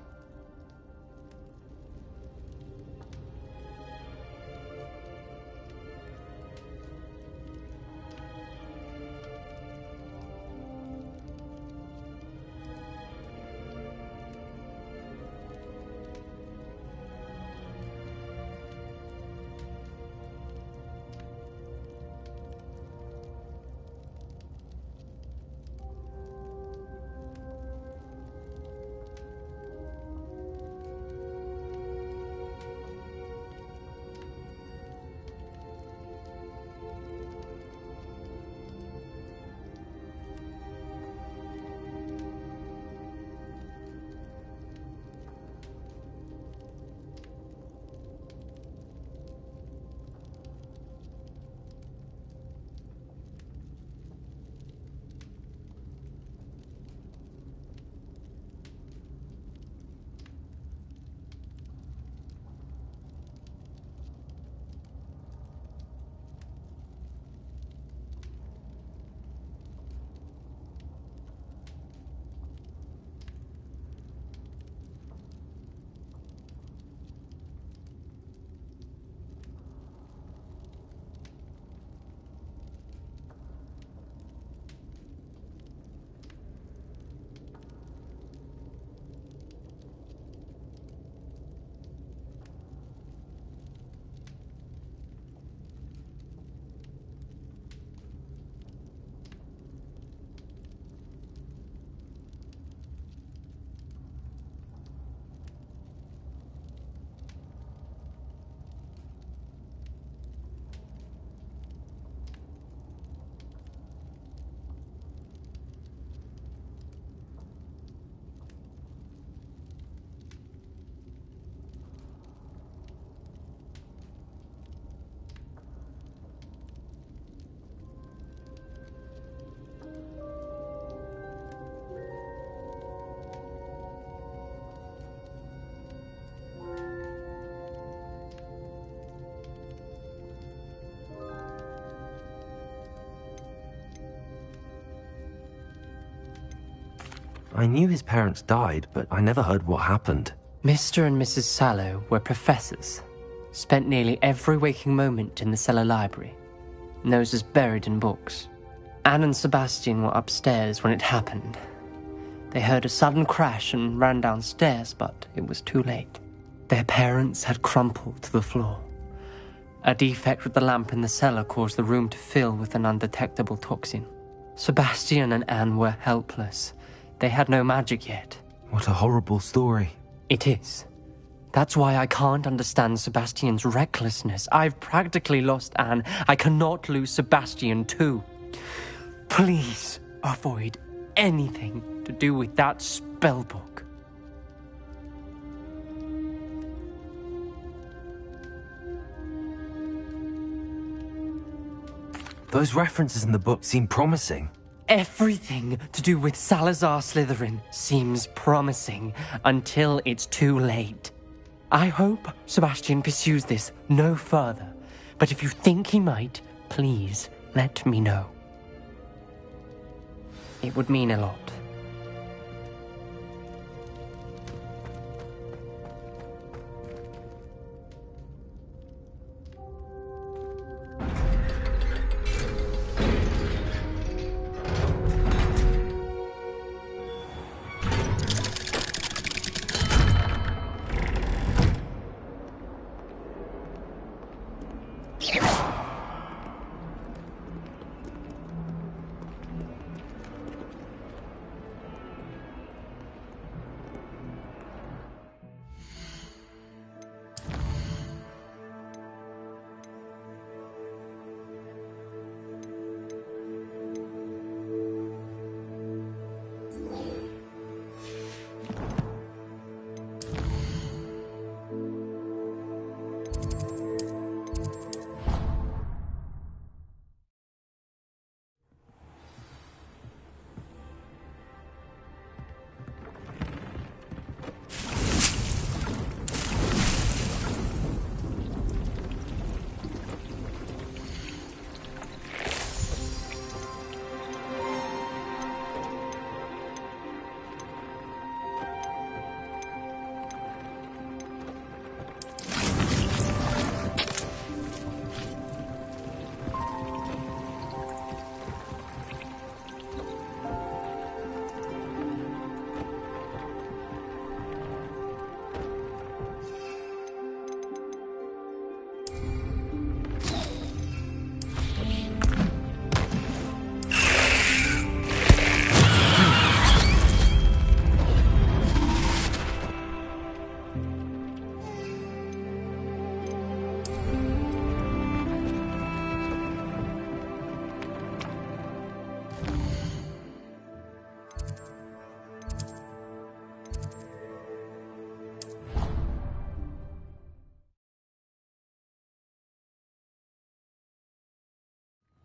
I knew his parents died, but I never heard what happened. Mr. and Mrs. Sallow were professors. Spent nearly every waking moment in the cellar library. Noses buried in books. Anne and Sebastian were upstairs when it happened. They heard a sudden crash and ran downstairs, but it was too late. Their parents had crumpled to the floor. A defect with the lamp in the cellar caused the room to fill with an undetectable toxin. Sebastian and Anne were helpless. They had no magic yet. What a horrible story. It is. That's why I can't understand Sebastian's recklessness. I've practically lost Anne. I cannot lose Sebastian too. Please avoid anything to do with that spellbook. Those references in the book seem promising. Everything to do with Salazar Slytherin seems promising until it's too late. I hope Sebastian pursues this no further, but if you think he might, please let me know. It would mean a lot.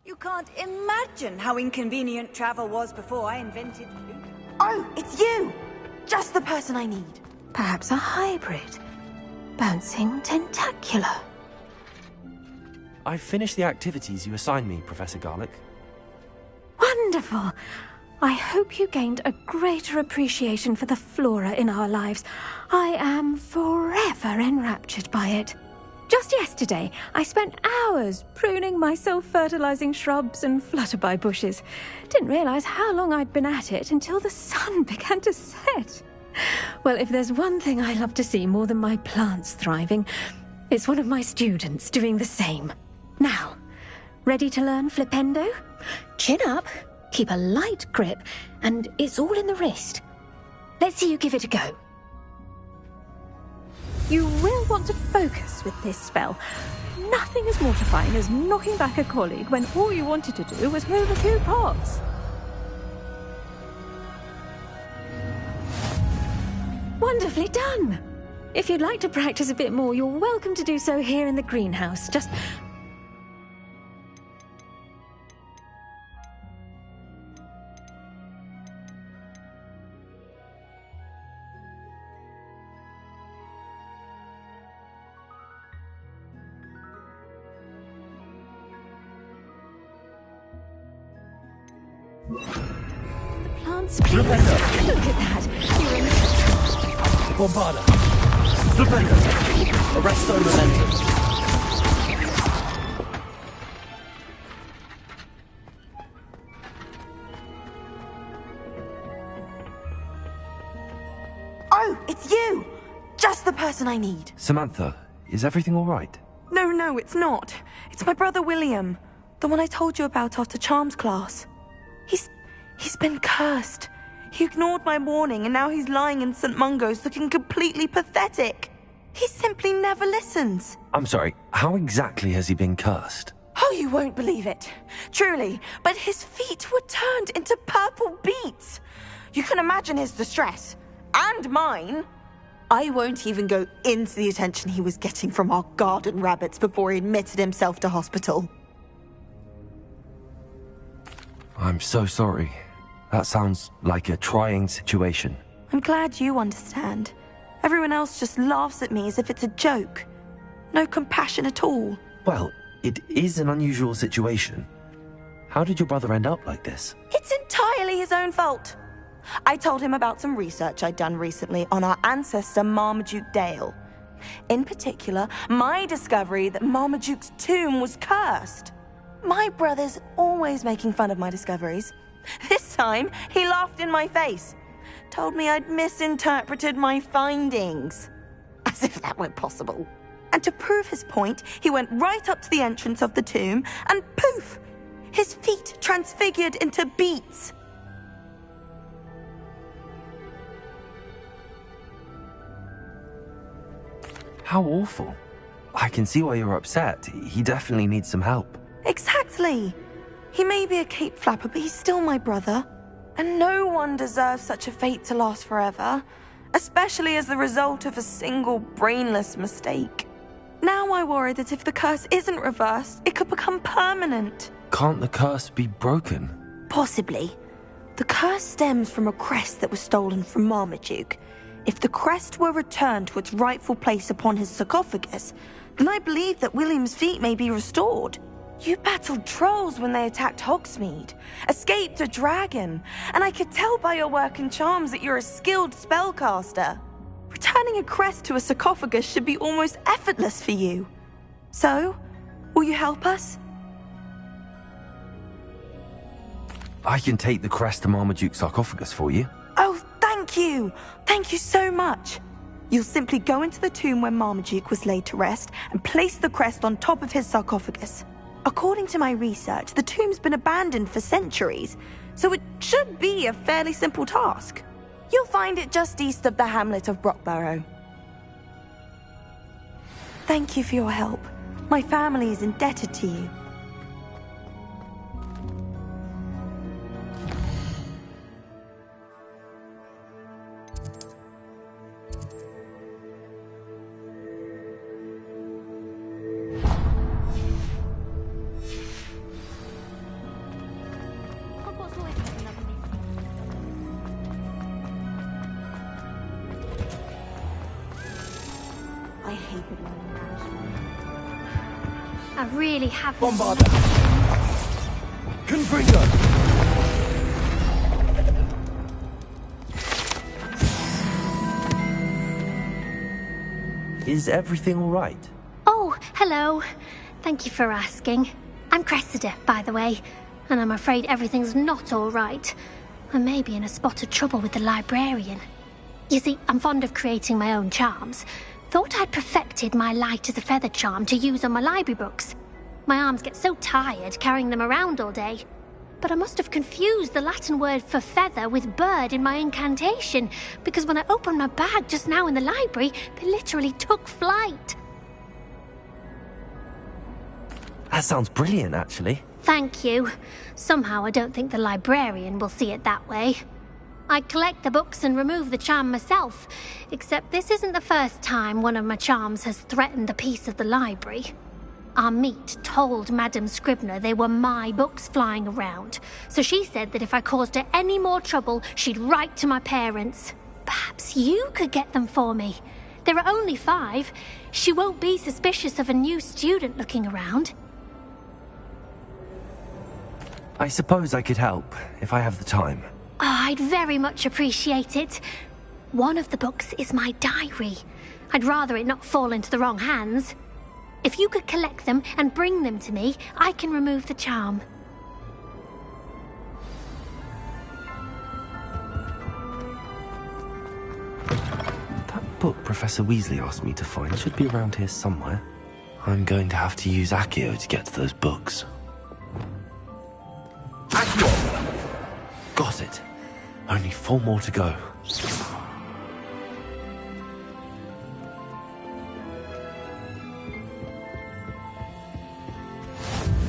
You can't imagine how inconvenient travel was before I invented food. Oh, it's you! Just the person I need. Perhaps a hybrid. Bouncing tentacular. I've finished the activities you assigned me, Professor Garlick. Wonderful. I hope you gained a greater appreciation for the flora in our lives. I am forever enraptured by it. Just yesterday, I spent hours pruning my self-fertilizing shrubs and flutterby bushes. Didn't realize how long I'd been at it until the sun began to set. Well, if there's one thing I love to see more than my plants thriving, it's one of my students doing the same. Now, ready to learn flipendo? Chin up, keep a light grip, and it's all in the wrist. Let's see you give it a go. You will want to focus with this spell. Nothing as mortifying as knocking back a colleague when all you wanted to do was move a few pots. Wonderfully done! If you'd like to practice a bit more, you're welcome to do so here in the greenhouse. Just... chance, please. Look at that. Bombarda. Stupendo. Arresto momentum. Oh, it's you! Just the person I need. Samantha, is everything all right? No, it's not. It's my brother William. The one I told you about after Charms class. He's been cursed. He ignored my warning and now he's lying in St. Mungo's looking completely pathetic. He simply never listens. I'm sorry, how exactly has he been cursed? Oh, you won't believe it. Truly, but his feet were turned into purple beets. You can imagine his distress. And mine. I won't even go into the attention he was getting from our garden rabbits before he admitted himself to hospital. I'm so sorry. That sounds like a trying situation. I'm glad you understand. Everyone else just laughs at me as if it's a joke. No compassion at all. Well, it is an unusual situation. How did your brother end up like this? It's entirely his own fault. I told him about some research I'd done recently on our ancestor Marmaduke Dale. In particular, my discovery that Marmaduke's tomb was cursed. My brother's always making fun of my discoveries. This time, he laughed in my face. Told me I'd misinterpreted my findings. As if that were possible. And to prove his point, he went right up to the entrance of the tomb and poof! His feet transfigured into beets. How awful. I can see why you're upset. He definitely needs some help. Exactly. He may be a cape flapper, but he's still my brother. And no one deserves such a fate to last forever, especially as the result of a single brainless mistake. Now I worry that if the curse isn't reversed, it could become permanent. Can't the curse be broken? Possibly. The curse stems from a crest that was stolen from Marmaduke. If the crest were returned to its rightful place upon his sarcophagus, then I believe that William's feet may be restored. You battled trolls when they attacked Hogsmeade, escaped a dragon, and I could tell by your work and charms that you're a skilled spellcaster. Returning a crest to a sarcophagus should be almost effortless for you. So, will you help us? I can take the crest to Marmaduke's sarcophagus for you. Oh, thank you! Thank you so much! You'll simply go into the tomb where Marmaduke was laid to rest and place the crest on top of his sarcophagus. According to my research, the tomb's been abandoned for centuries, so it should be a fairly simple task. You'll find it just east of the hamlet of Brockborough. Thank you for your help. My family is indebted to you. I hate it when I really have. Bombarda. Confringo. Is everything all right? Oh, hello. Thank you for asking. I'm Cressida, by the way, and I'm afraid everything's not all right. I may be in a spot of trouble with the librarian. You see, I'm fond of creating my own charms. Thought I'd perfected my light as a feather charm to use on my library books. My arms get so tired carrying them around all day. But I must have confused the Latin word for feather with bird in my incantation, because when I opened my bag just now in the library, they literally took flight. That sounds brilliant, actually. Thank you. Somehow I don't think the librarian will see it that way. I collect the books and remove the charm myself, except this isn't the first time one of my charms has threatened the peace of the library. Our meet told Madame Scribner they were my books flying around, so she said that if I caused her any more trouble, she'd write to my parents. Perhaps you could get them for me. There are only 5. She won't be suspicious of a new student looking around. I suppose I could help, if I have the time. Oh, I'd very much appreciate it. One of the books is my diary. I'd rather it not fall into the wrong hands. If you could collect them and bring them to me, I can remove the charm. That book Professor Weasley asked me to find should be around here somewhere. I'm going to have to use Accio to get to those books. Accio! Got it. Only 4 more to go.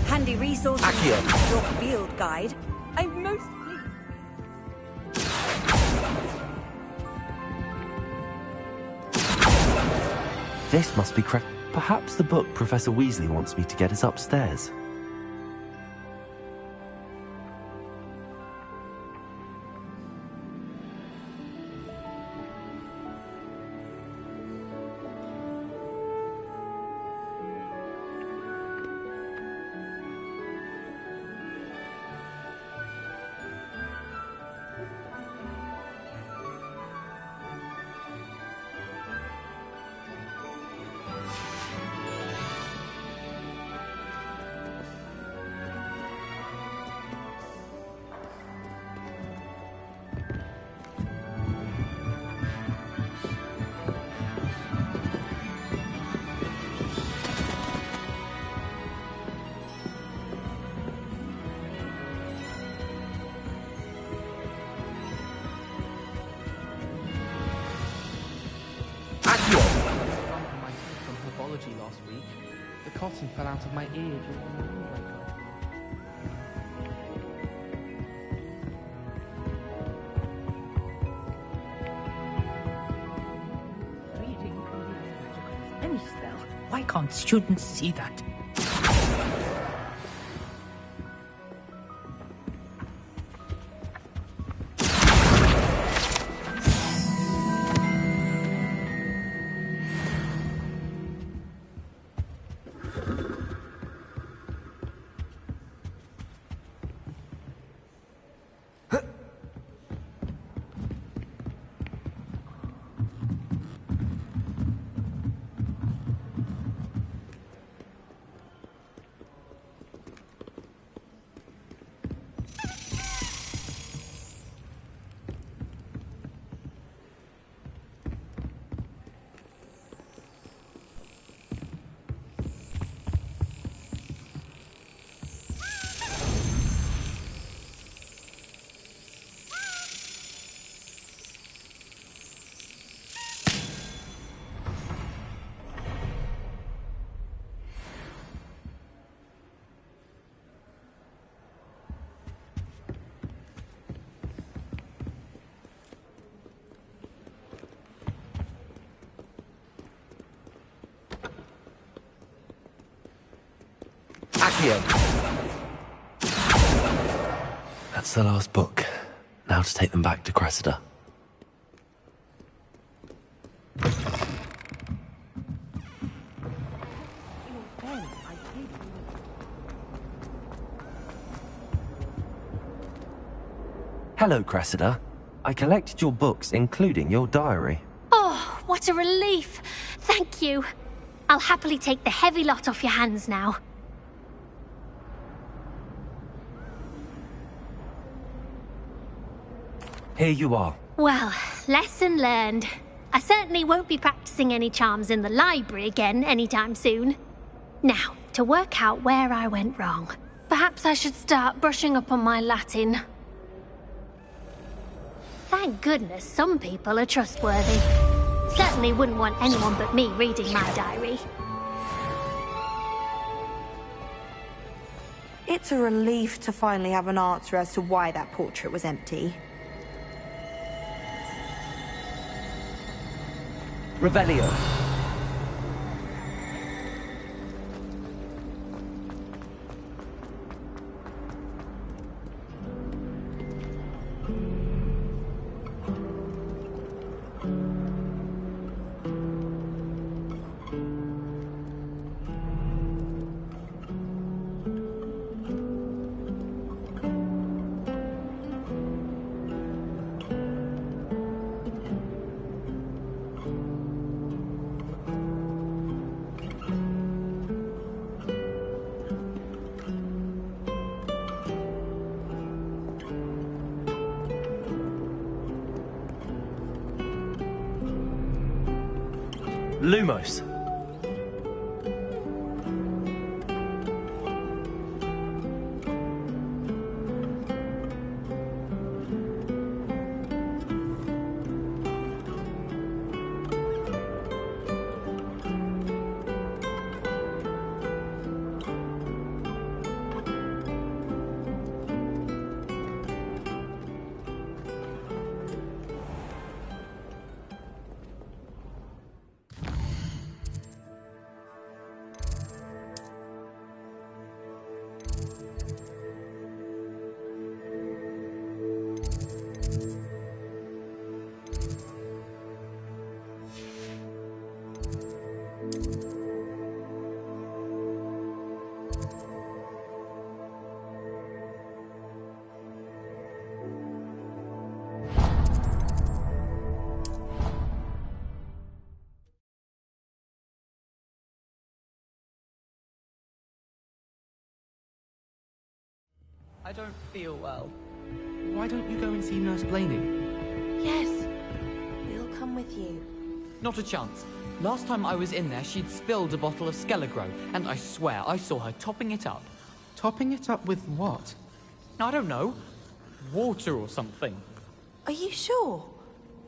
Handy resource. Accio. Your field guide. I'm most This must be correct. Perhaps the book Professor Weasley wants me to get is upstairs. Last week, the cotton fell out of my ear during the windbreaker. Reading any spell. Why can't students see that? Accio! That's the last book. Now to take them back to Cressida. Hello, Cressida. I collected your books, including your diary. Oh, what a relief. Thank you. I'll happily take the heavy lot off your hands now. Here you are. Well, lesson learned. I certainly won't be practicing any charms in the library again anytime soon. Now, to work out where I went wrong. Perhaps I should start brushing up on my Latin. Thank goodness some people are trustworthy. Certainly wouldn't want anyone but me reading my diary. It's a relief to finally have an answer as to why that portrait was empty. Revelio. Lumos. I don't feel well. Why don't you go and see Nurse Blaney? Yes, we'll come with you. Not a chance. Last time I was in there, she'd spilled a bottle of Skelegro, and I swear I saw her topping it up. Topping it up with what? I don't know. Water or something. Are you sure?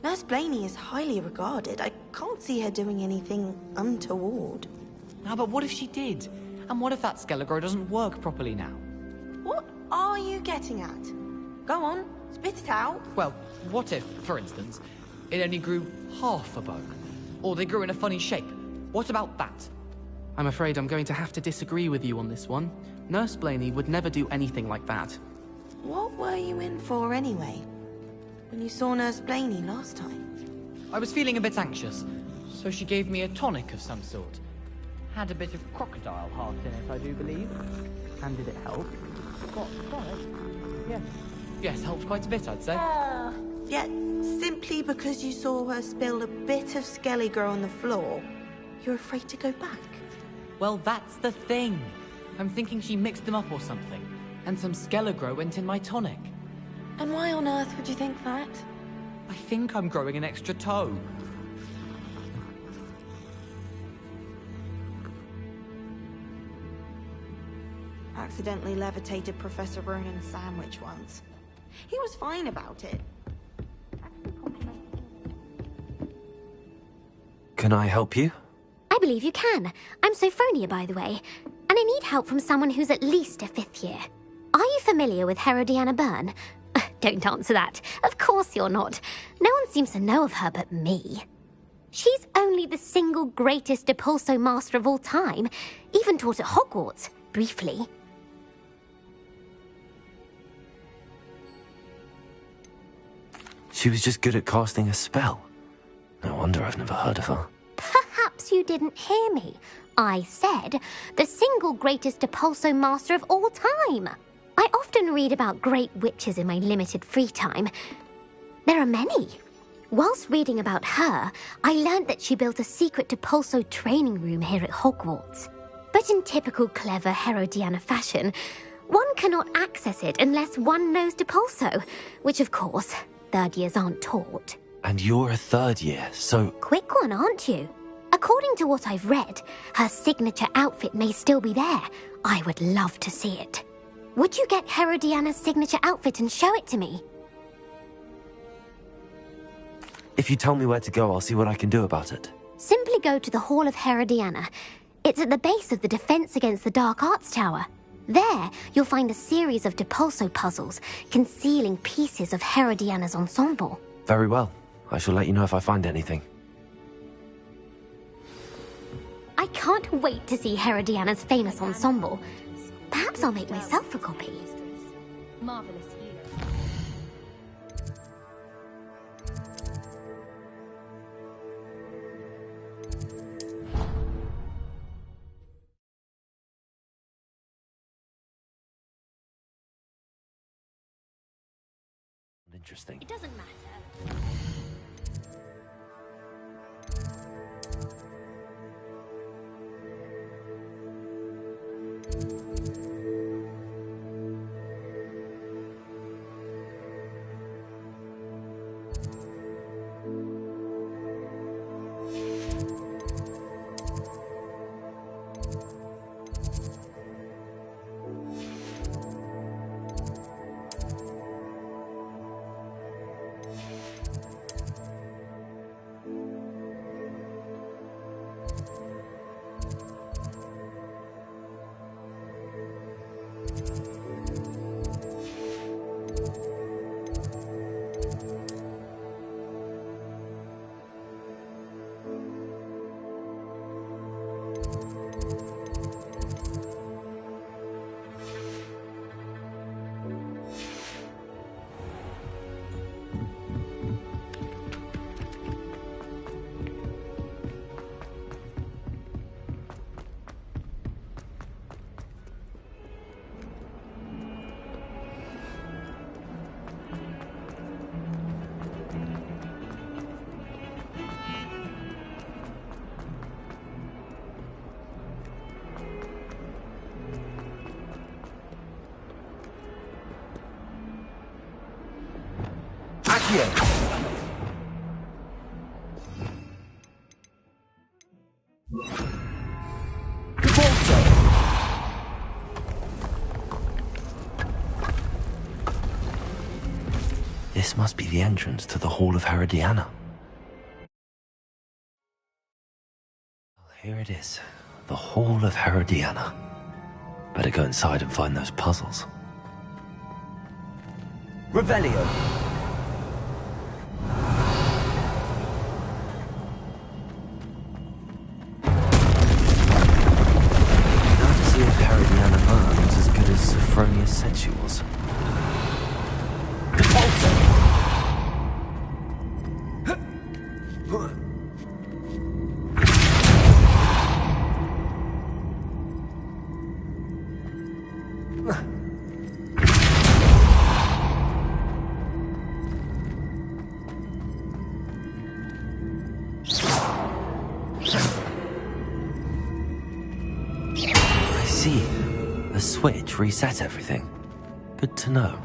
Nurse Blaney is highly regarded. I can't see her doing anything untoward. Now, but what if she did? And what if that Skelegro doesn't work properly now? What are you getting at? Go on, spit it out. Well, what if, for instance, it only grew half a bone? Or they grew in a funny shape? What about that? I'm afraid I'm going to have to disagree with you on this one. Nurse Blaney would never do anything like that. What were you in for anyway? When you saw Nurse Blaney last time? I was feeling a bit anxious, so she gave me a tonic of some sort. Had a bit of crocodile heart in it, I do believe. And did it help? What, tonic? Yes. Yes, helped quite a bit, I'd say. Yet, simply because you saw her spill a bit of Skellige on the floor, you're afraid to go back? Well, that's the thing. I'm thinking she mixed them up or something, and some Skelegro went in my tonic. And why on earth would you think that? I think I'm growing an extra toe. Accidentally levitated Professor Ronan's sandwich once. He was fine about it. Can I help you? I believe you can. I'm Sophronia, by the way, and I need help from someone who's at least a 5th year. Are you familiar with Herodiana Byrne? Don't answer that. Of course you're not. No one seems to know of her but me. She's only the single greatest Depulso master of all time, even taught at Hogwarts, briefly. She was just good at casting a spell. No wonder I've never heard of her. Perhaps you didn't hear me. I said the single greatest Depulso master of all time. I often read about great witches in my limited free time. There are many. Whilst reading about her, I learned that she built a secret Depulso training room here at Hogwarts. But in typical clever Herodiana fashion, one cannot access it unless one knows Depulso, which of course, 3rd years aren't taught. And you're a 3rd year, so... Quick one, aren't you? According to what I've read, her signature outfit may still be there. I would love to see it. Would you get Herodiana's signature outfit and show it to me? If you tell me where to go, I'll see what I can do about it. Simply go to the Hall of Herodiana. It's at the base of the Defense Against the Dark Arts Tower. There, you'll find a series of Depulso puzzles concealing pieces of Herodiana's ensemble. Very well. I shall let you know if I find anything. I can't wait to see Herodiana's famous ensemble. Perhaps I'll make myself a copy. Marvelous hero. Interesting. It doesn't matter. This must be the entrance to the Hall of Herodiana. Well, here it is, the Hall of Herodiana. Better go inside and find those puzzles. Revelio. Now to see if Herodiana burns as good as Sophronia said she was. I see. The switch reset everything. Good to know.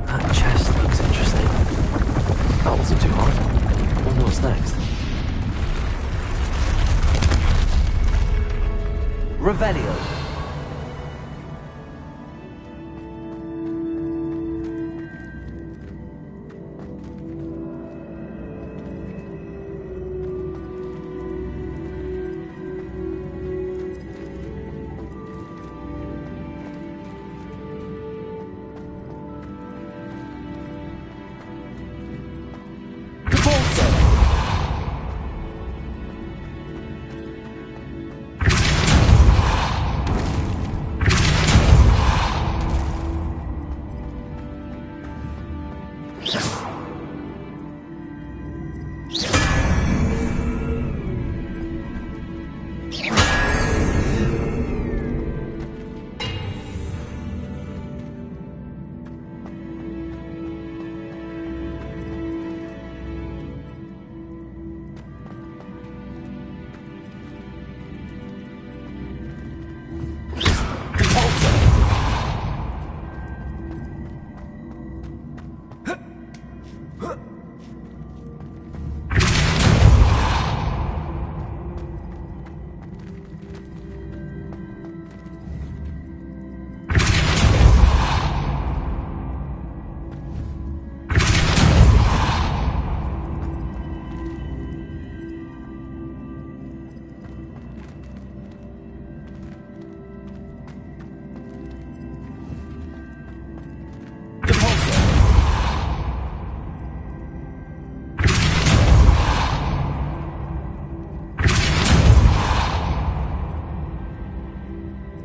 That chest looks interesting. That wasn't too hard. Wonder what's next. Revelio.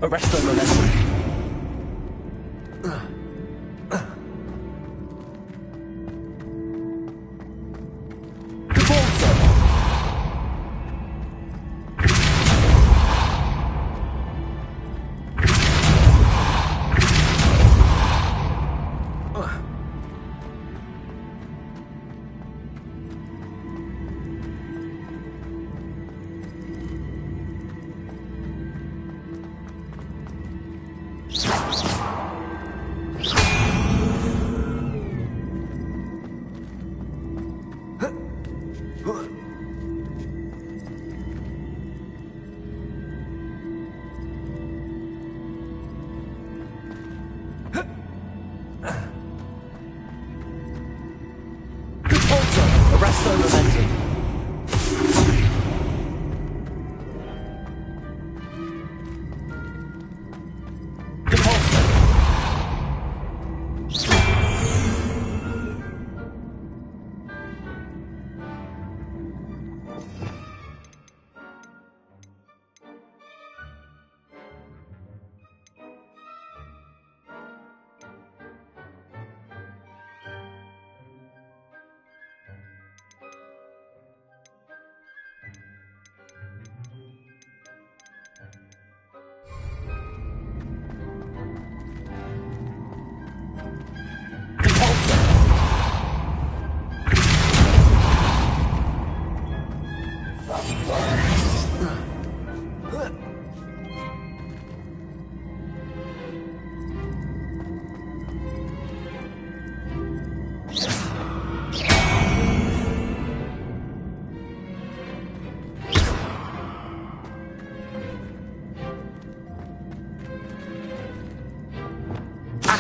Arrest the momentum. Arrest the momentum.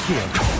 Accio.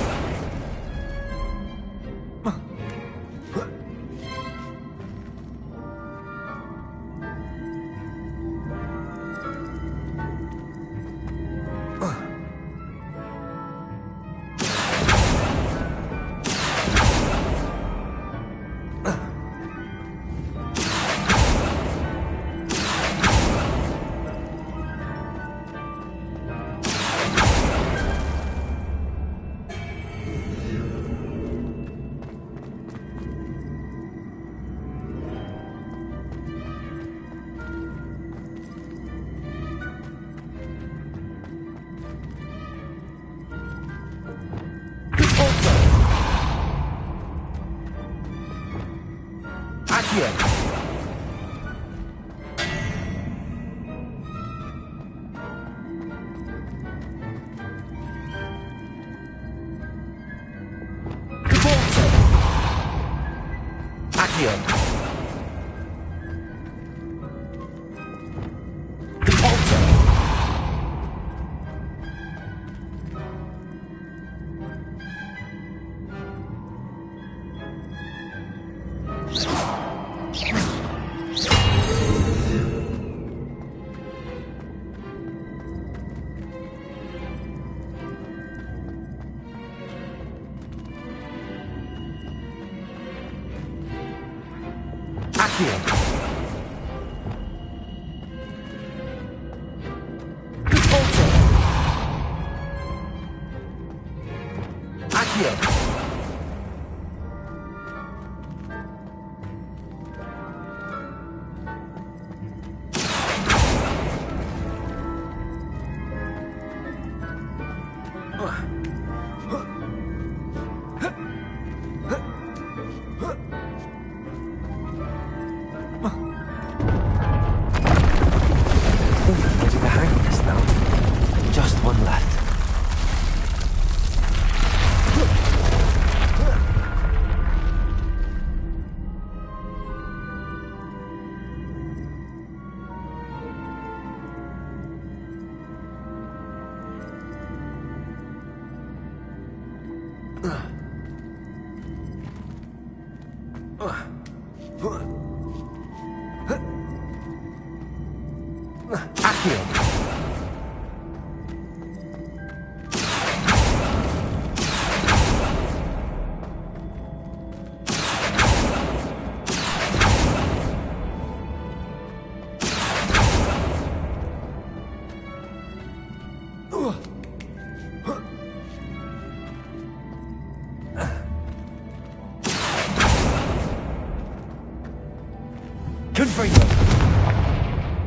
Confringo.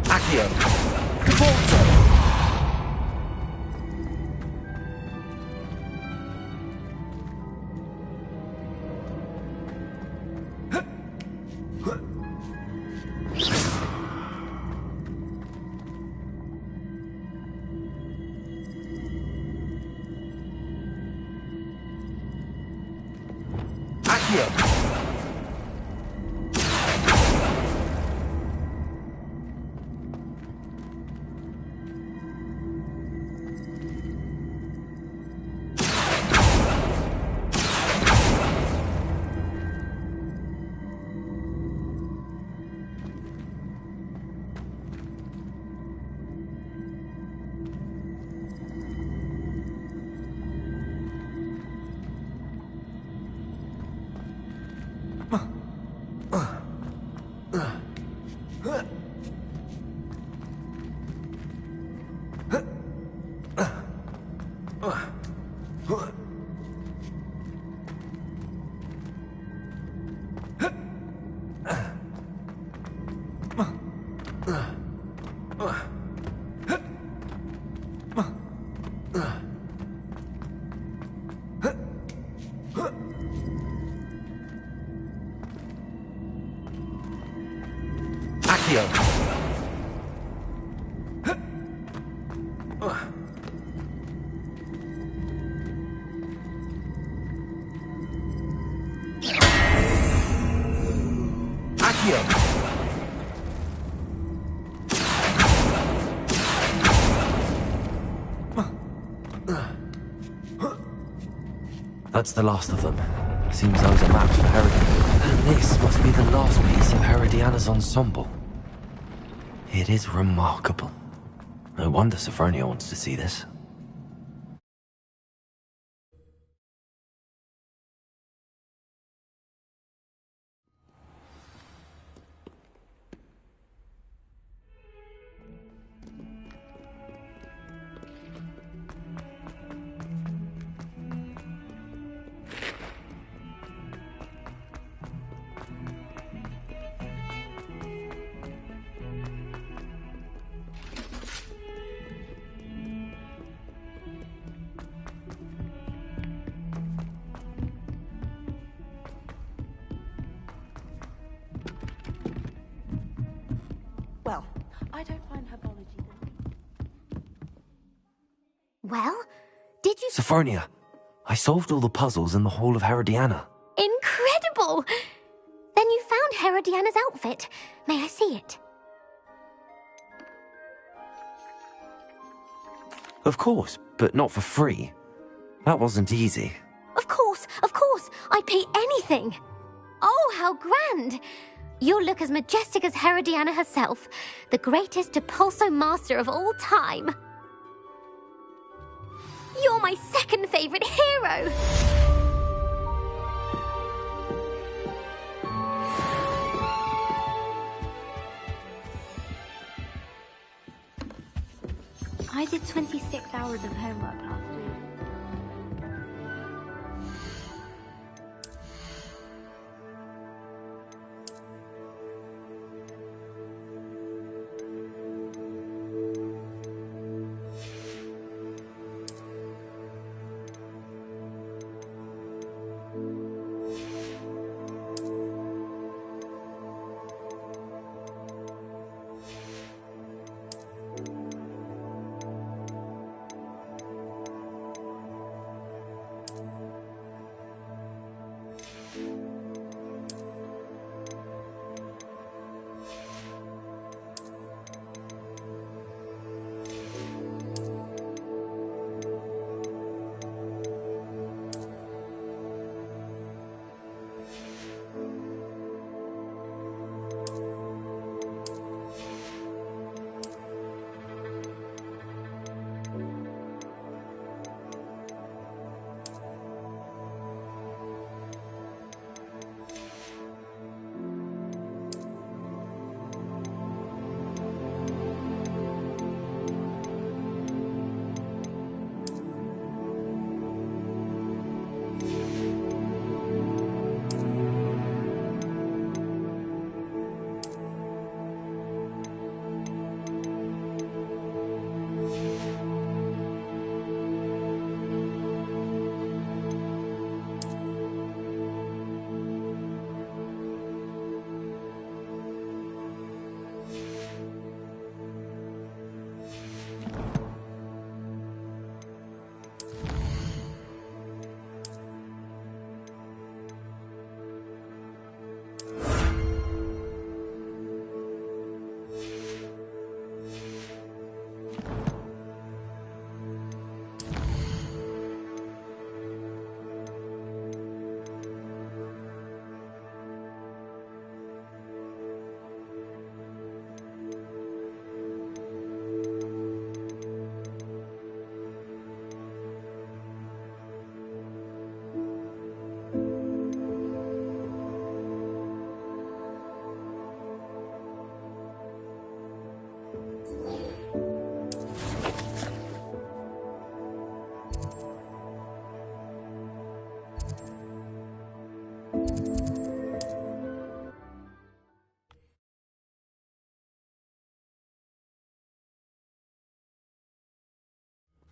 Accio. Cavolso. That's the last of them. Seems those are maps for Herod. And this must be the last piece of Herodiana's ensemble. It is remarkable. No wonder Sophronia wants to see this. Well, I don't find herbology. Well, did you... Sophronia, I solved all the puzzles in the Hall of Herodiana. Incredible! Then you found Herodiana's outfit. May I see it? Of course, but not for free. That wasn't easy. Of course, I'd pay anything. Oh, how grand! You'll look as majestic as Herodiana herself, the greatest Depulso master of all time. You're my second favorite hero! I did 26 hours of homework last week.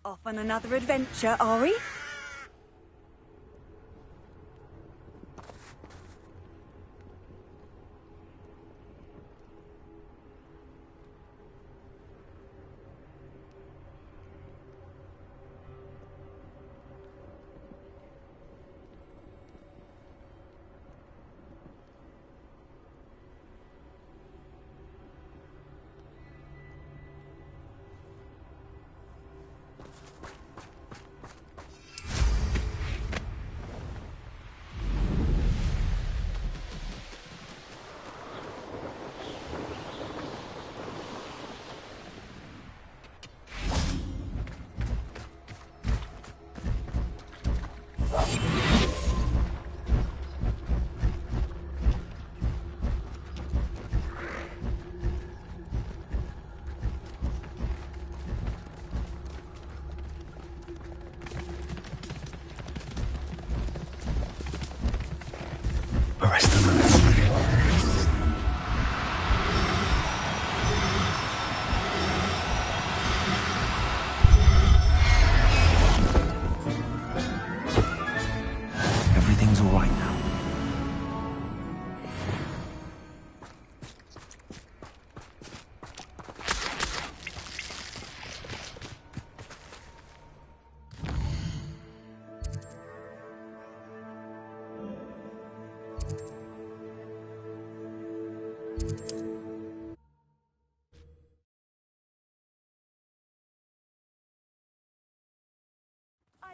Off on another adventure, are we?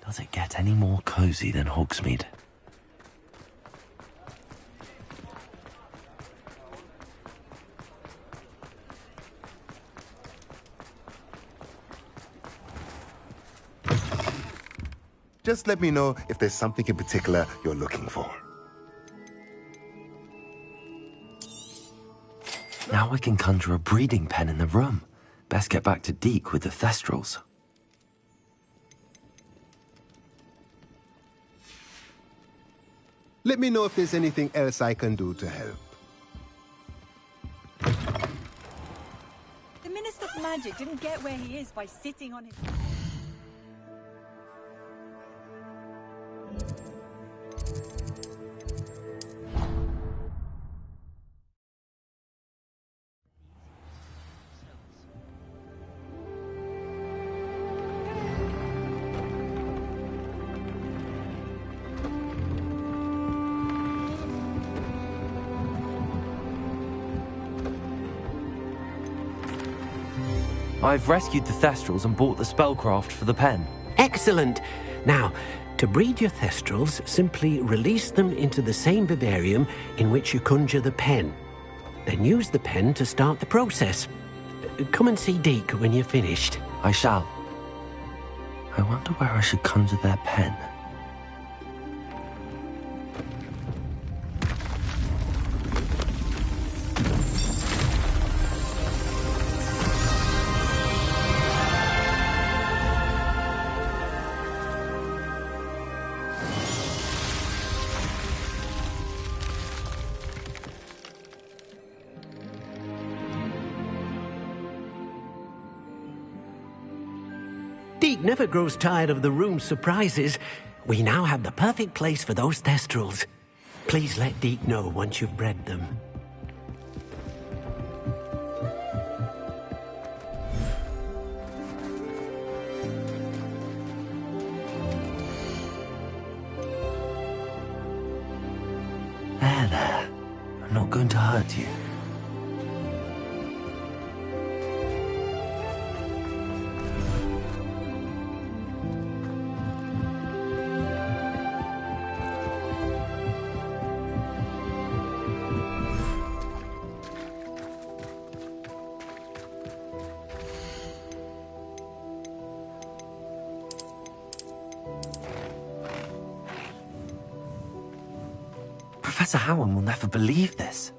Does it get any more cozy than Hogsmeade? Just let me know if there's something in particular you're looking for. Now I can conjure a breeding pen in the room. Best get back to Deke with the Thestrals. Let me know if there's anything else I can do to help. The Minister of Magic didn't get where he is by sitting on his... I've rescued the Thestrals and bought the spellcraft for the pen. Excellent. Now, to breed your Thestrals, simply release them into the same vivarium in which you conjure the pen. Then use the pen to start the process. Come and see Deke when you're finished. I shall. I wonder where I should conjure their pen. Deke never grows tired of the room's surprises. We now have the perfect place for those Thestrals. Please let Deke know once you've bred them. There. I'm not going to hurt you. Professor Howard will never believe this.